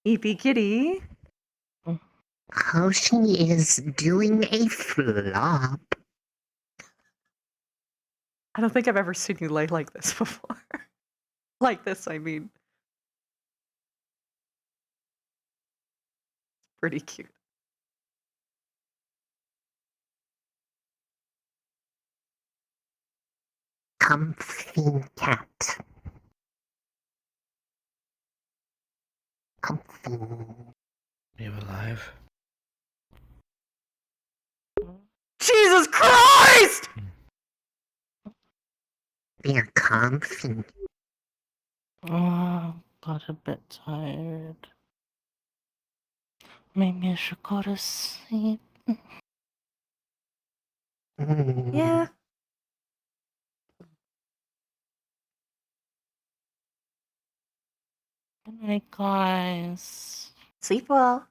A: Eepy kitty.
T: Hoshi is doing a flop.
A: I don't think I've ever seen you lay like this before. Like this, I mean. Pretty cute.
T: Comfy cat. Comfy.
G: You alive?
A: Jesus Christ!
T: They're comfy.
B: Oh, got a bit tired. Maybe I should go to sleep.
A: Yeah.
B: Good night, guys.
A: Sleep well.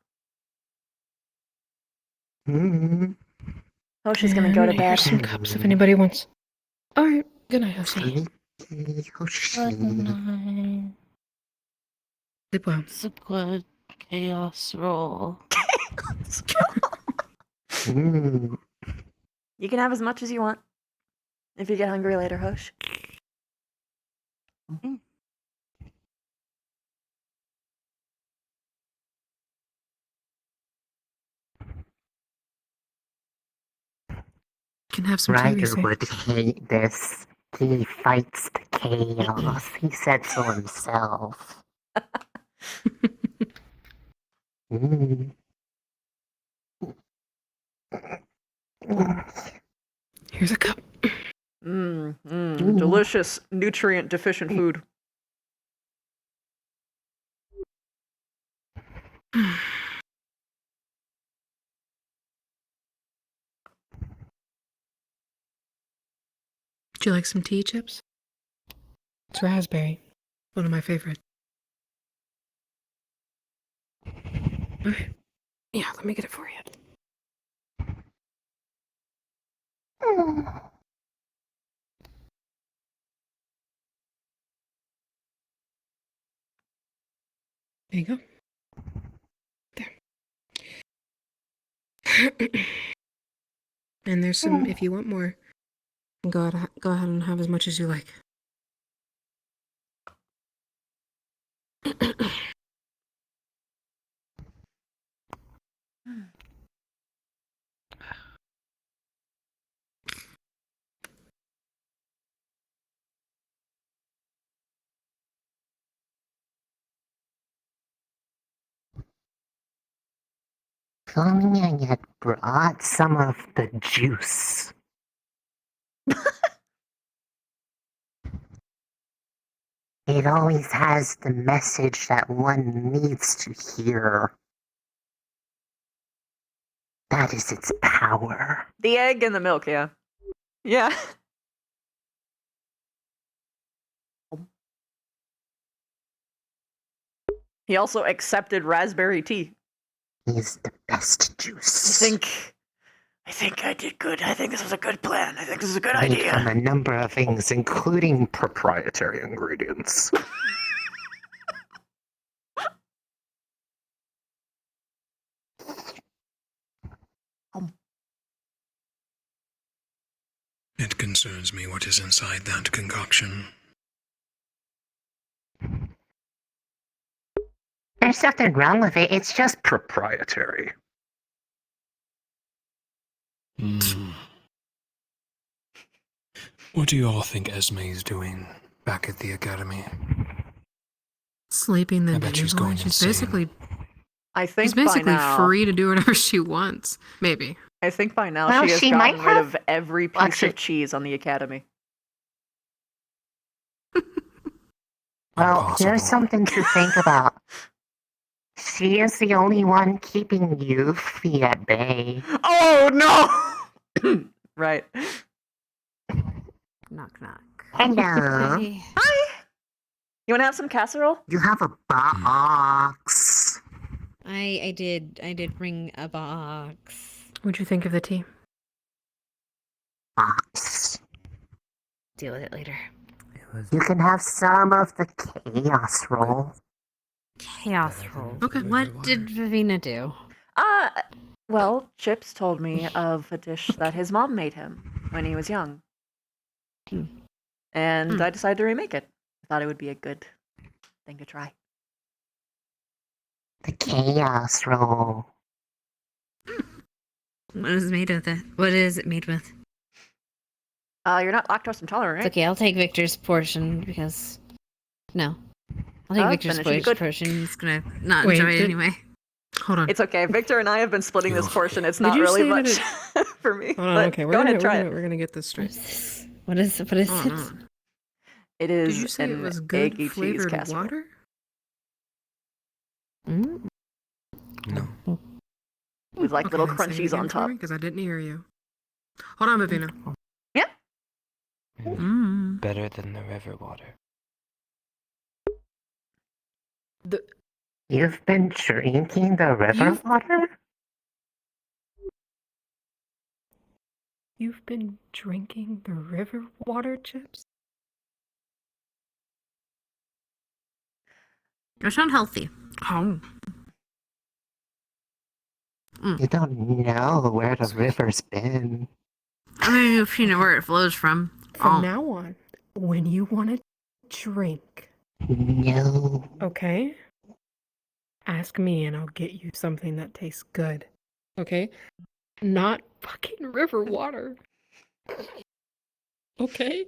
A: Hosh is gonna
M: And
A: go to
M: here's
A: bed.
M: some cups if anybody wants. Alright, good night, Hoshi.
B: Good night.
M: Sleep well.
B: It's a good chaos roll.
A: You can have as much as you want. If you get hungry later, Hosh.
M: Can have some tea,
T: Ryder
M: Reese.
T: would hate this. He fights the chaos. He said so himself.
M: Here's a cup.
A: Delicious, nutrient deficient food.
M: Would you like some tea, Chips? It's raspberry. One of my favorites. Okay. Yeah, let me get it for you. There you go. There. And there's some, if you want more, go ahead and have as much as you like.
T: If only I had brought some of the juice. It always has the message that one needs to hear. That is its power.
A: The egg and the milk, yeah. Yeah. He also accepted raspberry tea.
T: Is the best juice.
A: I think I did good. I think this was a good plan. I think this is a good
T: Made
A: idea.
T: from a number of things, including proprietary ingredients.
P: It concerns me what is inside that concoction.
T: There's nothing wrong with it, it's just proprietary.
P: What do you all think Esme's doing back at the academy?
M: Sleeping the
P: I bet
M: day
P: she's
M: away.
P: going
M: She's
P: insane.
M: basically
A: I think
M: she's basically
A: by now,
M: free to do whatever she wants. Maybe.
A: I think by now
T: Well,
A: she has
T: she
A: gotten
T: might
A: rid
T: have-
A: of every
T: Well,
A: piece
T: actually-
A: of cheese on the academy.
T: Well, here's something to think about. She is the only one keeping Yuffie at bay.
A: Oh no! Right.
F: Knock knock.
T: Hello.
A: Hi. You want to have some casserole?
T: You have a box.
Q: I did bring a box.
M: What'd you think of the tea?
T: Box.
Q: Deal with it later.
T: You can have some of the chaos roll.
Q: Chaos roll.
M: Okay.
Q: What did Vivina do?
A: Well, Chips told me of a dish that his mom made him when he was young. And I decided to remake it. I thought it would be a good thing to try.
T: The chaos roll.
Q: What is it made with it? What is it made with?
A: You're not lactose intolerant,
Q: It's
A: right?
Q: okay, I'll take Victor's portion because no. I'll take
A: Oh,
Q: Victor's
A: then it should be good.
Q: portion. He's gonna not
M: Wait,
Q: enjoy it
M: did-
Q: anyway.
M: Hold on.
A: It's okay. Victor and I have been splitting this portion. It's not
M: you
A: really
M: say that
A: much for me.
M: Hold on,
A: but
M: okay,
A: go ahead, try it.
M: we're gonna get this straight.
Q: What is
M: Hold
Q: it?
M: on.
A: It
M: Did
A: is
M: you say it
A: an
M: was good
A: eggy cheese
M: flavored
A: casserole.
M: water?
P: No.
A: With like little crunchies on top.
M: Because I didn't hear you. Hold on, Vivina.
A: Yeah.
G: Better than the river water.
T: You've been drinking the river water?
M: You've been drinking the river water, Chips?
Q: It's unhealthy.
M: Oh.
T: You don't know where the river's been.
Q: I mean, you've seen it where it flows from.
M: From now on, when you want to drink,
T: No.
M: okay? Ask me and I'll get you something that tastes good. Okay? Not fucking river water. Okay?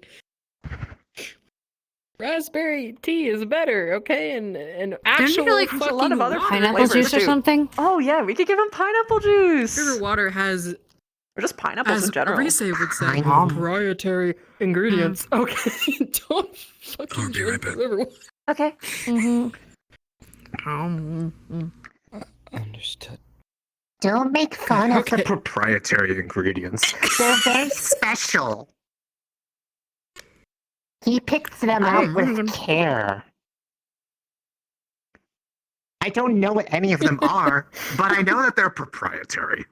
M: Raspberry tea is better, okay? And actual
Q: you like
A: There's a lot of other
Q: pineapple
A: flavors,
Q: juice or
A: too.
Q: something?
A: Oh yeah, we could give him pineapple juice.
M: river water has,
A: Or just pineapples
M: as
A: in general.
M: Arise would say,
T: Pineapple.
M: proprietary ingredients. Okay, don't fucking
P: I'll be right
M: drink the
P: back.
M: river water.
A: Okay.
G: Understood.
T: Don't make fun of the
M: Okay.
T: proprietary ingredients. They're very special. He picks them out with care. I don't know what any of them are, but I know that they're proprietary.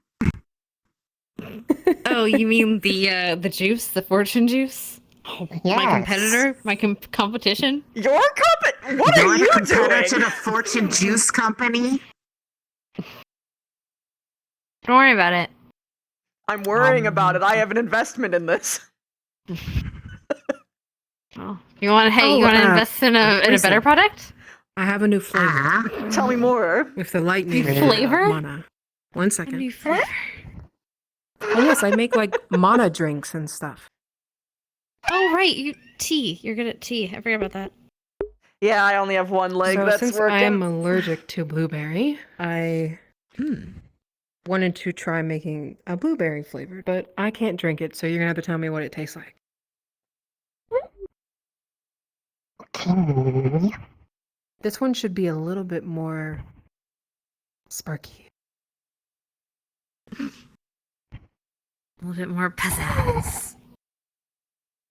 Q: Oh, you mean the juice, the fortune juice?
T: Yes.
Q: My competitor, my competition.
A: Your what
T: You're
A: are
T: the
A: you
T: competitor
A: doing?
T: to the Fortune Juice Company?
Q: Don't worry about it.
A: I'm worrying about it. I have an investment in this.
Q: Oh, you want to invest in a
M: listen.
Q: better product?
M: I have a new flavor.
A: Tell me more.
M: With the lightning
Q: Flavor?
M: mana. One second.
Q: New flavor?
M: Oh yes, I make like mana drinks and stuff.
Q: Oh right, tea. You're good at tea. I forgot about that.
A: Yeah, I only have one leg
M: So
A: that's
M: since
A: working.
M: I am allergic to blueberry, I wanted to try making a blueberry flavored, but I can't drink it, so you're gonna have to tell me what it tastes like.
T: Okay.
M: This one should be a little bit more sparky.
Q: A little bit more pizzazz.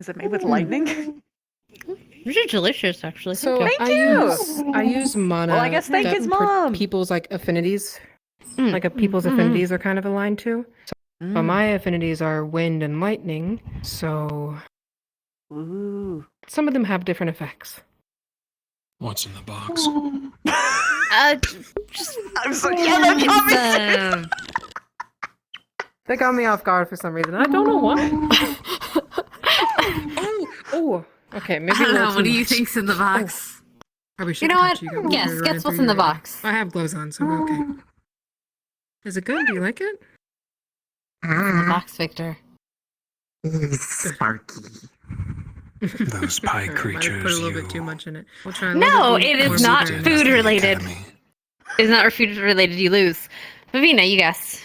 A: Is it made with lightning?
Q: These are delicious, actually.
M: So
Q: Thank you.
M: I use mana.
A: Well, I guess thank
M: that
A: his mom.
M: People's like affinities, people's affinities are kind of aligned to. So But my affinities are wind and lightning, so some of them have different effects.
P: What's in the box?
A: I'm so they're coming.
M: They got me off guard for some reason. I don't know why. oh, okay. Maybe
Q: I don't
M: a little
Q: know. What
M: too
Q: do you
M: much.
Q: think's in the box?
M: Probably
Q: You
M: should
Q: know what?
M: you got
Q: Yes,
M: water
Q: guess
M: running
Q: what's
M: through
Q: in the
M: your ear.
Q: box.
M: I have gloves on, so we're okay. Is it good? Do you like it?
Q: The box, Victor.
T: Sparky.
P: Those pie
M: Might have
P: creatures
M: put a little
P: you
M: bit too much in it. We'll try a
Q: No,
M: little bit
Q: it
M: more
Q: is not
M: bitter.
Q: food related. It's not food related. You lose. Vivina, you guess.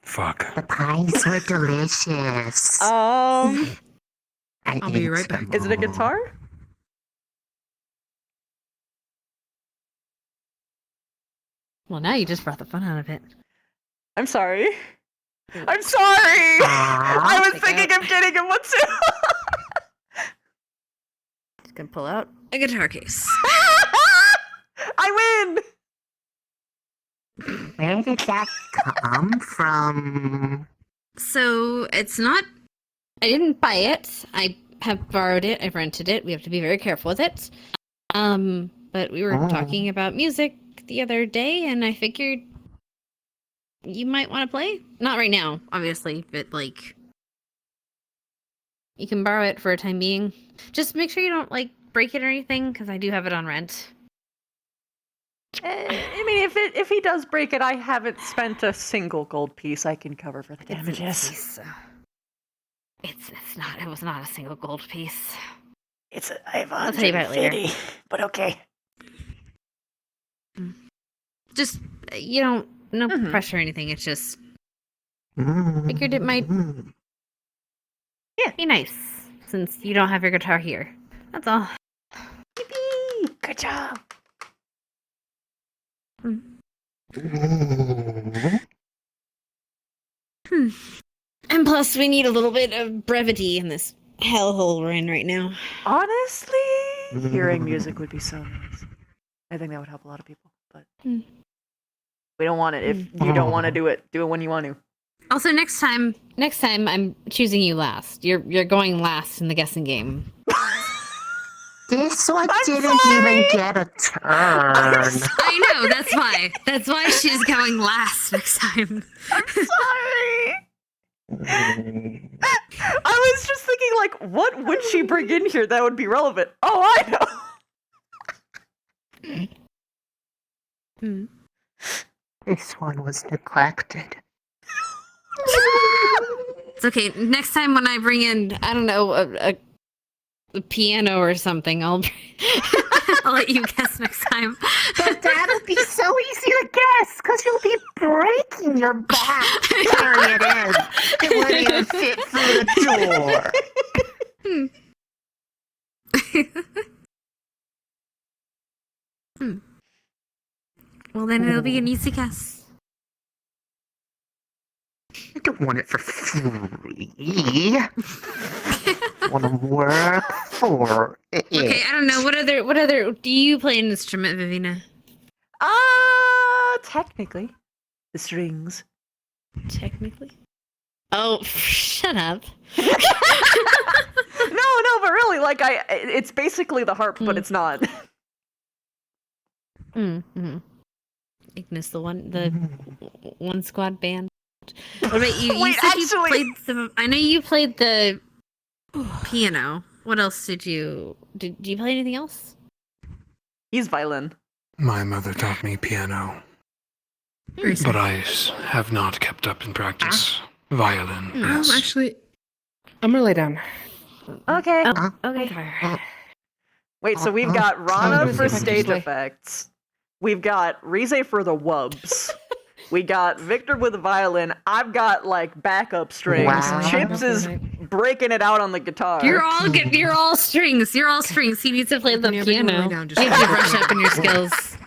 P: Fuck.
T: The pies were delicious.
A: I'll
M: be right back.
A: Is it a guitar?
Q: Well, now you just brought the fun out of it.
A: I'm sorry. I'm sorry. I was thinking of getting him one too.
Q: Just gonna pull out a guitar case.
A: I win.
T: Where did that come from?
Q: So it's not. I didn't buy it. I have borrowed it. I've rented it. We have to be very careful with it. But we were talking about music the other day, and I figured you might want to play. Not right now, obviously, but like you can borrow it for a time being. Just make sure you don't like break it or anything, because I do have it on rent.
A: I mean, if he does break it, I haven't spent a single gold piece I can cover for the damages.
Q: It's not. It was not a single gold piece.
A: I have
Q: I'll tell you about it later.
A: 150, but okay.
Q: Just no pressure or anything. It's just figured it might be nice since you don't have your guitar here. That's all.
A: Yippee! Good job.
Q: And plus, we need a little bit of brevity in this hellhole we're in right now.
A: Honestly, hearing music would be so nice. I think that would help a lot of people, but we don't want it. If you don't want to do it when you want to.
Q: Also, next time I'm choosing you last. You're going last in the guessing game.
T: This one didn't even get a turn.
Q: I know, that's why. That's why she's going last next time.
A: I'm sorry. I was just thinking, like, what would she bring in here that would be relevant? Oh, I know.
T: This one was neglected.
Q: It's okay. Next time when I bring in, I don't know, a piano or something, I'll let you guess next time.
T: But that'll be so easy to guess, because you'll be breaking your back carrying it in. It wouldn't even fit through the door.
Q: Well, then it'll be an easy guess.
T: I don't want it for free. I want to work for it.
Q: Okay, I don't know. What other do you play an instrument, Vivina?
A: Technically. The strings.
Q: Technically? Oh, shut up.
A: No, but really, like, it's basically the harp, but it's not.
Q: Ignis, the one squad band. What about you?
A: Wait,
Q: I know you played the piano. What else did you play anything else?
A: He's violin.
P: My mother taught me piano, but I have not kept up in practice. Violin, yes.
M: Actually, I'm gonna lay down.
A: Okay.
Q: Okay.
A: Wait, so we've got Rana for stage effects. We've got Rize for the wubs. We got Victor with the violin. I've got like backup strings.
T: Wow.
A: Chips is breaking it out on the guitar.
Q: You're all good. You're all strings. You're all strings. He needs to play the piano. You need to brush up on your skills.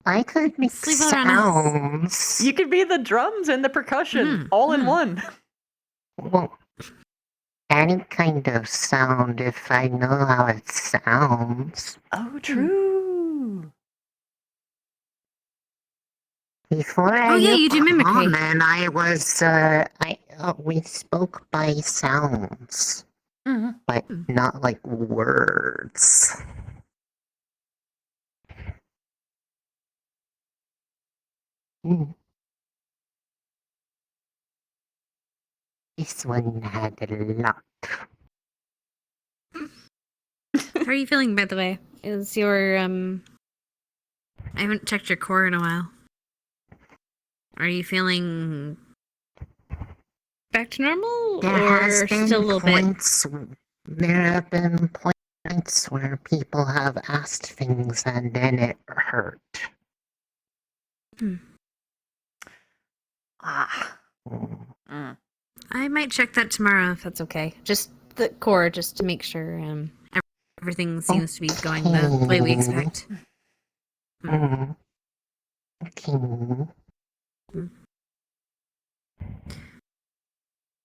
T: I could make sounds.
A: You could be the drums and the percussion all in one.
T: Well, any kind of sound if I know how it sounds.
A: Oh, true.
T: Before
Q: Oh, yeah, you do mimicry.
T: common, we spoke by sounds, but not like words. Mm. This one had a lot.
Q: How are you feeling, by the way? Is your, I haven't checked your core in a while. Are you feeling back to normal?
T: There
Q: or
T: has been
Q: still a little
T: points. There have been points where people have asked things and then it hurt.
Q: bit? I might check that tomorrow if that's okay. Just the core, just to make sure everything seems to be going the way we expect.
T: Okay.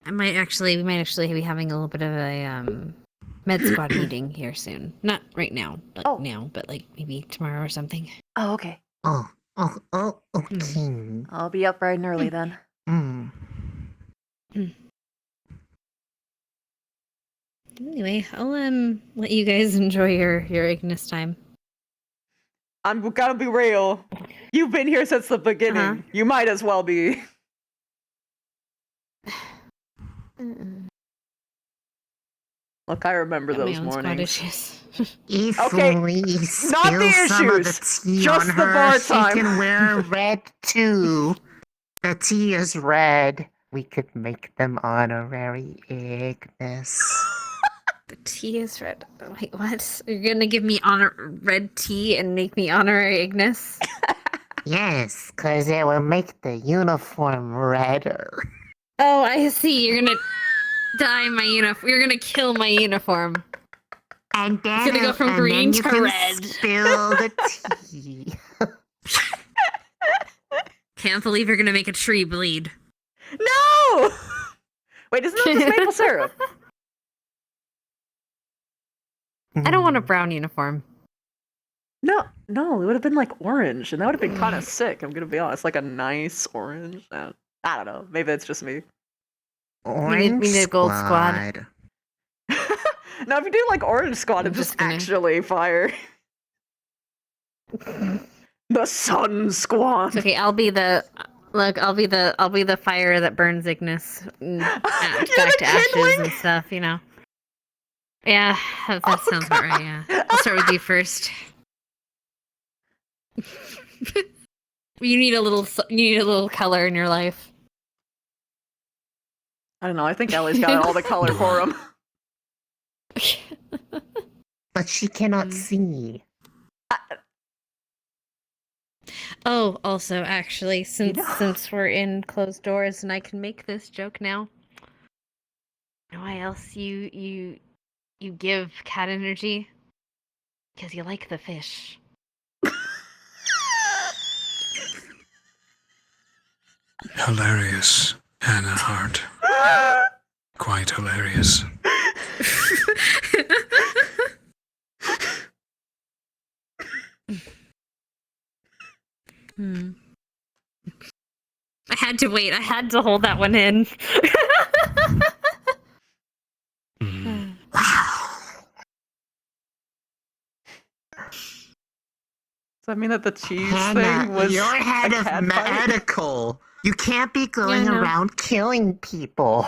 Q: We might actually be having a little bit of a med squad meeting here soon. Not right now, now, but like maybe tomorrow or something.
A: Oh, okay.
T: Okay.
A: I'll be up bright and early then.
Q: Anyway, I'll let you guys enjoy your Ignis time.
A: I'm gonna be real. You've been here since the beginning. You might as well be. Look, I remember those mornings.
T: If
A: Okay,
T: we
A: not the
T: spill some of the
A: issues,
T: tea
A: just
T: on
A: the
T: her,
A: bar
T: she
A: time.
T: can wear red too. The tea is red. We could make them honorary Ignis.
Q: The tea is red. Wait, what? You're gonna give me red tea and make me honorary Ignis?
T: Yes, because it will make the uniform redder.
Q: Oh, I see. You're gonna dye my uniform. You're gonna kill my uniform.
T: And then
Q: it's gonna go from green to red.
T: Spill the tea.
Q: Can't believe you're gonna make a tree bleed.
A: No! Wait, isn't that just maple syrup?
Q: I don't want a brown uniform.
A: No, it would have been like orange, and that would have been kind of sick. I'm gonna be honest, like a nice orange. I don't know. Maybe it's just me.
T: Orange
Q: we need a gold squad.
A: No, if you do like orange squad, it's just actually fire. The sun squad.
Q: It's okay, I'll be the fire that burns Ignis back to ashes and stuff, you know. Yeah, that sounds about right, yeah. I'll start with you first. You need a little color in your life.
A: I don't know, I think Ellie's got all the color for him.
T: But she cannot see.
Q: Oh, also, actually, since we're in closed doors and I can make this joke now. You know why else you give cat energy? Because you like the fish.
P: Hilarious, Hannah Hart. Quite hilarious.
Q: I had to wait. I had to hold that one in.
A: Does that mean that the cheese
T: Hannah,
A: thing was
T: you're head
A: a
T: of
A: cat fight?
T: medical. You can't be going around killing people.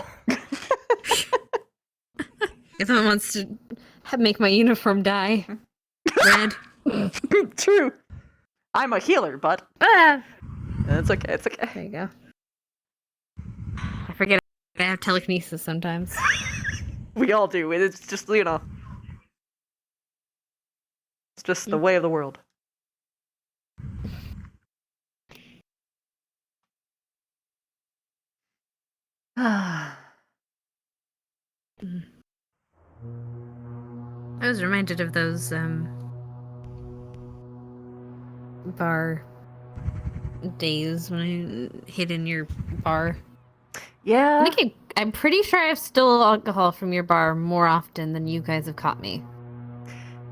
Q: If someone wants to make my uniform dye red.
A: True. I'm a healer, but it's okay. It's okay.
Q: There you go. I forget I have telekinesis sometimes.
A: We all do. It's just, you know, it's just the way of the world.
Q: I was reminded of those bar days when I hid in your bar.
A: Yeah.
Q: I'm pretty sure I've stolen alcohol from your bar more often than you guys have caught me.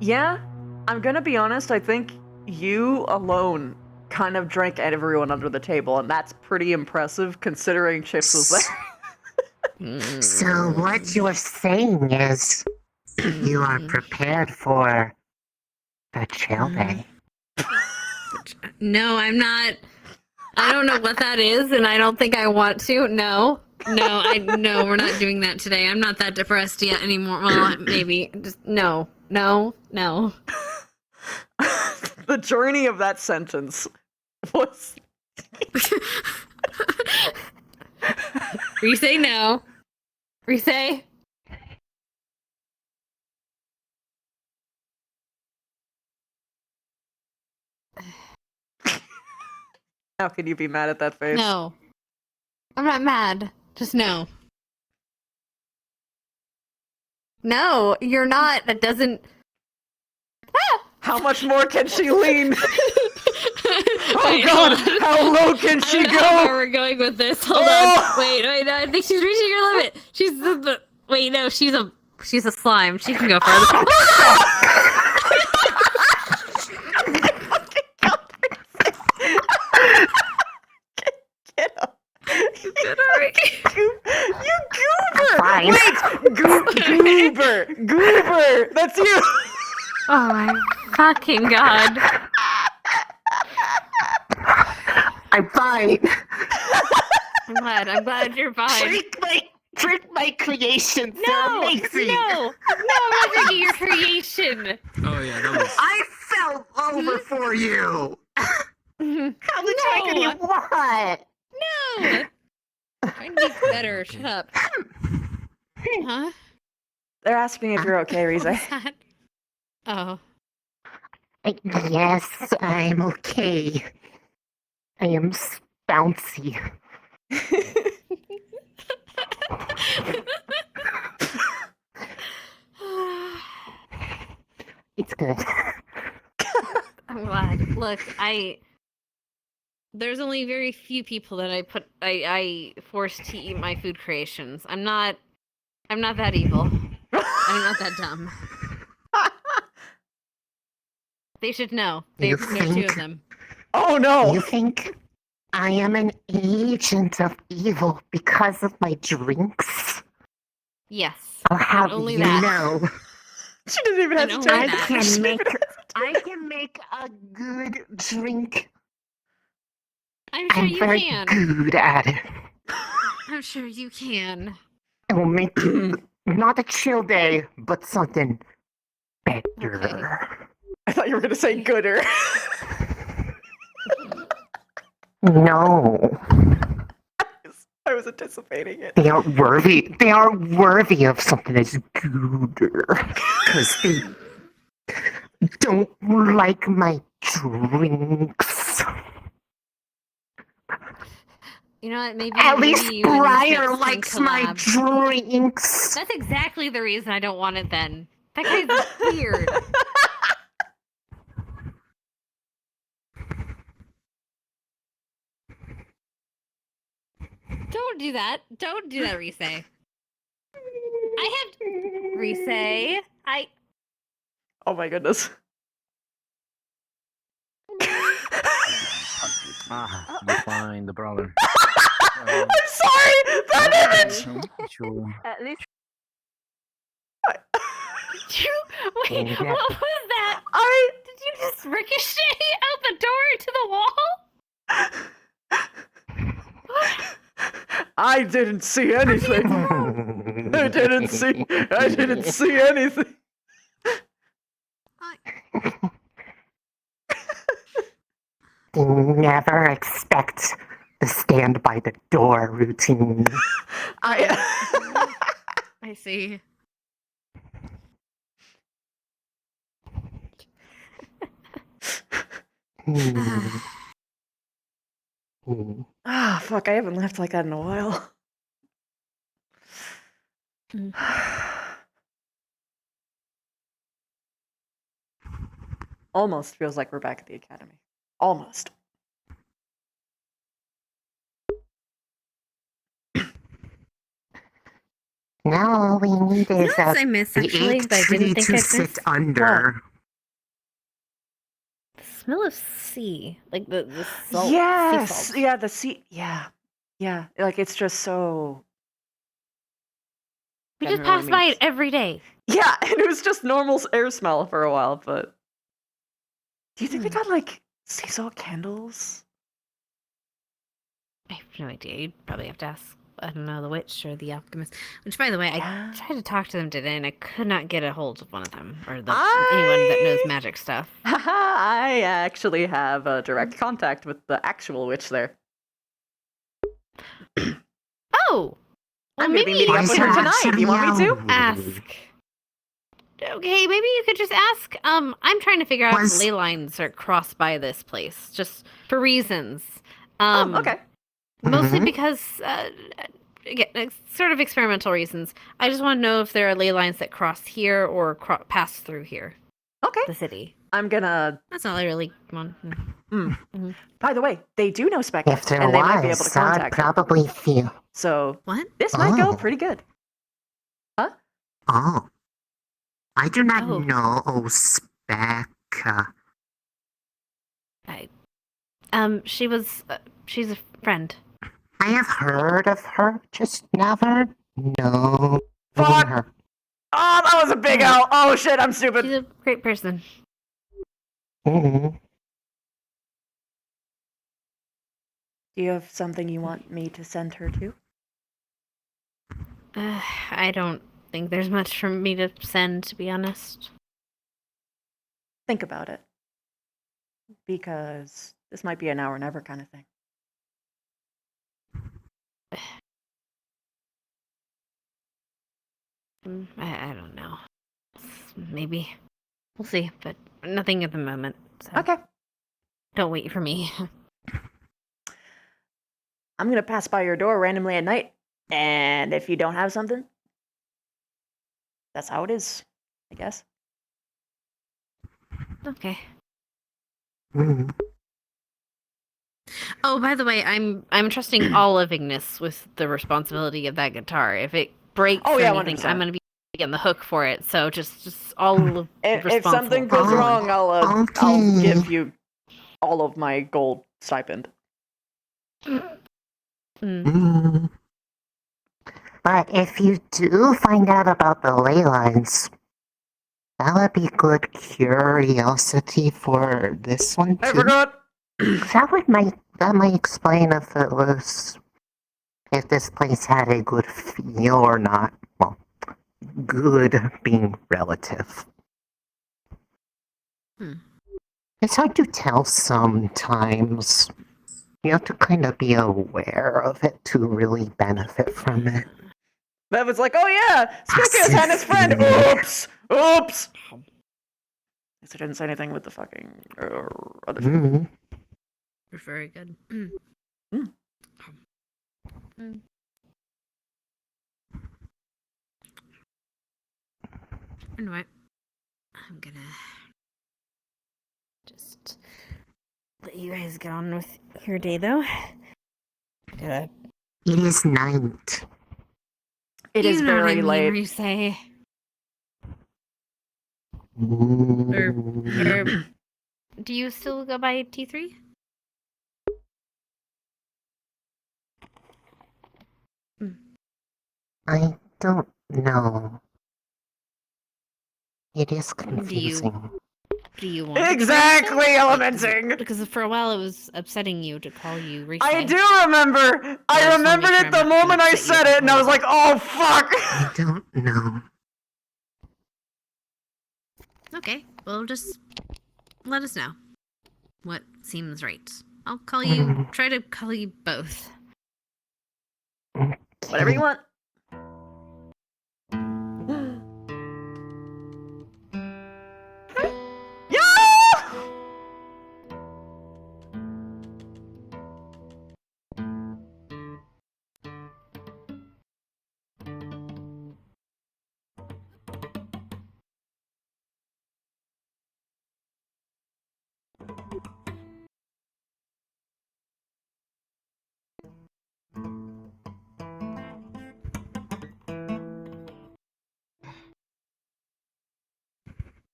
A: Yeah, I'm gonna be honest, I think you alone kind of drank everyone under the table, and that's pretty impressive considering Chips was there.
T: So what you're saying is you are prepared for the chill day.
Q: No, I'm not. I don't know what that is, and I don't think I want to. No, we're not doing that today. I'm not that depressed yet anymore. Well, maybe. Just no.
A: The journey of that sentence was.
Q: Resay no. Resay.
A: How can you be mad at that face?
Q: No. I'm not mad. Just no. No, you're not. That doesn't.
A: How much more can she lean? Oh
Q: Wait,
A: god,
Q: hold on.
A: how low can she
Q: I don't
A: go?
Q: know where we're going with this. Hold on. Wait, no, I think she's reaching her limit. Wait, no, she's a slime. She can go further.
A: Get up.
Q: You good, alright?
A: You goober!
T: Fine.
A: Wait! Goober! That's you!
Q: Oh my fucking god.
T: I'm fine.
Q: I'm glad you're fine.
T: Drink my creations.
Q: No,
T: They're amazing.
Q: no, I'm not drinking your creation.
H: Oh yeah, that was.
T: I fell over for you. How much I can you what?
Q: No! Trying to be better. Shut up. Huh?
A: They're asking if you're okay, Rize.
Q: Oh.
T: Yes, I'm okay. I am bouncy. It's good.
Q: I'm glad. Look, there's only very few people that I forced to eat my food creations. I'm not that evil. I'm not that dumb. They should know. There's two of them.
A: Oh no!
T: You think I am an agent of evil because of my drinks?
Q: Yes.
T: I'll have
Q: only
T: you
Q: that.
T: know.
A: She doesn't even
Q: And
A: hesitate.
Q: only that.
T: I can make a good drink.
Q: I'm sure
T: I'm
Q: you
T: very
Q: can.
T: good at it.
Q: I'm sure you can.
T: I will make not a chill day, but something better.
Q: Okay.
A: I thought you were gonna say gooder.
T: No.
A: I was anticipating it.
T: They are worthy. They are worthy of something that's gooder. Because they don't like my drinks.
Q: You know what? Maybe
T: At least
Q: you and
T: Briar
Q: Chips can
T: likes my
Q: collab.
T: drinks.
Q: That's exactly the reason I don't want it then. That guy's weird. Don't do that. Don't do that, Risay. Risay.
A: Oh my goodness.
K: You find the brother.
A: I'm sorry! That image!
C: At least.
Q: Wait,
T: Yeah.
Q: what was that? Did you just ricochet out the door into the wall?
A: I didn't see anything. I didn't see anything.
T: Never expect the stand by the door routine.
Q: I see.
A: Ah, fuck, I haven't laughed like that in a while. Almost feels like we're back at the academy. Almost.
T: Now all we need is
Q: I miss
T: the
Q: actually,
T: eight
Q: but I didn't
T: tree
Q: think
T: to
Q: I'd
T: sit
Q: miss.
T: under.
Q: smell of sea, like the salt.
A: Yes.
Q: Sea salt.
A: Yeah, the sea. Yeah. Yeah. Like it's just so.
Q: We just
A: generally
Q: pass by it
A: means-
Q: every day.
A: Yeah, and it was just normal air smell for a while, but. Do you think they got like sea salt candles?
Q: I have no idea. You'd probably have to ask, I don't know, the witch or the alchemist. Which, by the way, I tried to talk to them today, and I could not get a hold of one of them, or anyone that knows magic stuff.
A: I actually have a direct contact with the actual witch there.
Q: Oh!
A: I'm gonna be meeting up with her tonight. Do you want me to?
Q: Ask. Okay, maybe you could just ask. I'm trying to figure out if ley lines are crossed by this place, just for reasons.
A: Okay.
Q: Mostly because, again, sort of experimental reasons. I just want to know if there are ley lines that cross here or pass through here.
A: Okay.
Q: The city.
A: I'm gonna.
Q: That's all I really want.
A: By the way, they do know Spec,
T: If there
A: and they might be
T: was,
A: able to
T: I'd
A: contact her.
T: probably feel.
A: So
Q: what?
A: This might go pretty good. Huh?
T: Oh. I do not know Spec.
Q: She's a friend.
T: I have heard of her, just never known
A: Fuck!
T: her.
A: Oh, that was a big L. Oh shit, I'm stupid.
Q: She's a great person.
T: Mm-hmm.
A: Do you have something you want me to send her to?
Q: I don't think there's much for me to send, to be honest.
A: Think about it. Because this might be a now or never kind of thing.
Q: I don't know. Maybe. We'll see, but nothing at the moment. So.
A: Okay.
Q: Don't wait for me.
A: I'm gonna pass by your door randomly at night, and if you don't have something, that's how it is, I guess.
Q: Okay.
T: Mm-hmm.
Q: Oh, by the way, I'm trusting all of Ignis with the responsibility of that guitar. If it breaks or anything,
A: 100%.
Q: I'm gonna be on the hook for it. So just all of
A: If something goes wrong, I'll give you all of my gold stipend.
T: Mm. But if you do find out about the ley lines, that would be good curiosity for this one too.
A: I forgot.
T: That might explain if this place had a good feel or not. Well, good being relative. It's hard to tell sometimes. You have to kind of be aware of it to really benefit from it.
A: Bev was like, oh yeah, Spica is Hannah's friend. Oops. Oops. At least I didn't say anything with the fucking other shit.
T: Mm-hmm.
Q: You're very good. Anyway, I'm gonna just let you guys get on with your day, though.
T: It is night.
A: It is
Q: You know what I
A: very
Q: mean,
A: late.
Q: where you say,
T: Mm.
Q: or do you still go by T3?
T: I don't know. It is confusing.
Q: Do you want
A: Exactly,
Q: to
A: Elementing!
Q: Because for a while it was upsetting you to call you Riche.
A: I do remember! I remembered it the moment I said it, and I was like, oh fuck!
T: I don't know.
Q: Okay, well, just let us know what seems right. I'll call you, try to call you both.
A: Whatever you want.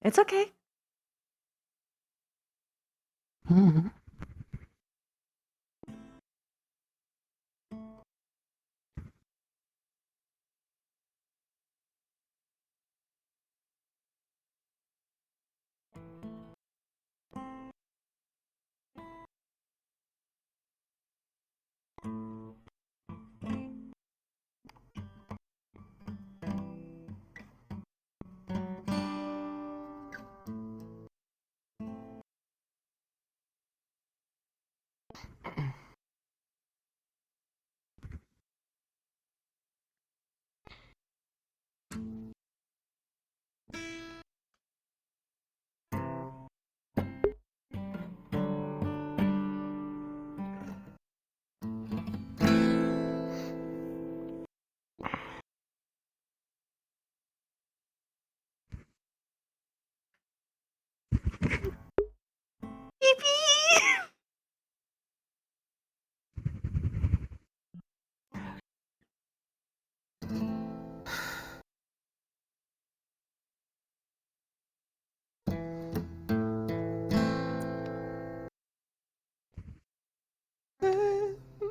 A: It's okay.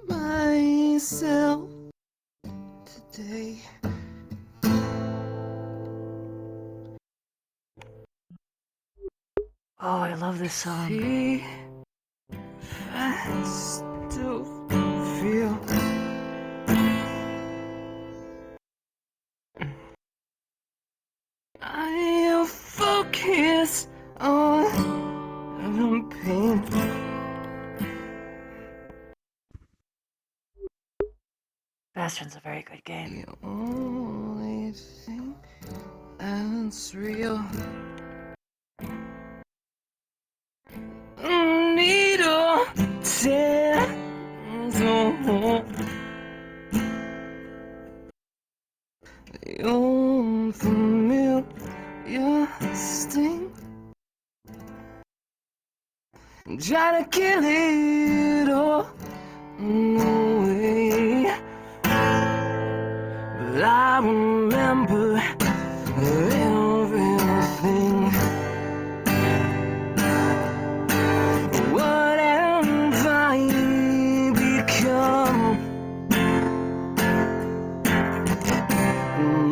D: Myself today.
A: Oh, I love this song.
D: See, I still feel I am focused on the pain.
A: Bastion's a very good game.
D: The only thing that's real. Needle tears on the old familiar sting. Try to kill it all away, but I remember everything. What have I become?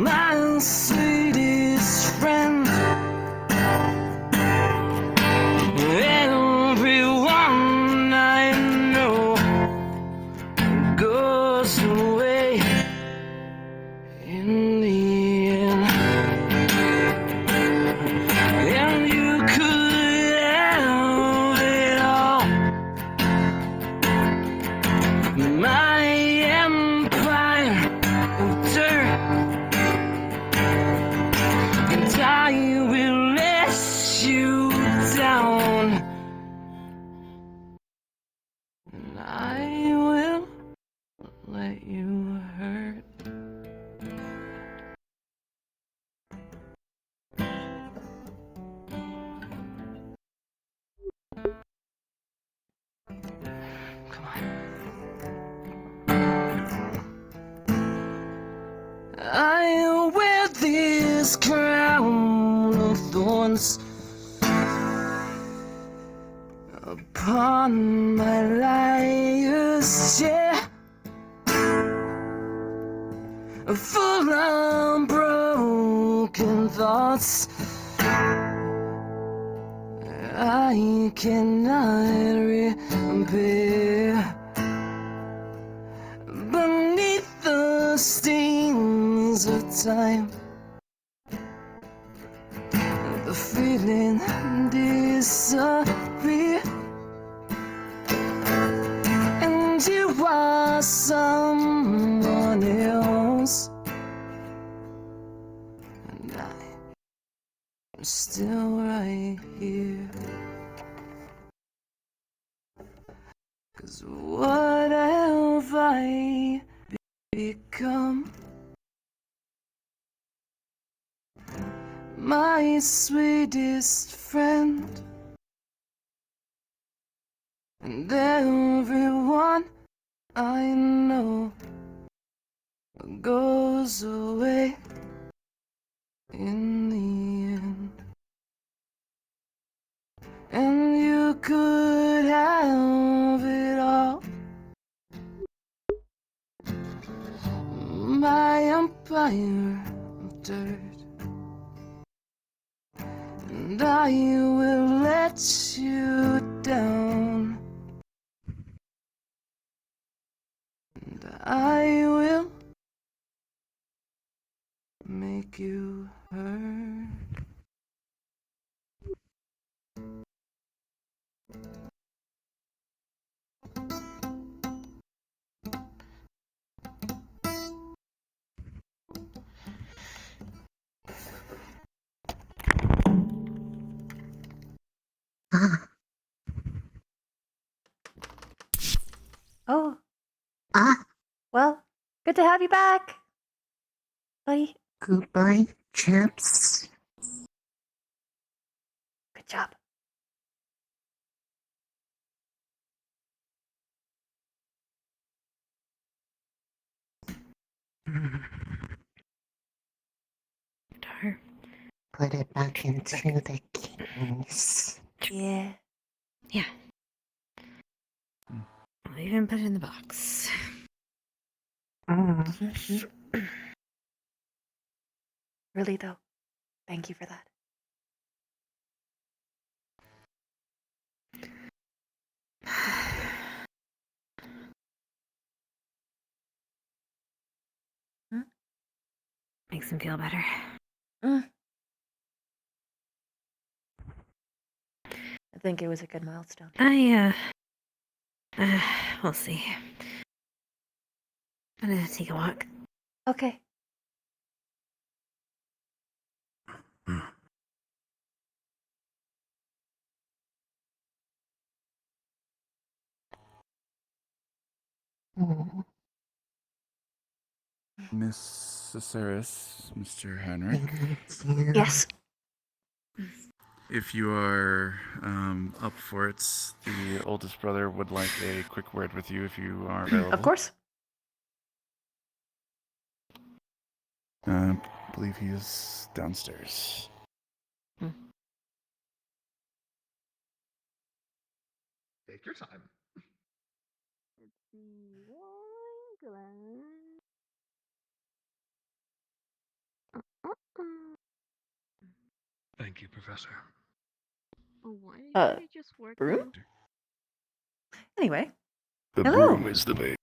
D: My sweetest friend. Everyone I know goes away in the end. And you could have it all. My empire of dirt, and I will let you down. And I will let you hurt. Come on. I wear this crown of thorns upon my liar's chair, full of broken thoughts. I cannot repair. Beneath the stings of time, the feeling disappear, and you are someone else, and I'm still right here. 'Cause what have I become? My sweetest friend, and everyone I know goes away in the end. And you could my empire of dirt. And I will let you down. And I will make you hurt.
A: Oh. Well, good to have you back, buddy.
T: Goodbye, chips.
A: Good job.
T: Put it back into the case.
A: Yeah.
Q: Yeah. I'll even put it in the box.
A: Really, though, thank you for that.
Q: Makes him feel better.
A: I think it was a good milestone.
Q: We'll see. I'm gonna take a walk.
A: Okay.
V: Miss Cesaris, Mr. Henrik.
A: Yes.
V: If you are up for it, the oldest brother would like a quick word with you if you are available.
A: Of course.
V: I believe he is downstairs.
E: Take your time.
P: Thank you, Professor.
F: Why did
A: Uh,
F: you just work?
A: Broom? Anyway.
R: The
A: Hello.
R: broom is the maid.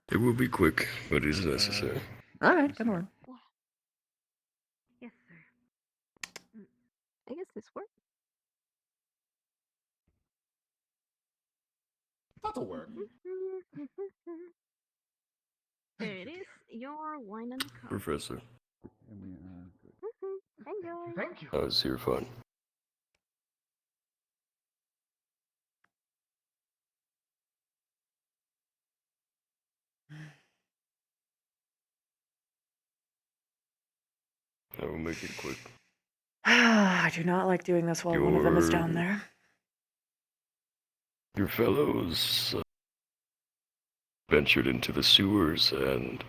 R: It will be quick, but it is necessary.
A: Alright, come on.
F: Yes, sir. I guess this works.
E: That'll work.
F: There it is. Your wine and the cup.
R: Professor,
F: Enjoy.
E: Thank you.
R: how's your fun? I will make it quick.
A: I do not like doing this while one of them is down there.
R: Your fellows ventured into the sewers and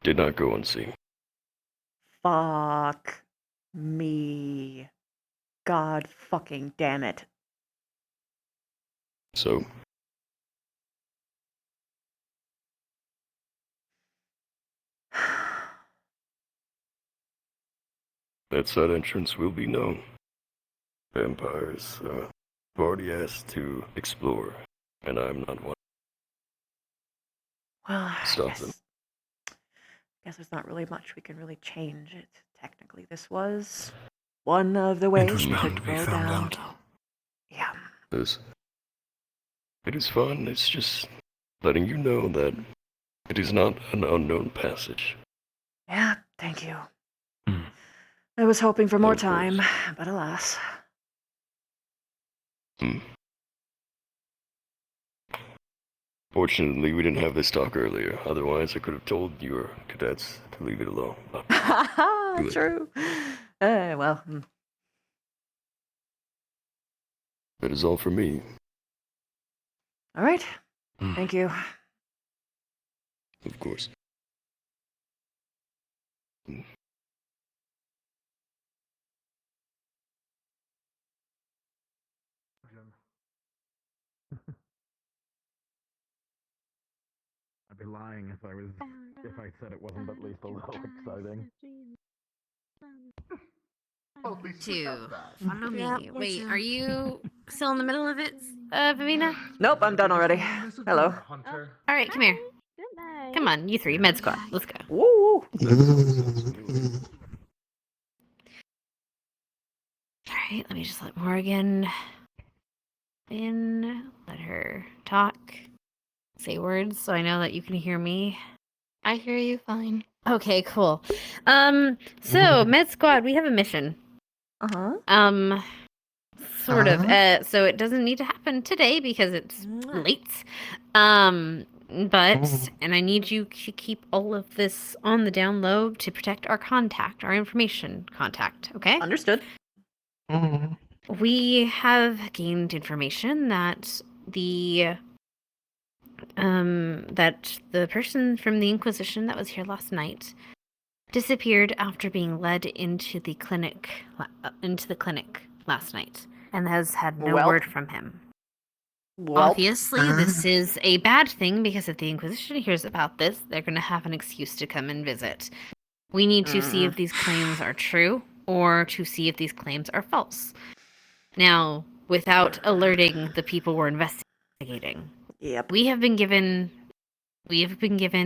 R: did not go unseen.
A: Fuck me. God fucking damn it.
R: So, that side entrance will be known. Vampires have already asked to explore, and I'm not one.
A: Well,
R: Stop them.
A: guess there's not really much we can really change it. Technically, this was one of the ways
P: was
A: we
P: bound
A: could
P: to be
A: go
P: found
A: down.
P: out.
A: Yeah.
R: It is fun. It's just letting you know that it is not an unknown passage.
A: Yeah, thank you. I was hoping for more
R: Of course.
A: time, but alas.
R: Fortunately, we didn't have this talk earlier. Otherwise, I could have told your cadets to leave it alone. But Good.
A: True. Well.
R: that is all for me.
A: All right. Thank you.
R: Of course.
K: be lying if I said it wasn't at least a little exciting.
Q: To follow me. Wait, are you still in the middle of it, Vivina?
A: Nope, I'm done already. Hello.
Q: All right, come here. Come on, you three, Med Squad. Let's go.
A: Woo!
Q: All right, let me just let Morgan in. Let her talk. Say words so I know that you can hear me.
J: I hear you fine.
Q: Okay, cool. So Med Squad, we have a mission. Sort of. So it doesn't need to happen today because it's late. But and I need you to keep all of this on the down low to protect our contact, our information contact. Okay.
A: Understood.
Q: We have gained information that the person from the Inquisition that was here last night disappeared after being led into the clinic last night and has had no word from him. Obviously, this is a bad thing because if the Inquisition hears about this, they're going to have an excuse to come and visit. We need to see if these claims are true or to see if these claims are false. Now, without alerting the people we're investigating, we have been given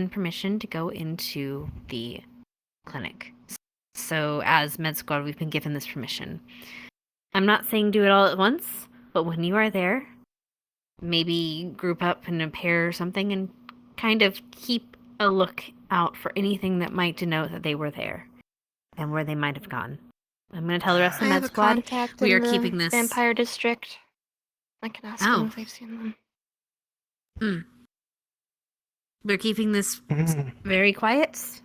Q: permission to go into the clinic. So, as Med Squad, we've been given this permission. I'm not saying do it all at once, but when you are there, maybe group up in a pair or something and kind of keep a look out for anything that might denote that they were there and where they might have gone. I'm going to tell the rest of Med Squad we are keeping this
J: Vampire District. I can ask them if they've seen them.
Q: We're keeping this very quiet,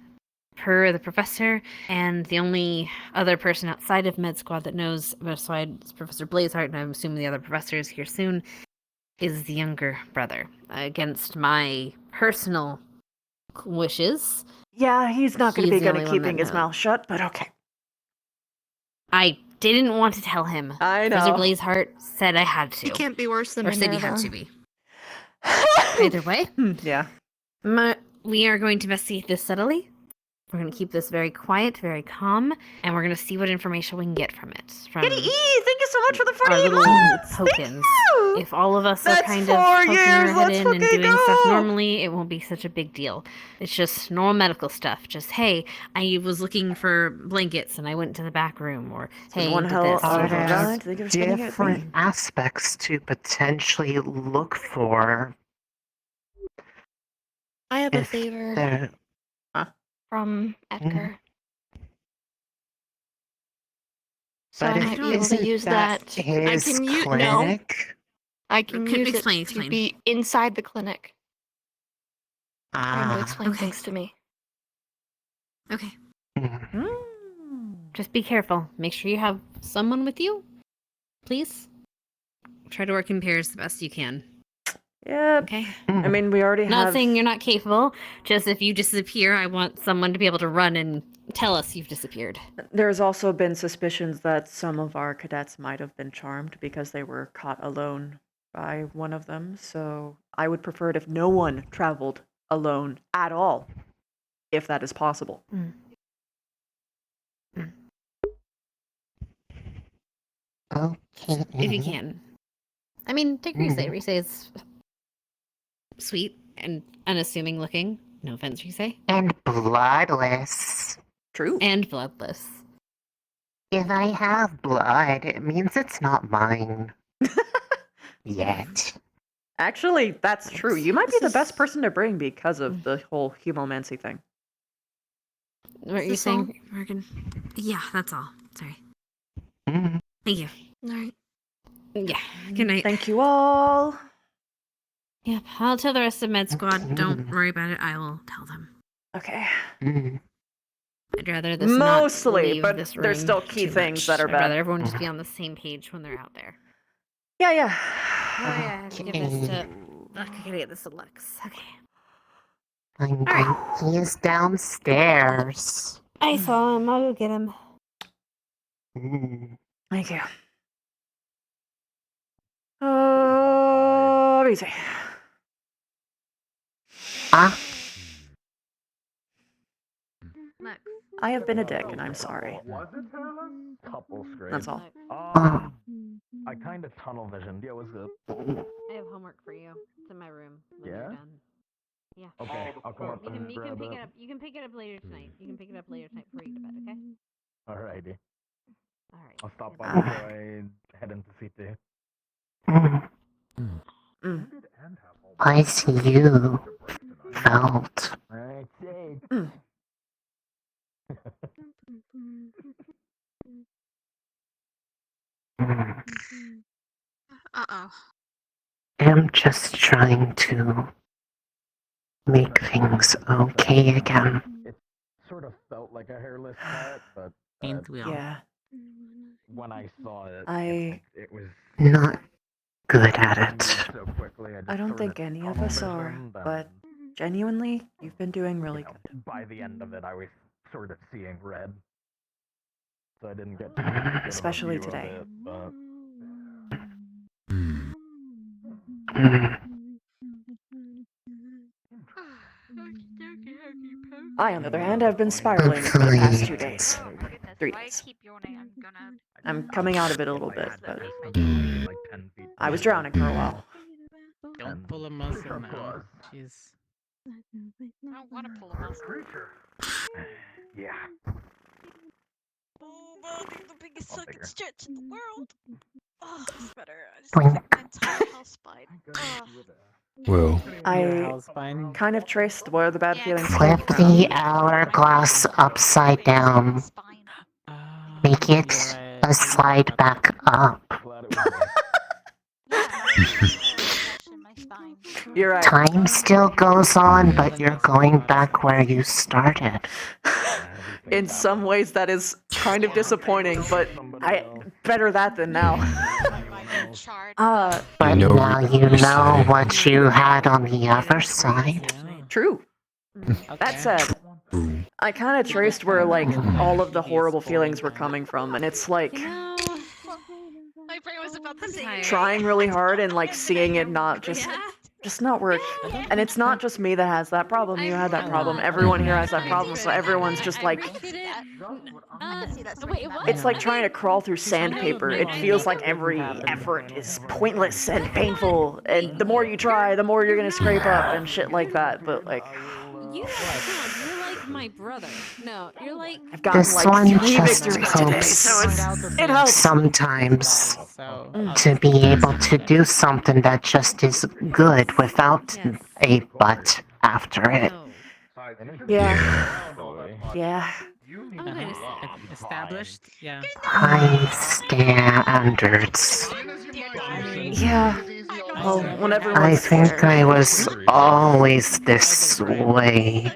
Q: per the professor, and the only other person outside of Med Squad that knows, besides Professor Blazehart, and I'm assuming the other professor is here soon, is the younger brother. Against my personal wishes.
A: Yeah, he's not going to be good at keeping his mouth shut, but okay.
Q: I didn't want to tell him.
A: I know.
Q: Professor Blazeheart said I had to.
J: He can't be worse than
Q: Or said he had
J: Minerva.
Q: to be. Either way.
A: Yeah.
Q: We are going to investigate this subtly. We're going to keep this very quiet, very calm, and we're going to see what information we can get from it. From
A: Kitty E, thank you so much for the
Q: our
A: 48
Q: little
A: months.
Q: tokens.
A: Thank you.
Q: If all of us are
A: That's
Q: kind
A: 4
Q: of poking
A: years.
Q: our head
A: Let's
Q: in and
A: fucking
Q: doing stuff
A: go.
Q: normally, it won't be such a big deal. It's just normal medical stuff. Just, hey, I was looking for blankets and I went to the back room, or hey,
T: One
Q: did
T: hell
Q: this.
T: are
Q: or
T: there
Q: that.
T: different aspects to potentially look for.
J: I have a
T: If
J: favor
T: there-
J: from Edgar. So
T: But
J: I
T: if
J: might be able to
T: isn't
J: use
T: that
J: that. I
T: his
J: can use
T: clinic?
J: I can use
Q: Explain.
J: it to be inside the clinic. Trying to explain things to me.
Q: Okay. Just be careful. Make sure you have someone with you, please. Try to work in pairs the best you can.
A: Yep.
Q: Okay.
A: I mean, we already
Q: Not
A: have...
Q: saying you're not capable. Just if you disappear, I want someone to be able to run and tell us you've disappeared.
A: There's also been suspicions that some of our cadets might have been charmed because they were caught alone by one of them. So I would prefer it if no one traveled alone at all, if that is possible.
T: Okay.
Q: If you can. I mean, take Rise. Rise is sweet and unassuming looking. No offense, Rise.
T: And bloodless.
A: True.
Q: And bloodless.
T: If I have blood, it means it's not mine. Yet.
A: Actually, that's true. You might be the best person to bring because of the whole hemomancy thing.
Q: What are you saying, Morgan? Yeah, that's all. Sorry. Thank you.
J: All right.
Q: Yeah. Good night.
A: Thank you all.
Q: Yep. I'll tell the rest of Med Squad. Don't worry about it. I will tell them.
A: Okay.
Q: I'd rather this
A: Mostly,
Q: not leave
A: but
Q: this
A: there's
Q: room
A: still key
Q: too
A: things
Q: much.
A: that are
Q: I'd
A: bad.
Q: rather everyone just be on the same page when they're out there.
A: Yeah, yeah.
Q: Oh yeah, I have to give this to. I gotta get this to Lux. Okay.
T: He is downstairs.
Q: I saw him. I'll go get him.
A: Thank you. Easy. I have been a dick, and I'm sorry.
K: Couple scrapes.
A: That's all.
K: I kind of tunnel visioned. Yeah, what's up?
Q: I have homework for you. It's in my room when
K: Yeah?
Q: you're done. Yeah.
K: Okay, I'll come up and
Q: You
K: grab
Q: can pick
K: it.
Q: it up. You can pick it up later tonight. You can pick it up later tonight before you go to bed. Okay.
K: Alrighty.
Q: Alright.
K: I'll stop by before I head into CT.
T: I see you felt.
K: Alright, Jade.
F: Uh-oh.
T: I'm just trying to make things okay again.
K: It sort of felt like a hairless cat, but
A: Yeah.
K: when I saw it, it was
T: Not good at it.
K: so quickly.
A: I don't think any of us are, but genuinely, you've been doing really good.
K: By the end of it, I was sort of seeing red, so I didn't get
A: Especially today.
K: It, but...
A: I, on the other hand, have been spiraling for the past 2 days. 3 days. I'm coming out of it a little bit, but I was drowning for a while.
S: Don't pull a muscle now. Jeez.
F: I don't want to pull a muscle.
K: Yeah.
F: Oh, Bobby, the biggest fucking stretch in the world. Oh, it's better. I just
T: Boink.
F: think my entire house spine.
O: Well,
A: I kind of traced where the bad feelings came
T: Flip
A: from.
T: the hourglass upside down. Make it a slide back up.
A: You're right.
T: Time still goes on, but you're going back where you started.
A: In some ways, that is kind of disappointing, but better that than now.
T: But now you know what you had on the other side.
A: True. That said, I kind of traced where, like, all of the horrible feelings were coming from, and it's like
F: My brain was about to say
A: trying really hard and, like, seeing it not just not work. And it's not just me that has that problem. You had that problem. Everyone here has that problem, so everyone's just like... It's like trying to crawl through sandpaper. It feels like every effort is pointless and painful, and the more you try, the more you're gonna scrape up and shit like that, but like...
L: You're like my brother. No, you're like...
A: I've gotten
T: This
A: like
T: one
A: 3
T: just
A: victories today, so it helps.
T: sometimes to be able to do something that just is good without a but after it.
A: Yeah. Yeah.
S: Established? Yeah.
T: High standards.
A: Yeah. Well, whenever
T: I think I was always this way.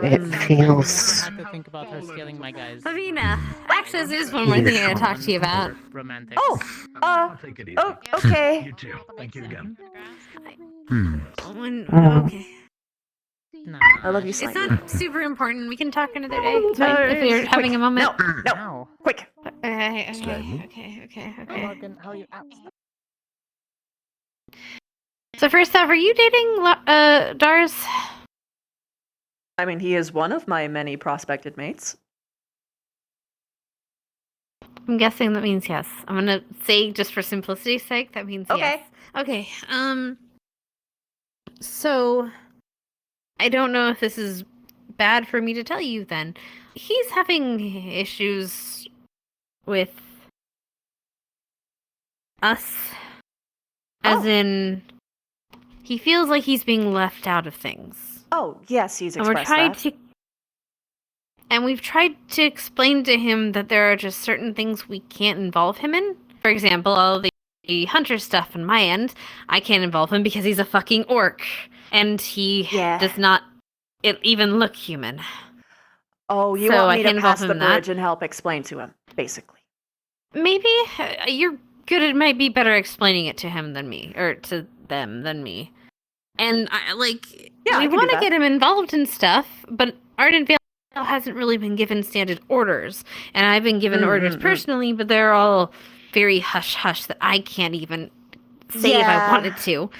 T: It feels...
S: I have to think about her stealing my guys.
Q: Lavina, actually, there's one more thing I gotta talk to you about.
S: Romantic.
A: Okay.
K: You too. Thank you again.
Q: Okay.
S: No.
A: I love you,
Q: It's
A: Slightly.
Q: not super important. We can talk another day. It's
A: No,
Q: fine, if you're
A: quick.
Q: having a moment.
A: No. Quick.
Q: Okay.
S: Morgan, how are you?
Q: So first off, are you dating Dars?
A: I mean, he is one of my many prospected mates.
J: I'm guessing that means yes. I'm gonna say, just for simplicity's sake, that means yes. Okay. So I don't know if this is bad for me to tell you then. He's having issues with us. As in, he feels like he's being left out of things.
A: Oh, yes, he's
J: And
A: expressed
J: we're trying
A: that.
J: to... And we've tried to explain to him that there are just certain things we can't involve him in. For example, all the hunter stuff on my end, I can't involve him because he's a fucking orc. And he does not even look human.
A: Oh, you
J: So
A: want
J: I
A: me
J: can't
A: to
J: involve
A: pass
J: him
A: the
J: in that.
A: bridge and help explain to him, basically.
J: Maybe you're good. It might be better explaining it to him than me, or to them than me. And we want to get him involved in stuff, but Arden Vale hasn't really been given standard orders, and I've been given orders personally, but they're all very hush hush that I can't even say if I wanted to.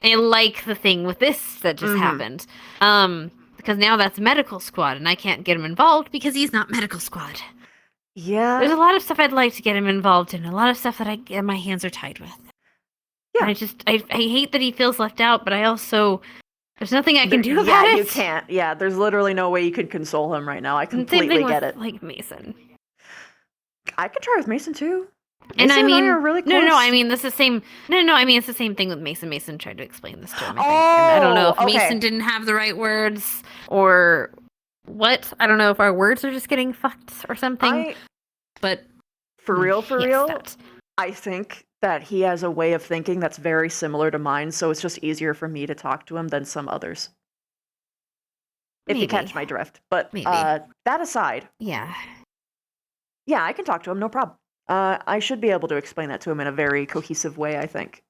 J: And like the thing with this that just happened.
Q: Because now that's medical squad, and I can't get him involved because he's not medical squad.
A: Yeah.
Q: There's a lot of stuff I'd like to get him involved in, a lot of stuff that my hands are tied with.
A: Yeah.
Q: I hate that he feels left out, but I also, there's nothing I can do about it.
A: Yeah, you can't. Yeah, there's literally no way you could console him right now. I completely get it.
Q: Like Mason.
A: I could try with Mason too.
Q: And
A: Mason
Q: I mean,
A: and I are really close.
Q: no, I mean it's the same. No, I mean it's the same thing with Mason. Mason tried to explain this to him. I think. And I don't know if Mason didn't have the right words or what. I don't know if our words are just getting fucked or something. But
A: for real, I think that he has a way of thinking that's very similar to mine, so it's just easier for me to talk to him than some others. If you catch my drift. But that aside.
Q: Yeah.
A: Yeah, I can talk to him, no problem. I should be able to explain that to him in a very cohesive way, I think.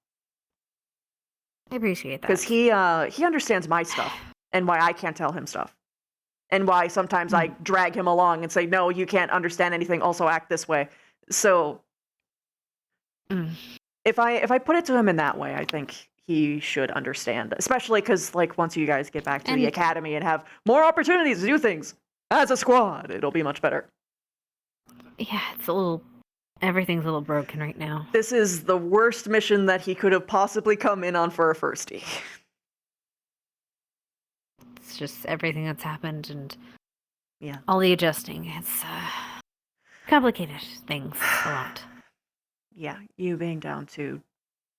Q: I appreciate that.
A: Because he understands my stuff and why I can't tell him stuff. And why sometimes I drag him along and say, no, you can't understand anything, also act this way. So if I put it to him in that way, I think he should understand. Especially because once you guys get back to the academy and have more opportunities to do things as a squad, it'll be much better.
Q: Yeah, everything's a little broken right now.
A: This is the worst mission that he could have possibly come in on for a firstie.
Q: It's just everything that's happened and
A: yeah,
Q: all the adjusting. It's complicated things a lot.
A: Yeah, you being down 2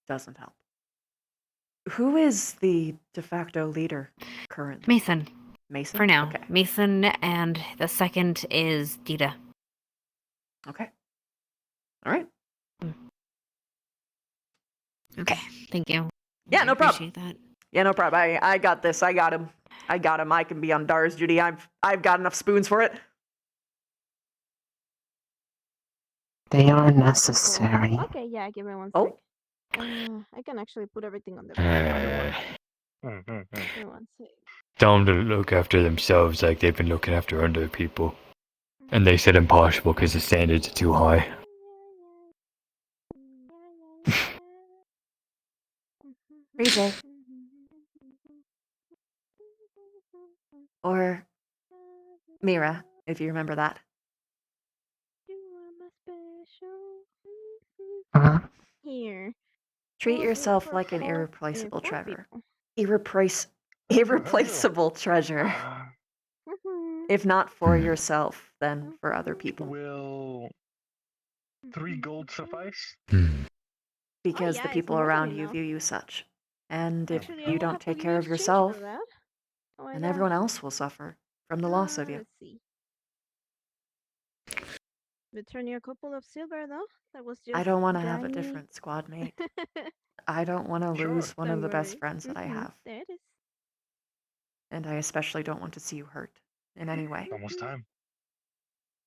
A: doesn't help. Who is the de facto leader currently?
Q: Mason.
A: Mason?
Q: For now.
A: Okay.
Q: Mason, and the second is Dita.
A: Okay. All right.
Q: Okay. Thank you.
A: Yeah, no problem.
Q: Appreciate that.
A: Yeah, no problem. I got this. I got him. I can be on Dar's duty. I've got enough spoons for it.
T: They are necessary.
F: Okay, yeah, give me 1 sec. I can actually put everything on the Give me 1 sec.
O: Tell them to look after themselves like they've been looking after other people. And they said impossible because the standards are too high.
A: Rize. Or Mira, if you remember that.
F: Here.
A: Treat yourself like an irreplaceable treasure. Irreplaceable treasure. If not for yourself, then for other people.
K: Will 3 gold suffice?
A: Because the people around you view you such. And if you don't take care of yourself, then everyone else will suffer from the loss of you.
F: Let's see. Return you a couple of silver, though. That was just
A: I don't want to have a
F: grimy.
A: different squad mate. I don't want to lose one of the best
F: worry.
A: friends that I have.
F: There it is.
A: And I especially don't want to see you hurt in any way.
K: Almost time.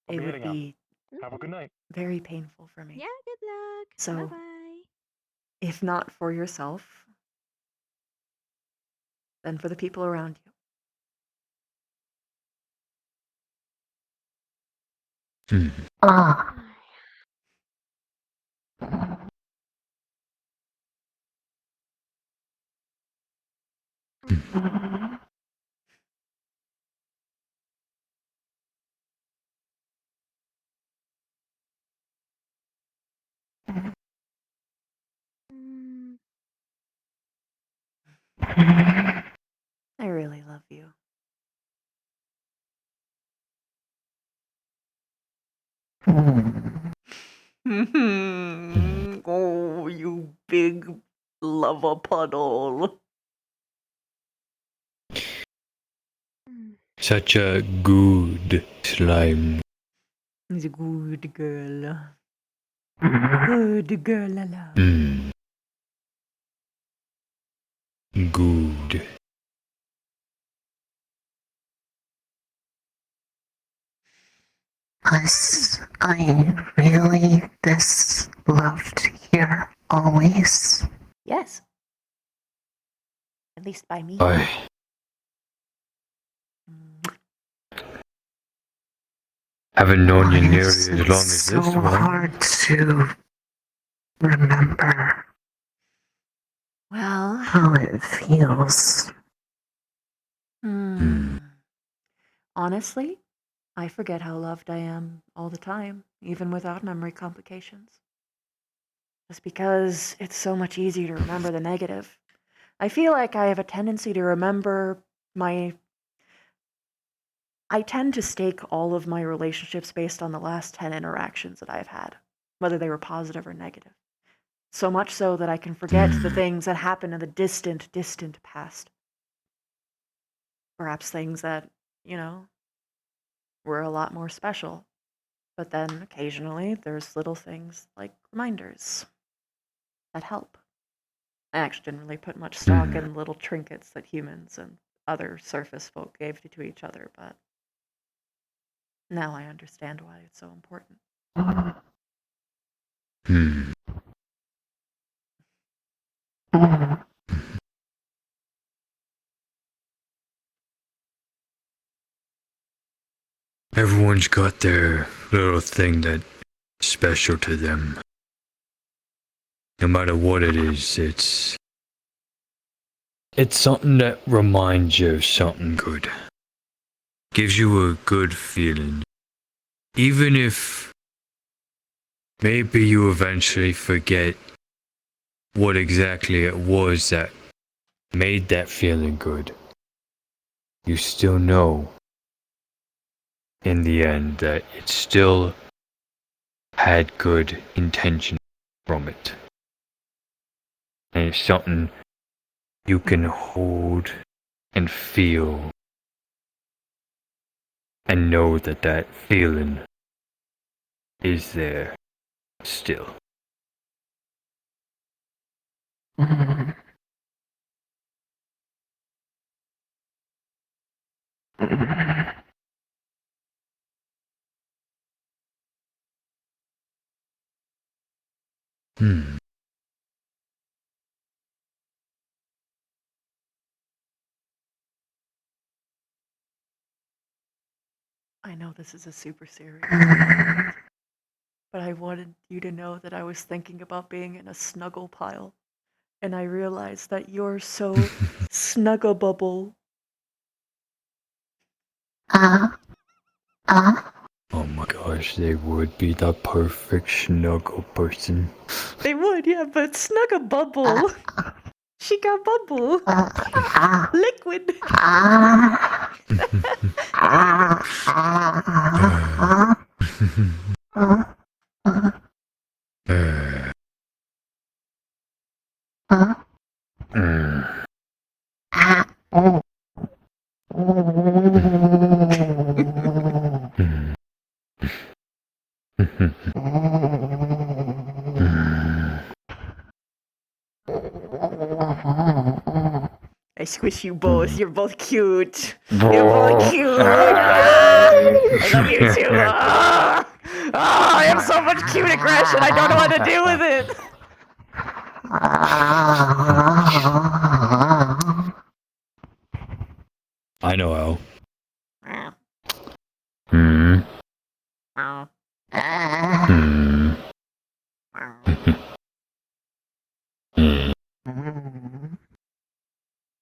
A: It would
K: heading out.
A: be
K: Have a good night.
A: very painful for me.
F: Yeah, good luck.
A: So,
F: Bye-bye.
A: if not for yourself, then for the people around you. I really love you. Oh, you big lava puddle.
O: Such a good slime.
A: He's a good girl. Good girl, love.
O: Good.
T: Was I really this loved here always?
A: Yes. At least by me.
O: I haven't known you nearly as long as
T: so
O: this one.
T: hard to remember
A: Well,
T: how it feels.
A: Honestly, I forget how loved I am all the time, even without memory complications. Just because it's so much easier to remember the negative. I feel like I have a tendency to remember I tend to stake all of my relationships based on the last 10 interactions that I've had, whether they were positive or negative. So much so that I can forget the things that happened in the distant, distant past. Perhaps things that, were a lot more special. But then occasionally there's little things like reminders that help. I actually didn't really put much stock in little trinkets that humans and other surface folk gave to each other, but now I understand why it's so important.
O: Everyone's got their little thing that's special to them. No matter what it is, it's something that reminds you of something good. Gives you a good feeling. Even if maybe you eventually forget what exactly it was that made that feeling good, you still know in the end that it still had good intention from it. And it's something you can hold and feel and know that that feeling is there still.
A: I know this is a super serious subject, but I wanted you to know that I was thinking about being in a snuggle pile, and I realized that you're so snuggabubble.
O: Oh my gosh, they would be the perfect snuggle person.
A: They would, yeah, but snuggabubble. She got bubble. Liquid. I squish you both. You're both cute. You're both cute. I love you too. I have so much cute aggression. I don't know what to do with it.
O: I know how.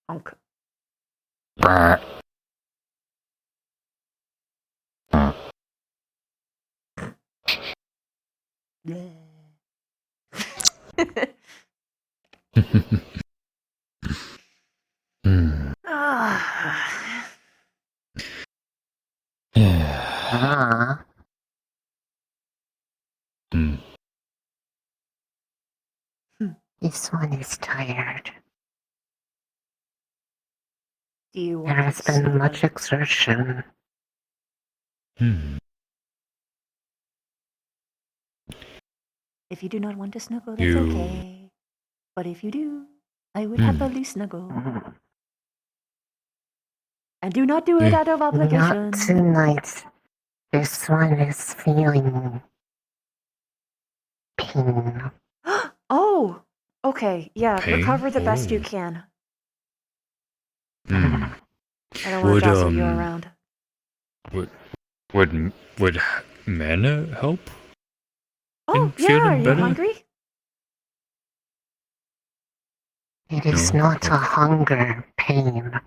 A: Honk.
T: This one is tired.
A: Do you
T: There
A: want
T: has
A: to
T: been
A: snuggle?
T: much exertion.
A: If you do not want to snuggle, that's
O: You-
A: okay. But if you do, I would happily snuggle. And do not do it out of obligation.
T: Not tonight. This one is feeling pain.
A: Oh, okay. Yeah,
O: Pain?
A: recover the best you
O: Oh.
A: can. I don't want
O: Would
A: to jostle you around.
O: would mana help?
A: Oh,
O: in
A: yeah,
O: feeling
A: are you
O: better?
A: hungry?
T: It is
O: No,
T: not a
O: okay.
T: hunger pain.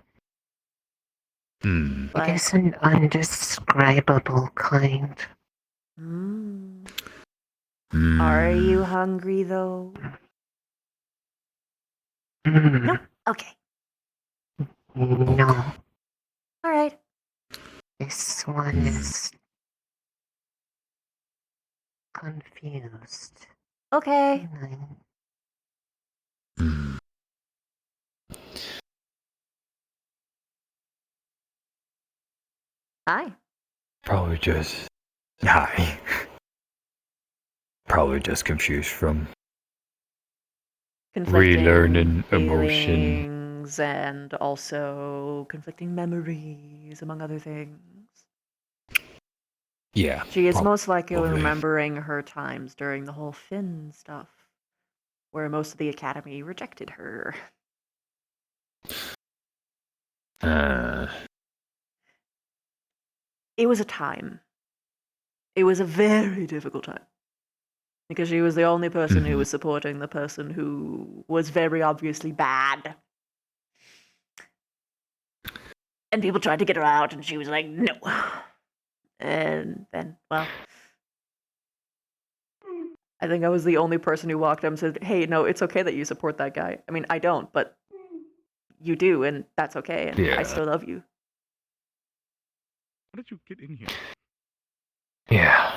T: It is an undescribable kind.
A: Are you hungry though? No? Okay.
T: No.
A: Alright.
T: This one is confused.
A: Okay. Hi.
O: Probably just. Hi. Probably just confused from
A: Conflicting
O: relearning emotion.
A: feelings and also conflicting memories, among other things.
O: Yeah.
A: She is most likely
O: probably.
A: remembering her times during the whole Finn stuff, where most of the Academy rejected her. It was a time. It was a very difficult time. Because she was the only person who was supporting the person who was very obviously bad. And people tried to get her out, and she was like, no. And then, well, I think I was the only person who walked up and said, hey, no, it's okay that you support that guy. I mean, I don't, but you do, and that's okay, and I still love you.
V: How did you get in here?
O: Yeah.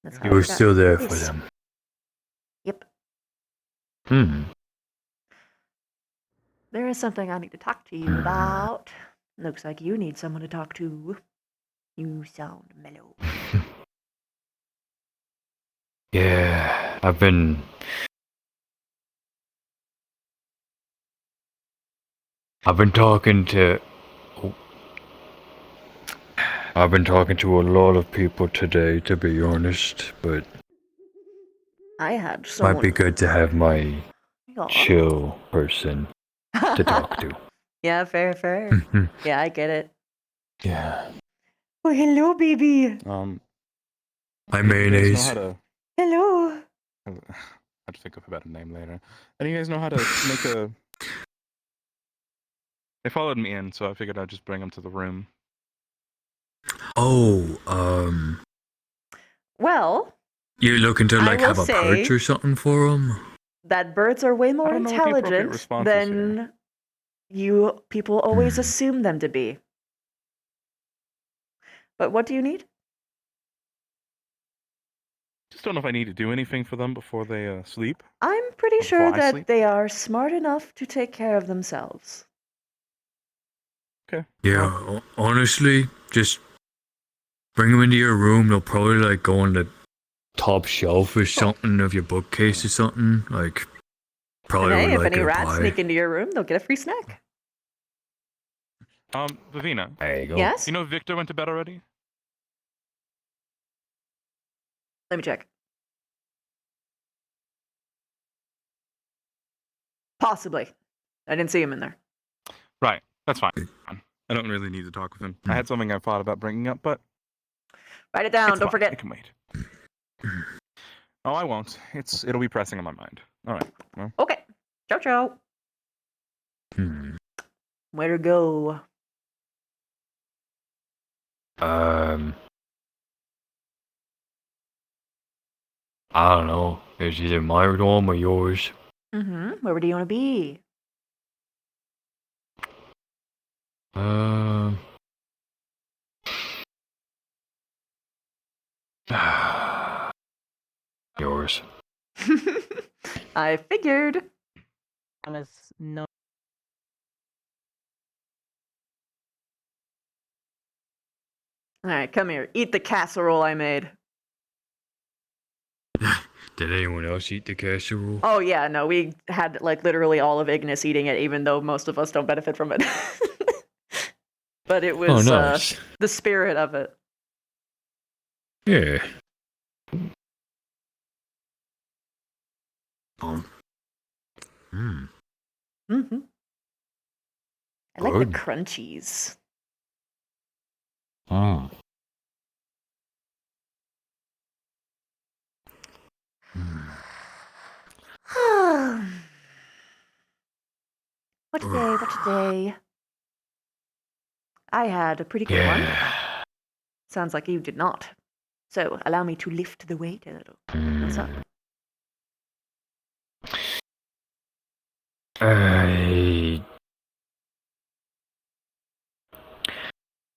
A: That's
O: You were still there for them.
A: Yep. There is something I need to talk to you about. Looks like you need someone to talk to. You sound mellow.
O: Yeah, I've been talking to a lot of people today, to be honest, but
A: I had someone.
O: might be good to have my
A: Aw.
O: chill person to talk to.
A: Yeah, fair. Yeah, I get it.
O: Yeah.
A: Oh, hello, baby.
O: Hi, mayonnaise.
A: Hello.
V: I have to think of a better name later. And you guys know how to make a. They followed me in, so I figured I'd just bring them to the room.
O: Oh,
A: Well,
O: you're looking to
A: I
O: like
A: will
O: have a perch
A: say
O: or something for them?
A: that birds are way more
V: don't know what the appropriate
A: intelligent
V: response is
A: than you people always assume them to be. But what do you need?
V: Just don't know if I need to do anything for them before they sleep.
A: I'm pretty
V: Before
A: sure
V: I
A: that
V: sleep?
A: they are smart enough to take care of themselves.
V: Okay.
O: Yeah, honestly, just bring them into your room. They'll probably like go on the top shelf or something of your bookcase or something. Like, probably
A: And hey,
O: would
A: if
O: like
A: any
O: a
A: rats
O: pie.
A: sneak into your room, they'll get a free snack.
V: Vivina.
O: There you go.
A: Yes?
V: You know Victor went to bed already?
A: Let me check. Possibly. I didn't see him in there.
V: Right. That's fine. I don't really need to talk with him. I had something I thought about bringing up, but
A: Write it down.
V: it's
A: Don't
V: fine.
A: forget.
V: It can wait. Oh, I won't. It'll be pressing on my mind. All right. Well.
A: Okay. Ciao. Where to go?
O: I don't know. It's either my room or yours.
A: Where do you want to be?
O: Yours.
A: I figured.
S: No.
A: Alright, come here. Eat the casserole I made.
O: Did anyone else eat the casserole?
A: Oh yeah, no, we had like literally all of Ignis eating it, even though most of us don't benefit from it. But it was
O: nice.
A: The spirit of it.
O: Yeah.
A: I like the
O: Good.
A: crunchies. What a day, what a day. I had a pretty good one.
O: Yeah.
A: Sounds like you did not. So, allow me to lift the weight a little. What's up?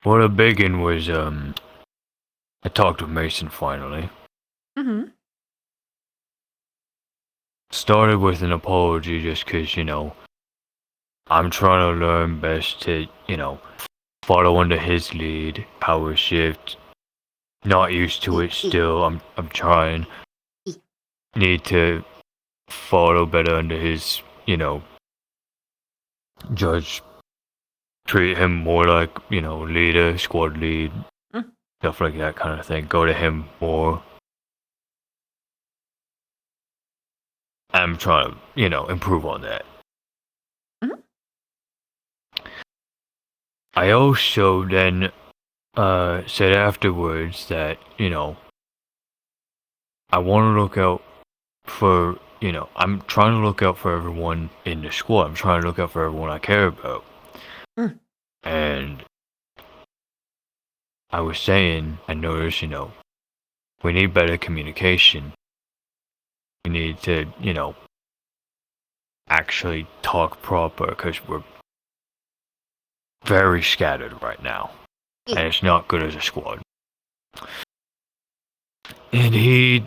O: What a big one was, I talked with Mason finally.
A: Mm-hmm.
O: Started with an apology just 'cause, you know, I'm trying to learn best to, you know, follow under his lead, power shift. Not used to it still. I'm trying. Need to follow better under his, you know, judge. Treat him more like, you know, leader, squad lead, stuff like that kind of thing. Go to him more. I'm trying to, you know, improve on that. I also then said afterwards that, you know, I want to look out for, you know, I'm trying to look out for everyone in the squad. I'm trying to look out for everyone I care about. And I was saying, I noticed, you know, we need better communication. We need to, you know, actually talk proper because we're very scattered right now. And it's not good as a squad. And he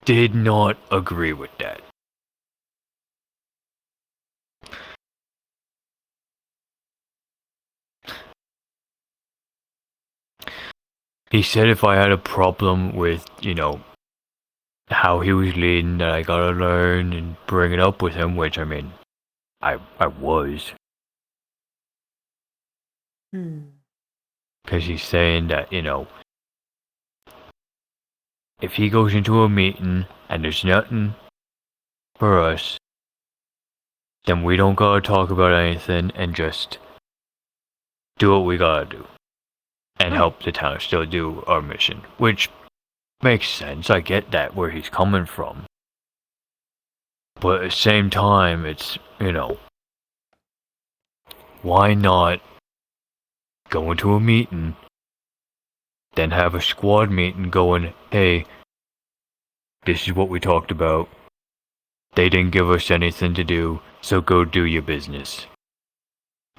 O: did not agree with that. He said if I had a problem with, you know, how he was leading, that I gotta learn and bring it up with him, which, I mean, I was. Because he's saying that, you know, if he goes into a meeting and there's nothing for us, then we don't gotta talk about anything and just do what we gotta do. And help the town still do our mission. Which makes sense, I get that, where he's coming from. But at the same time, it's, you know, why not go into a meeting, then have a squad meeting going, hey, this is what we talked about. They didn't give us anything to do, so go do your business.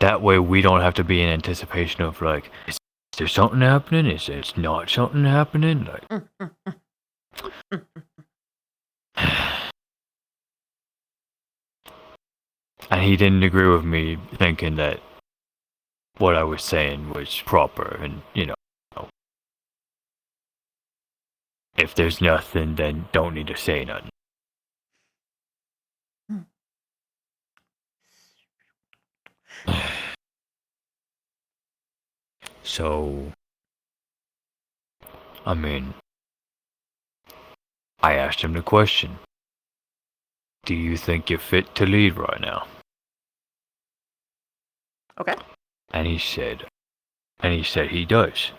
O: That way we don't have to be in anticipation of, like, is there something happening? Is there not something happening? Like, and he didn't agree with me thinking that what I was saying was proper, and, you know, if there's nothing, then don't need to say nothing. So, I mean, I asked him the question. Do you think you're fit to lead right now?
A: Okay.
O: And he said he does.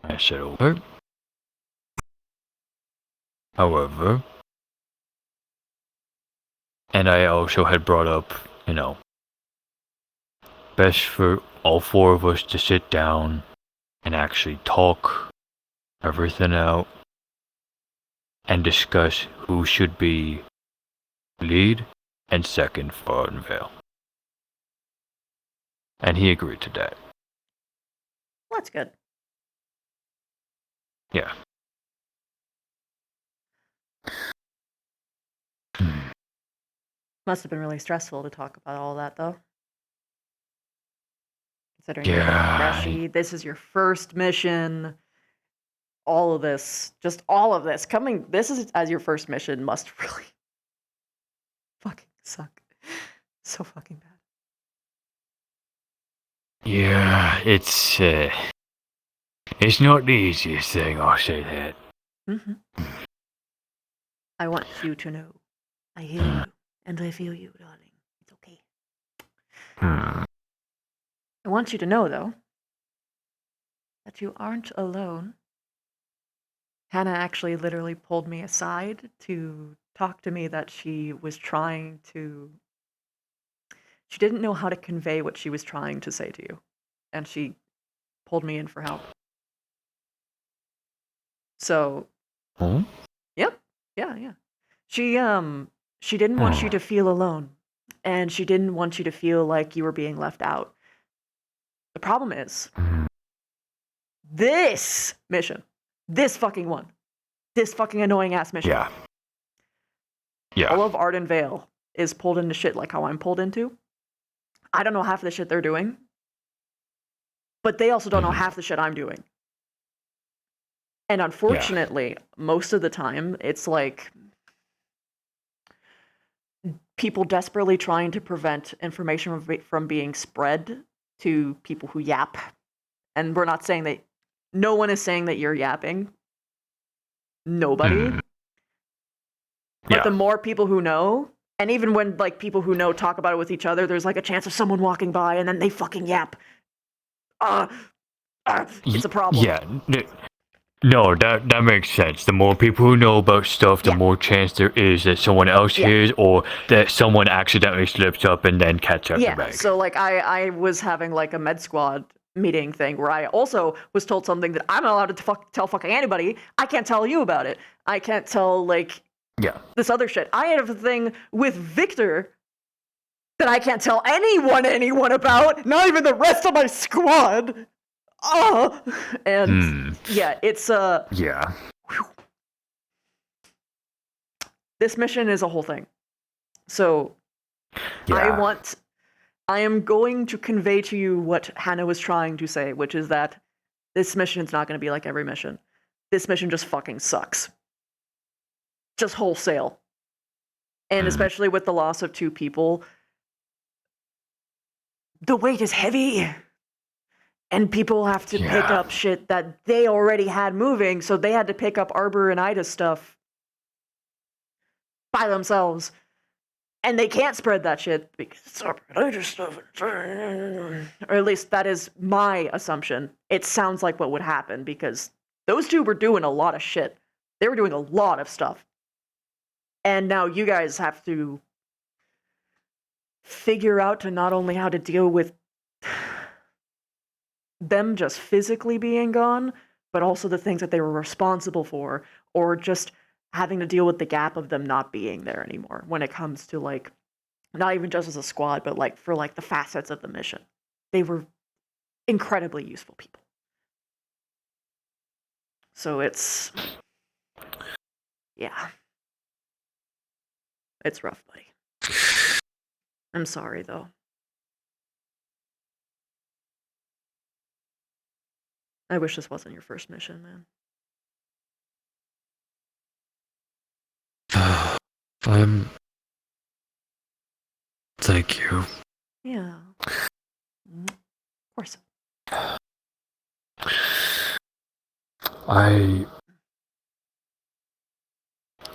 O: I said, okay. However, and I also had brought up, you know, best for all four of us to sit down and actually talk everything out and discuss who should be lead and second for Ardenvale. And he agreed to that.
A: Well, that's good.
O: Yeah.
A: Must have been really stressful to talk about all that, though. Considering
O: Yeah.
A: Rashi, this is your first mission. All of this, just all of this, this is as your first mission must really fucking suck. So fucking bad.
O: Yeah, it's not the easiest thing, I'll say that.
A: I want you to know. I hear you, and I feel you, darling. It's okay. I want you to know, though, that you aren't alone. Hannah actually literally pulled me aside to talk to me that she was trying to She didn't know how to convey what she was trying to say to you, and she pulled me in for help. So,
O: Huh?
A: yep, yeah. She didn't want you to feel alone, and she didn't want you to feel like you were being left out. The problem is, this mission, this fucking one, this fucking annoying ass mission.
O: Yeah.
A: All of Arden Vale is pulled into shit like how I'm pulled into. I don't know half of the shit they're doing, but they also don't know half the shit I'm doing. And unfortunately, most of the time, it's like people desperately trying to prevent information from being spread to people who yap. And we're not saying that, no one is saying that you're yapping. Nobody. But the more people who know, and even when like people who know talk about it with each other, there's like a chance of someone walking by and then they fucking yap. It's a problem.
O: Yeah. No, that makes sense. The more people who know about stuff, the more chance there is that someone else hears, or that someone accidentally slips up and then catch up the bag.
A: So like I was having like a med squad meeting thing where I also was told something that I'm not allowed to tell fucking anybody. I can't tell you about it. I can't tell like this other shit. I have a thing with Victor that I can't tell anyone about, not even the rest of my squad. And it's
O: Yeah.
A: This mission is a whole thing. So I am going to convey to you what Hannah was trying to say, which is that this mission is not going to be like every mission. This mission just fucking sucks. Just wholesale. And especially with the loss of 2 people, the weight is heavy. And people have to pick up shit that they already had moving, so they had to pick up Arbor and Ida stuff by themselves. And they can't spread that shit because it's Arbor and Ida stuff. Or at least that is my assumption. It sounds like what would happen because those 2 were doing a lot of shit. They were doing a lot of stuff. And now you guys have to figure out to not only how to deal with them just physically being gone, but also the things that they were responsible for, or just having to deal with the gap of them not being there anymore when it comes to like, not even just as a squad, but like for like the facets of the mission. They were incredibly useful people. So it's rough, buddy. I'm sorry though. I wish this wasn't your first mission, man.
O: Thank you.
A: Yeah. Of course.
O: I'm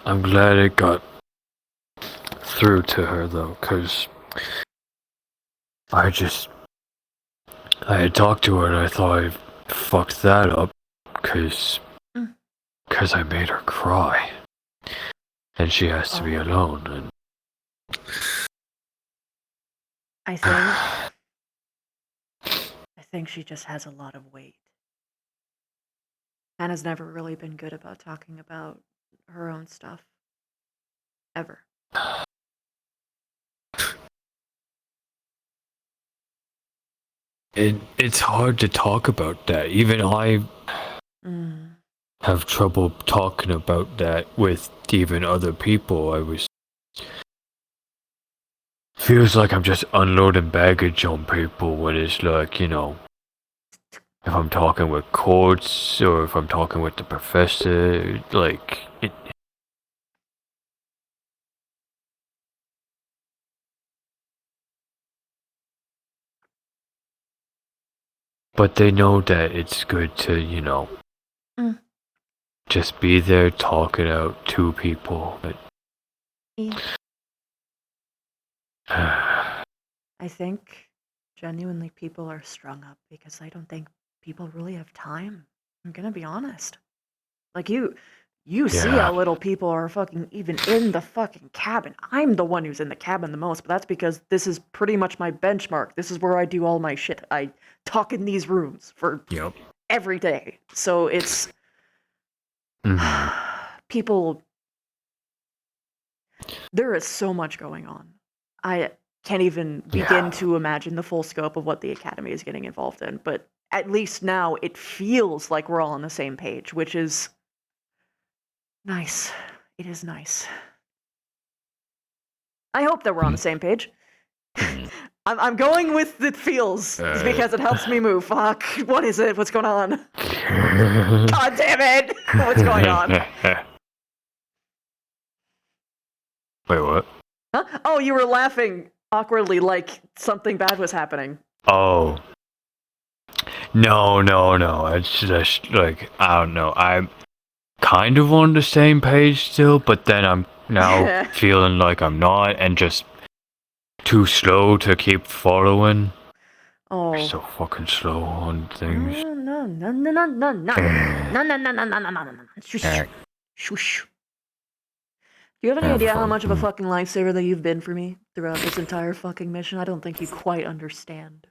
O: glad it got through to her though, cause I had talked to her and I thought I fucked that up, cause I made her cry, and she has to be alone. And
A: I think she just has a lot of weight. Hannah's never really been good about talking about her own stuff. Ever.
O: It's hard to talk about that. Even I have trouble talking about that with even other people. Feels like I'm just unloading baggage on people when it's like, you know, if I'm talking with courts or if I'm talking with the professor, like it. But they know that it's good to, you know, just be there, talk it out to people. But
A: I think genuinely people are strung up because I don't think people really have time. I'm gonna be honest. Like you You see how little people are fucking even in the fucking cabin. I'm the one who's in the cabin the most, but that's because this is pretty much my benchmark. This is where I do all my shit. I talk in these rooms for every day. So it's people. There is so much going on. I can't even begin to imagine the full scope of what the Academy is getting involved in, but at least now it feels like we're all on the same page, which is nice. It is nice. I hope that we're on the same page. I'm going with the feels because it helps me move. Fuck. What is it? What's going on? God damn it! What's going on?
O: Wait, what?
A: Huh? Oh, you were laughing awkwardly like something bad was happening.
O: Oh. No. It's just like, I don't know. I'm kind of on the same page still, but then I'm now feeling like I'm not and just too slow to keep following.
A: Oh.
O: You're so fucking slow on things.
A: No. Shush. Do you have any idea how much of a fucking lifesaver that you've been for me throughout this entire fucking mission? I don't think you quite understand.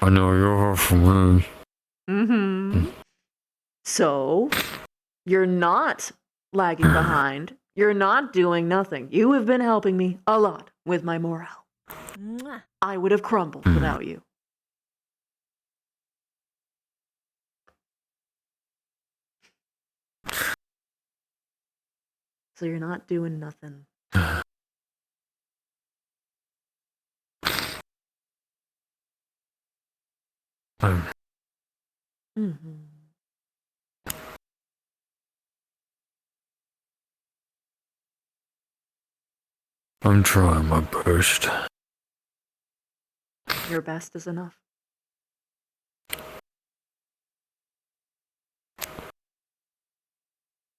O: I know you're for me.
A: Mm-hmm. So, you're not lagging behind. You're not doing nothing. You have been helping me a lot with my morale. I would have crumbled without you. So you're not doing nothing.
O: I'm trying my best.
A: Your best is enough.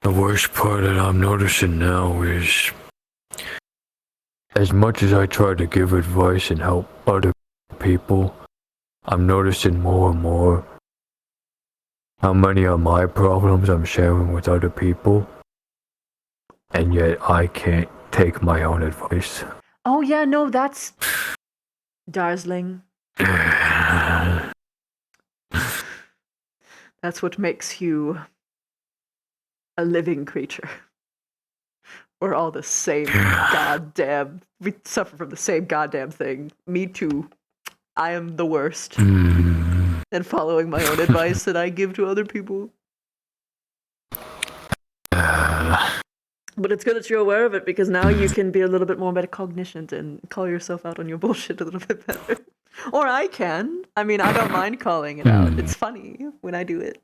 O: The worst part that I'm noticing now is, as much as I try to give advice and help other people, I'm noticing more and more how many of my problems I'm sharing with other people, and yet I can't take my own advice.
A: Oh yeah, no, that's... Darsling. That's what makes you a living creature. We're all the same goddamn... We suffer from the same goddamn thing. Me too. I am the worst. And following my own advice that I give to other people. But it's good that you're aware of it, because now you can be a little bit more metacognition and call yourself out on your bullshit a little bit better. Or I can. I mean, I don't mind calling it out. It's funny when I do it.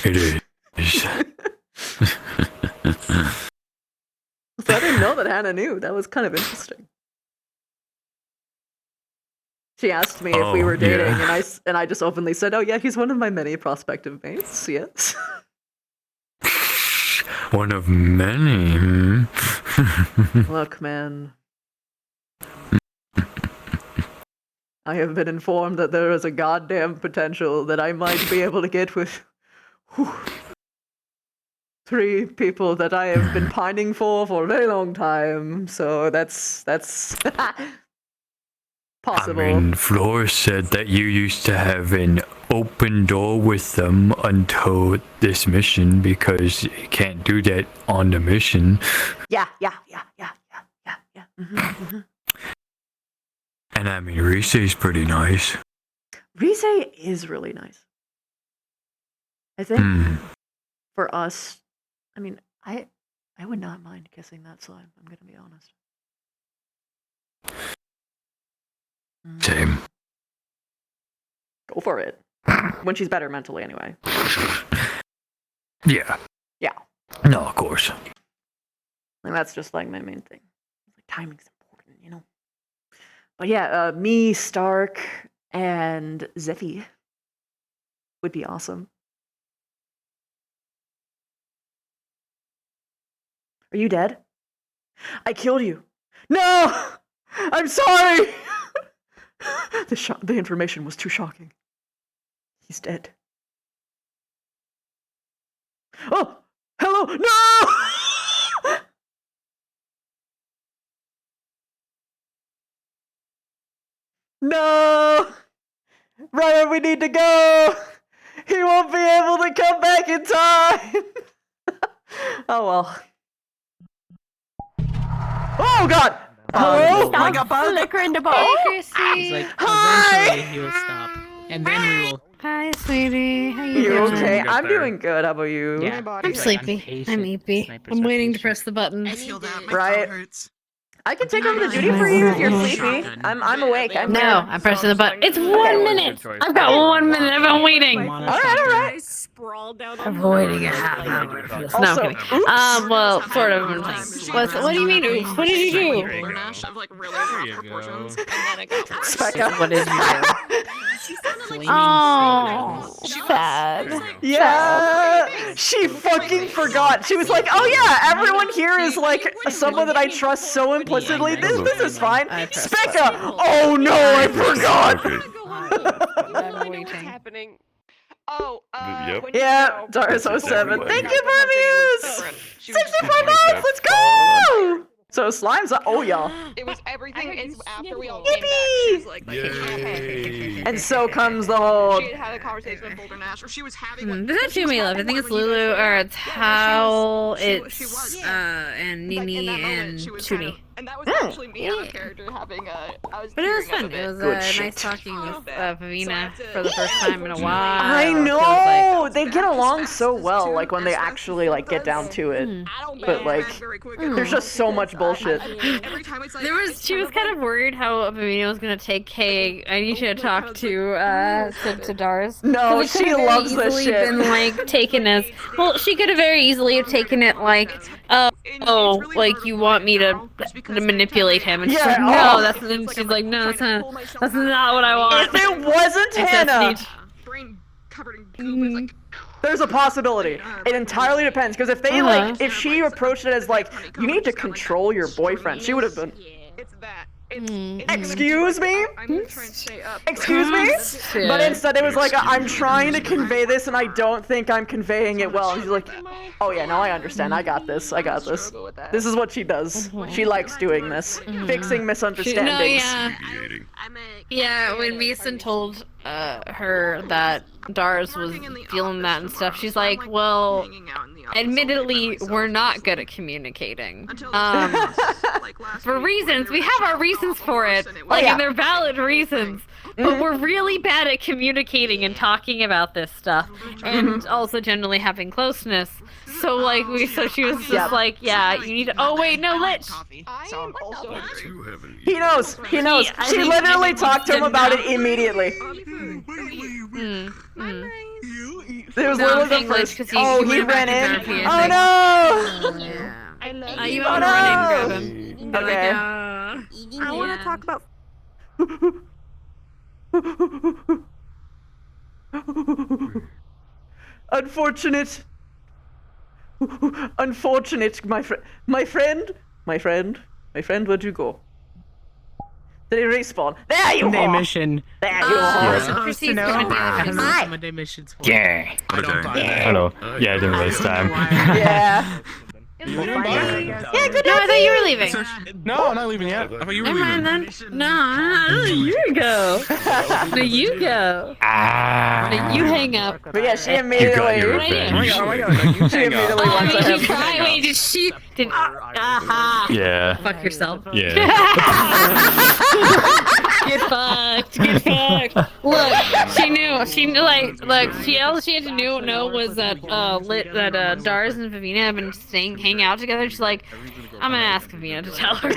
O: It is.
A: So I didn't know that Hannah knew. That was kind of interesting. She asked me if we were dating, and I just openly said, "Oh yeah, he's one of my many prospective mates." Yes.
O: One of many.
A: Look, man. I have been informed that there is a goddamn potential that I might be able to get with 3 people that I have been pining for a very long time. So that's possible.
O: I mean, Flora said that you used to have an open door with them until this mission, because you can't do that on the mission.
A: Yeah.
O: And I mean, Rise's pretty nice.
A: Rise is really nice. I think for us, I mean, I would not mind kissing that slime, I'm gonna be honest.
O: Same.
A: Go for it. When she's better mentally, anyway.
O: Yeah.
A: Yeah.
O: No, of course.
A: And that's just like my main thing. Like, timing's important, you know? But yeah, me, Stark, and Zeffy would be awesome. Are you dead? I killed you. No! I'm sorry! The information was too shocking. He's dead. Oh! Hello! No! No! Ryan, we need to go! He won't be able to come back in time! Oh well. Oh god! Hello?
F: Stop flickering the ball.
S: He's like,
A: Hi!
S: eventually he will stop. And then we will.
J: Hi, sweetie. How
A: You
J: doing?
A: okay? I'm doing good. How about you?
S: Yeah.
J: I'm sleepy. I'm eepy. I'm waiting to press the buttons.
A: Right. I can take over the duty for you if you're sleepy. I'm awake. I'm
J: No,
A: here.
J: I'm pressing the button. It's 1 minute. I've got 1 minute. I've been waiting.
A: Alright.
J: I'm waiting a half hour. No, I'm
A: Also,
J: kidding.
A: oops.
J: Well, sort of. What do you mean, oops? What did you do?
A: Specca.
J: What did you do? Oh, sad.
A: Yeah, she fucking forgot. She was like, "Oh yeah, everyone here is like someone that I trust so implicitly. This is fine." Specca. Oh no, I forgot.
J: I'm waiting.
N: Happening. Oh,
R: Yep.
A: Yeah, Doris 07. Thank you for the views. 65 months. Let's go. So slime's. Oh yeah.
N: It was everything. It's after we all
A: Yippee!
N: came back. She was like,
R: Yay!
A: And so comes the whole.
N: She had a conversation with Boulder Nash, or she was having.
J: Does that Jimmy Love? I think it's Lulu, or it's Howl, it's and Nini and Toonie.
N: And that was actually me out of character having a. I was
J: But it was
N: tearing
J: fun.
N: up a
J: It
N: bit.
J: was
A: Good
J: nice
A: shit.
J: talking with Vavina for the first time in a while.
A: I
J: It feels
A: know
J: like-
A: they get along so well, like when they actually like get down to it. But like, there's just so much bullshit.
J: She was kind of worried how Vavina was gonna take. Hey, I need you to talk to Dars.
A: No,
J: 'Cause it
A: she
J: could've very
A: loves this
J: easily
A: shit.
J: Been like taken as well. She could have very easily have taken it like, like you want me to manipulate him, and she's
A: Yeah,
J: like, no,
A: oh.
J: that's. And she's like, no, that's not what I want.
A: If it wasn't Hannah,
N: Brain covered in goop. It's like.
A: there's a possibility. It entirely depends, because if they like, if she approached it as like, you need to control your boyfriend, she would have been.
N: It's that.
A: Excuse me?
N: I'm gonna try and stay up.
A: Excuse me? But instead it was like, I'm trying to convey this and I don't think I'm conveying it well. And she's like, oh yeah, no, I understand. I got this. I got this. This is what she does. She likes doing this. Fixing misunderstandings.
J: Yeah, when Mason told her that Dars was feeling that and stuff, she's like, well, admittedly, we're not good at communicating. For reasons. We have our reasons for it. Like, and they're valid reasons. But we're really bad at communicating and talking about this stuff. And also generally having closeness. So, like, she was just like, yeah, you need to. Oh, wait, no, let's.
A: He knows. He knows. She literally talked to him about it immediately. It was literally the first. Oh, he ran in. Oh no!
J: You want to run in and grab him.
A: Okay.
F: I want to talk about.
A: Unfortunate. Unfortunate, my friend, where'd you go? Did he respawn? There you
S: Sunday
A: are!
S: mission.
A: There you are!
S: Supposed to know. I don't know what Sunday missions for.
O: Yeah. Hello. Yeah, I didn't waste time.
A: Yeah.
J: Yeah, good no, I thought you were leaving.
V: No, I'm not leaving yet. I thought you were
J: Never
V: leaving.
J: mind then. No, you go. No, you go. No, you hang up.
A: But yeah, she immediately.
O: You got your revenge.
A: She immediately wants to
J: did
A: have.
J: you try? Wait, did she? Did? Aha.
O: Yeah.
J: Fuck yourself.
O: Yeah.
J: Get fucked. Get fucked. Look, she knew. She knew. Look. All she had to know was that Dars and Vavina have been hanging out together. She's like, I'm gonna ask Vavina to tell him.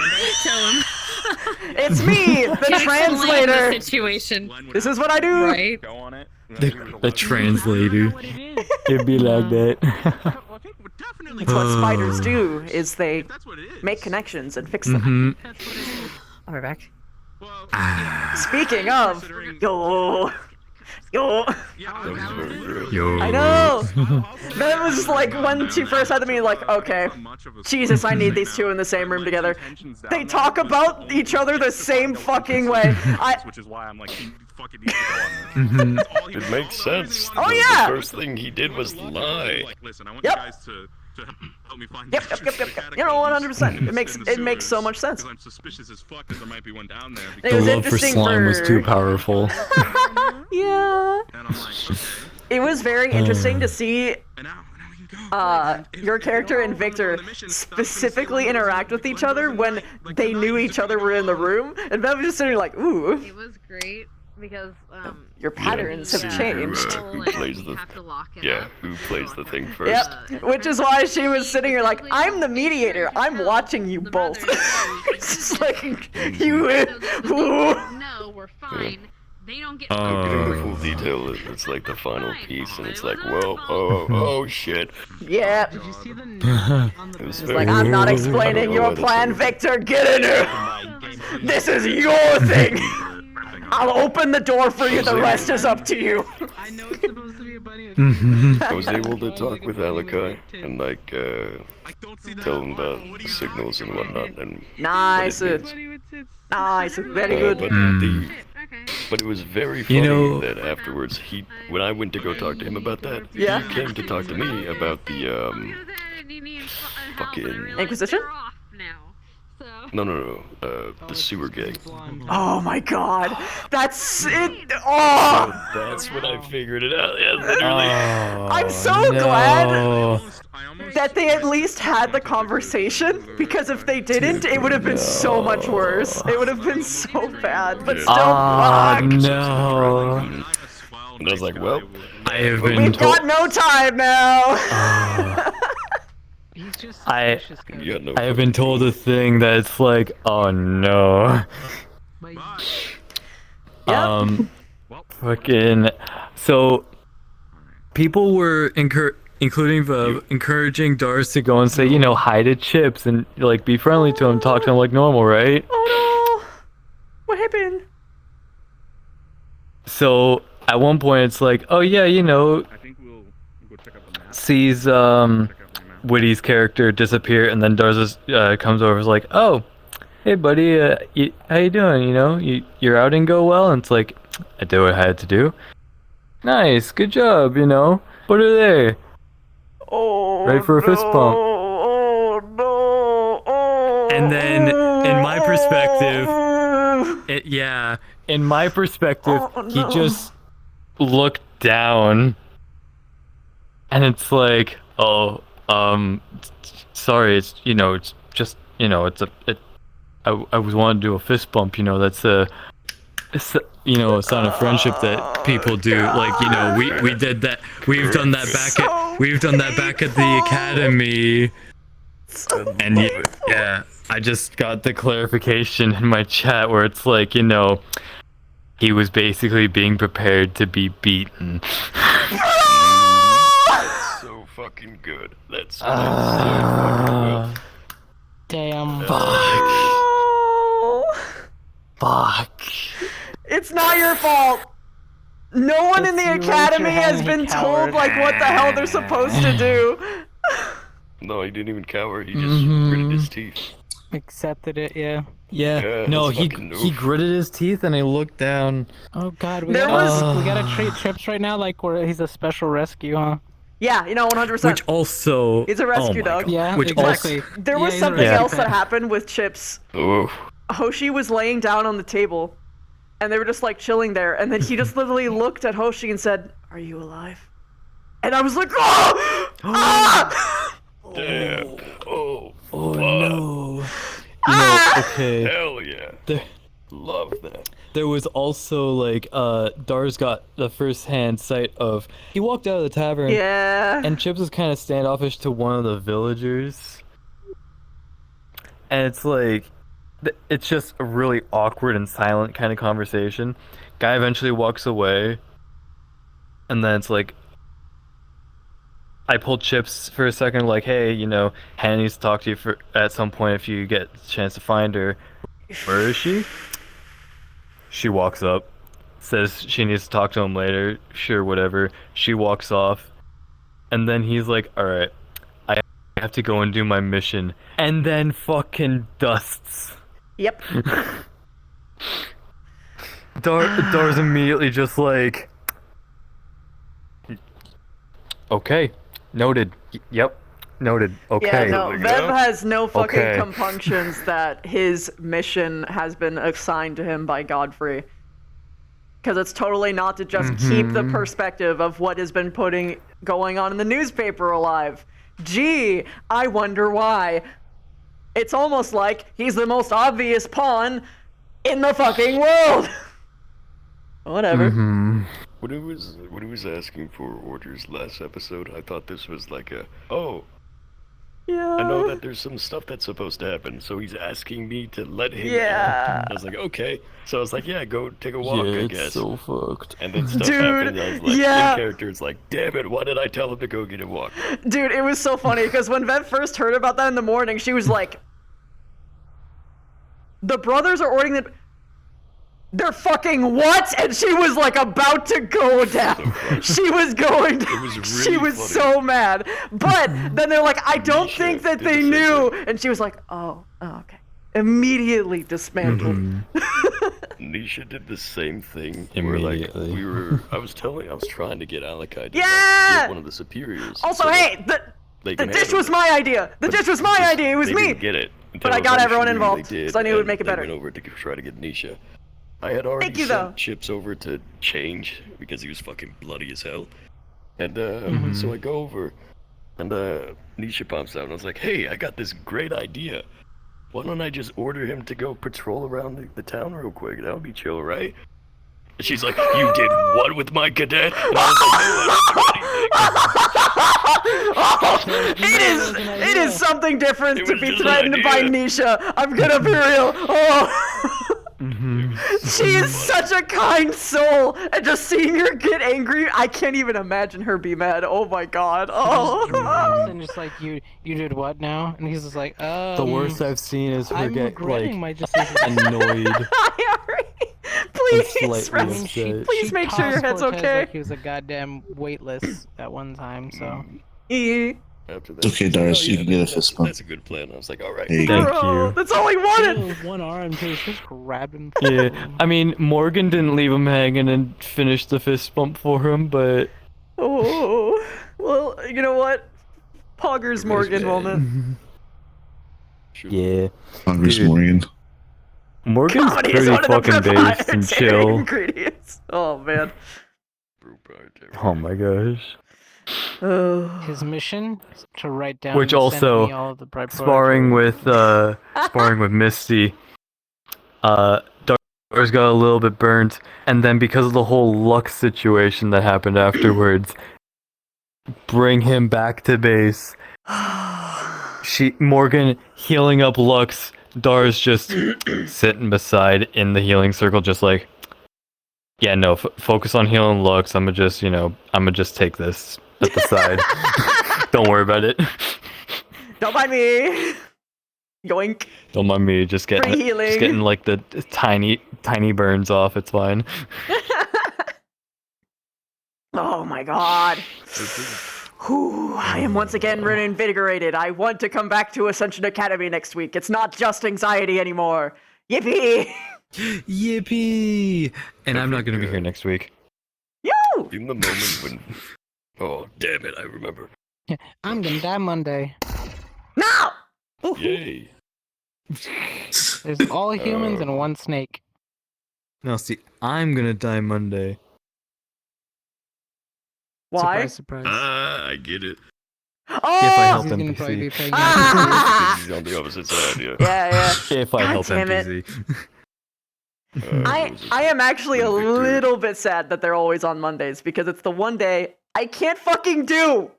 A: It's me, the translator.
J: The situation.
A: This is what I do.
J: Right.
V: Go on it.
O: The translator. It'd be like that.
A: That's what spiders do. Is they make connections and fix them.
J: I'll be back.
A: Speaking of, yo, Yo.
R: That was very good.
O: Yo.
A: I know. That was like when she first had to be like, okay, Jesus, I need these two in the same room together. They talk about each other the same fucking way.
V: Which is why I'm like, he fucking needs to go on.
R: It makes sense.
A: Oh,
R: The
A: yeah.
R: first thing he did was lie.
V: Like, listen, I want you guys to help me find
A: Yep. You know, 100%. It makes so much sense.
V: I'm suspicious as fuck that there might be one down there.
A: It
O: The
A: was
O: love for
A: interesting
O: slime was too powerful.
A: Yeah. It was very interesting to see your character and Victor specifically interact with each other when they knew each other were in the room, and Bev was just sitting like, ooh.
J: It was great because
A: Your patterns have changed.
R: Who plays the? Yeah, who plays the thing first?
A: Yep. Which is why she was sitting here like, I'm the mediator. I'm watching you both. It's just like you.
J: No, we're fine. They don't get.
R: Getting the full detail, it's like the final piece, and it's like, well, oh shit.
A: Yeah.
R: It was
A: It's like, I'm not explaining your plan, Victor. Get in here. This is your thing. I'll open the door for you. The rest is up to you.
R: I was able to talk with Alakai and like tell him about the signals and whatnot and
A: Nice. Nice. Very good.
R: But it was very funny that afterwards when I went to go talk to him about that, he came to talk to me about the fucking
A: Inquisition?
R: No, the sewer gang.
A: Oh my god, that's it. Oh,
R: that's when I figured it out. Yeah, literally.
A: I'm so glad that they at least had the conversation, because if they didn't, it would have been so much worse. It would have been so bad, but still, fuck.
O: No.
R: And I was like, well,
O: I have been
A: We've got no time now.
O: I have been told a thing that it's like, oh no. Fucking. So, people were including Vev, encouraging Dars to go and say, hi to Chips and like be friendly to him, talk to him like normal, right?
A: Oh no. What happened?
O: So at one point it's like, oh yeah, sees Witty's character disappear, and then Dars comes over, is like, oh, hey buddy, how you doing? Your outing go well? And it's like, I did what I had to do. Nice, good job. What are they?
A: Oh,
O: ready for a fist bump.
A: Oh no. Oh.
O: And then in my perspective, he just looked down, and it's like, oh, sorry, it's it's just I was wanting to do a fist bump, that's a sign of friendship that people do. Like, we did that. We've done that back at the academy. And yeah, I just got the clarification in my chat where it's like, he was basically being prepared to be beaten.
R: So fucking good. That's so
S: Damn.
O: Fuck.
A: It's not your fault. No one in the academy has been told like what the hell they're supposed to do.
R: No, he didn't even cower. He just gritted his teeth.
S: Accepted it, yeah.
O: Yeah. No, he gritted his teeth and he looked down.
S: Oh god, we gotta treat Chips right now like he's a special rescue, huh?
A: Yeah, 100%.
O: Which also,
A: he's a rescue dog.
S: Yeah,
O: which
S: exactly.
A: There was something else that happened with Chips.
R: Oh.
A: Hoshi was laying down on the table, and they were just like chilling there, and then he just literally looked at Hoshi and said, "Are you alive?" And I was like, "Oh! Ah!"
R: Damn. Oh.
O: Oh no. Okay.
R: Hell yeah. Love that.
O: There was also like Dars got the first-hand sight of, he walked out of the tavern, and Chips was kind of standoffish to one of the villagers, and it's like, it's just a really awkward and silent kind of conversation. Guy eventually walks away, and then it's like, I pulled Chips for a second, like, hey, Hannah needs to talk to you at some point if you get a chance to find her. Where is she? She walks up, says she needs to talk to him later. Sure, whatever. She walks off, and then he's like, "All right, I have to go and do my mission," and then fucking dusts.
A: Yep.
O: Dar's immediately just like, okay, noted. Yep, noted. Okay.
A: Yeah, no, Vev has no fucking
O: Okay.
A: compunctions that his mission has been assigned to him by Godfrey. Because it's totally not to just keep the perspective of what has been going on in the newspaper alive. Gee, I wonder why. It's almost like he's the most obvious pawn in the fucking world. Whatever.
R: When he was asking for orders last episode, I thought this was like
A: yeah.
R: I know that there's some stuff that's supposed to happen, so he's asking me to let him
A: Yeah.
R: I was like, okay. So I was like, yeah, go take a walk, I guess.
O: It's so fucked.
R: And then stuff
A: Dude,
R: happened, I was like,
A: yeah.
R: in character, it's like, damn it, why did I tell him to go get a walk?
A: Dude, it was so funny because when Vev first heard about that in the morning, she was like, the brothers are ordering the... They're fucking what? And she was like about to go down. She was going down.
R: was really
A: She was
R: funny.
A: so mad. But then they're like, I don't think that they knew. And she was like, oh, okay. Immediately dismantled.
R: Nisha did the same thing.
O: Immediately.
R: Where, like, I was trying to get Alakai to
A: Yeah!
R: get one of the superiors.
A: Also,
R: so
A: hey,
R: they
A: the
R: can
A: dish
R: handle
A: was
R: it.
A: my idea. The dish was my idea. It was
R: They
A: me.
R: didn't get it.
A: But I
R: until
A: got everyone
R: eventually
A: involved,
R: they did,
A: so I knew it would
R: and
A: make it
R: they
A: better.
R: went over to try to get Nisha. I had already
A: Thank you,
R: sent
A: though.
R: Chips over to change because he was fucking bloody as hell. And so I go over, and Nisha pops out, and I was like, hey, I got this great idea. Why don't I just order him to go patrol around the town real quick? That would be chill, right? And she's like, you did what with my cadet? And I was like, no,
A: It is something different
R: It
A: to
R: was
A: be
R: just an
A: threatened by
R: idea.
A: Nisha. I'm gonna be real. Oh. She is such a kind soul, and just seeing her get angry, I can't even imagine her be mad. Oh my god. Oh.
S: And just like, you did what now? And he's just like,
O: The worst I've seen is her
S: I'm
O: get
S: regretting my
O: like
S: decision.
O: annoyed.
A: Please,
O: slightly upset.
A: please make sure your head's
S: Cortez
A: okay.
S: Like he was a goddamn weightless at one time, so.
R: After that,
G: Okay, Darius, you can get a fist bump.
R: That's a good plan. I was like, all right.
G: There you
O: Thank
G: go.
O: you.
A: That's all he wanted.
S: One arm, just grab him.
O: Yeah, I mean, Morgan didn't leave him hanging and finish the fist bump for him, but
A: Oh. Well, you know what? Poggers Morgan moment.
O: yeah.
G: Congress
O: Dude.
G: Morgan.
O: Morgan's
A: Comedy is
O: pretty
A: one of the
O: fucking based and
A: proprietary
O: chill.
A: ingredients. Oh man.
O: Oh my gosh.
S: His mission is to write down
O: Which
S: and send
O: also,
S: me all of the
O: sparring with Misty, Dar's got a little bit burnt, and then because of the whole Lux situation that happened afterwards, bring him back to base. Morgan healing up Lux, Dar's just sitting beside in the healing circle, just like, yeah, no, focus on healing Lux. I'ma just take this at the side. Don't worry about it.
A: Don't mind me. Yoink.
O: Don't mind me. Just getting like the tiny burns off. It's fine.
A: Oh my god. Whew, I am once again reinvigorated. I want to come back to Ascension Academy next week. It's not just anxiety anymore. Yippee!
O: Yippee! And I'm not gonna be here next week.
A: Yo!
R: In the moment when... Oh, damn it, I remember.
S: I'm gonna die Monday.
A: No!
R: Yay.
S: There's all humans and one snake.
O: No, see, I'm gonna die Monday.
A: Why?
S: Surprise.
R: I get it.
A: Oh!
O: If I help
S: He's gonna probably be
O: NPC.
S: playing
R: He's on the opposite side, yeah.
A: Yeah.
O: If I
A: God
O: help
A: damn it.
O: NPC.
A: I am actually a little bit sad that they're always on Mondays because it's the one day I can't fucking do.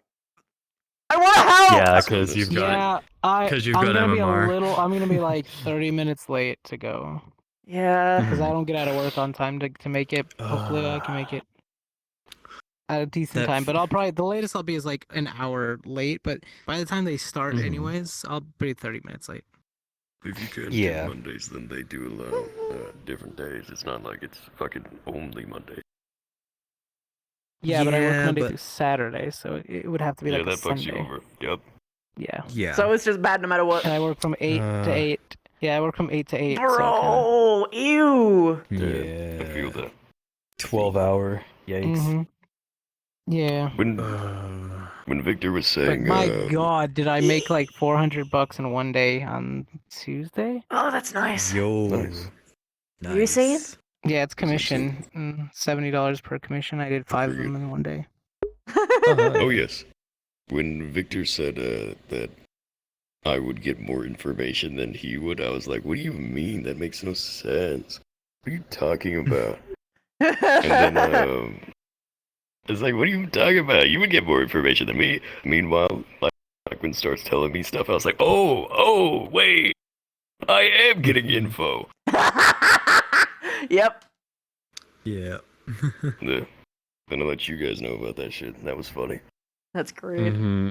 A: I want to help.
O: Yeah, because you've got.
S: I'm
O: you've got
S: gonna be
O: MMR.
S: I'm gonna be like 30 minutes late to go.
A: Yeah.
S: Because I don't get out of work on time to make it. Hopefully I can make it at a decent time. But the latest I'll be is like an hour late. But by the time they start anyways, I'll be 30 minutes late.
R: If you can't
O: Yeah.
R: do Mondays, then they do allow different days. It's not like it's fucking only Monday.
S: Yeah, but I work
O: Yeah,
S: Monday
O: but-
S: through Saturday, so it would have to be
R: Yeah,
S: like a
R: that fucks you
S: Sunday.
R: over. Yep.
S: Yeah.
O: Yeah.
A: So it's just bad no matter what.
S: And I work from 8 to 8. Yeah, I work from 8 to 8. So
A: Bro, ew.
O: Yeah.
R: I feel that.
O: 12-hour. Yikes.
S: Mhm. Yeah.
R: When Victor was
S: But
R: saying,
S: my God, did I make like $400 in one day on Tuesday?
A: Oh, that's nice.
O: Yo.
R: Nice.
A: What were you saying?
S: Yeah, it's commission. $70 per commission. I did 5 of them in one day.
R: oh yes, when Victor said that I would get more information than he would, I was like, what do you mean? That makes no sense. What are you talking about? And then it's like, what are you talking about? You would get more information than me. Meanwhile, like when starts telling me stuff, I was like, oh, wait, I am getting info.
A: Yep.
O: Yeah.
R: Yeah. Then I let you guys know about that shit. That was funny.
A: That's great.
O: Mm-hmm.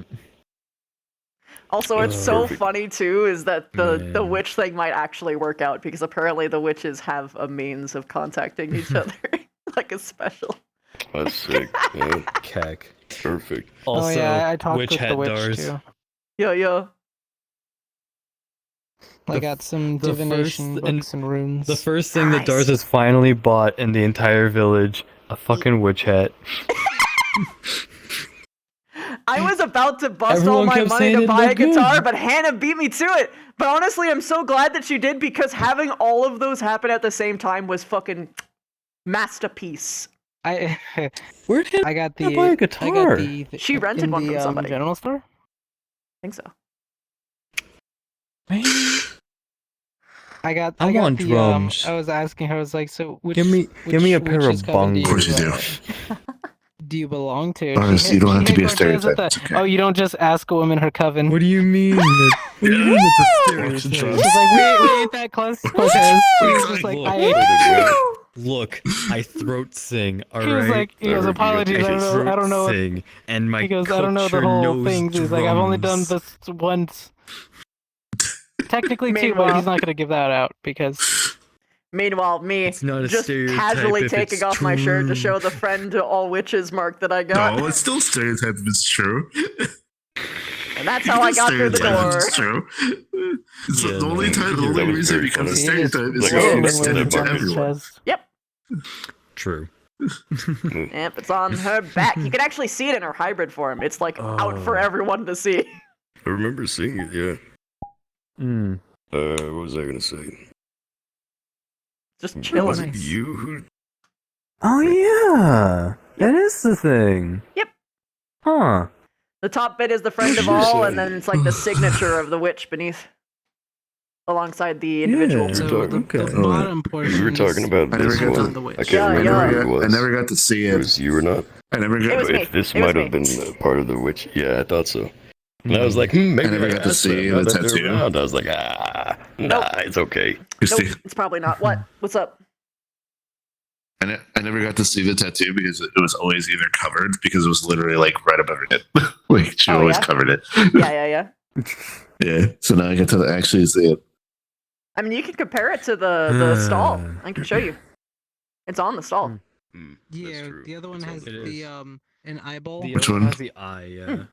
A: Also, it's so
R: Perfect.
A: funny too, is that the witch thing might actually work out because apparently the witches have a means of contacting each other, like a special.
R: That's sick. Yeah.
O: Keck.
R: Perfect.
O: Also,
S: oh yeah, I talked
O: witch
S: with
O: hat
S: the witch
O: Dars.
S: too.
A: Yeah.
S: I got some
O: the
S: divination
O: first- and
S: books and runes.
O: The first thing that Dars has finally bought in the entire village, a fucking witch hat.
A: I was about to bust
O: Everyone
A: all my
O: kept
A: money
O: saying
A: to
O: it
A: buy a
O: looked good.
A: guitar, but Hannah beat me to it. But honestly, I'm so glad that she did because having all of those happen at the same time was fucking masterpiece.
S: I
O: Where did
S: I got
O: I
S: the
O: buy a
S: I
O: guitar?
S: got the
A: She rented
S: in
A: one
S: the
A: from somebody.
S: general store.
A: I think so.
O: Man.
S: I got
O: want
S: the
O: drums.
S: I was asking her, I was like, so which
O: Give me a
S: which
O: pair
S: witch's
O: of
S: coven do
O: bongos.
S: you, do you belong to?
K: Honestly, you don't have to be a stereotype.
S: The,
K: It's okay.
S: Oh, you don't just ask a woman her coven.
O: What do you mean? What do you mean it's a
S: She's
O: stereotype?
S: like, we ain't that close. Cortez. He was just like,
O: Look, I throat sing. All right.
S: He was like, he goes, apologies, I don't know.
O: Sing, and my
S: He goes, I don't know the
O: culture
S: whole
O: knows
S: thing. He's like, I've only done
O: drums.
S: this once. Technically two, but he's not gonna give that out because.
A: Meanwhile, me
O: It's not a
A: just
O: stereotype
A: casually
O: if
A: taking
O: it's
A: off my shirt to
O: true.
A: show the friend to all witches mark that I got.
I: No, it's still stereotype if it's true.
A: And that's how I got through the door.
I: It's true. It's
O: Yeah,
I: the only
O: no,
I: time, the
R: that
I: only
R: was
I: reason it
R: very
I: becomes a
R: funny.
I: stereotype is
R: Like,
I: when
R: oh,
I: it's
R: that's
I: extended
R: the
I: to everyone.
A: Yep.
O: True.
A: Yep, it's on her back. You can actually see it in her hybrid form. It's like out for everyone to see.
R: I remember seeing it, yeah.
O: Mm.
R: What was I gonna say?
A: Just
R: Was
A: chilling.
R: it you who?
O: Oh yeah, that is the thing.
A: Yep.
O: Huh.
A: The top bit is the friend of all, and then it's like the signature of the witch beneath, alongside the individual.
O: Yeah.
S: So the bottom portion.
R: We were talking about
I: I never
R: this
I: got
R: one.
S: the witch.
R: I can't remember who it was.
I: I never got to see
R: It
I: it.
R: was you or not?
I: I never
A: It
I: got.
A: was me.
R: If this
A: It was
R: might
A: me.
R: have been part of the witch, yeah, I thought so. And I was like, maybe
I: I never got to
R: asked
I: see
R: them. I
I: the
R: bet they're
I: tattoo.
R: around. I was like, nah, it's okay.
A: Nope, it's probably not. What? What's up?
I: I never got to see the tattoo because it was always either covered because it was literally like right above her head. Like she
A: Oh,
I: always
A: yeah?
I: covered it.
A: Yeah.
I: Yeah. So now I get to actually see it.
A: I mean, you can compare it to the stall. I can show you. It's on the stall.
S: Yeah, the other one has
O: It is.
S: the an eyeball.
O: The
I: Which
O: other
I: one?
O: has the eye. Yeah.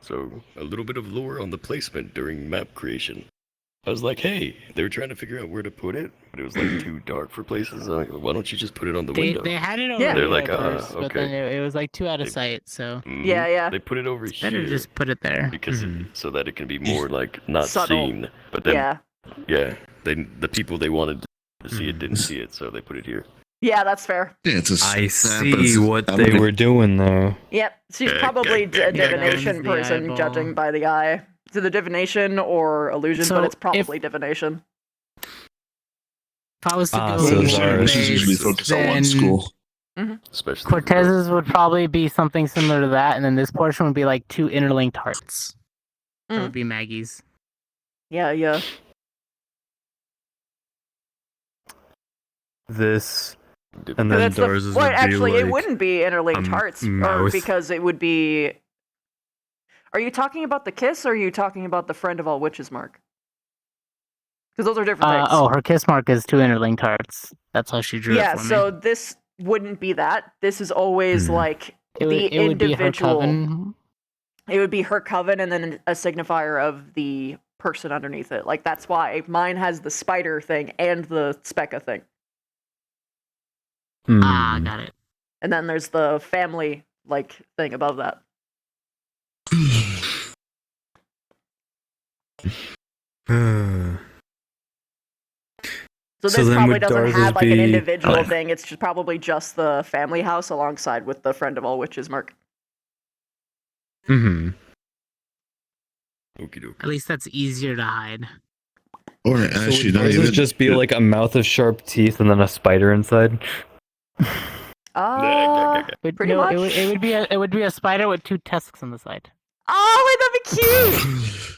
R: So a little bit of lore on the placement during map creation. I was like, hey, they were trying to figure out where to put it, but it was like too dark for places. I'm like, why don't you just put it on the window?
S: They had it over
A: Yeah.
R: They're
S: here
R: like,
S: at first, but then
R: okay.
S: it was like too out of sight. So
R: Mhm.
A: Yeah.
R: They put it over
S: better
R: here
S: just put it there.
R: because so that it can be more like not
A: Subtle.
R: seen. But then
A: Yeah.
R: the people they wanted to see it didn't see it, so they put it here.
A: Yeah, that's fair.
I: Yeah, it's a
O: I
I: snap, but it's
O: see what
I: I'm
O: they
I: gonna-
O: were doing there.
A: Yep. She's probably a divination
S: The
A: person,
S: eyeball.
A: judging by the eye. It's either divination or illusion,
S: So
A: but it's probably divination.
S: If I was to
O: Ah,
S: go
O: so
S: with
O: Zara-
I: This is usually
S: base,
I: focused on
S: then
I: one school.
R: Especially
S: Cortez's would probably be something similar to that, and then this portion would be like two interlinked hearts. That would be Maggie's.
A: Yeah.
V: This, and then
A: That's
V: Dars's
A: well,
V: would
A: actually,
V: be like
A: it wouldn't be interlinked hearts, or
V: mouth.
A: because it would be. Are you talking about the kiss, or are you talking about the friend of all witches mark? Because those are different things.
S: Oh, her kiss mark is 2 interlinked hearts. That's how she drew it for me.
A: So this wouldn't be that. This is always like
S: It
A: the
S: would be her
A: individual.
S: coven.
A: It would be her coven, and then a signifier of the person underneath it. Like that's why mine has the spider thing and the Specca thing.
S: Got it.
A: And then there's the family like thing above that. So this
V: then
A: probably
V: would
A: doesn't
V: Dars's
A: have like an
V: be-
A: individual thing. It's just probably just the family house alongside with the friend of all witches mark.
V: Mm-hmm.
S: At least that's easier to hide.
I: Or
V: So
I: actually,
V: would
I: not
V: Dars's
I: even.
V: just be like a mouth of sharp teeth and then a spider inside?
A: Pretty
S: no,
A: much.
S: it would be a spider with 2 tusks on the side.
A: Oh, wait, that'd be cute.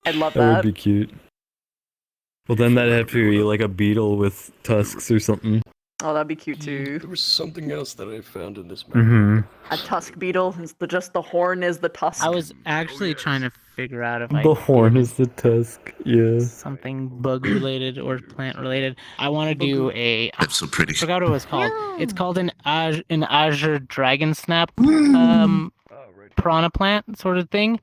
A: I'd love
V: That
A: that.
V: would be cute. Well, then that'd have to be like a beetle with tusks or something.
A: Oh, that'd be cute too.
R: There was something else that I found in this map.
V: Mm-hmm.
A: A tusk beetle. Is just the horn is the tusk.
S: I was actually trying to figure out if
V: The horn is the tusk. Yeah.
S: something bug related or plant related. I want to do a.
I: That's so pretty.
S: I forgot what it was called. It's called an Azure Dragon Snap piranha plant sort of thing.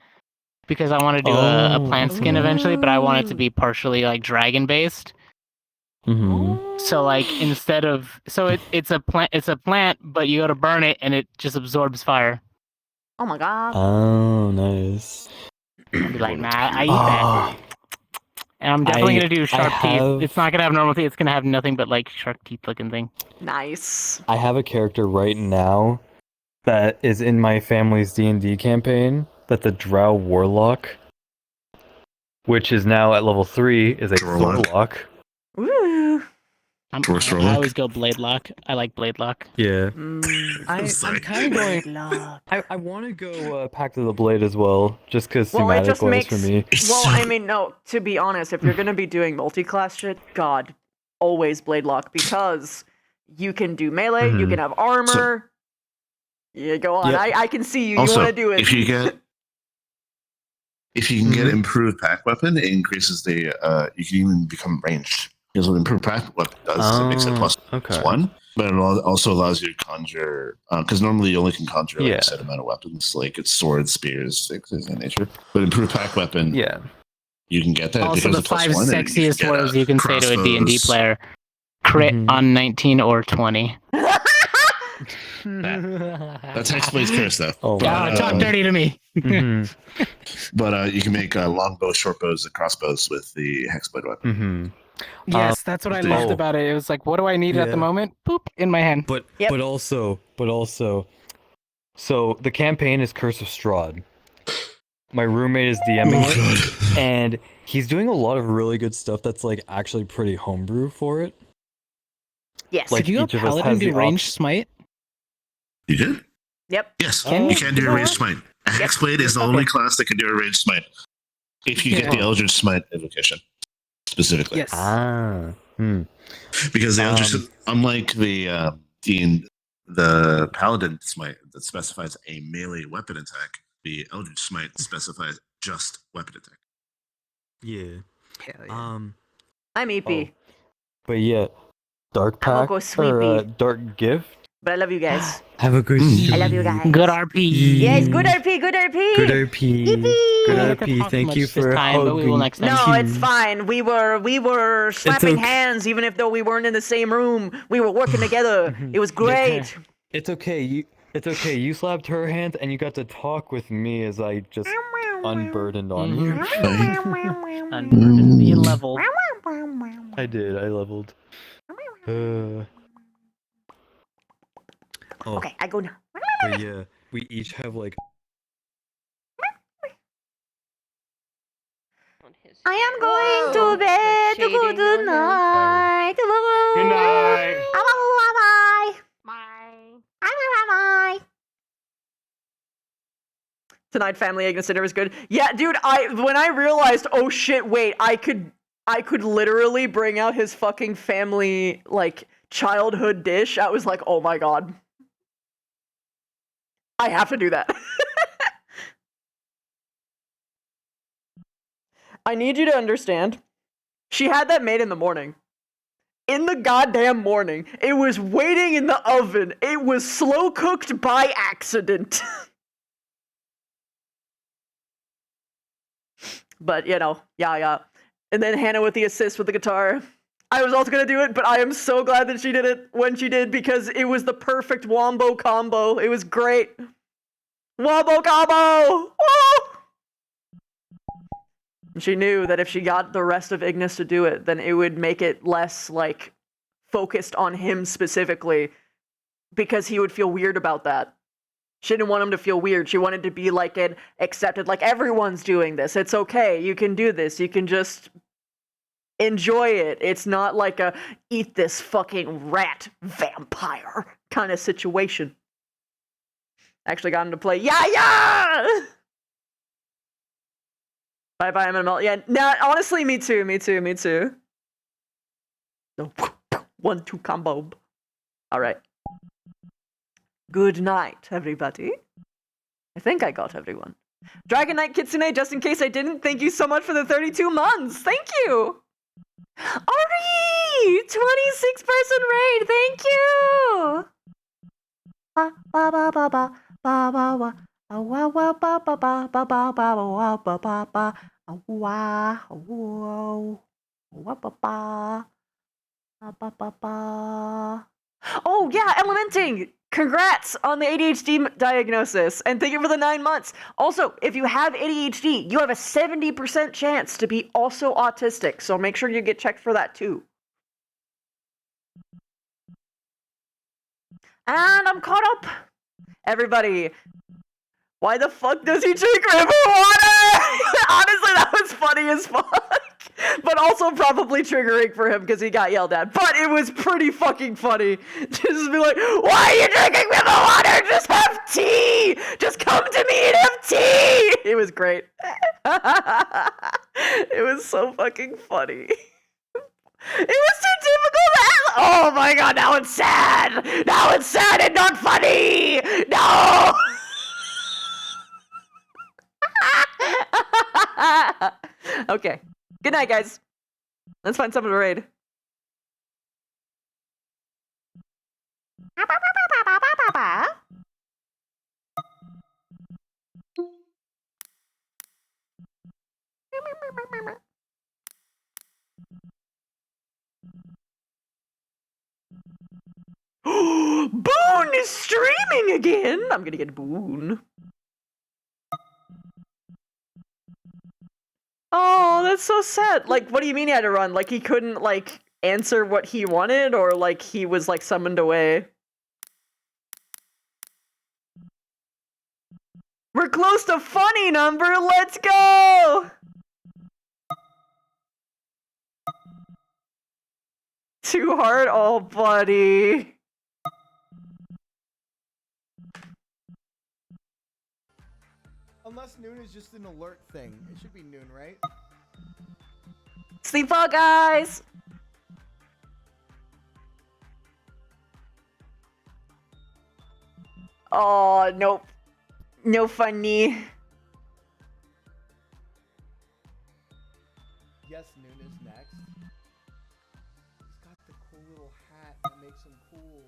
S: Because I want to do a plant skin eventually, but I want it to be partially like dragon based.
V: Mm-hmm.
S: So like instead of it's a plant, but you go to burn it and it just absorbs fire.
A: Oh my god.
V: Oh, nice.
S: I'll be like, nah, I eat that. And I'm definitely gonna do sharp teeth. It's not gonna have normal teeth. It's gonna have nothing but like sharp teeth looking thing.
A: Nice.
V: I have a character right now that is in my family's D&D campaign. That's a Drow Warlock, which is now at level 3, is a Warlock.
A: Woo.
S: I always go Blade Lock. I like Blade Lock.
V: Yeah.
H: I'm kind of going. I want to go.
V: Pact of the Blade as well, just because thematic wise for me.
A: Well, I mean, no. To be honest, if you're gonna be doing multi-class shit, God, always Blade Lock because you can do melee, you can have armor. Yeah, go on.
V: Yeah.
A: I can see you.
I: Also,
A: You want to do it.
I: if you can get improved pack weapon, it increases the you can even become ranged. Because what improved pack weapon does is it makes it +1, but it also allows you to conjure. Because normally you only can conjure like a set amount of weapons, like it's swords, spears, things of that nature. But improved pack weapon, you can get that.
S: Also,
I: because
S: the
I: of
S: 5
I: +1, and
S: sexiest
I: get,
S: words you can say to a D&D
I: crossbows.
S: player: crit on 19 or 20.
I: That's Hexblade's curse, though.
V: Oh,
S: God, talk dirty to me.
I: But you can make longbows, short bows, and crossbows with the Hexblade weapon.
S: Yes, that's what I loved about it. It was like, what do I need at the moment? Boop, in my hand.
V: But also, so the campaign is Curse of Strahd. My roommate is DMing it, and he's doing a lot of really good stuff that's like actually pretty homebrew for it.
A: Yes.
V: Like
S: Could you
V: each
S: go
V: of us
S: Paladin
V: has
S: do
V: the
S: range smite?
I: You did?
A: Yep.
I: Yes,
S: Can
I: you
S: you?
I: can do a ranged smite. A Hexblade is the only class that can do a ranged smite. If you get the Eldritch Smite invocation, specifically.
S: Yes.
I: Because the Eldritch, unlike the Paladin Smite that specifies a melee weapon attack, the Eldritch Smite specifies just weapon attack.
V: Yeah.
A: I'm EP,
V: But yeah, Dark
A: I'm
V: Pact
A: Uncle
V: or
A: Sweepy.
V: Dark Gift.
A: but I love you guys.
V: Have a good.
A: I love you guys.
S: Good RP.
A: Yes, good RP, good RP.
V: Good RP.
A: Yippee.
V: Good RP. Thank you for hugging.
A: No, it's fine. We were slapping hands, even if though we weren't in the same room. We were working together. It was great.
V: It's okay. It's okay. You slapped her hand, and you got to talk with me as I just unburdened on you.
S: Unburdened. You leveled.
V: I did. I leveled.
A: Okay, I go now.
V: But yeah, we each have like.
A: I am going to bed to go good night. Good
V: night.
A: Bye. Bye. Bye. Tonight family Ignis dinner was good. Yeah, dude, when I realized, oh shit, wait, I could literally bring out his fucking family, like, childhood dish, I was like, oh my god. I have to do that. I need you to understand. She had that made in the morning. In the goddamn morning. It was waiting in the oven. It was slow cooked by accident. But, you know, yeah. And then Hannah with the assist with the guitar. I was also gonna do it, but I am so glad that she did it when she did because it was the perfect wombo combo. It was great. Wombo combo! Woo! She knew that if she got the rest of Ignis to do it, then it would make it less, like, focused on him specifically, because he would feel weird about that. She didn't want him to feel weird. She wanted to be, like, accepted, like, everyone's doing this. It's okay. You can do this. You can just enjoy it. It's not like a eat this fucking rat vampire kind of situation. Actually got him to play. Yeah! Bye, MML. Yeah, nah, honestly, me too. No, 1-2 combo. Alright. Good night, everybody. I think I got everyone. Dragon Knight Kitsune, just in case I didn't, thank you so much for the 32 months. Thank you! Ari! 26-person raid, thank you! Ba ba ba ba ba ba ba ba. Wa wa ba ba ba ba ba ba wa ba ba ba. Wa whoa. Wa ba ba. Ba ba ba ba. Oh yeah, Elementing! Congrats on the ADHD diagnosis, and thank you for the 9 months. Also, if you have ADHD, you have a 70% chance to be also autistic, so make sure you get checked for that too. And I'm caught up! Everybody, why the fuck does he drink river water? Honestly, that was funny as fuck. But also probably triggering for him because he got yelled at. But it was pretty fucking funny. Just be like, why are you drinking river water? Just have tea! Just come to me and have tea! It was great. It was so fucking funny. It was too difficult. Oh my god, now it's sad. Now it's sad and not funny. No. Okay. Good night, guys. Let's find someone to raid. Boone is streaming again! I'm gonna get Boone. Oh, that's so sad. Like, what do you mean he had to run? Like, he couldn't, like, answer what he wanted? Or, like, he was, like, summoned away? We're close to funny number! Let's go! Too hard? Oh, buddy.
B: Unless noon is just an alert thing. It should be noon, right?
A: Sleep well, guys! Oh, nope. No funny.
B: Yes, noon is next. He's got the cool little hat that makes him cool.